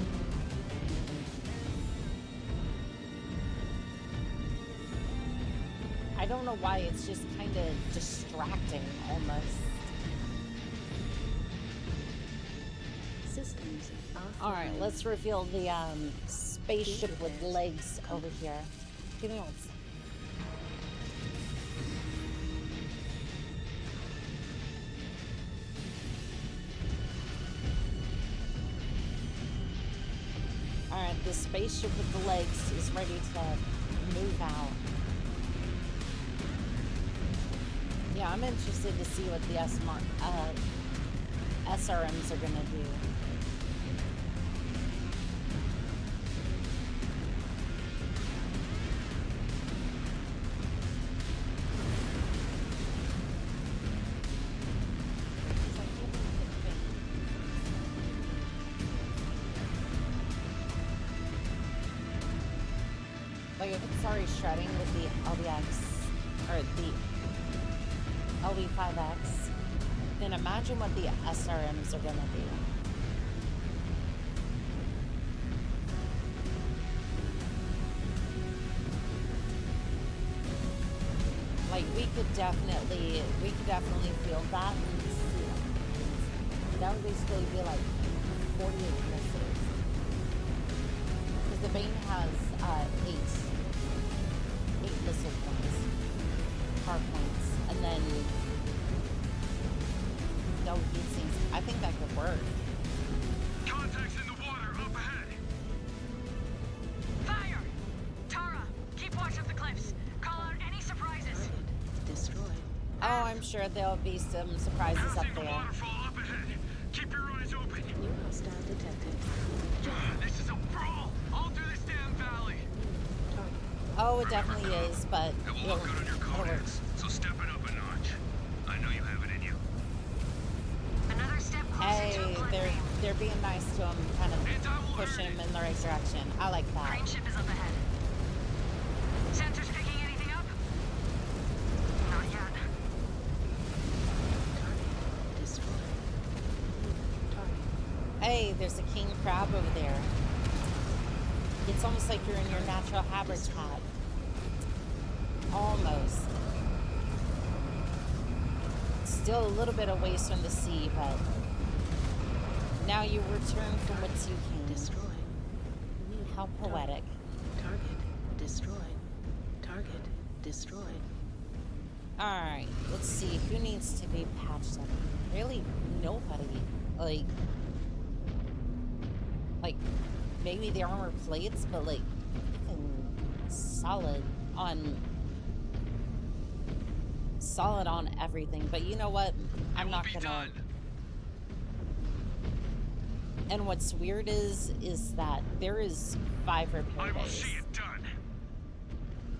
I don't know why, it's just kind of distracting almost. Systems. All right, let's reveal the spaceship with legs over here. Give me one. All right, the spaceship with the legs is ready to move out. Yeah, I'm interested to see what the SRMs are gonna do. Like, if it's already shredding with the LBX, or the LV5X, then imagine what the SRMs are gonna do. Like, we could definitely field that and see them. That would basically be like 48 missiles. Because the Bane has 8 missile points, hard points, and then no heat sinks. I think that could work. Contacts in the water up ahead. Fire! Tara, keep watch of the cliffs. Call out any surprises. Destroyed. Oh, I'm sure there'll be some surprises up Passing the there. waterfall up ahead. Keep your eyes open. New hostile detected. This is a brawl all through this damn valley. Oh, it definitely is, but It will look good on your codex, so step it up a notch. I know you have it in you. Another step closer hey, to a blood they're being nice to him, kind of push him in the right direction. I like that. Crane ship is up ahead. Sensors picking anything up? Not yet. Destroyed. Target. Hey, there's a king crab over there. It's almost like you're in your natural habitat. Almost. Still a little bit away from the sea, but now you return from whence you came. Destroyed. How poetic. Target destroyed. Target destroyed. Alright, let's see. Who needs to be patched up? Really, nobody. Like, maybe the armor plates, but like, solid on everything. But you know what? I'm not gonna. And what's weird is that there is 5 repair days. See it done.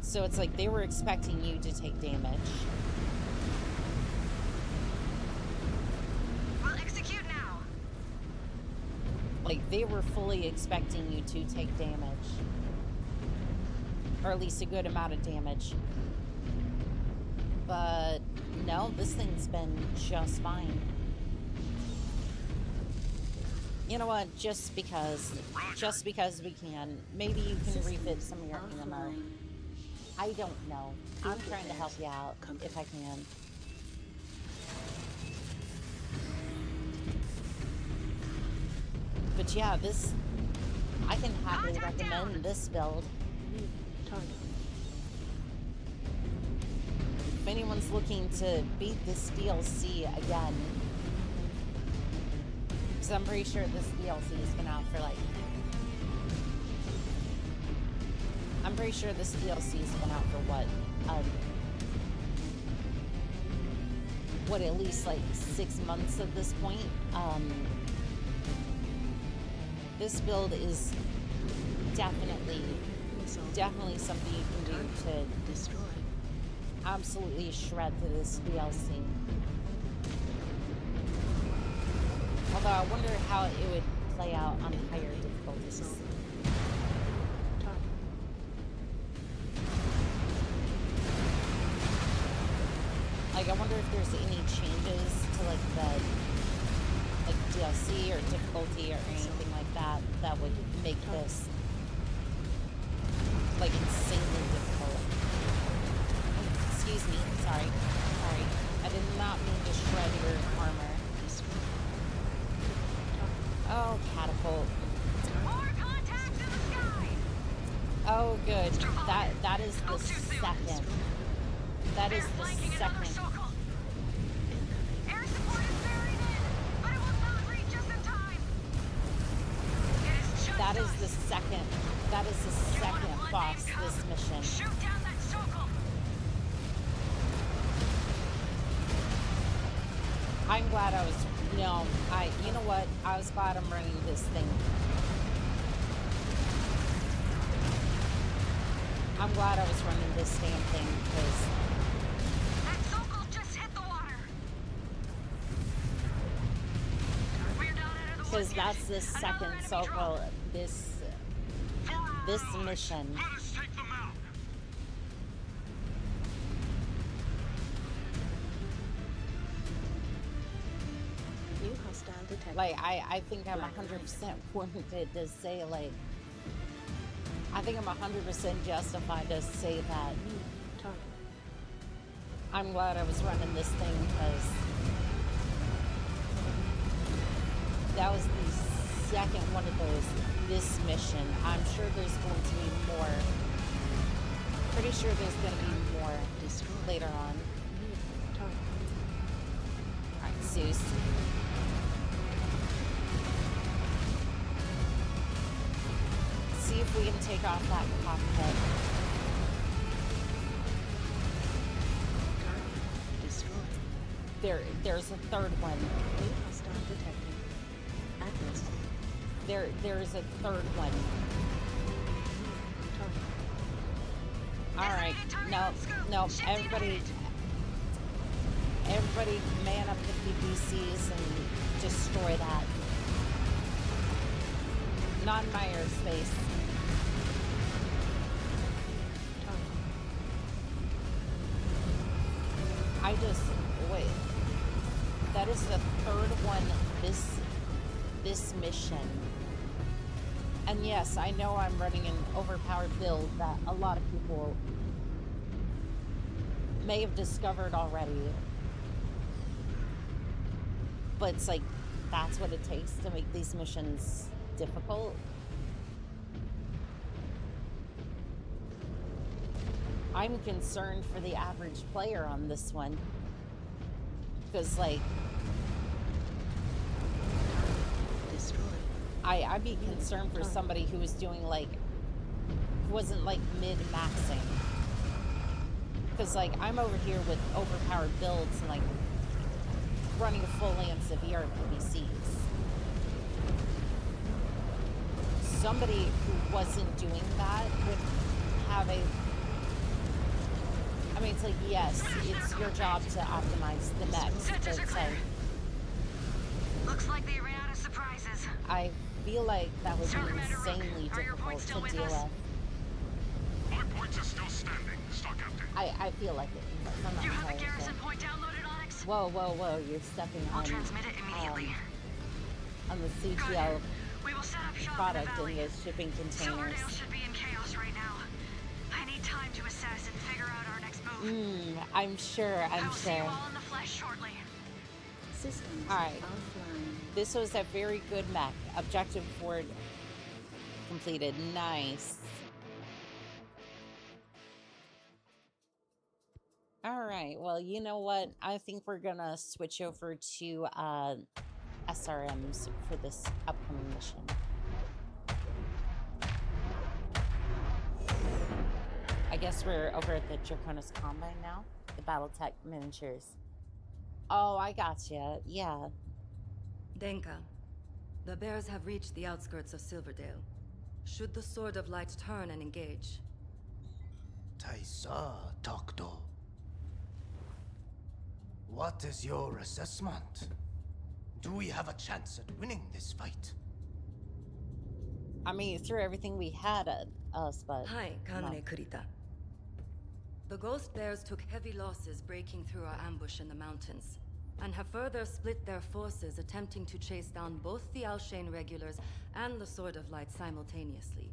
So it's like they were expecting you to take damage. We'll execute now. Like, they were fully expecting you to take damage. Or at least a good amount of damage. But no, this thing's been just fine. You know what? Just because we can. Maybe you can refit some of your ammo. I don't know. I'm trying to help you out if I can. But yeah, this, I can happily recommend this build. Target. If anyone's looking to beat this DLC again, because I'm pretty sure this DLC has been out for like, I'm pretty sure this DLC has been out for what, at least like 6 months at this point. This build is definitely something you can do to destroy. Absolutely shred through this DLC. Although I wonder how it would play out on higher difficulties. Like, I wonder if there's any changes to like the DLC or difficulty or anything like that that would make this like insanely difficult. Excuse me, sorry. I did not mean to shred your armor. Oh, catapult. More contacts in the sky. Oh, good. That is the second. That is the second. Air support is buried in, but it will not reach us in time. That is the second. That is the second boss this mission. Shoot down that Sokol. I'm glad I was. No, you know what? I was glad I'm running this thing. I'm glad I was running this damn thing because. That Sokol just hit the water. We're not out of the woods Because that's the second Sokol this mission. Let us take them out. Hostile detected. Like, I think I'm 100% warranted to say, like, I think I'm 100% justified to say that. Target. I'm glad I was running this thing because that was the second one of those this mission. I'm sure there's going to be more. Pretty sure there's going to be more later on. Target. Alright, Zeus. See if we can take off that cockpit. There's a third one. Hostile detected. Atlas. There's a third one. Alright, no, everybody man up the PPCs and destroy that. Not in my airspace. Wait. That is the third one this mission. And yes, I know I'm running an overpowered build that a lot of people may have discovered already. But it's like, that's what it takes to make these missions difficult. I'm concerned for the average player on this one. Because, like, I'd be concerned for somebody who was doing, like, who wasn't, like, mid-maxing. Because, like, I'm over here with overpowered builds and, like, running a full lance of ER PVCs. Somebody who wasn't doing that would have a... I mean, it's like, yes, it's your job to optimize the mechs, but it's like... Looks like they ran out of surprises. I feel like that would be insanely difficult to deal with. My points are still standing, Star Captain. I feel like it. I'm not You have the entirely garrison sure. point downloaded, Onyx? Whoa, you're stepping I'll on... transmit it immediately. On the CTL We will set up shop product in the in valley. the shipping containers. Silverdale should be in chaos right now. I need time to assess and figure out our next move. I'm sure. I will see you all in the flesh shortly. Systems Alright. offline. This was a very good mech. Objective board completed. Nice. Alright, well, you know what? I think we're gonna switch over to SRMs for this upcoming mission. I guess we're over at the Draconis Combine now. The Battletech miniatures. Oh, I gotcha. Yeah. Denka, the bears have reached the outskirts of Silverdale. Should the Sword of Light turn and engage? Taisa, Doctor. What is your assessment? Do we have a chance at winning this fight? I mean, you threw everything we had at us, but... Hi, Kane no. Kurita. The Ghost Bears took heavy losses breaking through our ambush in the mountains, and have further split their forces attempting to chase down both the Alshane regulars and the Sword of Light simultaneously.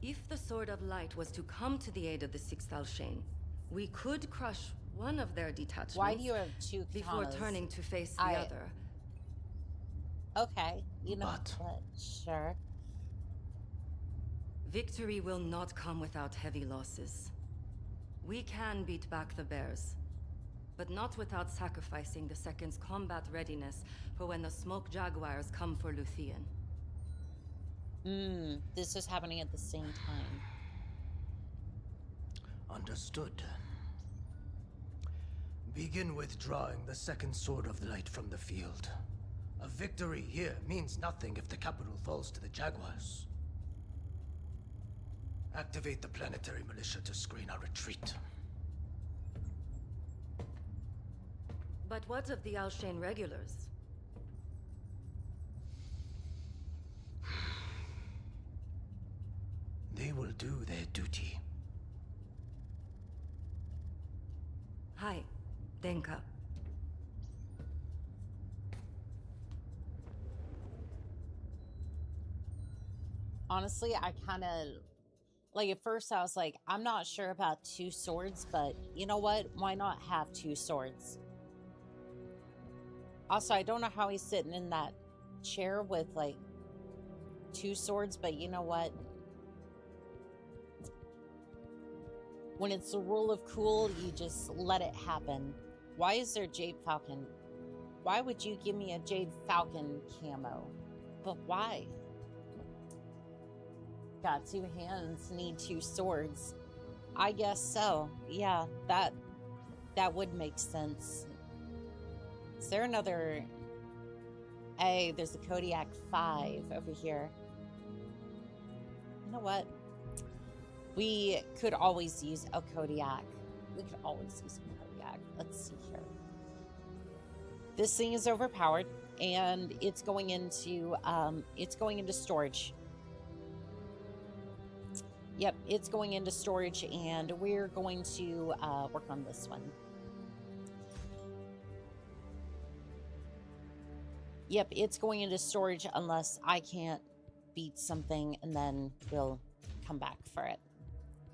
If the Sword of Light was to come to the aid of the 6th Alshane, we could crush one of their detachments. Why do you have two before katanas? turning to face the other? Okay, you know what? Sure. Victory will not come without heavy losses. We can beat back the bears, but not without sacrificing the Second's combat readiness for when the Smoke Jaguars come for Luthien. This is happening at the same time. Understood. Begin withdrawing the second Sword of Light from the field. A victory here means nothing if the capital falls to the Jaguars. Activate the planetary militia to screen our retreat. But what of the Alshane regulars? They will do their duty. Hi, Denka. Honestly, I kind of, like, at first I was like, I'm not sure about 2 swords, but you know what? Why not have 2 swords? Also, I don't know how he's sitting in that chair with, like, 2 swords, but you know what? When it's the rule of cool, you just let it happen. Why is there Jade Falcon? Why would you give me a Jade Falcon camo? But why? Got 2 hands, need 2 swords. I guess so. Yeah, that would make sense. Is there another... Hey, there's a Kodiak 5 over here. You know what? We could always use a Kodiak. We could always use a Kodiak. Let's see here. This thing is overpowered, and it's going into storage. Yep, it's going into storage, and we're going to work on this one. Yep, it's going into storage unless I can't beat something, and then we'll come back for it.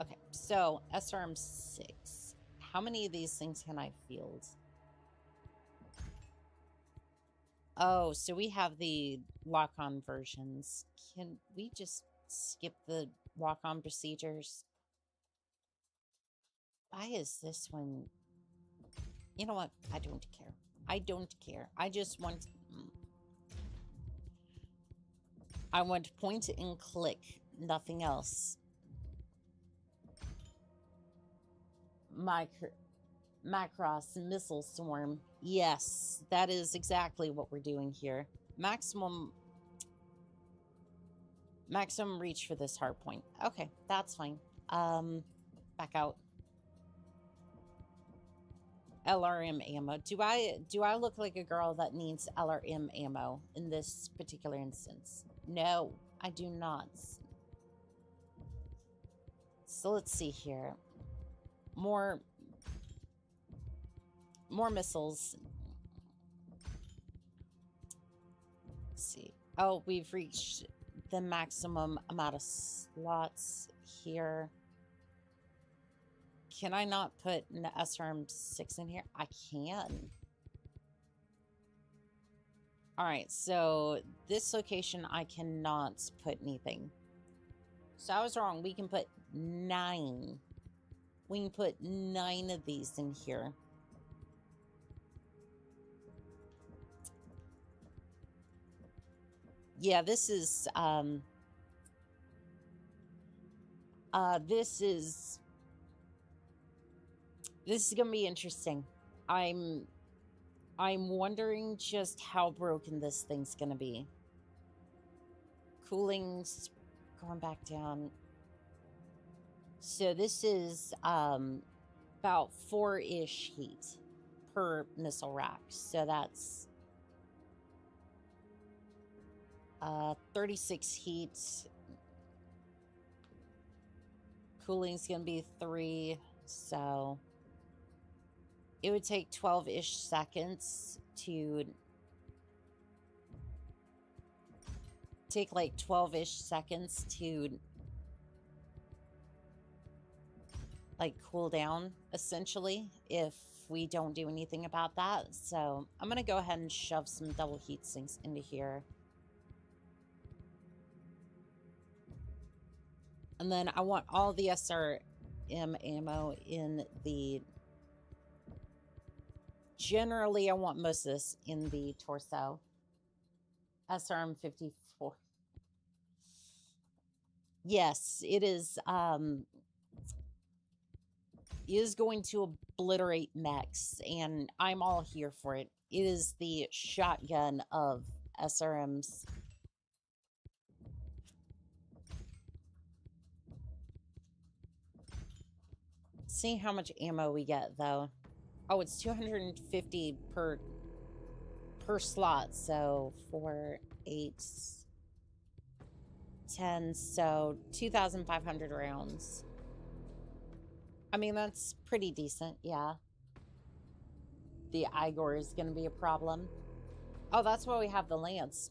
Okay, so SRM 6. How many of these things can I field? Oh, so we have the lock-on versions. Can we just skip the walk-on procedures? Why is this one? You know what? I don't care. I don't care. I just want... I want point and click. Nothing else. Macross Missile Swarm. Yes, that is exactly what we're doing here. Maximum reach for this hard point. Okay, that's fine. Back out. LRM ammo. Do I look like a girl that needs LRM ammo in this particular instance? No, I do not. So let's see here. More missiles. Let's see. Oh, we've reached the maximum amount of slots here. Can I not put an SRM 6 in here? I can. All right, so this location, I cannot put anything. So I was wrong. We can put 9. We can put 9 of these in here. Yeah, this is gonna be interesting. I'm wondering just how broken this thing's gonna be. Cooling's going back down. So this is about 4-ish heat per missile rack. So that's 36 heat. Cooling's gonna be 3, so it would take 12-ish seconds to take like 12-ish seconds to like cool down, essentially, if we don't do anything about that. So I'm gonna go ahead and shove some double heat sinks into here. And then I want all the SRM ammo in the... Generally, I want most of this in the torso. SRM 54. Yes, it is going to obliterate mechs, and I'm all here for it. It is the shotgun of SRMs. See how much ammo we get, though. Oh, it's 250 per slot, so 4, 8, 10, so 2,500 rounds. I mean, that's pretty decent, yeah. The Igor is going to be a problem. Oh, that's why we have the Lance.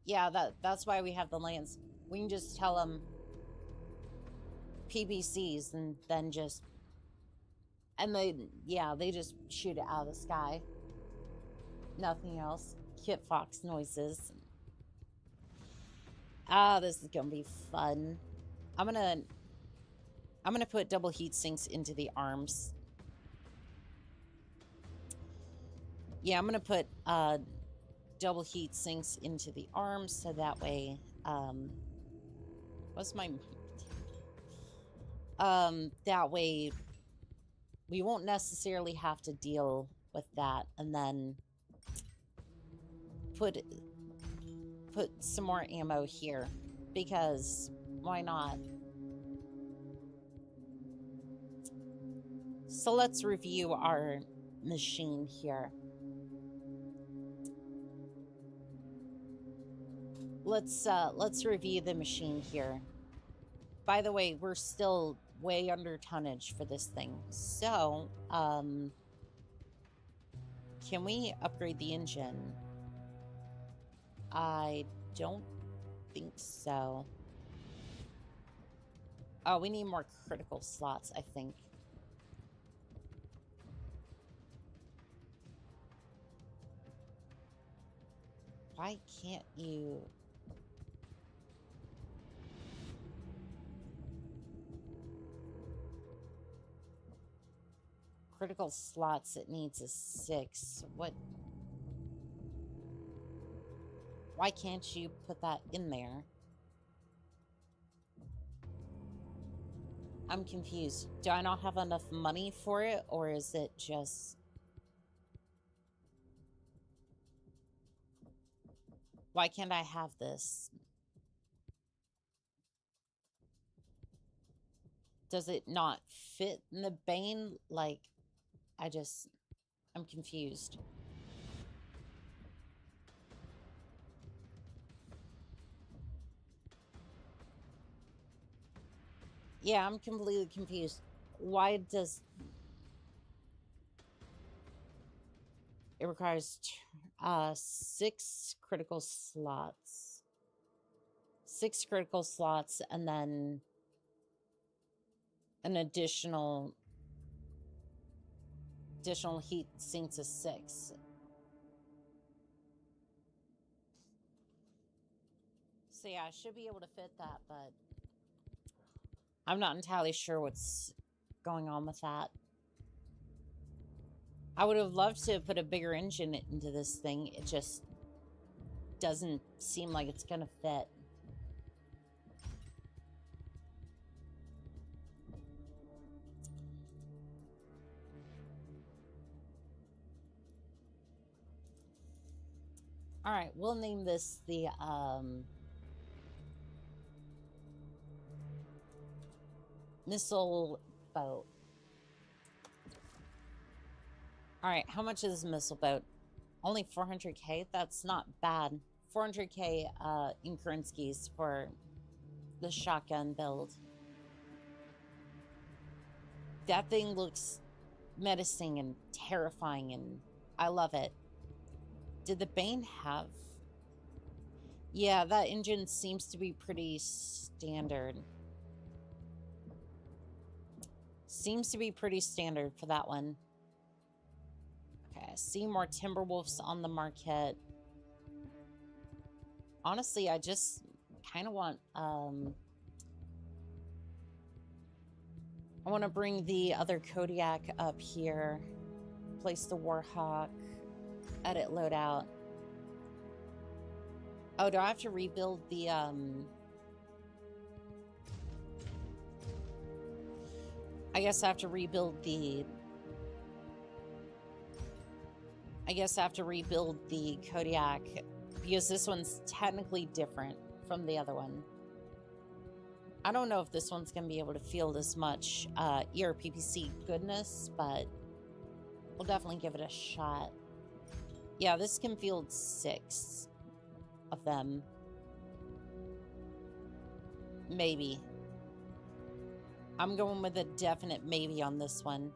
Yeah, that's why we have the lands. We can just tell them PBCs and then just... And they just shoot it out of the sky. Nothing else. Kit Fox noises. Ah, this is gonna be fun. I'm gonna put double heat sinks into the arms. Yeah, I'm gonna put double heat sinks into the arms so that way what's my that way we won't necessarily have to deal with that, and then put some more ammo here because why not? So let's review our machine here. Let's review the machine here. By the way, we're still way under tonnage for this thing. So, can we upgrade the engine? I don't think so. Oh, we need more critical slots, I think. Why can't you... Critical slots, it needs a 6. What? Why can't you put that in there? I'm confused. Do I not have enough money for it, or is it just... Why can't I have this? Does it not fit in the Bane? Like, I'm confused. Yeah, I'm completely confused. Why does... It requires 6 critical slots. 6 critical slots, and then an additional heat sinks of 6. So yeah, I should be able to fit that, but I'm not entirely sure what's going on with that. I would have loved to put a bigger engine into this thing. It just doesn't seem like it's gonna fit. All right, we'll name this the missile boat. All right, how much is this missile boat? Only 400k? That's not bad. 400k in currencies for the shotgun build. That thing looks menacing and terrifying, and I love it. Did the Bane have... Yeah, that engine seems to be pretty standard. Seems to be pretty standard for that one. Okay, I see more Timberwolves on the market. Honestly, I just kind of want... I want to bring the other Kodiak up here. Place the Warhawk. Edit loadout. Oh, do I have to rebuild the, I guess I have to rebuild the... I guess I have to rebuild the Kodiak, because this one's technically different from the other one. I don't know if this one's going to be able to field as much ERPPC goodness, but we'll definitely give it a shot. Yeah, this can field 6 of them. Maybe. I'm going with a definite maybe on this one,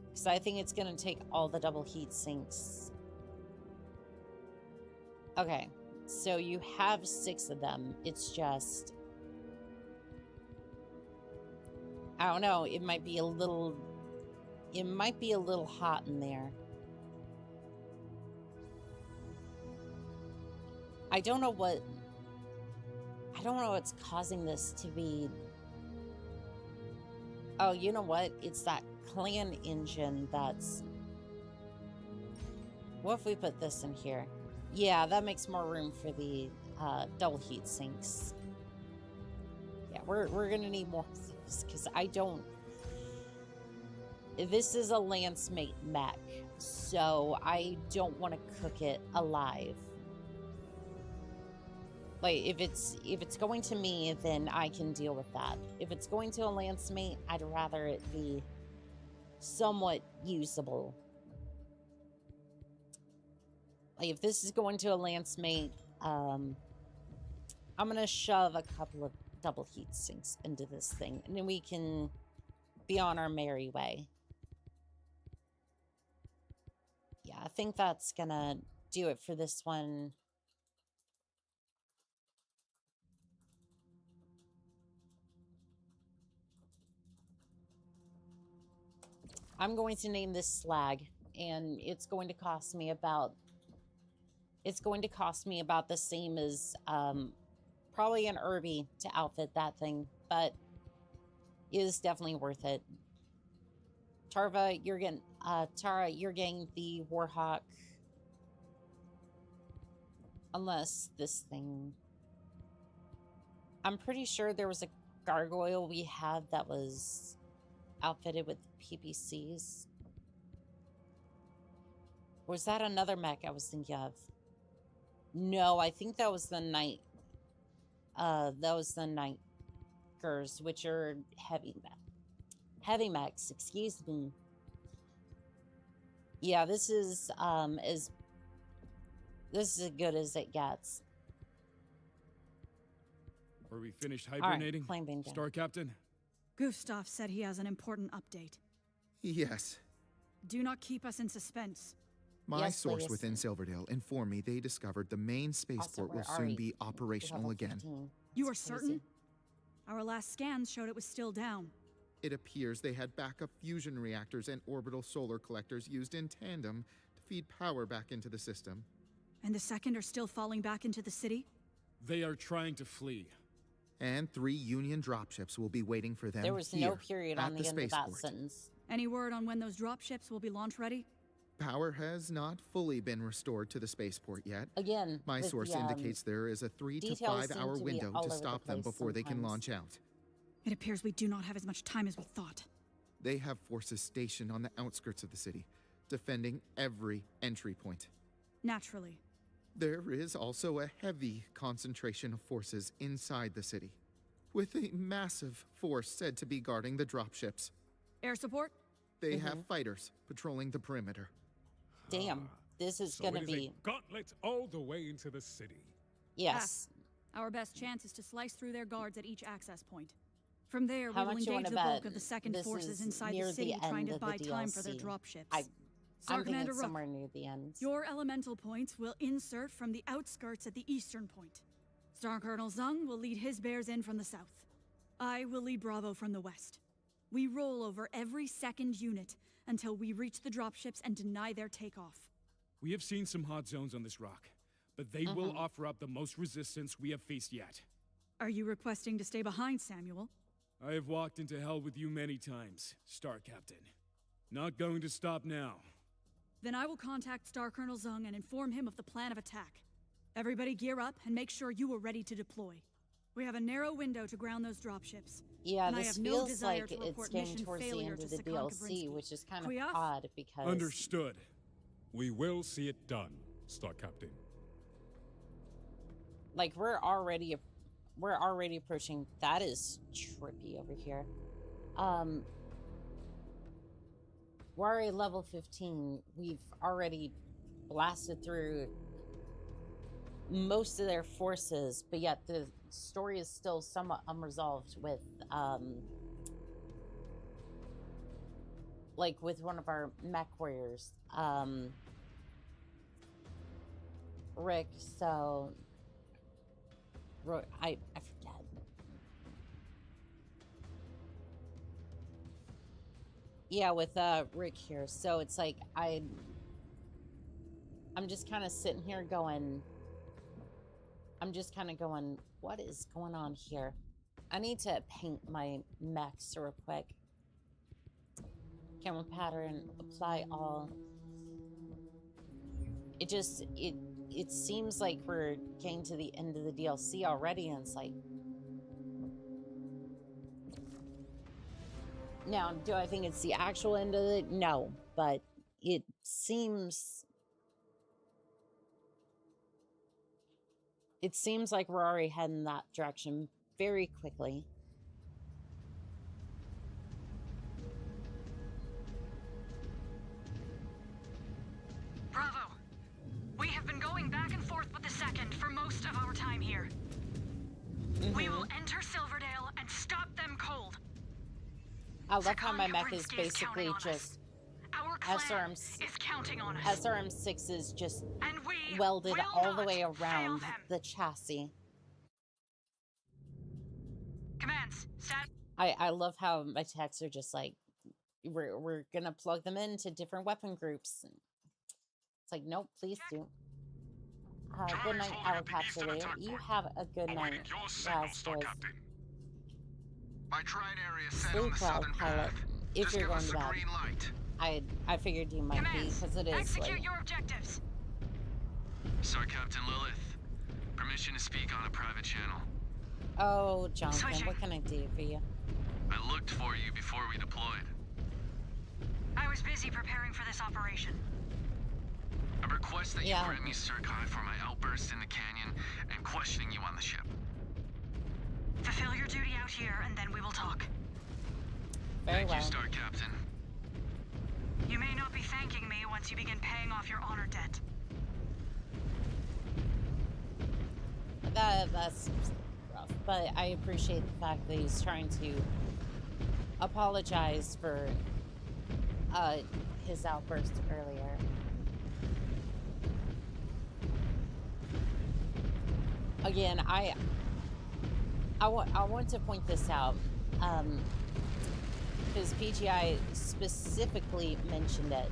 because I think it's going to take all the double heat sinks. Okay, So you have 6 of them. It's just, I don't know, it might be a little hot in there. I don't know what's causing this to be. Oh, you know what? It's that clan engine that's... What if we put this in here? Yeah, that makes more room for the double heat sinks. Yeah, we're gonna need more of those, because I don't... This is a lance mate mech, so I don't want to cook it alive. Like, if it's going to me, then I can deal with that. If it's going to a lance mate, I'd rather it be somewhat usable. Like, if this is going to a lance mate, I'm gonna shove a couple of double heat sinks into this thing, and then we can be on our merry way. Yeah, I think that's gonna do it for this one. I'm going to name this Slag, and it's going to cost me about the same as probably an Irby to outfit that thing, but it is definitely worth it. Tara, you're getting the Warhawk. Unless this thing, I'm pretty sure there was a gargoyle we had that was outfitted with PPCs. Was that another mech I was thinking of? No, I think that was the night. That was the Nightgers, which are heavy mechs. Excuse me. Yeah, this is as good as it gets. Are we finished hibernating, right, Star Captain? Gustav said he has an important update. Yes. Do not keep us in suspense. My source within Silverdale informed me they discovered the main spaceport will soon be operational again. You are certain? Our last scans showed it was still down. It appears they had backup fusion reactors and orbital solar collectors used in tandem to feed power back into the system. And the second are still falling back into the city? They are trying to flee. And 3 Union dropships will be waiting for them. There was no period on the end of that sentence. Any word on when those dropships will be launch ready? Power has not fully been restored to the spaceport yet. Again, my source indicates there is a 3 to 5 hour window to stop them before they can launch out. It appears we do not have as much time as we thought. They have forces stationed on the outskirts of the city, defending every entry point. Naturally. There is also a heavy concentration of forces inside the city, with a massive force said to be guarding the dropships. Air support? They have fighters patrolling the perimeter. Damn, this is So gonna it is be a gauntlet all the way into the city. yes. Our best chance is to slice through their guards at each access point. From there, How we will much you engage wanna the bulk bet of the second this forces is inside near the city, the trying end to of the buy time for their DLC? dropships. I'm thinking Commander it's Rook, somewhere near the end. your elemental points will insert from the outskirts at the eastern point. Star Colonel Zung will lead his bears in from the south. I will lead Bravo from the west. We roll over every second unit until we reach the dropships and deny their takeoff. We have seen some hot zones on this rock, but they will offer up the most resistance we have faced yet. Are you requesting to stay behind, Samuel? I have walked into hell with you many times, Star Captain. Not going to stop now. Then I will contact Star Colonel Zung and inform him of the plan of attack. Everybody gear up and make sure you are ready to deploy. We have a narrow window to ground those dropships. Yeah, and this I have no feels desire like to it's report getting mission towards the failure end to of the Sakon DLC, Kabrinsky. which is kind of Kuyaf? odd because... Understood. We will see it done, Star Captain. Like, we're already approaching. That is trippy over here. We're already level 15. We've already blasted through most of their forces, but yet the story is still somewhat unresolved with like with one of our Mechwarriors, Rick. So I forget. Yeah, with Rick here. So it's like I'm just kind of sitting here going. I'm just kind of going, what is going on here? I need to paint my mechs real quick. Camera pattern, apply all. It seems like we're getting to the end of the DLC already, and it's like, now, do I think it's the actual end of it? No, but it seems like we're already heading that direction very quickly. Bravo! We have been going back and forth with the Second for most of our time here. We will enter Silverdale and stop them cold. I love how my mech is basically just SRM6 is just welded all the way around the chassis. Commands, set. I love how my techs are just like, we're gonna plug them into different weapon groups. It's like, nope, please do. Good night, Allocapsulator. You have a good night, Raspberries. My tried area set on the southern pilot, path. if Just you're give going us to the bed. green light. I figured you might be, because it is Execute late. your objectives. Sir Captain Lilith, permission to speak on a private channel. Oh, Jonathan, what can I do for you? I looked for you before we deployed. I was busy preparing for this operation. I request that you grant me Circi for my outburst in the canyon and questioning you on the ship. Fulfill your duty out here, and then we will talk. Very well. Thank you, Star Captain. You may not be thanking me once you begin paying off your honor debt. That's rough, but I appreciate the fact that he's trying to apologize for his outburst earlier. Again, I want to point this out, because PGI specifically mentioned it.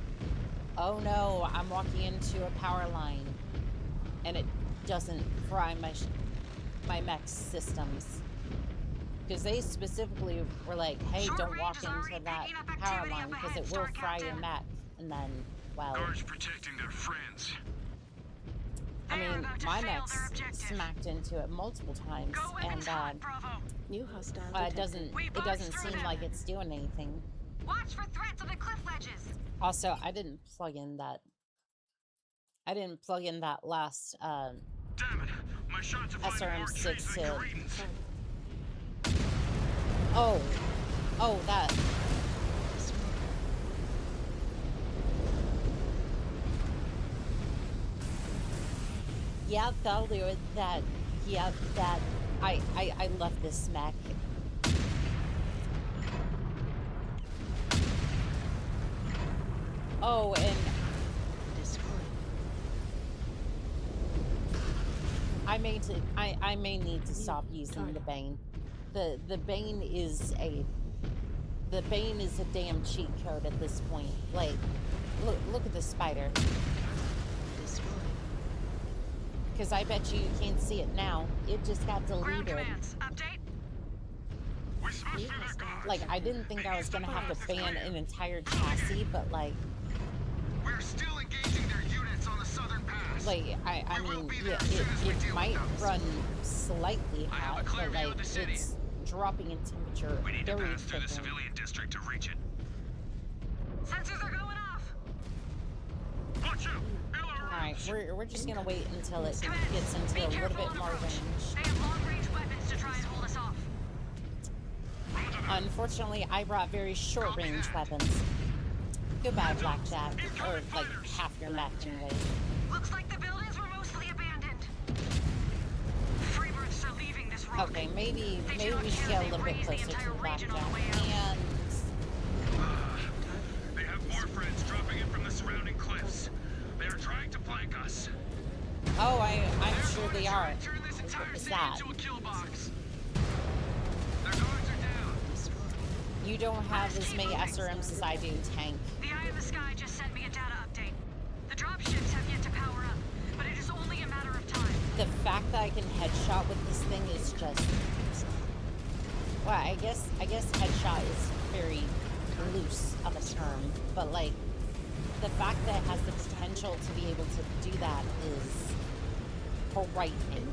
Oh no, I'm walking into a power line, and it doesn't fry my mech systems. Because they specifically were like, hey, don't walk into that power line because it will fry your mech. And then, well, Guards protecting their friends. I mean, my mech's smacked into it multiple times, and New hostile it doesn't seem like it's doing anything. Watch for threats on the cliff ledges. Also, I didn't plug in that last Damn it. My shots have SRM6 to greetings. oh that. Yeah, that'll do it. I love this mech. Oh, and I may need to stop using the Bane. The Bane is a damn cheat code at this point. Like, look at the spider. Because I bet you can't see it now. It just got deleted. Like, I didn't think I was gonna have to ban an entire chassis, but like, We're still engaging their units on the southern pass. like I mean, yeah, it might run slightly hot, but like it's dropping in temperature We need to very pass through the quickly. civilian district to reach it. Sensors are going off. Watch out! Alright, we're just gonna wait until it gets into a little bit more range. They have long-range weapons to try and hold us off. Unfortunately, I brought very short-range weapons. Goodbye, Blackjack. Or, like, half your mech, anyways. Looks like the buildings were mostly abandoned. Freebirds are leaving this rock. Okay, maybe we should get a little bit closer to the Blackjack. And They have more friends dropping in from the surrounding cliffs. They are trying to flank us. oh, I'm sure they are. What was that? You don't have as many SRMs as I do, Tank. The Eye in the Sky just sent me a data update. The dropships have yet to power up, but it is only a matter of time. The fact that I can headshot with this thing is just... Well, I guess headshot is very loose of a term, but like, the fact that it has the potential to be able to do that is frightening.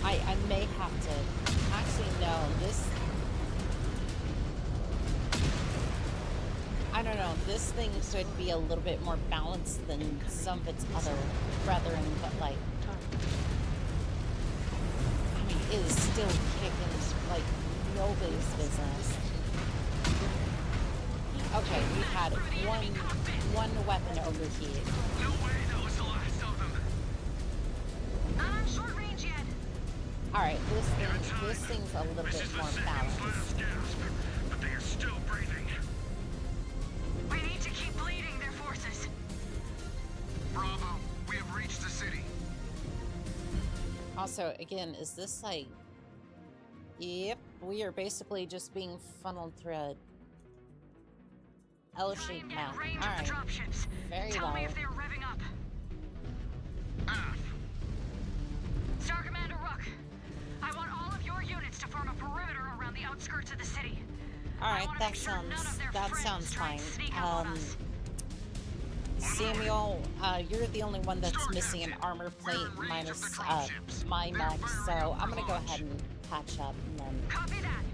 I may have to... Actually, no, this... I don't know, this thing could be a little bit more balanced than some of its other brethren, but like... I mean, it is still kicking like nobody's business. Okay, we had one weapon overheat. No way that was the last of them. Not on short range yet. Alright, this thing's a little bit more balanced. But they are still breathing. We need to keep bleeding their forces. Bravo, we have reached the city. Also, again, is this like... Yep, we are basically just being funneled through a L-shaped map. Alright, very Tell well. me if they're revving up. Star Commander Rook, I want all of your units to form a perimeter around the outskirts of the city. Alright, that sounds fine. Samuel, you're the only one that's missing an armor plate minus my mech, so I'm gonna go ahead and patch up and then... Copy that.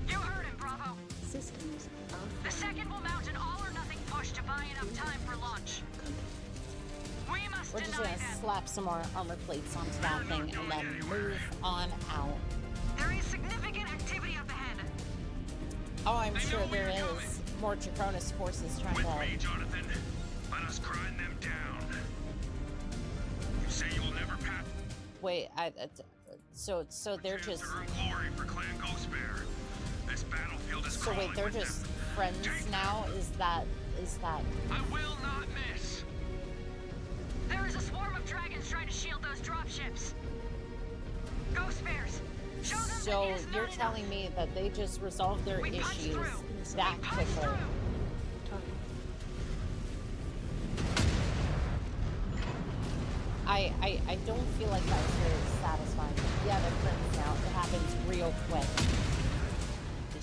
You heard him, Bravo. Systems. The second will mount an all-or-nothing push to buy enough time for launch. We must We're just deny gonna them. slap some more armor plates onto that thing and then move on out. There is significant activity up ahead. Oh, I'm sure there is. More Draconis forces trying With to... me, Jonathan. Let us grind them down. You say you will never pass. Wait, so they're just... Glory for Clan Ghostbear. This battlefield is So wait, they're just friends now? Is that... I will not miss. There is a swarm of dragons trying to shield those dropships. Ghost bears. Show them So that it is you're not telling me that they just resolved their issues that quickly? I don't feel like that was very satisfying. Yeah, they're friends now. It happens real quick.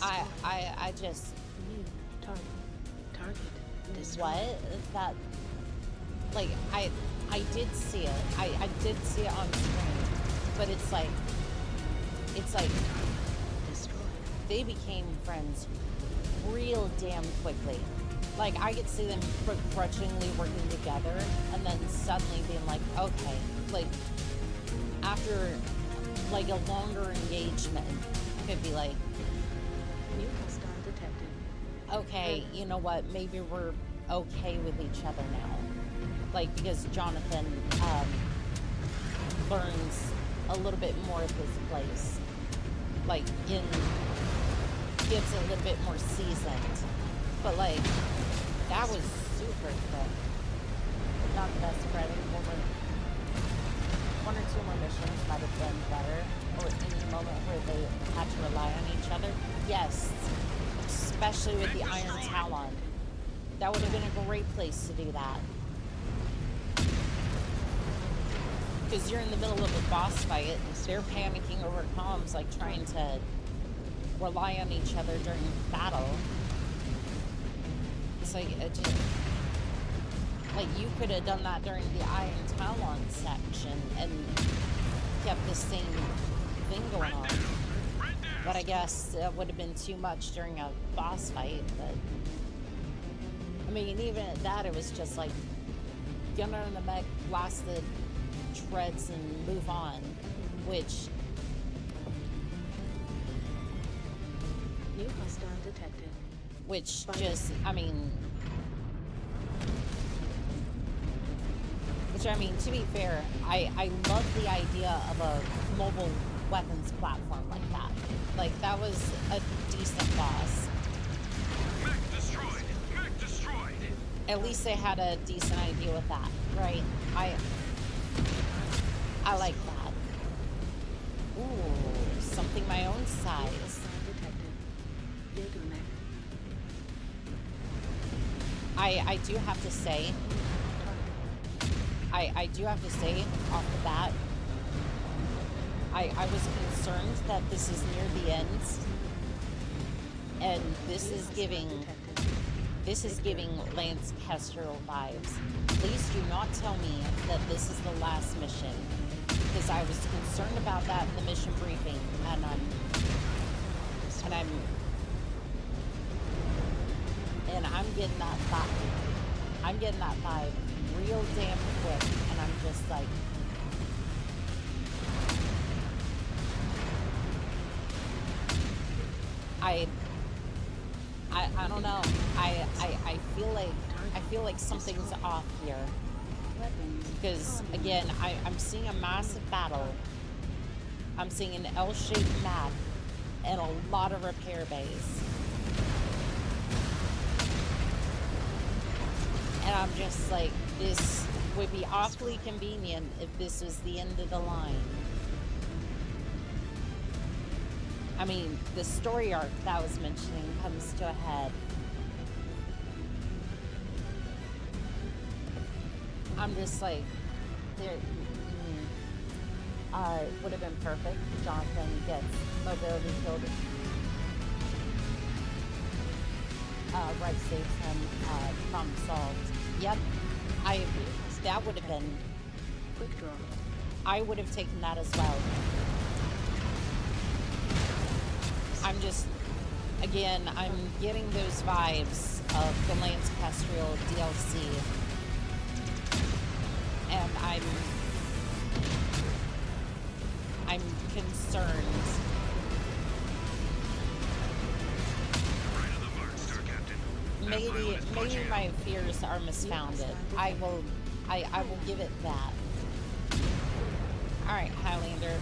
I just... New target. What? That... Like, I did see it. I did see it on screen. But it's like... They became friends real damn quickly. Like, I could see them begrudgingly working together, and then suddenly being like, okay, like, after, like, a longer engagement, could be like, New hostile detected. okay, you know what, maybe we're okay with each other now. Like, because Jonathan, learns a little bit more of his place. Like, gets a little bit more seasoned. But, like, that was super quick. Not the best credit. One or two more missions might have been better. Or any moment where they had to rely on each other. Yes. Especially with the Iron Talon. That would have been a great place to do that. Because you're in the middle of a boss fight, and they're panicking over comms, like trying to rely on each other during battle. It's like, you could have done that during the Iron Talon section and kept the same thing going on. But I guess it would have been too much during a boss fight. But I mean, even at that, it was just like, get under the mech, blast the treads, and move on. Which... New hostile detected. Which just, I mean... Which, I mean, to be fair, I love the idea of a mobile weapons platform like that. Like, that was a decent boss. Mech destroyed! Mech destroyed! At least they had a decent idea with that, right? I like that. Ooh, something my own size. I do have to say, I do have to say off the bat, I was concerned that this is near the end, and this is giving Lance Kestrel vibes. Please do not tell me that this is the last mission, because I was concerned about that in the mission briefing, and I'm getting that vibe. I'm getting that vibe real damn quick, and I'm just like, I don't know. I feel like something's off here. Because again, I'm seeing a massive battle. I'm seeing an L-shaped map and a lot of repair bays. And I'm just like, this would be awfully convenient if this was the end of the line. I mean, the story arc that I was mentioning comes to a head. I'm just like, would have been perfect. Jonathan gets mobility killed. Right saves him, problem solved. Yep, that would have been, quick draw. I would have taken that as well. I'm just, again, I'm getting those vibes of the Lance Kestrel DLC. And I'm concerned. Maybe my fears are misfounded. I will give it that. Alright, Highlander.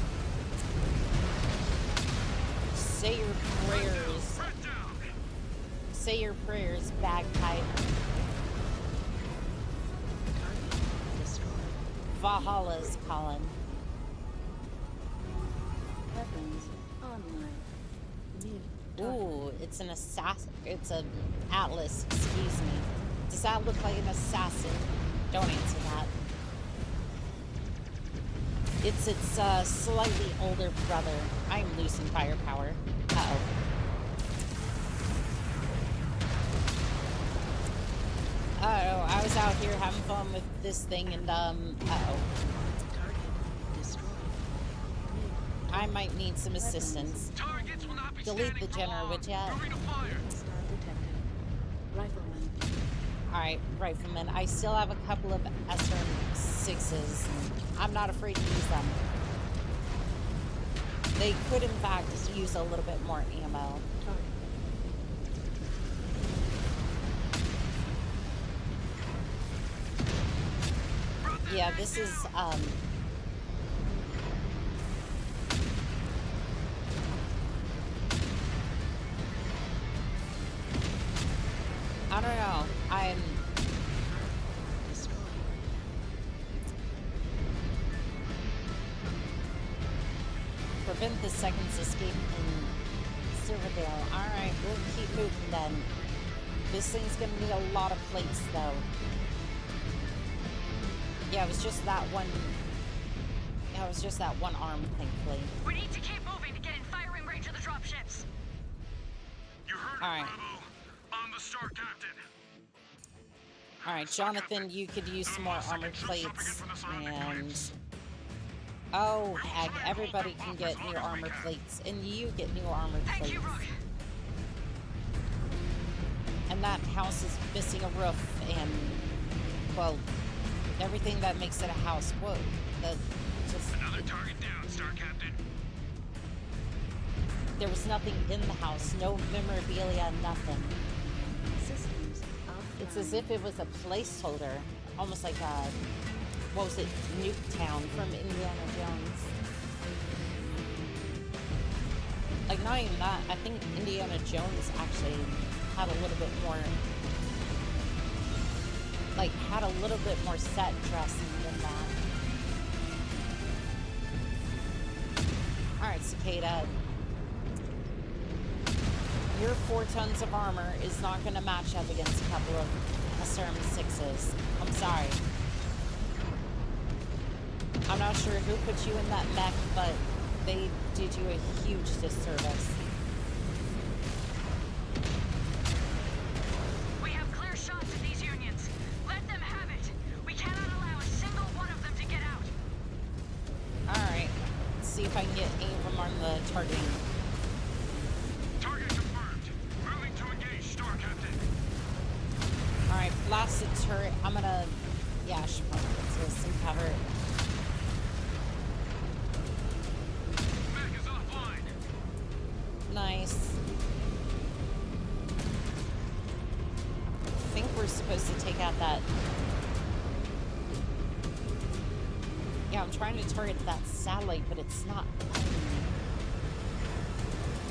Say your prayers. Say your prayers, bagpipe. Valhalla's calling. Weapons online. Ooh, it's an assassin. It's an Atlas, excuse me. Does that look like an assassin? Don't answer that. It's its slightly older brother. I'm losing firepower. Uh-oh. Uh-oh, I was out here having fun with this thing and, uh-oh. I might need some assistance. Delete the general, would ya? Alright, Rifleman. I still have a couple of SR6s. I'm not afraid to use them. They could, in fact, use a little bit more ammo. Yeah, this is, I don't know. Prevent the seconds escape in Silverdale. Alright, we'll keep moving then. This thing's gonna need a lot of plates though. Yeah, it was just that one. Yeah, it was just that one arm, thankfully. We need to keep moving to get in firing range of the dropships. You heard all right. Bravo. I'm the Star Captain. All right, Jonathan, you could use some more armor plates, and oh heck, everybody can get new armor plates, and you get new armor plates. And that house is missing a roof, and well, everything that makes it a house. Whoa, that just another target down, Star Captain. There was nothing in the house, no memorabilia, nothing. It's as if it was a placeholder, almost like a, what was it, Nuketown from Indiana Jones. Like, not even that, I think Indiana Jones actually had a little bit more like, had a little bit more set dressing than that. Alright, Cicada. Your 4 tons of armor is not going to match up against a couple of Serum 6s. I'm sorry. I'm not sure who put you in that mech, but they did you a huge disservice. We have clear shots at these unions. Let them have it. We cannot allow a single one of them to get out. Alright. Let's see if I can get aim from on the targeting. Target confirmed. Moving to engage, Star Captain. Alright, blasted turret. I'm gonna... Yeah, I should probably get to some cover. Mech is offline. Nice. I think we're supposed to take out that... Yeah, I'm trying to target that satellite, but it's not letting me.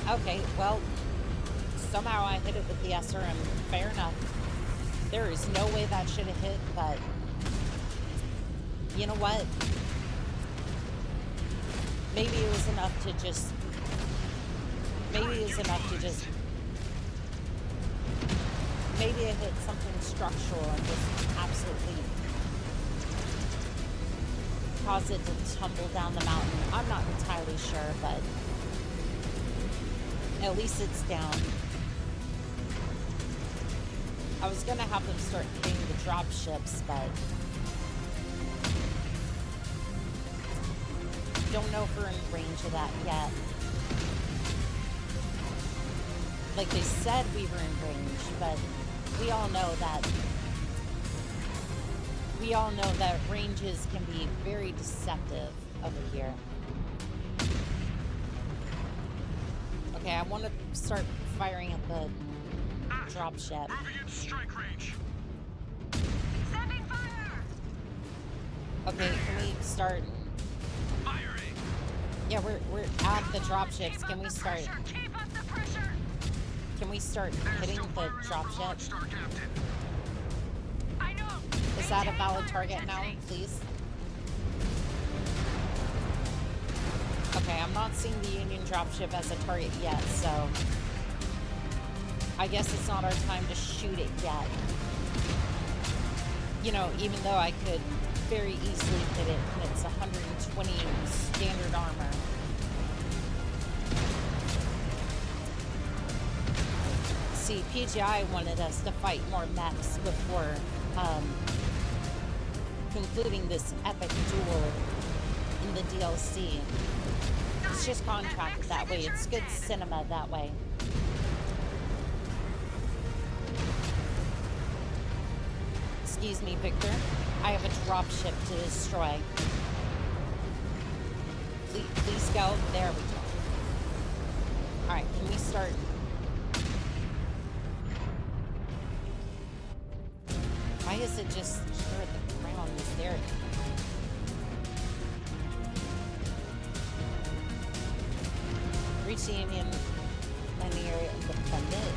Okay, well, somehow I hit it with the SRM. Fair enough. There is no way that should have hit, but... You know what? Maybe it was enough to just... Maybe it was enough to just... Maybe it hit something structural and just absolutely caused it to tumble down the mountain. I'm not entirely sure, but at least it's down. I was gonna have them start hitting the drop ships, but don't know if we're in range of that yet. Like they said we were in range, but we all know that ranges can be very deceptive over here. Okay, I want to start firing at the drop ship. Moving into strike range. Sending fire! Okay, can we start? Firing. Yeah, we're at the drop ships. Can we start? Keep up the pressure! Can we start hitting the drop ship? I know. Is that a valid target now, please? Okay, I'm not seeing the Union dropship as a target yet, so I guess it's not our time to shoot it yet. You know, even though I could very easily hit it, and it's 120 standard armor. See, PGI wanted us to fight more mechs before concluding this epic duel in the DLC. It's just contracted that way. It's good cinema that way. Excuse me, Victor. I have a drop ship to destroy. Please go. There we go. Alright, can we start? Why is it just here at the ground? Is there? Reach the Union landing area and defend it.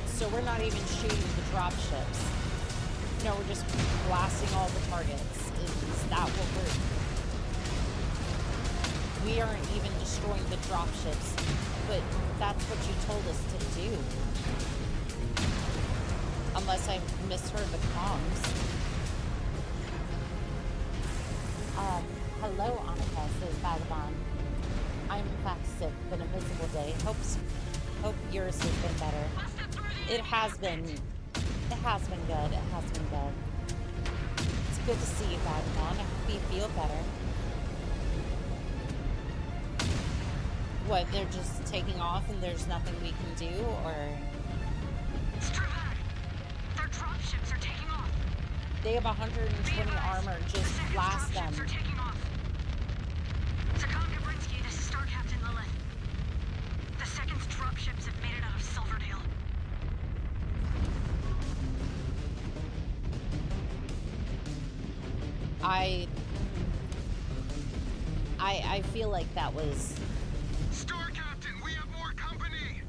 So we're not even shooting the drop ships. No, we're just blasting all the targets. Is that what we aren't even destroying the drop ships, but that's what you told us to do. Unless I misheard the comms. Hello, Annika, says Vagabond. I'm in fact sick, been a miserable day. Hope yours has been better. It has been. It has been good. It has been good. It's good to see you, Vagabond. I hope you feel better. What, they're just taking off and there's nothing we can do, or? Their dropships are taking off. They have 120 armor. Just blast them. Are taking off. Sakon Gabrinsky, this is Star Captain Lilith. The second's dropships have made it out of Silverdale. I feel like that was... Star Captain, we have more company!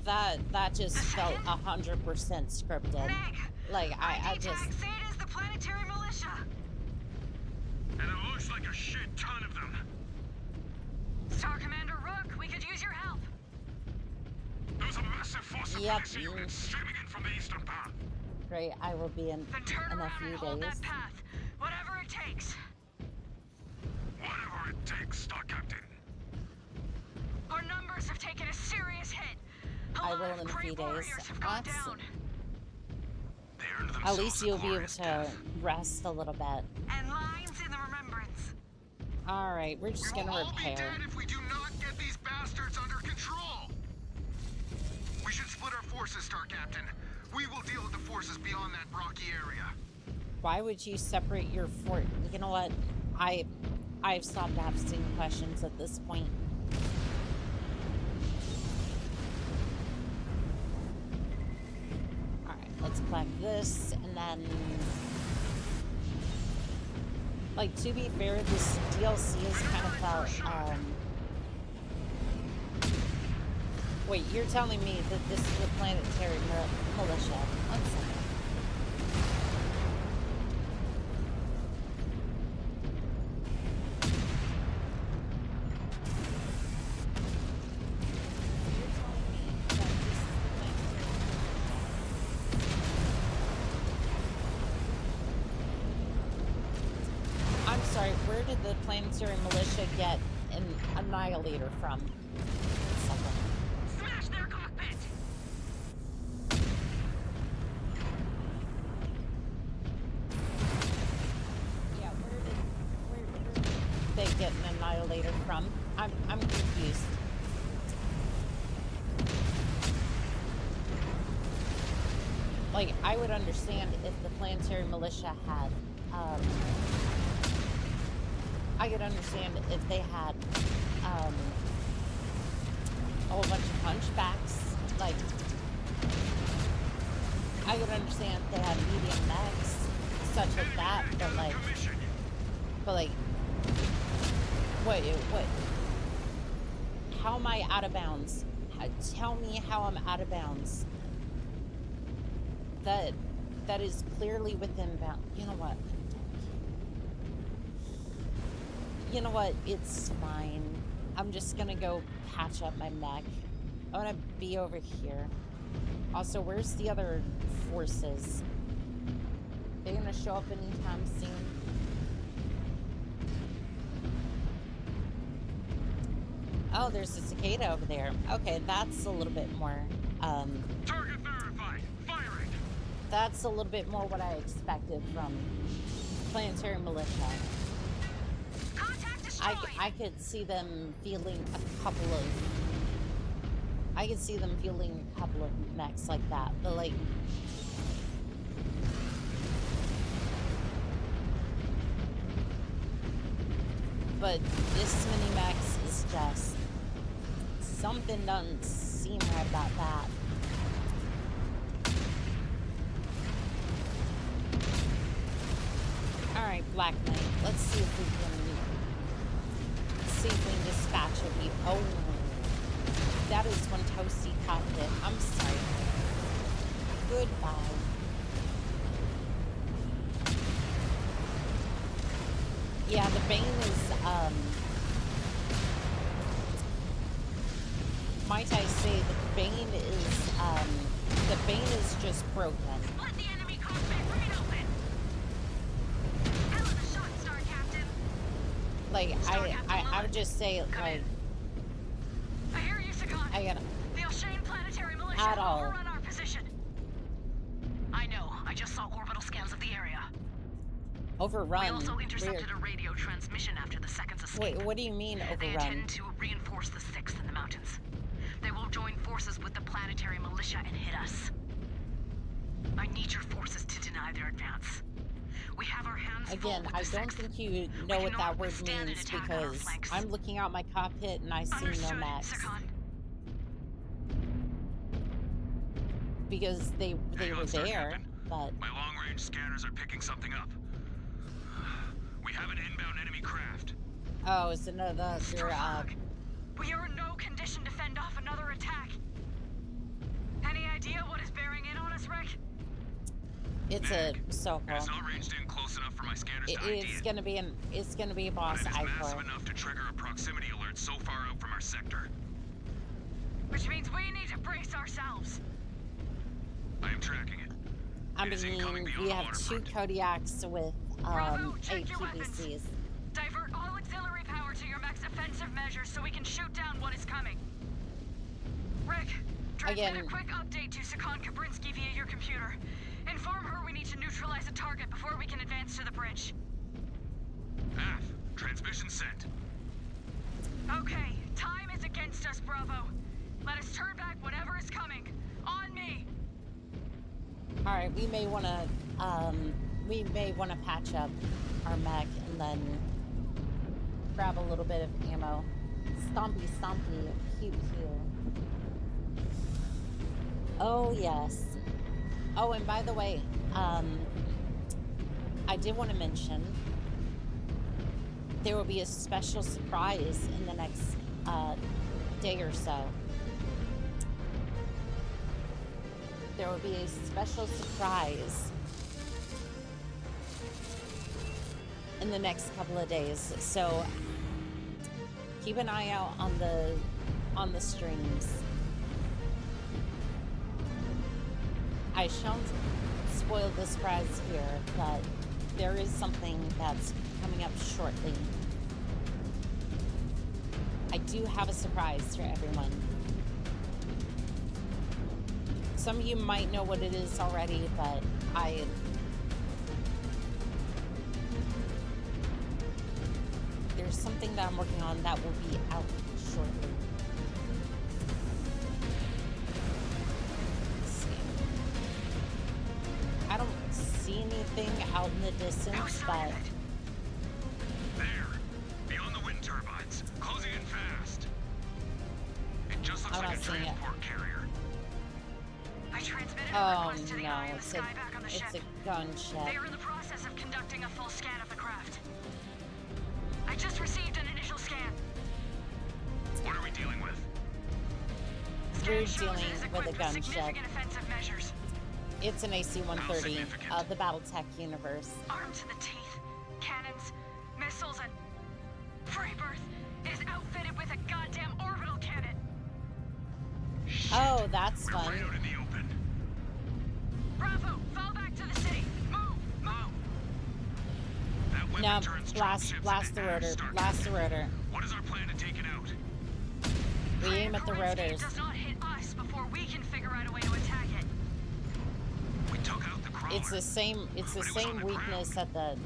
That just felt 100% scripted. Like I just. Say it is the planetary militia. And it looks like a shit ton of them. Star Commander Rook, we could use your help. There's a massive force of police units streaming in from the eastern path. Great, I will be in a few Hold days. that path, whatever it takes. Whatever it takes, Star Captain. Our numbers have taken a serious hit. I will in a few days. Awesome. At least you'll be able to rest a little bit. And lines in the remembrance. All right, we're just gonna repair. If we do not get these bastards under control. We should split our forces, Star Captain. We will deal with the forces beyond that rocky area. Why would you separate your fort? You know what? I've stopped asking questions at this point. Alright, let's collect this, and then... Like, to be fair, this DLC has kind of felt, Wait, you're telling me that this is the planetary militia? One second. I'm sorry, where did the planetary militia get an annihilator from? Smash their cockpit! Yeah, where did they get an annihilator from? I'm confused. Like, I would understand if the planetary militia had, I could understand if they had, a whole bunch of hunchbacks. Like, I could understand if they had medium mechs, such as that, but like, what? How am I out of bounds? Tell me how I'm out of bounds. That is clearly within bounds. You know what? You know what? It's fine. I'm just gonna go patch up my mech. I'm gonna be over here. Also, where's the other forces? They gonna show up anytime soon? Oh, there's a cicada over there. Okay, that's a little bit more, Target verified. Firing. That's a little bit more what I expected from planetary militia. I could see them fielding a couple of... I could see them fielding a couple of mechs like that, but like... But this many mechs is just... Something doesn't seem right about that. Alright, Black Knight, let's see if we can dispatch a oh, that is one toasty cockpit. I'm sorry. Goodbye. Yeah, the Bane is, might I say the Bane is just broken. Let the enemy cockpit read open. Hell of a shot, Star Captain. Like, I would just say, like, I hear you, Sagan. I gotta, The Alshane planetary militia at all. overrun our position. I know. I just saw orbital scans of the area. Overrun? We also intercepted Weird. a radio transmission after the second's escape. Wait, what do you mean They overrun? intend to reinforce the 6th in the mountains. They will join forces with the planetary militia and hit us. I need your forces to deny their advance. We have our hands full Again, with the I don't 6th. think you know what that word means because I'm looking out my cockpit and I see no mechs. Because they were there, but My long-range scanners are picking something up. We have an inbound enemy craft. oh, is another We are in no condition to fend off another attack. idea what is bearing in on us, Rick? It's a so It is not ranged in close enough for my scanners to ID It's it. gonna be a boss But it is icon. massive enough to trigger a proximity alert so far out from our sector. Which means we need to brace ourselves. I am tracking it. I It is incoming mean, beyond we the have two waterfront. Kodiaks with Bravo, check your weapons. APVCs. Divert all auxiliary power to your mech's offensive measures so we can shoot down what is coming. Rick, transmit Again. a quick update to Sakon Kabrinsky via your computer. Inform her we need to neutralize a target before we can advance to the bridge. Half. Transmission sent. Okay, time is against us, Bravo. Let us turn back whatever is coming. On me! Alright, we may wanna patch up our mech and then grab a little bit of ammo. Stompy, stompy, pew, pew. Oh, yes. Oh, and by the way, I did want to mention there will be a special surprise in the next day or so. There will be a special surprise in the next couple of days. So keep an eye out on the streams. I shan't spoil the surprise here, but there is something that's coming up shortly. I do have a surprise for everyone. Some of you might know what it is already, but there's something that I'm working on that will be out shortly. I don't see anything out in the distance, but... There. Beyond the wind turbines. Closing in fast. It just looks like a transport carrier. I transmitted a Oh request to the no, eye of the it's sky back on the ship. a gunship. They are in the process of conducting a full scan of the craft. I just received an initial scan. What are we dealing with? We're dealing with a gunship. Significant offensive measures. It's an AC-130 of the Battletech universe. Armed to the teeth, cannons, missiles, and Freebirth is outfitted with a goddamn orbital cannon. Oh, that's fun. Right out in the open. Bravo, fall back to the city. Move, move. That weapon Now, turns blast the rotor. Blast the rotor. What is our plan to take it out? We aim at the rotors. Does not hit us before we can figure out a way to attack it. We took out the crawler. It's the same weakness at the...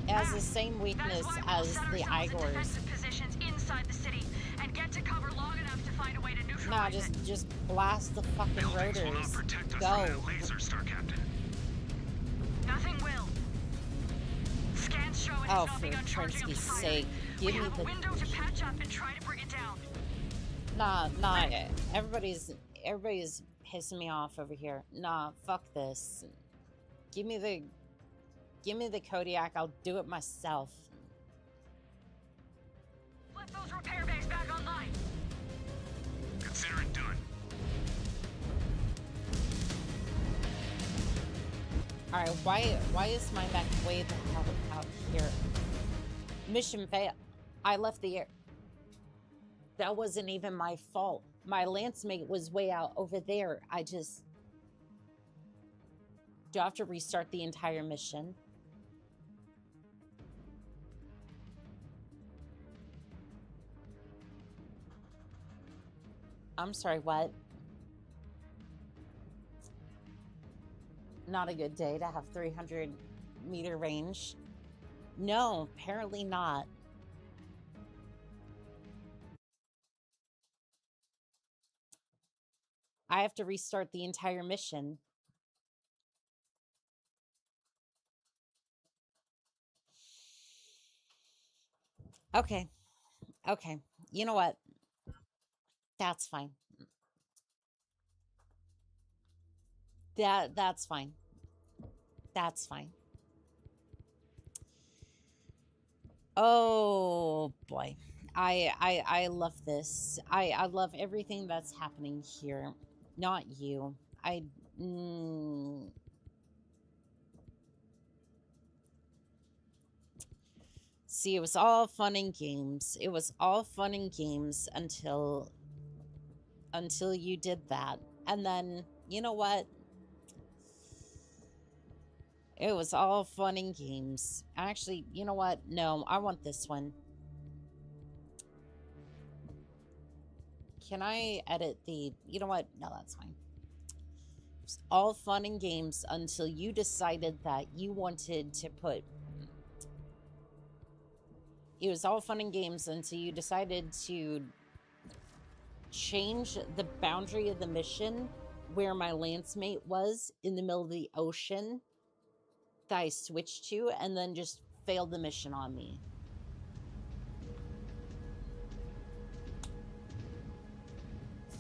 It has the same weakness as the Igors. Defensive positions inside the city and get to cover long enough to find a way to Nah, neutralize it. just blast the fucking Buildings will not rotors. protect us Go. from that laser, Star Captain. Nothing will. Scans show it Oh, has not for begun charging up the Trinsky's fire. sake. We Give me have a the... window to patch up and try to bring it down. Nah, everybody's pissing me off over here. Nah, fuck this. Give me the Kodiak, I'll do it myself. Flip those repair bays back online. Consider it done. Alright, why is my mech way the hell out here? Mission failed. I left the air. That wasn't even my fault. My lance mate was way out over there. Do I have to restart the entire mission? I'm sorry, what? Not a good day to have 300-meter range? No, apparently not. I have to restart the entire mission. Okay. Okay. You know what? That's fine. That's fine. That's fine. Oh boy. I love this. I love everything that's happening here. Not you. See, it was all fun and games. It was all fun and games until you did that. And then, you know what? It was all fun and games. Actually, you know what? No, I want this one. Can I edit the... You know what? No, that's fine. It was all fun and games until you decided that you wanted to put... It was all fun and games until you decided to change the boundary of the mission where my landsmate was in the middle of the ocean that I switched to, and then just failed the mission on me.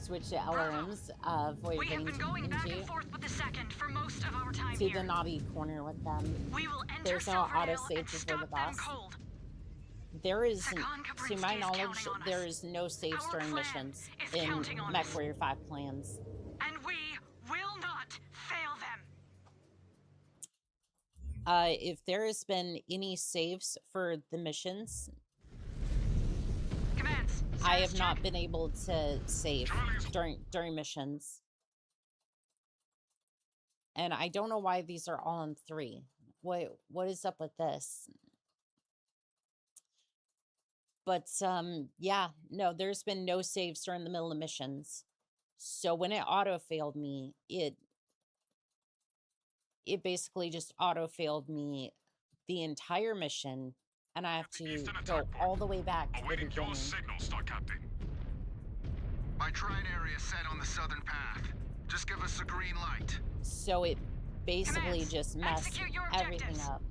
Switch to LRMs, avoid We have been going back and forth with the second for most of our time to here. the naughty corner with them. We will enter There's no auto Silverdale save and before stop the them boss. cold. There is, Sakon to my Kabrinsky is knowledge, counting on there us. is no saves Our during plan missions is in counting on us. Mechwarrior 5 plans. And we will not fail them. If there has been any saves for the missions, Commands, I have not been able to save during missions. And I don't know why these are all on 3. What is up with this? But, yeah, no, there's been no saves during the middle of missions. So when it auto-failed me, it basically just auto-failed me the entire mission, and I have to go all the way back to the beginning. Signal, Star Captain. My trine area set on the southern path. Just give us a green light. So it basically Commands, just messed execute your everything objectives. up.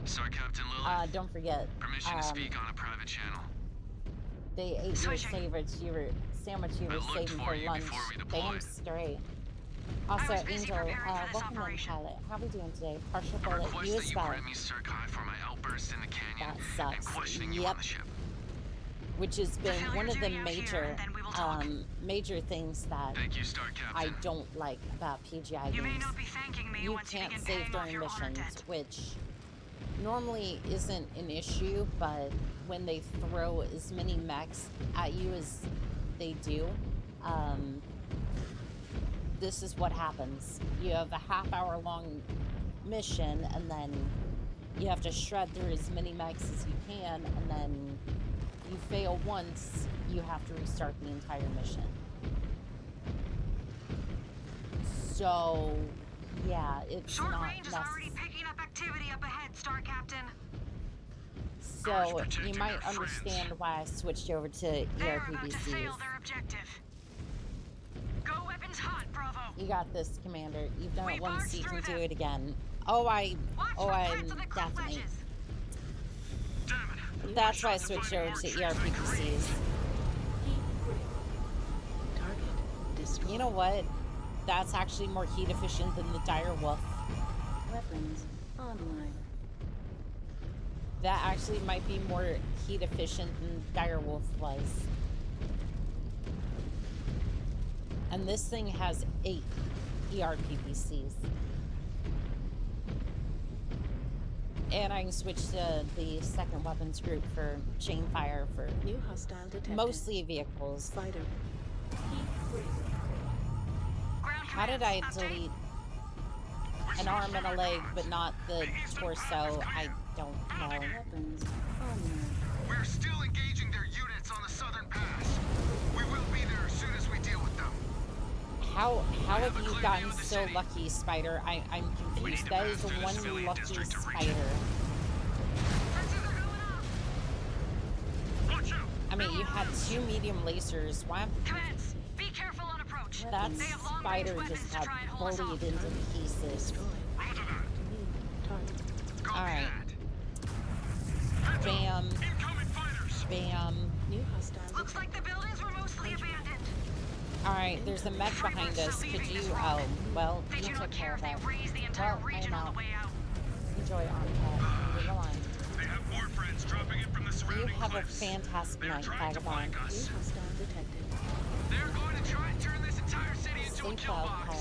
Star Captain Lilith. Don't forget, Permission to speak on a private channel. they ate your sandwich you were saving for lunch. Damn straight. Also, Angel, welcome in, pilot. How we doing today? Partial bullet, you as well. Grant me Circ High for my outburst in the canyon That and sucks. questioning you on the ship. Which has been one of the major things that Thank you, Star Captain. I don't like about PGI You may games. not be thanking me You once you can't begin save paying off during your honor missions, debt. which normally isn't an issue, but when they throw as many mechs at you as they do, this is what happens. You have a half-hour-long mission, and then you have to shred through as many mechs as you can, and then you fail once, you have to restart the entire mission. So, yeah, it's Short not range is already picking up activity up ahead, Star Captain. So, you might understand why I switched over to They're about to ERPBCs. fail their objective. Go weapons hot, Bravo. You got this, Commander. You've done it We once, barged you can through do them. it again. I'm definitely. That's why I switched over to ERPBCs. You know what? That's actually more heat efficient than the dire wolf. Weapons online. That actually might be more heat efficient than dire wolf was. And this thing has 8 ERPBCs. And I can switch to the second weapons group for chain fire for New hostile detected. mostly vehicles. Fighter. How did I delete an arm and a leg but not the torso? I don't know. Weapons online. We're still engaging their units on the southern pass. We will be there as soon as we deal with them. How have you gotten so lucky, Spider? I'm confused. That is one lucky spider. I mean, you had 2 medium lasers. Why? Commands, be careful on approach. That They have long-range spider weapons just to got try and hold us bullied off. into pieces. Alright. Bam. Bam. New hostile. Looks like the buildings were mostly abandoned. Alright, there's a mech behind us. Could you, oh, well, They you do took not care care of if they that. raise the entire Well, region I'm on out. the way out. Enjoy on Leave it alone. They have more friends dropping in from the You surrounding have a cliffs. fantastic night, trying to Vagabond. flank us. New hostile detected. They're going to try and turn this entire city into a kill box.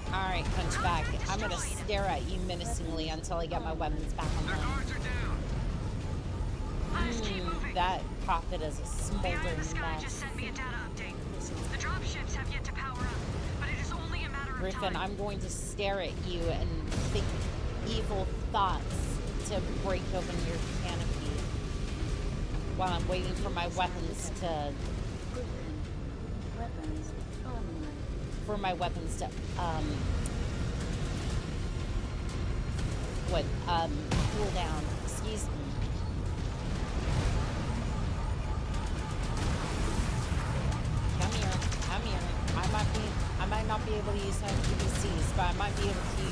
Alright, Hunchback. I'm gonna stare at you menacingly until I get my weapons back on. Their guards are down. That cockpit is a smoldering Sky mess. just sent me a data update. The dropships have yet to power up, but it is only a matter of Griffin, time. I'm going to stare at you and think evil thoughts to break open your canopy while I'm waiting for my weapons to... cool down. Excuse me. Come here. I might not be able to use my PVCs, but I might be able to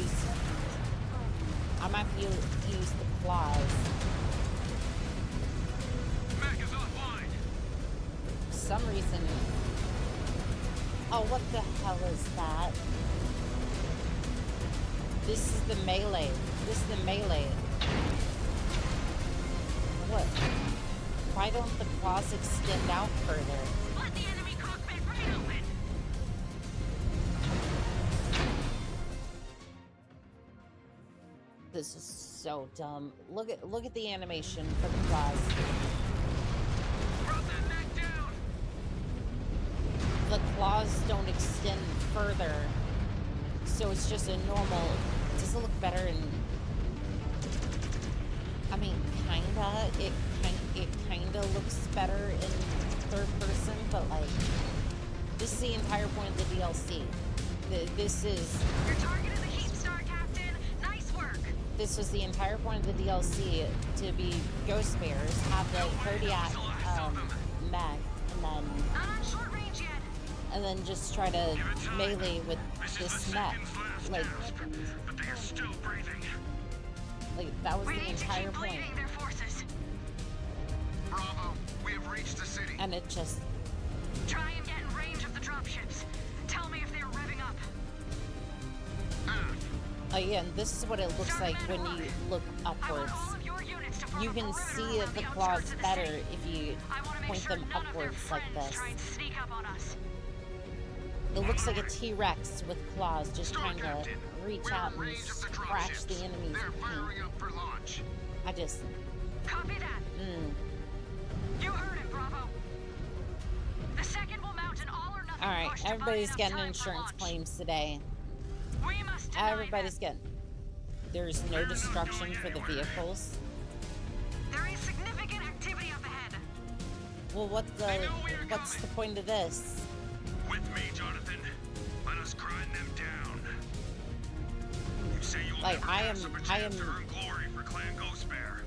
use the claws. Mech is offline. For some reason. Oh, what the hell is that? This is the melee. What? Why don't the claws extend out further? Let the enemy cockpit right open. This is so dumb. Look at the animation for the claws. Drop that mech down. The claws don't extend further, so it's just a normal. Does it look better in? I mean, kinda. It kinda looks better in third person, but like, this is the entire point of the DLC. This is. You're targeting the heat star, Captain. Nice work. This was the entire point of the DLC to be Ghost Bears, have the Kodiak mech, and then. Not on short range yet. And then just try to melee with this mech. Like, But they are still breathing. that was We the need to entire keep point. bleeding their forces. Bravo, we have reached the city. And it just... Try and get in range of the dropships. Tell me if they are revving up. Again, this is what it looks like when you look upwards. You can see the claws better if you point them upwards like this. Sneak up on us. It looks like a T-Rex with claws just trying to reach out and scratch the enemy's feet. I just... Copy that. You heard it, Bravo. The second will mount an all or nothing. Alright, everybody's getting insurance claims today. We must Everybody's getting... There's no destruction for the vehicles. There is significant activity up ahead. Well, what's the point of this? With me, Jonathan. Let us grind them down. You say you will never pass up a chance to earn glory for Clan Ghost Bear.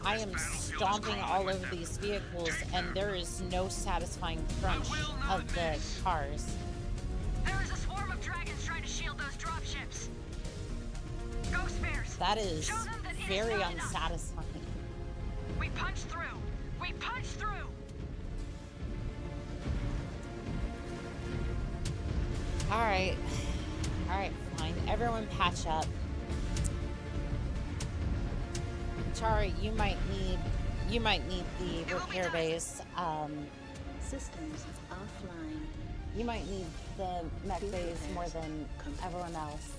I am stomping all over these vehicles, and there is no satisfying crunch of the cars. There is a swarm of dragons trying to shield those dropships. Ghost Bears. That is very unsatisfying. We punch through. We punch through. Alright, fine. Everyone patch up. Chari, you might need the repair base. Systems offline. You might need the mech base more than everyone else.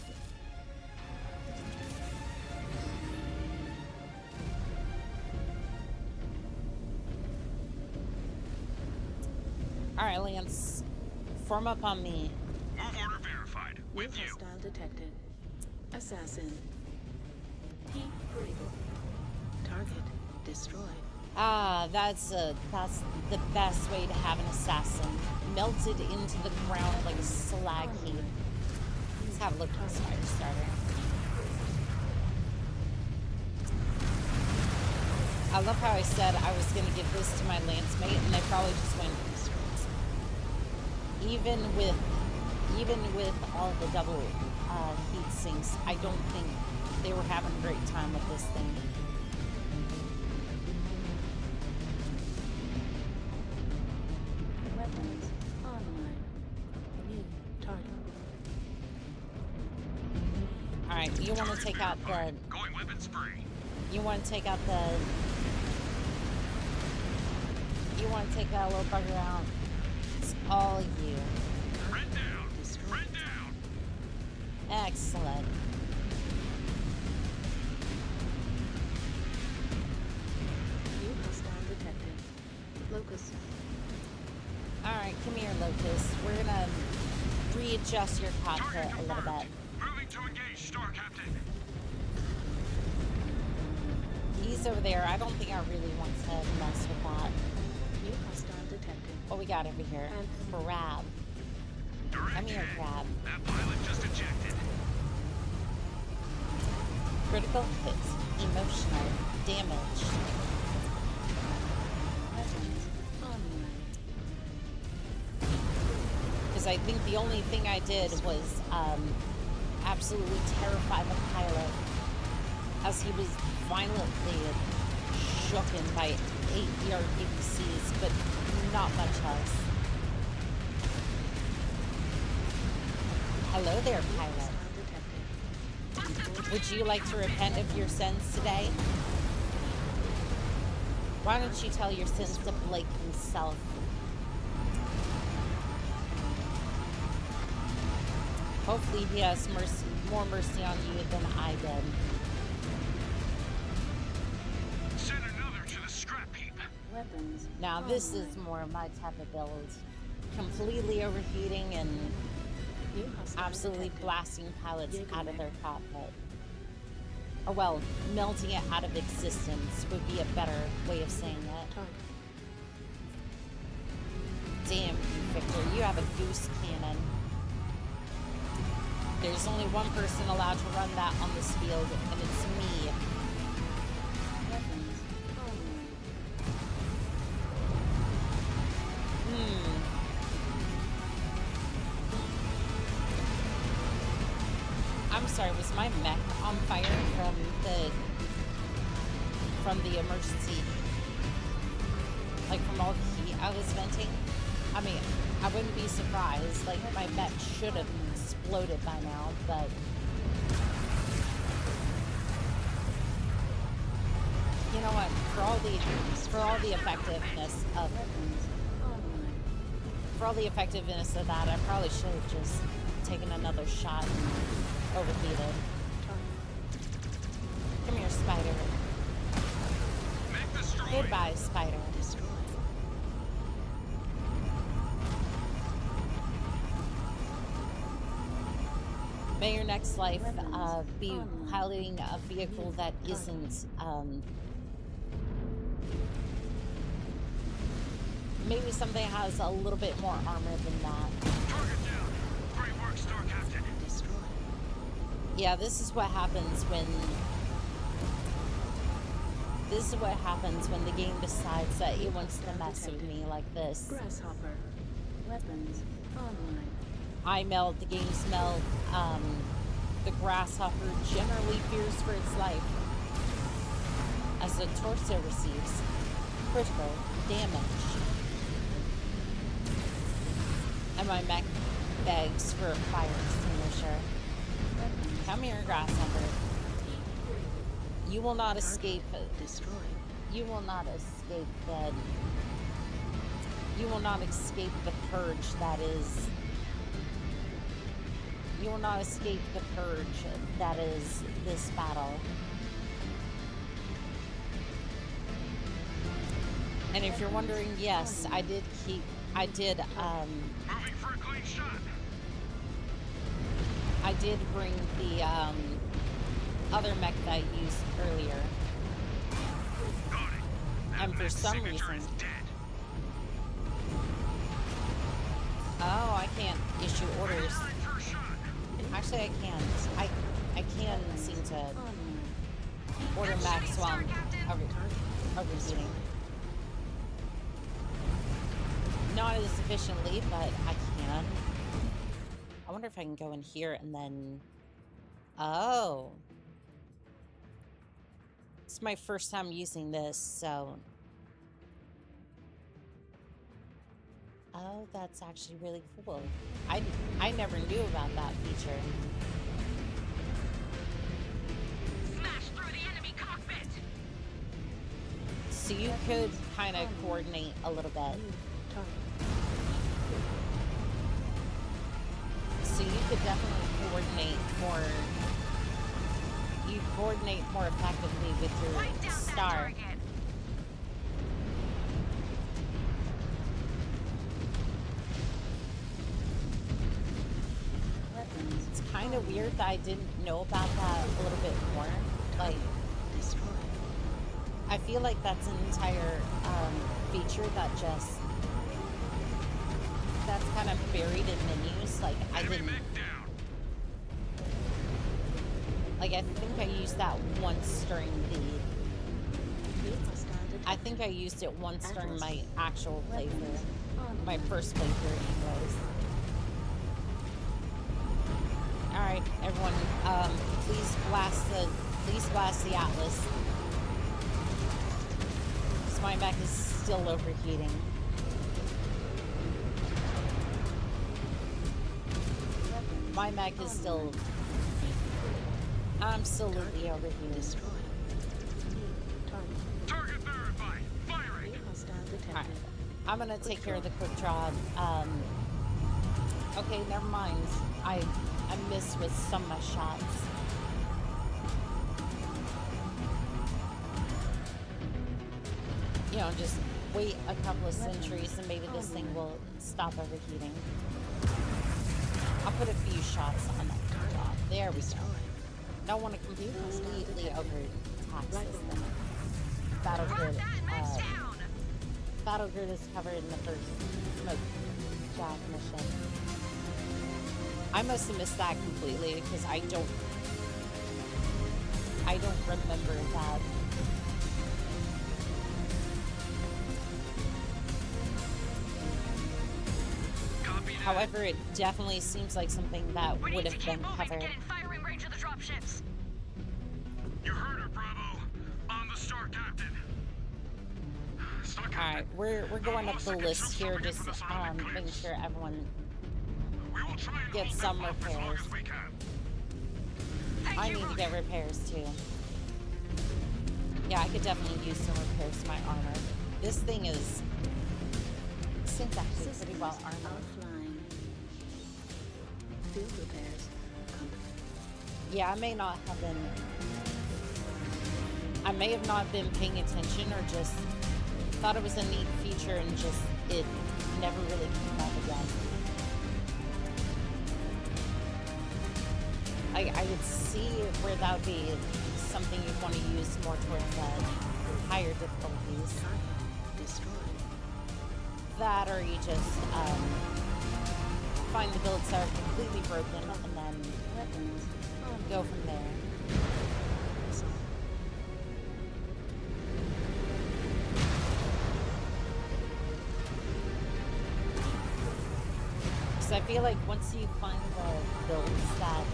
Alright, Lance. Form up on me. Move order verified. With you. Hostile detected. Assassin. Heat critical. Target destroyed. Ah, that's the best way to have an assassin. Melted into the ground like a slag heap. Let's have a look at this fire starter. I love how I said I was going to give this to my lance mate, and they probably just went. Even with all the double heat sinks, I don't think they were having a great time with this thing. Weapons online. New target. Alright, you want to take out the... Going weapon spree. You want to take out the... You want to take that little bugger out? It's all you. Red down! Red down! Excellent. New hostile detected. Locus. Alright, come here, Locust. We're gonna readjust your cockpit a little bit. Moving to engage, Star Captain. He's over there. I don't think I really want to mess with that. New hostile detected. What we got over here? Crab. Come here, Crab. That pilot just ejected. Critical hit. Emotional damage. Because I think the only thing I did was absolutely terrify the pilot as he was violently shooken by 8 ERPCs, but not much else. Hello there, pilot. Would you like to repent of your sins today? Why don't you tell your sins to Blake himself? Hopefully he has more mercy on you than I did. Send another to the scrap heap. Weapons. Now this is more of my type of build. Completely overheating and absolutely blasting pilots out of their cockpit. Or well, melting it out of existence would be a better way of saying it. Damn you, Victor, you have a goose cannon. There's only one person allowed to run that on this field, and it's me. I'm sorry, was my mech on fire from the emergency? Like from all the heat I was venting? I mean, I wouldn't be surprised. Like, my mech should have exploded by now, but you know what? For all the effectiveness of that, I probably should have just taken another shot and overheated. Come here, Spider. Goodbye, Spider. May your next life be piloting a vehicle that isn't, maybe something that has a little bit more armor than that. Target down. Great work, Star Captain. Yeah, this is what happens when the game decides that it wants to mess with me like this. Grasshopper. Weapons online. I melt, the games melt. The grasshopper generally fears for its life as the torso receives critical damage. And my mech begs for a fire extinguisher. Come here, grasshopper. You will not escape. You will not escape the. You will not escape the purge that is. You will not escape the purge that is this battle. And if you're wondering, yes, I did moving for a clean shot. I did bring the other mech that I used earlier. And for some reason, oh, I can't issue orders. Actually, I can't. I can seem to order mechs while I'm overheating. Not as efficiently, but I can. I wonder if I can go in here and then... Oh. It's my first time using this, so... Oh, that's actually really cool. I never knew about that feature. Smash through the enemy cockpit! So you could kind of coordinate a little bit. So you could definitely coordinate more. You coordinate more effectively with your star. It's kind of weird that I didn't know about that a little bit more. Like, I feel like that's an entire feature that just that's kind of buried in menus. Like I didn't. Like I think I used that once during the. I think I used it once during my actual playthrough, my first playthrough, anyways. All right, everyone, please blast the Atlas. My mech is still overheating. My mech is still absolutely overheating. Target verified. Firing. Alright. I'm gonna take care of the quick draw. Okay, never mind. I missed with some of my shots. You know, just wait a couple of centuries and maybe this thing will stop overheating. I'll put a few shots on that top. There we go. Don't want to completely overtax this thing. Battle grid is covered in the first smoke jack mission. I must have missed that completely because I don't remember that. However, it definitely seems like something that would have been covered. Get in firing range of the dropships. You heard her, Bravo. On the Star Captain. Alright, we're going up the list here, just making sure everyone gets some repairs. I need to get repairs too. Yeah, I could definitely use some repairs to my armor. This thing seems actually pretty well armored. Field repairs. Yeah, I may not have been paying attention or just thought it was a neat feature and just it never really came up again. I would see where that would be something you'd want to use more towards higher difficulties. That or you just find the builds that are completely broken and then go from there. Because I feel like once you find the builds that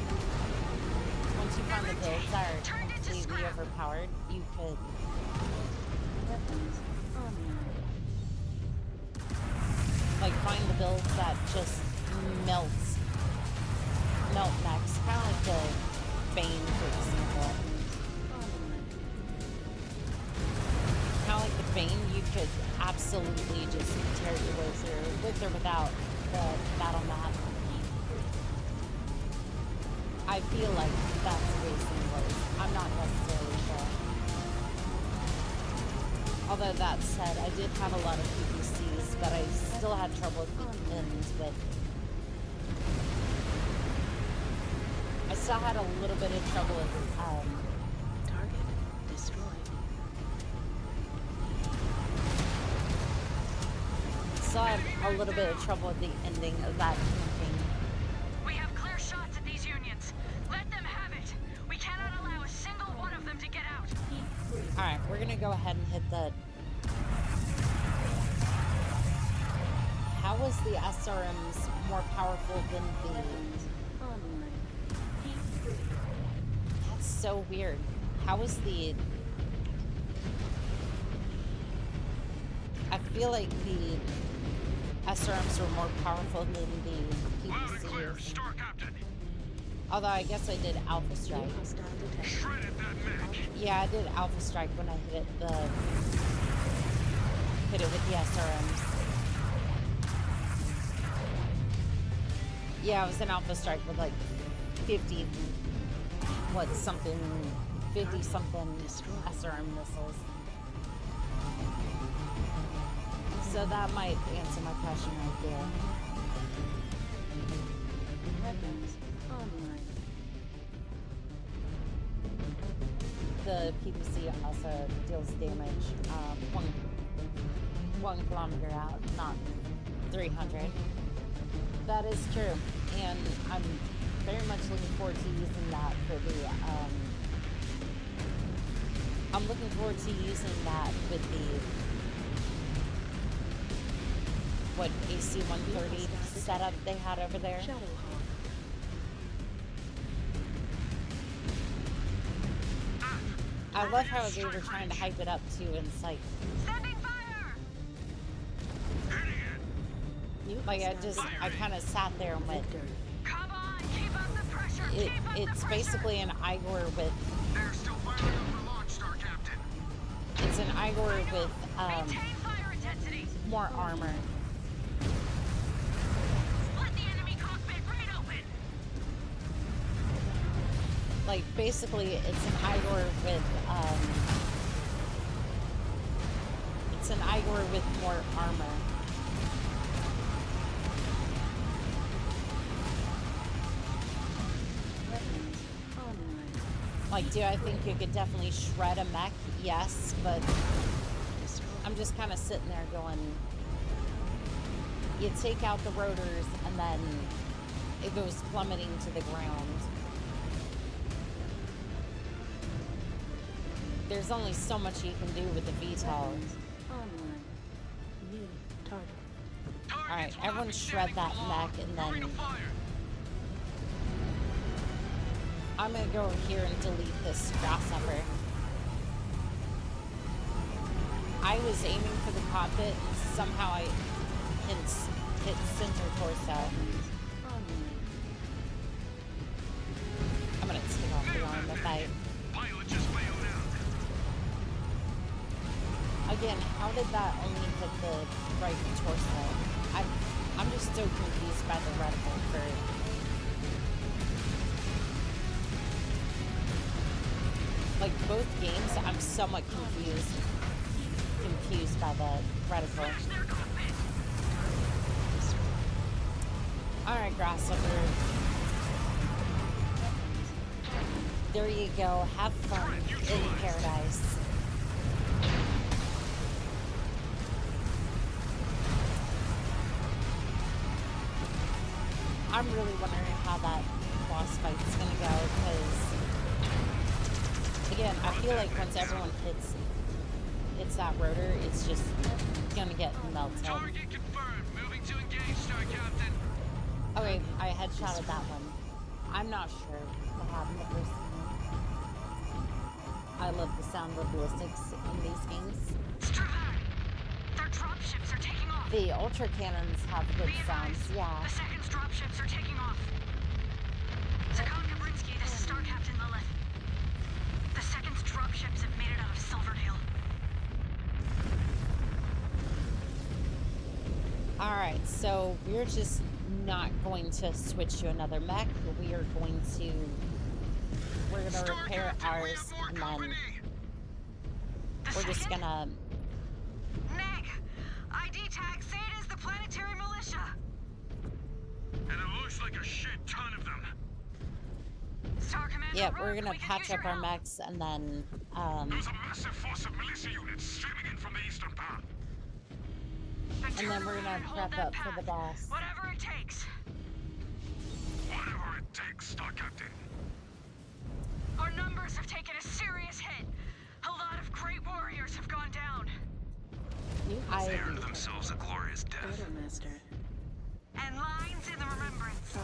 are completely overpowered, you could like find the builds that just melt mechs, kind of like the Bane, for example. Kind of like the Bane, you could absolutely just tear your way through with or without the battle map. I feel like that's the way it was. I'm not necessarily sure. Although that said, I did have a lot of PPCs, but I still had trouble at the end with. I still had a little bit of trouble with target destroyed. Still had a little bit of trouble at the ending of that campaign. We have clear shots at these unions. Let them have it. We cannot allow a single one of them to get out. Alright, we're gonna go ahead and hit the. How was the SRMs more powerful than the. That's so weird. How was the. I feel like the SRMs were more powerful than the PPCs. Although I guess I did Alpha Strike. Yeah, I did Alpha Strike when I hit the hit it with the SRMs. Yeah, it was an Alpha Strike with like 50 something SRM missiles. So that might answer my question right there. Weapons online. The PPC also deals damage 1 kilometer out, not 300. That is true, and I'm very much looking forward to using that for the, I'm looking forward to using that with the, what, AC-130 setup they had over there. I love how they were trying to hype it up too, and it's like, like I kind of sat there and went, it's basically an Igor with, it's an Igor with more armor. Like basically it's an Igor with it's an Igor with more armor. Like, do I think you could definitely shred a mech? Yes, but I'm just kind of sitting there going, you take out the rotors and then it goes plummeting to the ground. There's only so much you can do with the VTOL. Alright, everyone shred that mech and then I'm gonna go over here and delete this grasshopper. I was aiming for the cockpit and somehow I hit center torso. I'm gonna take off the arm if I... Again, how did that only hit the right torso? I'm just so confused by the reticle for... Like, both games, I'm somewhat confused by the reticle. Alright, grasshopper. There you go. Have fun in paradise. I'm really wondering how that boss fight's gonna go, because again, I feel like once everyone hits that rotor, it's just gonna get melted. Target confirmed. Moving to engage, Star Captain. Okay, I headshotted that one. I'm not sure what happened the first time. I love the sound of ballistics in these games. Their dropships are taking off. The ultra cannons have good sounds, yeah. The second's dropships are taking off. Zakon Gabrinsky, this is Star Captain Lilith. The second's dropships have made it out of Silverdale. Alright, so we're just not going to switch to another mech. We're going to repair ours, and then we're just gonna... Neg! ID tag, say it is the planetary militia! And it looks like a shit ton of them. Star Commander, yeah, we're gonna patch up our mechs, and then, There's a massive force of militia units streaming in from the eastern path. and then we're gonna prep up for the boss. Whatever it takes. Whatever it takes, Star Captain. Our numbers have taken a serious hit. A lot of great warriors have gone down. They earned themselves a glorious death. And lines in the remembrance.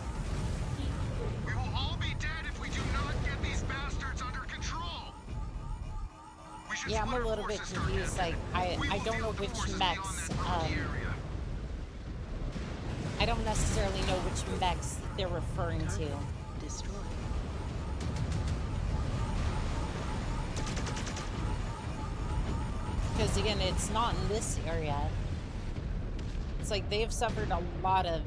We will all be dead if we do not get these bastards under control. Yeah, I'm a little bit confused. Like, I don't know which mechs, I don't necessarily know which mechs they're referring to. Destroy. Because again, it's not in this area. It's like they've suffered a lot of,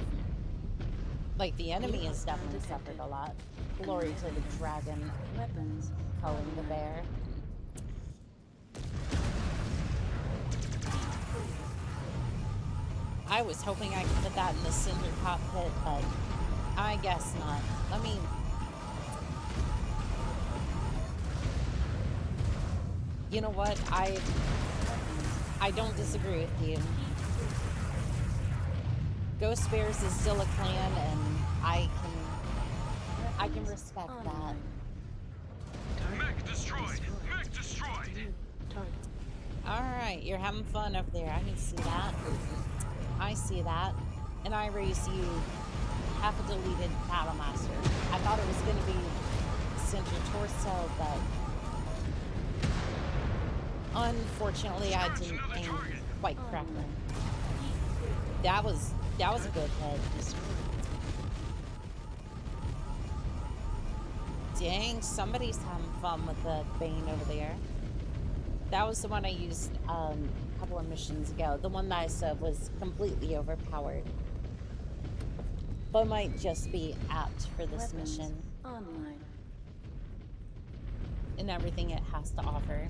like the enemy has definitely suffered a lot. Glory to the dragon. Weapons. Culling the bear. I was hoping I could put that in the center cockpit, but I guess not. Let me... You know what? I don't disagree with you. Ghost Bears is still a clan, and I can respect that. Mech destroyed! Mech destroyed! Alright, you're having fun up there. I can see that. I see that. And I raise you half a deleted Battle Master. I thought it was going to be center torso, but unfortunately I didn't aim quite correctly. That was a good hit. Dang, somebody's having fun with the Bane over there. That was the one I used a couple of missions ago. The one that I said was completely overpowered. But might just be apt for this mission. Online. And everything it has to offer.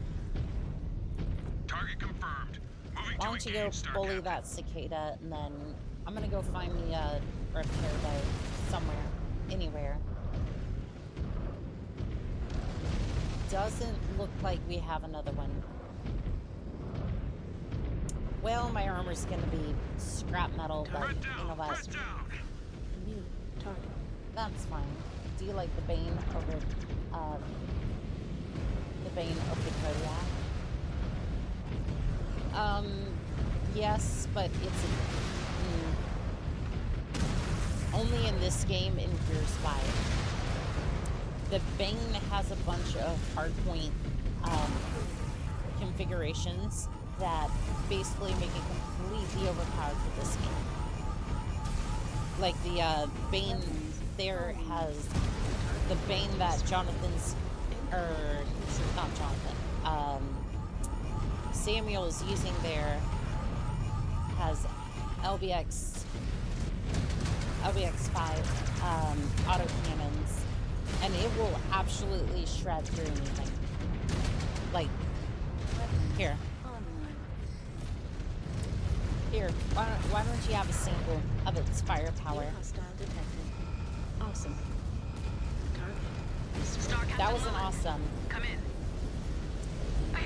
Target confirmed. Moving Why don't you go bully that cicada, and then I'm gonna go find me a repair boat somewhere, anywhere. Doesn't look like we have another one. Well, my armor's gonna be scrap metal, but you know what? New target. That's fine. Do you like the Bane over the Kodiak? Yes, but it's only in this game in Gears 5. The Bane has a bunch of hardpoint configurations that basically make it completely overpowered for this game. Like the Bane there has the Bane that Jonathan's, or not Jonathan, Samuel is using there has LBX 5 auto cannons, and it will absolutely shred through anything. Like, here, why don't you have a sample of its firepower? Hostile detected. Awesome. Target. That was an awesome. Come in.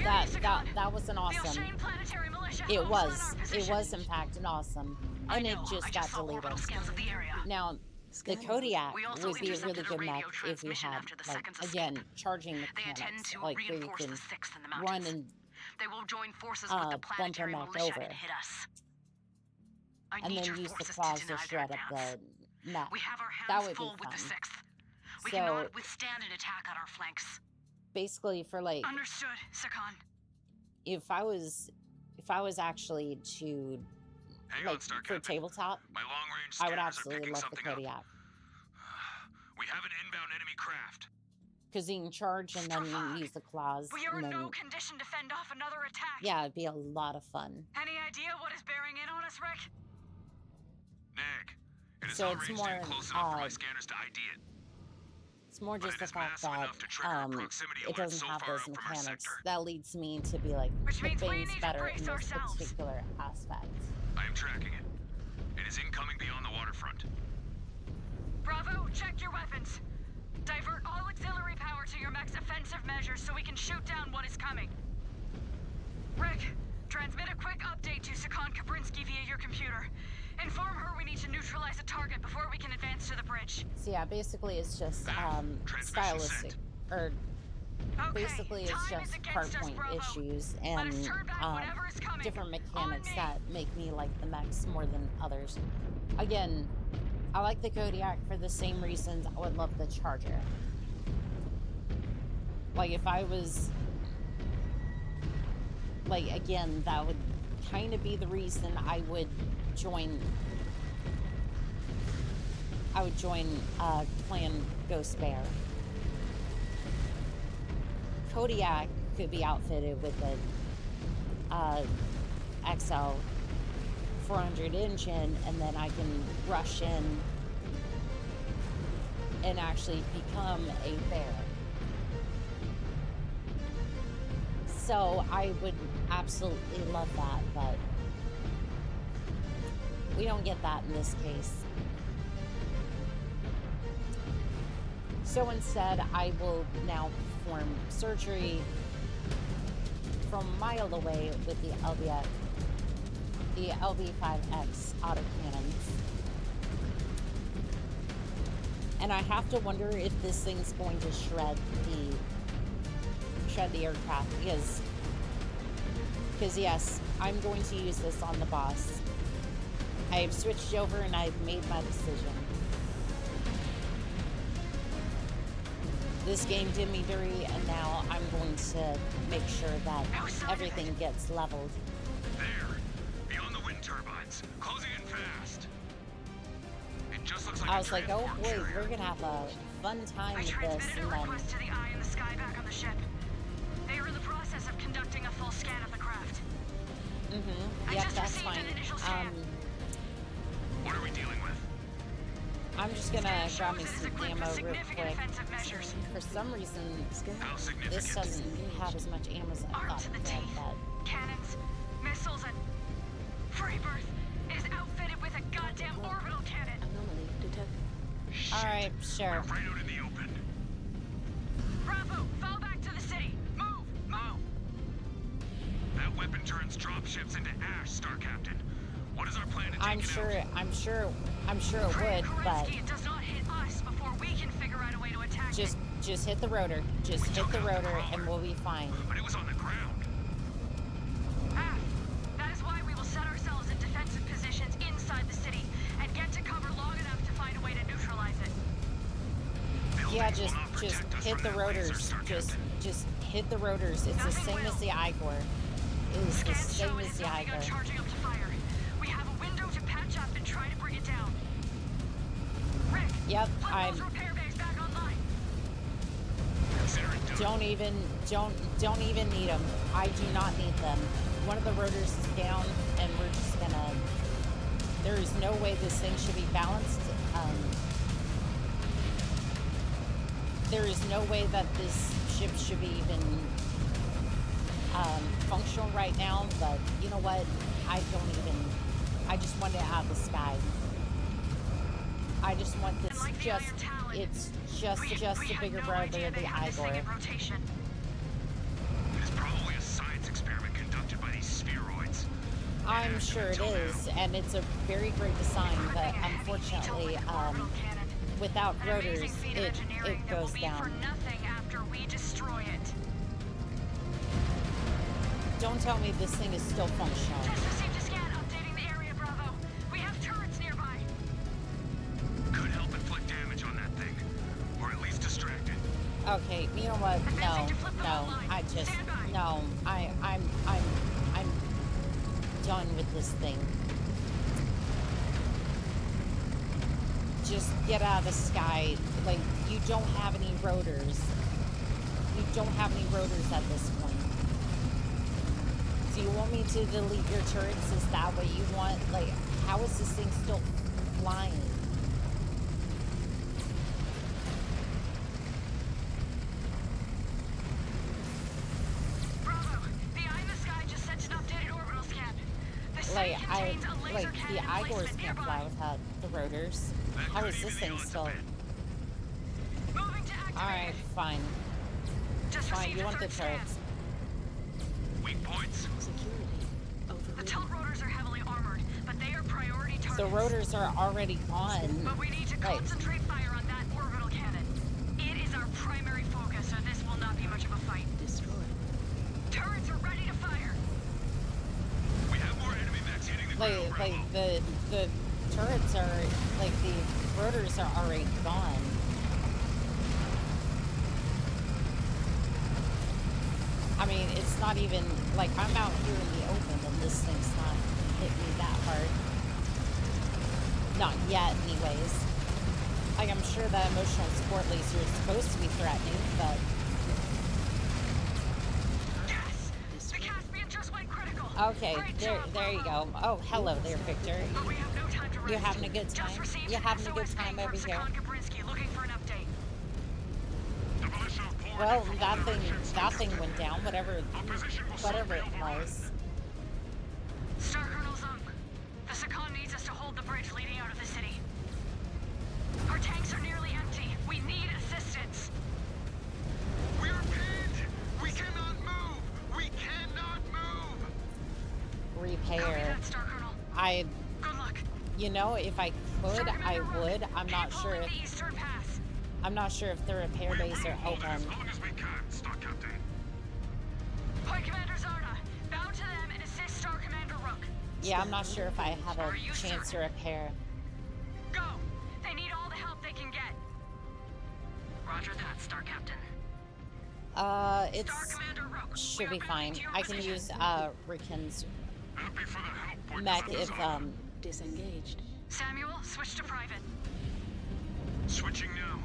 That was an awesome. It was in fact an awesome, and it just got deleted. Now, the Kodiak would be a really good mech if we had, like, again, charging mechanics, like where you can run and bump your mech over, and then use the claws to shred up the mech. That would be fun. We cannot withstand an attack on our flanks. Basically, for like, understood, Sakan. If I was actually to, like, for tabletop, I would absolutely love the Kodiak. We have an inbound enemy craft. Because you can charge and then you can use the claws. We are in no condition to fend off another attack. Yeah, it'd be a lot of fun. Any idea what is bearing in on us, Rick? Nick, it is So not it's ranged more, in close enough for my scanners to ID it. It's more just the fact that it doesn't have those mechanics. That leads me to be like, the Bane's better in this particular aspect. I am tracking it. It is incoming beyond the waterfront. Bravo, check your weapons. Divert all auxiliary power to your mech's offensive measures so we can shoot down what is coming. Rick, transmit a quick update to Sakan Kabrinsky via your computer. Inform her we need to neutralize a target before we can advance to the bridge. So yeah, basically it's just stylistic, or basically it's just hardpoint issues and different mechanics that make me like the mechs more than others. Again, I like the Kodiak for the same reasons I would love the Charger. Like, if I was, like, again, that would kind of be the reason I would join Clan Ghost Bear. Kodiak could be outfitted with XL 400 engine, and then I can rush in and actually become a bear. So I would absolutely love that, but we don't get that in this case. So instead, I will now perform surgery from a mile away with the LB5X autocannons. And I have to wonder if this thing's going to shred the aircraft, because yes, I'm going to use this on the boss. I've switched over and I've made my decision. This game did me dirty, and now I'm going to make sure that everything gets leveled. There, beyond the wind turbines, closing in fast. It just looks like I was like, oh boy, we're gonna have a fun time with this, and then request to the Eye in the sky back on the ship. They are in the process of conducting a full scan of the craft. Yep, that's fine. What are we dealing with? I'm just gonna grab me some ammo real quick. For some reason, this doesn't have as much ammo as I thought it did, but Cannons, missiles, and Freebirth is outfitted with a goddamn orbital cannon. Anomaly detected. Alright, sure. We're right out in the open. Bravo, fall back to the city. Move, move. That weapon turns dropships into ash, Star Captain. What is our plan to take I'm sure it would, but it does not hit us before we can figure out a way to attack just hit the rotor. Just hit the rotor and we'll be fine. But it was on the ground. That is why we will set ourselves in defensive positions inside the city and get to cover long enough to find a way to neutralize it. Yeah, just hit the rotors. Just hit the rotors. It's the same as the Igor. It is the same as the Igor. Charging up to fire. We have a window to patch up and try to bring it down. Rick, yep, I'm repair bays back online. Don't even need them. I do not need them. One of the rotors is down, and we're just gonna. There is no way this thing should be balanced. There is no way that this ship should be even functional right now. But you know what? I just want it out of the sky. I just want this. It's just a bigger brother of the Igor. It is probably a science experiment conducted by these spheroids. I'm sure it is, and it's a very great design, but unfortunately, without rotors, it goes down. Don't tell me this thing is still functional. Just received a scan updating the area, Bravo. We have turrets nearby. Could help inflict damage on that thing, or at least distract it. Okay, you know what? No, I'm done with this thing. Just get out of the sky. Like, you don't have any rotors. You don't have any rotors at this point. Do you want me to delete your turrets? Is that what you want? Like, how is this thing still flying? Bravo, the Eye in the sky just sent an updated orbital scan. The site contains a laser the cannon Igors placement can't nearby. fly without the rotors. How is this thing still? Moving to activate. Alright, fine. Just Fine, received you a want the third scan. turrets. Weak points. The tilt rotors are heavily armored, but they are priority targets. The rotors are already gone. But we need to concentrate fire on that orbital cannon. It is our primary focus, so this will not be much of a fight. Destroy. Turrets are ready to fire. We have more enemy mechs hitting the ground, Bravo. The turrets are, like, the rotors are already gone. I mean, it's not even, like, I'm out here in the open and this thing's not hit me that hard. Not yet, anyways. Like, I'm sure that emotional support laser is supposed to be threatening, but... Yes! The Caspian just went critical! Okay, there you go. Oh, hello there, Victor. You having a good time? You having a good time over here? Well, that thing went down. Whatever it was. Star Colonel Zung, the Sakan needs us to hold the bridge leading out of the city. Our tanks are nearly empty. We need assistance. We are pinned. We cannot move. We cannot move. Repair. Good luck. You know, if I could, I would. I'm not sure if the repair bays are open. As long as we can, Star Captain. Point Commander Zarda, bow to them and assist Star Commander Rook. Yeah, I'm not sure if I have a chance to repair. Go. They need all the help they can get. Roger that, Star Captain. It should be fine. I can use Riken's mech if disengaged. Samuel, switch to private. Switching now.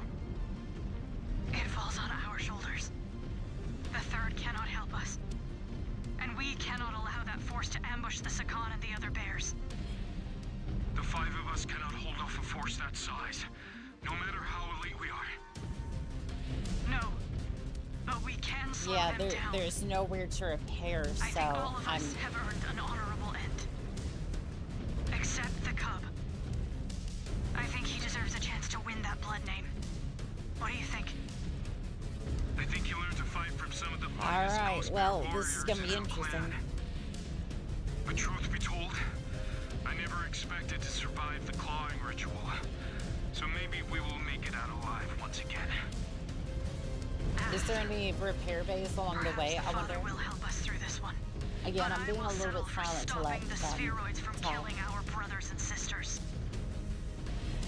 It falls on our shoulders. The Third cannot help us. And we cannot allow that force to ambush the Sakan and the other bears. The 5 of us cannot hold off a force that size, no matter how elite we are. No. But we can slow them down. There's nowhere to repair, so I think all of us have earned an honorable end. Except the Cub. I think he deserves a chance to win that blood name. What do you think? I think you learned to fight from some of the Alright, well, this is gonna be interesting. But truth be told, I never expected to survive the clawing ritual. So maybe we will make it out alive once again. Is there any repair bays along the way? I wonder. Will help us through this one. Again, I'm being a little bit silent to let the spheroids from killing our brothers and sisters.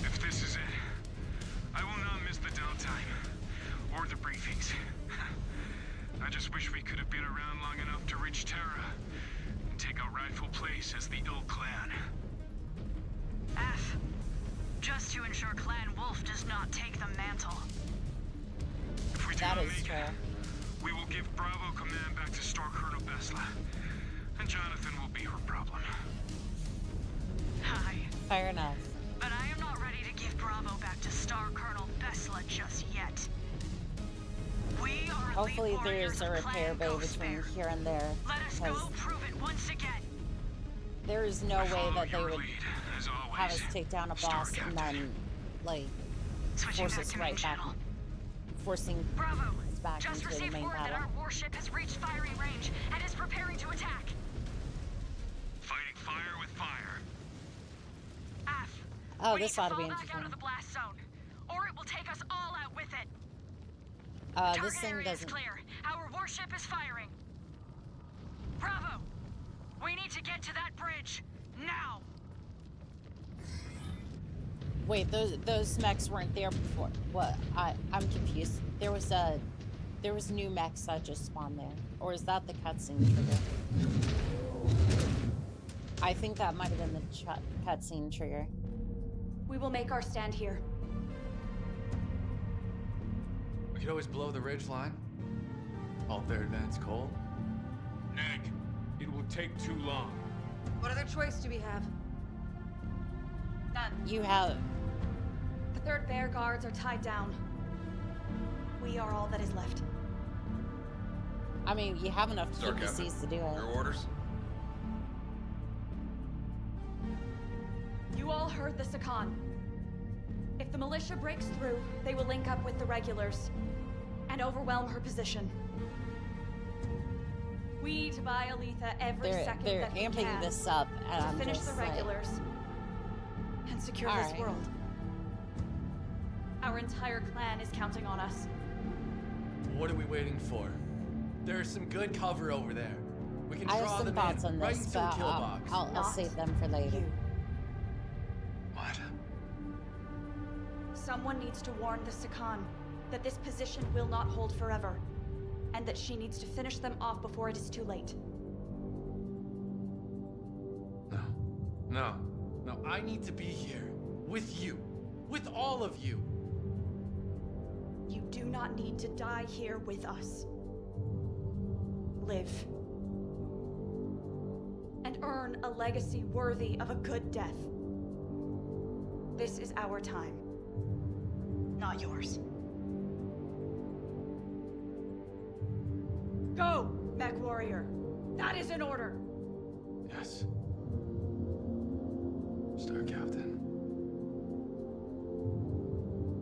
If this is it, I will not miss the downtime or the briefings. I just wish we could have been around long enough to reach Terra and take our rightful place as the Ill Clan. F. Just to ensure Clan Wolf does not take the mantle. If we do that not is make true. It, we will give Bravo command back to Star Colonel Besla, and Jonathan will be her problem. Hi. Fair enough. But I am not ready to give Bravo back to Star Colonel Besla just yet. We are hopefully there's a repair bay between here and there. Let us go prove it once again. There is no way that they would have us take down a boss and then, like, force us right back. Forcing us back into the main battle. That our warship has reached firing range and is preparing to attack. Fighting fire with fire. Oh, this ought to be interesting. Out of the blast zone, or it will take us all out with it. This thing doesn't. Is clear. Our warship is firing. Bravo! We need to get to that bridge now. Wait, those mechs weren't there before. What? I'm confused. There was new mechs that just spawned there, or is that the cutscene trigger? I think that might have been the cutscene trigger. We will make our stand here. We could always blow the ridge line. Halt their advance coal. Neg, it will take too long. What other choice do we have? None. You have. The Third Bear guards are tied down. We are all that is left. I mean, you have enough Star PPCs Captain, to do it. your orders? You all heard the Sakan. If the militia breaks through, they will link up with the regulars and overwhelm her position. We need to buy Aletha every second they're that we amping can this up, and to I'm finish just the regulars and secure this right. world. Our entire clan is counting on us. What are we waiting for? There's some good cover over there. We can I draw have some them thoughts in on right this, into a but kill box. I'll save them for later. What? Someone needs to warn the Sakan that this position will not hold forever, and that she needs to finish them off before it is too late. No, I need to be here. With you. With all of you. You do not need to die here with us. Live. earn a legacy worthy of a good death. This is our time, not yours. Go, Mechwarrior. That is an order. Yes. Star Captain.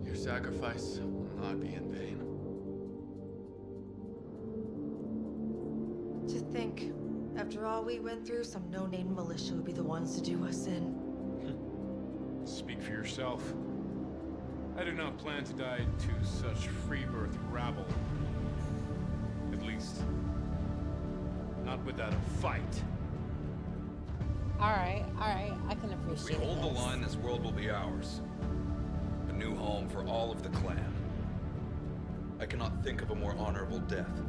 Your sacrifice will not be in vain. To think, after all we went through, some no-name militia would be the ones to do us in. Speak for yourself. I do not plan to die to such free-birth rabble. At least, not without a fight. Alright, I can If appreciate we hold the this. line, this world will be ours. A new home for all of the clan. I cannot think of a more honorable death.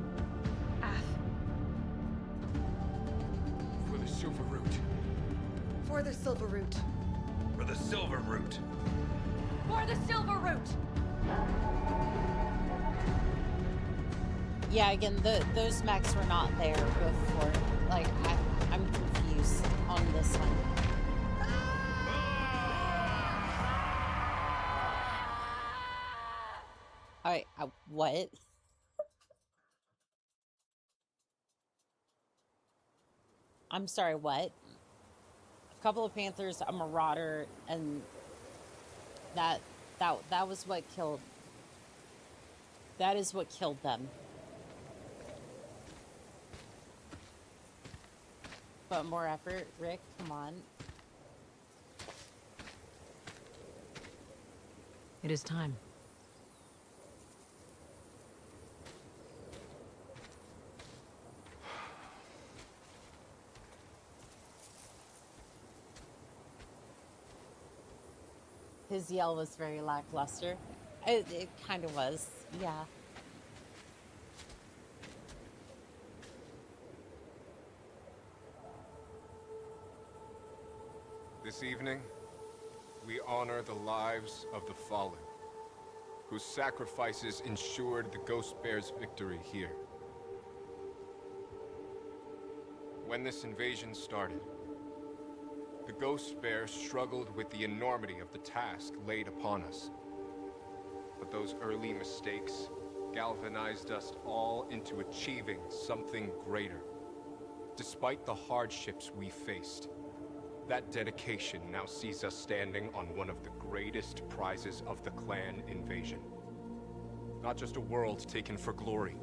For the Silver Root. For the Silver Root. For the Silver Root. For the Silver Root! Yeah, again, those mechs were not there before. Like, I'm confused on this one. Alright, what? I'm sorry, what? A couple of panthers, a marauder, and that was what killed. That is what killed them. But more effort, Rick, come on. It is time. His yell was very lackluster. It kind of was, yeah. This evening, we honor the lives of the fallen, whose sacrifices ensured the Ghost Bear's victory here. When this invasion started, the Ghost Bear struggled with the enormity of the task laid upon us. But those early mistakes galvanized us all into achieving something greater. Despite the hardships we faced, that dedication now sees us standing on one of the greatest prizes of the clan invasion. Not just a world taken for glory,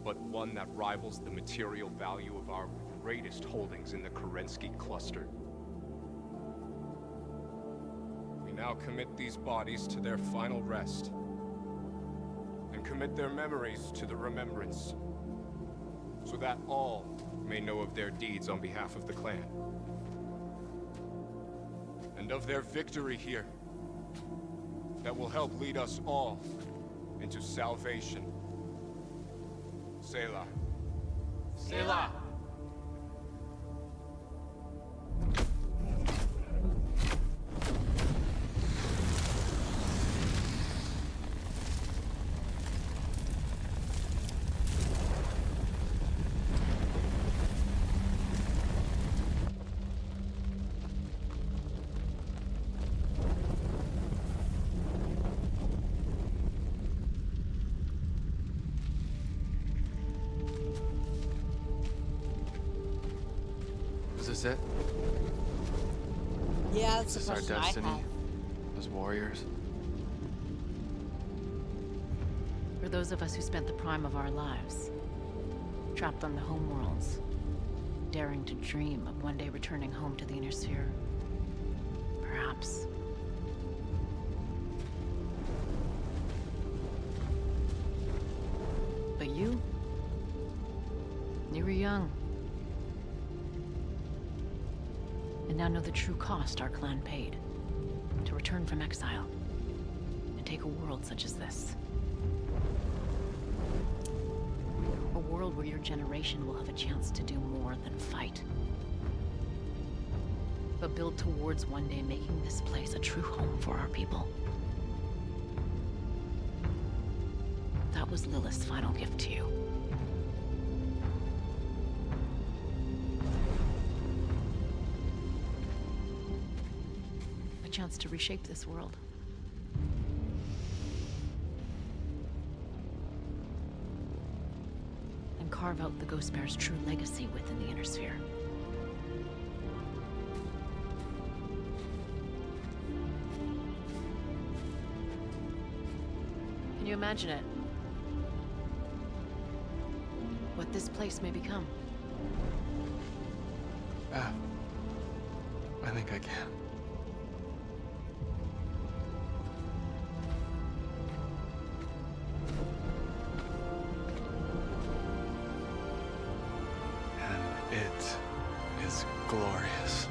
but one that rivals the material value of our greatest holdings in the Kerensky cluster. We now commit these bodies to their final rest, and commit their memories to the remembrance, so that all may know of their deeds on behalf of the clan, and of their victory here, that will help lead us all into salvation. Selah. Selah! Is this it? Yeah, that's Is the this our question I destiny? have. As warriors? For those of us who spent the prime of our lives, trapped on the homeworlds, daring to dream of one day returning home to the Inner Sphere, perhaps. But you were young. And now know the true cost our clan paid to return from exile and take a world such as this. A world where your generation will have a chance to do more than fight, but build towards one day making this place a true home for our people. That was Lilith's final gift to you. chance to reshape this world. And carve out the Ghost Bear's true legacy within the Inner Sphere. Can you imagine it? What this place may become? I think I can. And it is glorious.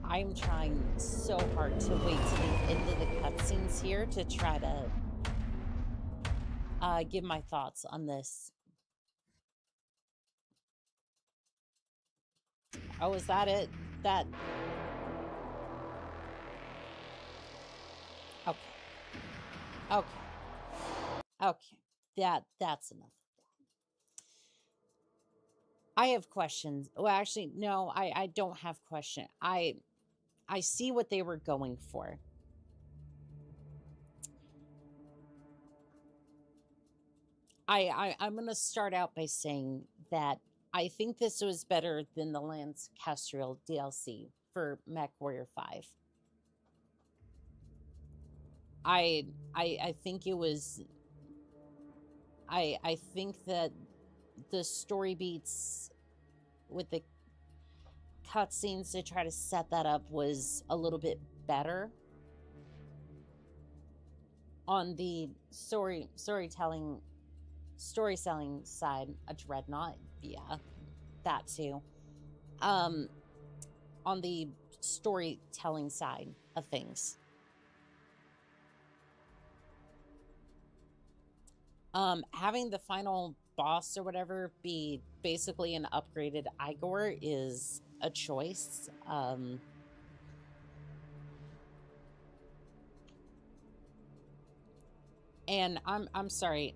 I'm trying so hard to wait to the end of the cutscenes here to try to give my thoughts on this. Oh, is that it? That... Okay. Okay. Okay. That's enough. I have questions. Well, actually, no, I don't have questions. I see what they were going for. I'm going to start out by saying that I think this was better than the Lance Castriel DLC for Mechwarrior 5. I think it was... I think that the story beats with the cutscenes to try to set that up was a little bit better. On the storytelling side, a Dreadnought, yeah, that too. On the storytelling side of things. Having the final boss or whatever be basically an upgraded Igor is a choice. And I'm sorry.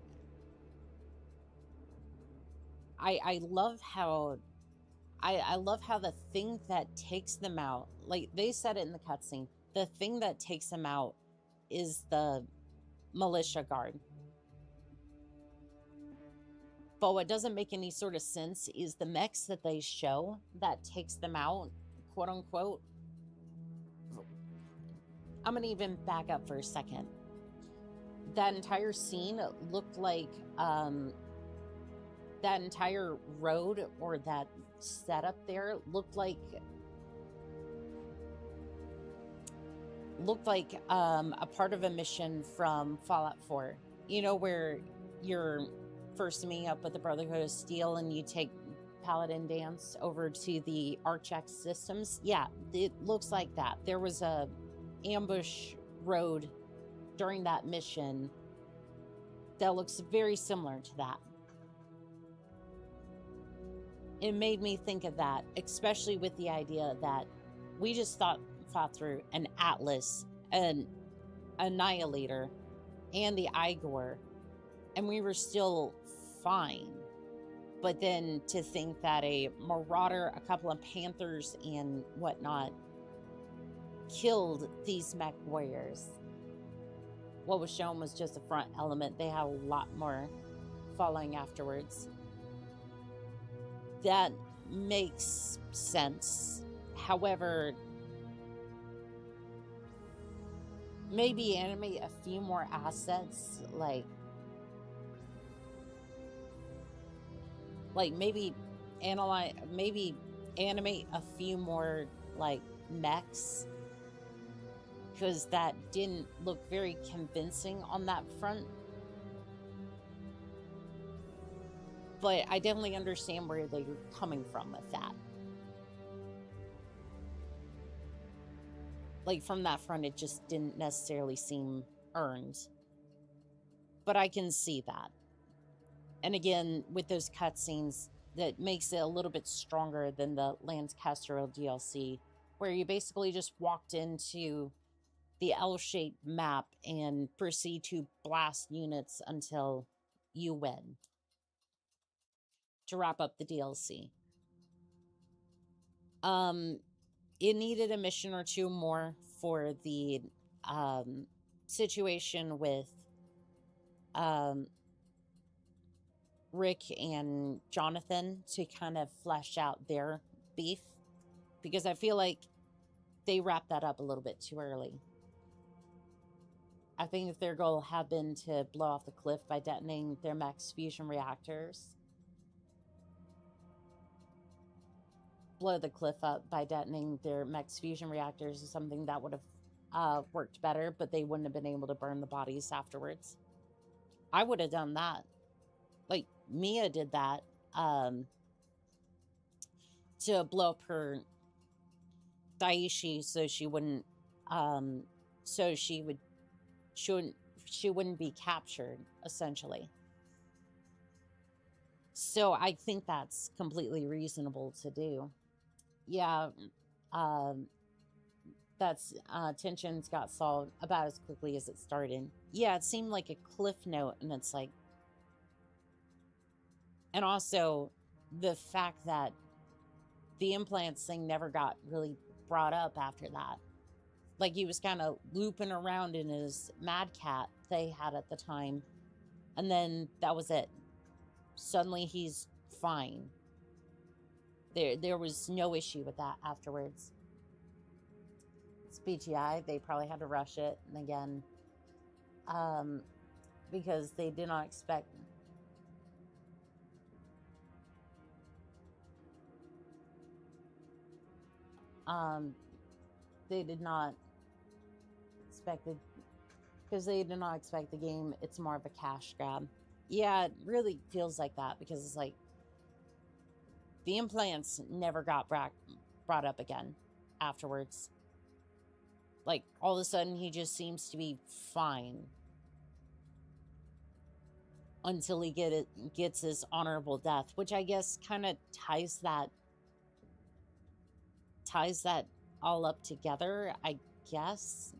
I love how I love how the thing that takes them out, like they said it in the cutscene, the thing that takes them out is the militia guard. But what doesn't make any sort of sense is the mechs that they show that takes them out, quote unquote. I'm gonna even back up for a second. That entire scene looked like, that entire road or that setup there looked like a part of a mission from Fallout 4. You know, where you're first meeting up with the Brotherhood of Steel and you take Paladin Dance over to the Archex systems. Yeah, it looks like that. There was a ambush road during that mission that looks very similar to that. It made me think of that, especially with the idea that we just fought through an Atlas, an Annihilator, and the Igor, and we were still fine. But then to think that a Marauder, a couple of Panthers, and whatnot killed these mech warriors. What was shown was just a front element. They had a lot more following afterwards. That makes sense. However, maybe animate a few more assets, like maybe animate a few more like mechs, because that didn't look very convincing on that front. But I definitely understand where they're coming from with that. Like, from that front, it just didn't necessarily seem earned But I can see that. And again, with those cutscenes, that makes it a little bit stronger than the Lance Casterel DLC, where you basically just walked into the L-shaped map and proceed to blast units until you win to wrap up the DLC. It needed a mission or two more for the situation with Rick and Jonathan to kind of flesh out their beef, because I feel like they wrapped that up a little bit too early. I think if their goal had been to blow off the cliff by detonating their mech's fusion reactors, blow the cliff up by detonating their mech's fusion reactors is something that would have worked better, but they wouldn't have been able to burn the bodies afterwards. I would have done that. Like, Mia did that to blow up her Daiichi so she wouldn't she wouldn't be captured, essentially. So I think that's completely reasonable to do. Yeah, that's tensions got solved about as quickly as it started. Yeah, it seemed like a cliff note, and it's like, and also the fact that the implants thing never got really brought up after that. Like, he was kind of looping around in his Mad Cat they had at the time, and then that was it. Suddenly he's fine. There was no issue with that afterwards. It's BGI. They probably had to rush it, and again, because they did not expect. They did not expect it, because they did not expect the game. It's more of a cash grab. Yeah, it really feels like that, because it's like the implants never got brought up again afterwards. Like, all of a sudden, he just seems to be fine until he gets his honorable death, which I guess kind of ties that all up together, I guess.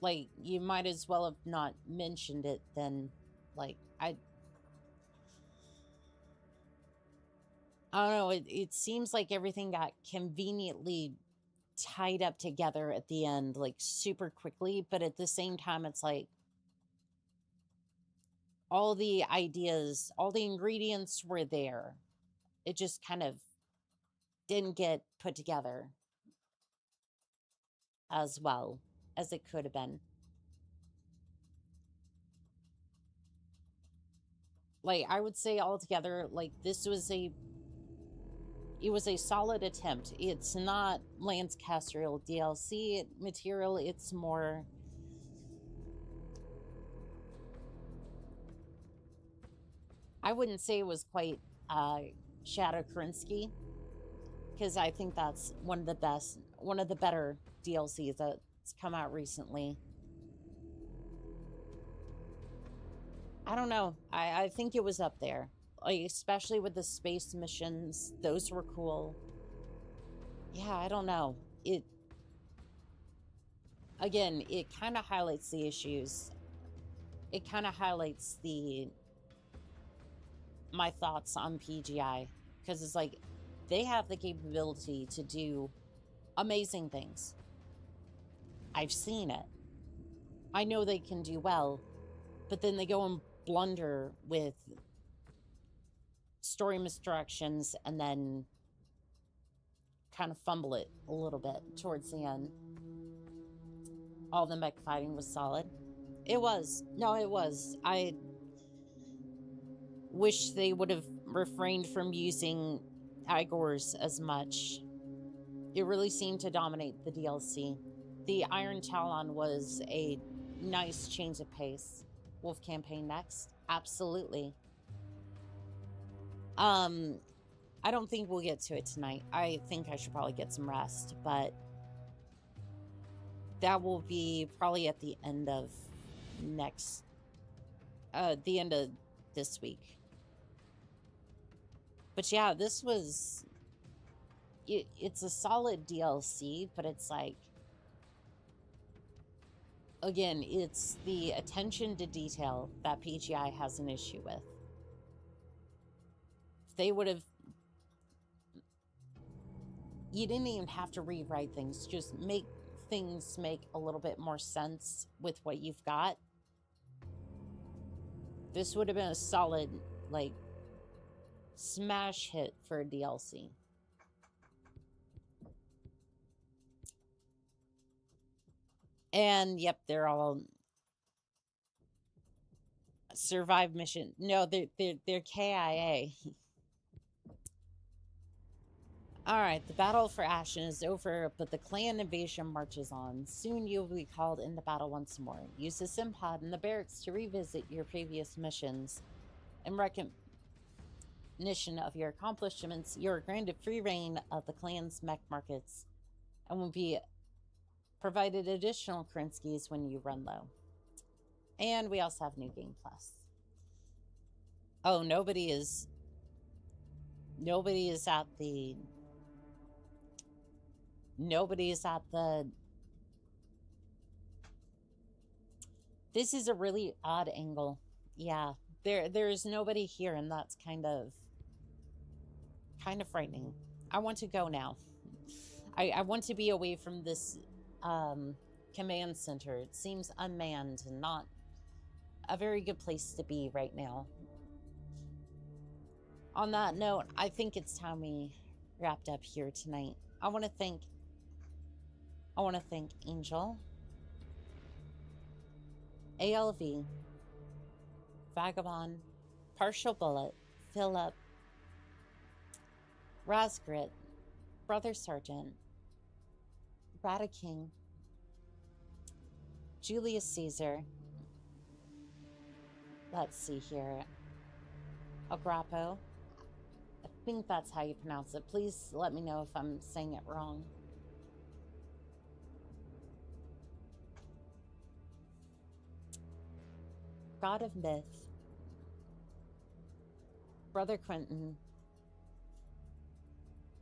Like, you might as well have not mentioned it then. Like, I don't know, it seems like everything got conveniently tied up together at the end, like, super quickly, but at the same time, it's like all the ideas, all the ingredients were there. It just kind of didn't get put together as well as it could have been. Like, I would say altogether, like, this was a solid attempt. It's not Lance Casterel DLC material. It's more, I wouldn't say it was quite Shadow Karinsky, because I think that's one of the better DLCs that's come out recently. I don't know. I think it was up there. Like, especially with the space missions. Those were cool. Yeah, I don't know. It kind of highlights the issues. It kind of highlights my thoughts on PGI. Because it's like, they have the capability to do amazing things. I've seen it. I know they can do well. But then they go and blunder with story misdirections and then kind of fumble it a little bit towards the end. All the mech fighting was solid. It was. No, it was. I wish they would have refrained from using Igors as much. It really seemed to dominate the DLC. The Iron Talon was a nice change of pace. Wolf campaign next? Absolutely. I don't think we'll get to it tonight. I think I should probably get some rest, but that will be probably at the end of the end of this week. But yeah, this was, it's a solid DLC, but it's like, again, it's the attention to detail that PGI has an issue with. If they would have, you didn't even have to rewrite things, just make things make a little bit more sense with what you've got. This would have been a solid, like, smash hit for a DLC. And yep, they're all survive mission. No, they're KIA. All right, the battle for Ashen is over, but the clan invasion marches on. Soon you will be called into battle once more. Use the Simpod in the barracks to revisit your previous missions. In recognition of your accomplishments, you are granted free reign of the clan's mech markets and will be provided additional currencies when you run low. And we also have New Game Plus. Oh, nobody is at the... Nobody's at the... This is a really odd angle. Yeah, there's nobody here, and that's kind of frightening. I want to go now. I want to be away from this command center. It seems unmanned and not a very good place to be right now. On that note, I think it's time we wrapped up here tonight. I want to thank Angel, ALV, Vagabond, Partial Bullet, Philip, Razgrit, Brother Sergeant, Radaking, Julius Caesar, let's see here, Agrapo, I think that's how you pronounce it. Please let me know if I'm saying it wrong. God of Myth, Brother Quentin,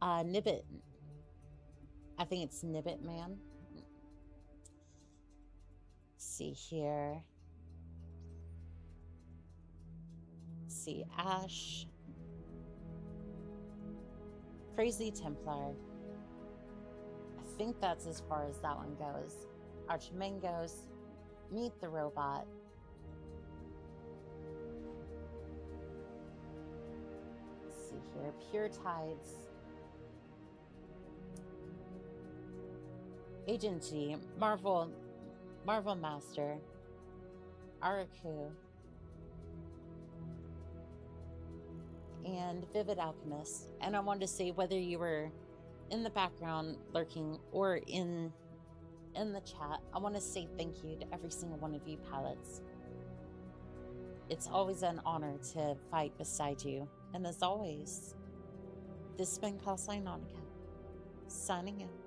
Nibbit, I think it's Nibbit Man. Let's see here. Let's see, Ash, Crazy Templar. I think that's as far as that one goes. Archmangos, Meet the Robot. Let's see here, Pure Tides. Agent G, Marvel Master, Araku, and Vivid Alchemist. And I wanted to say, whether you were in the background lurking or in the chat, I want to say thank you to every single one of you pilots. It's always an honor to fight beside you. And as always, this has been Call Sign Onica, signing out.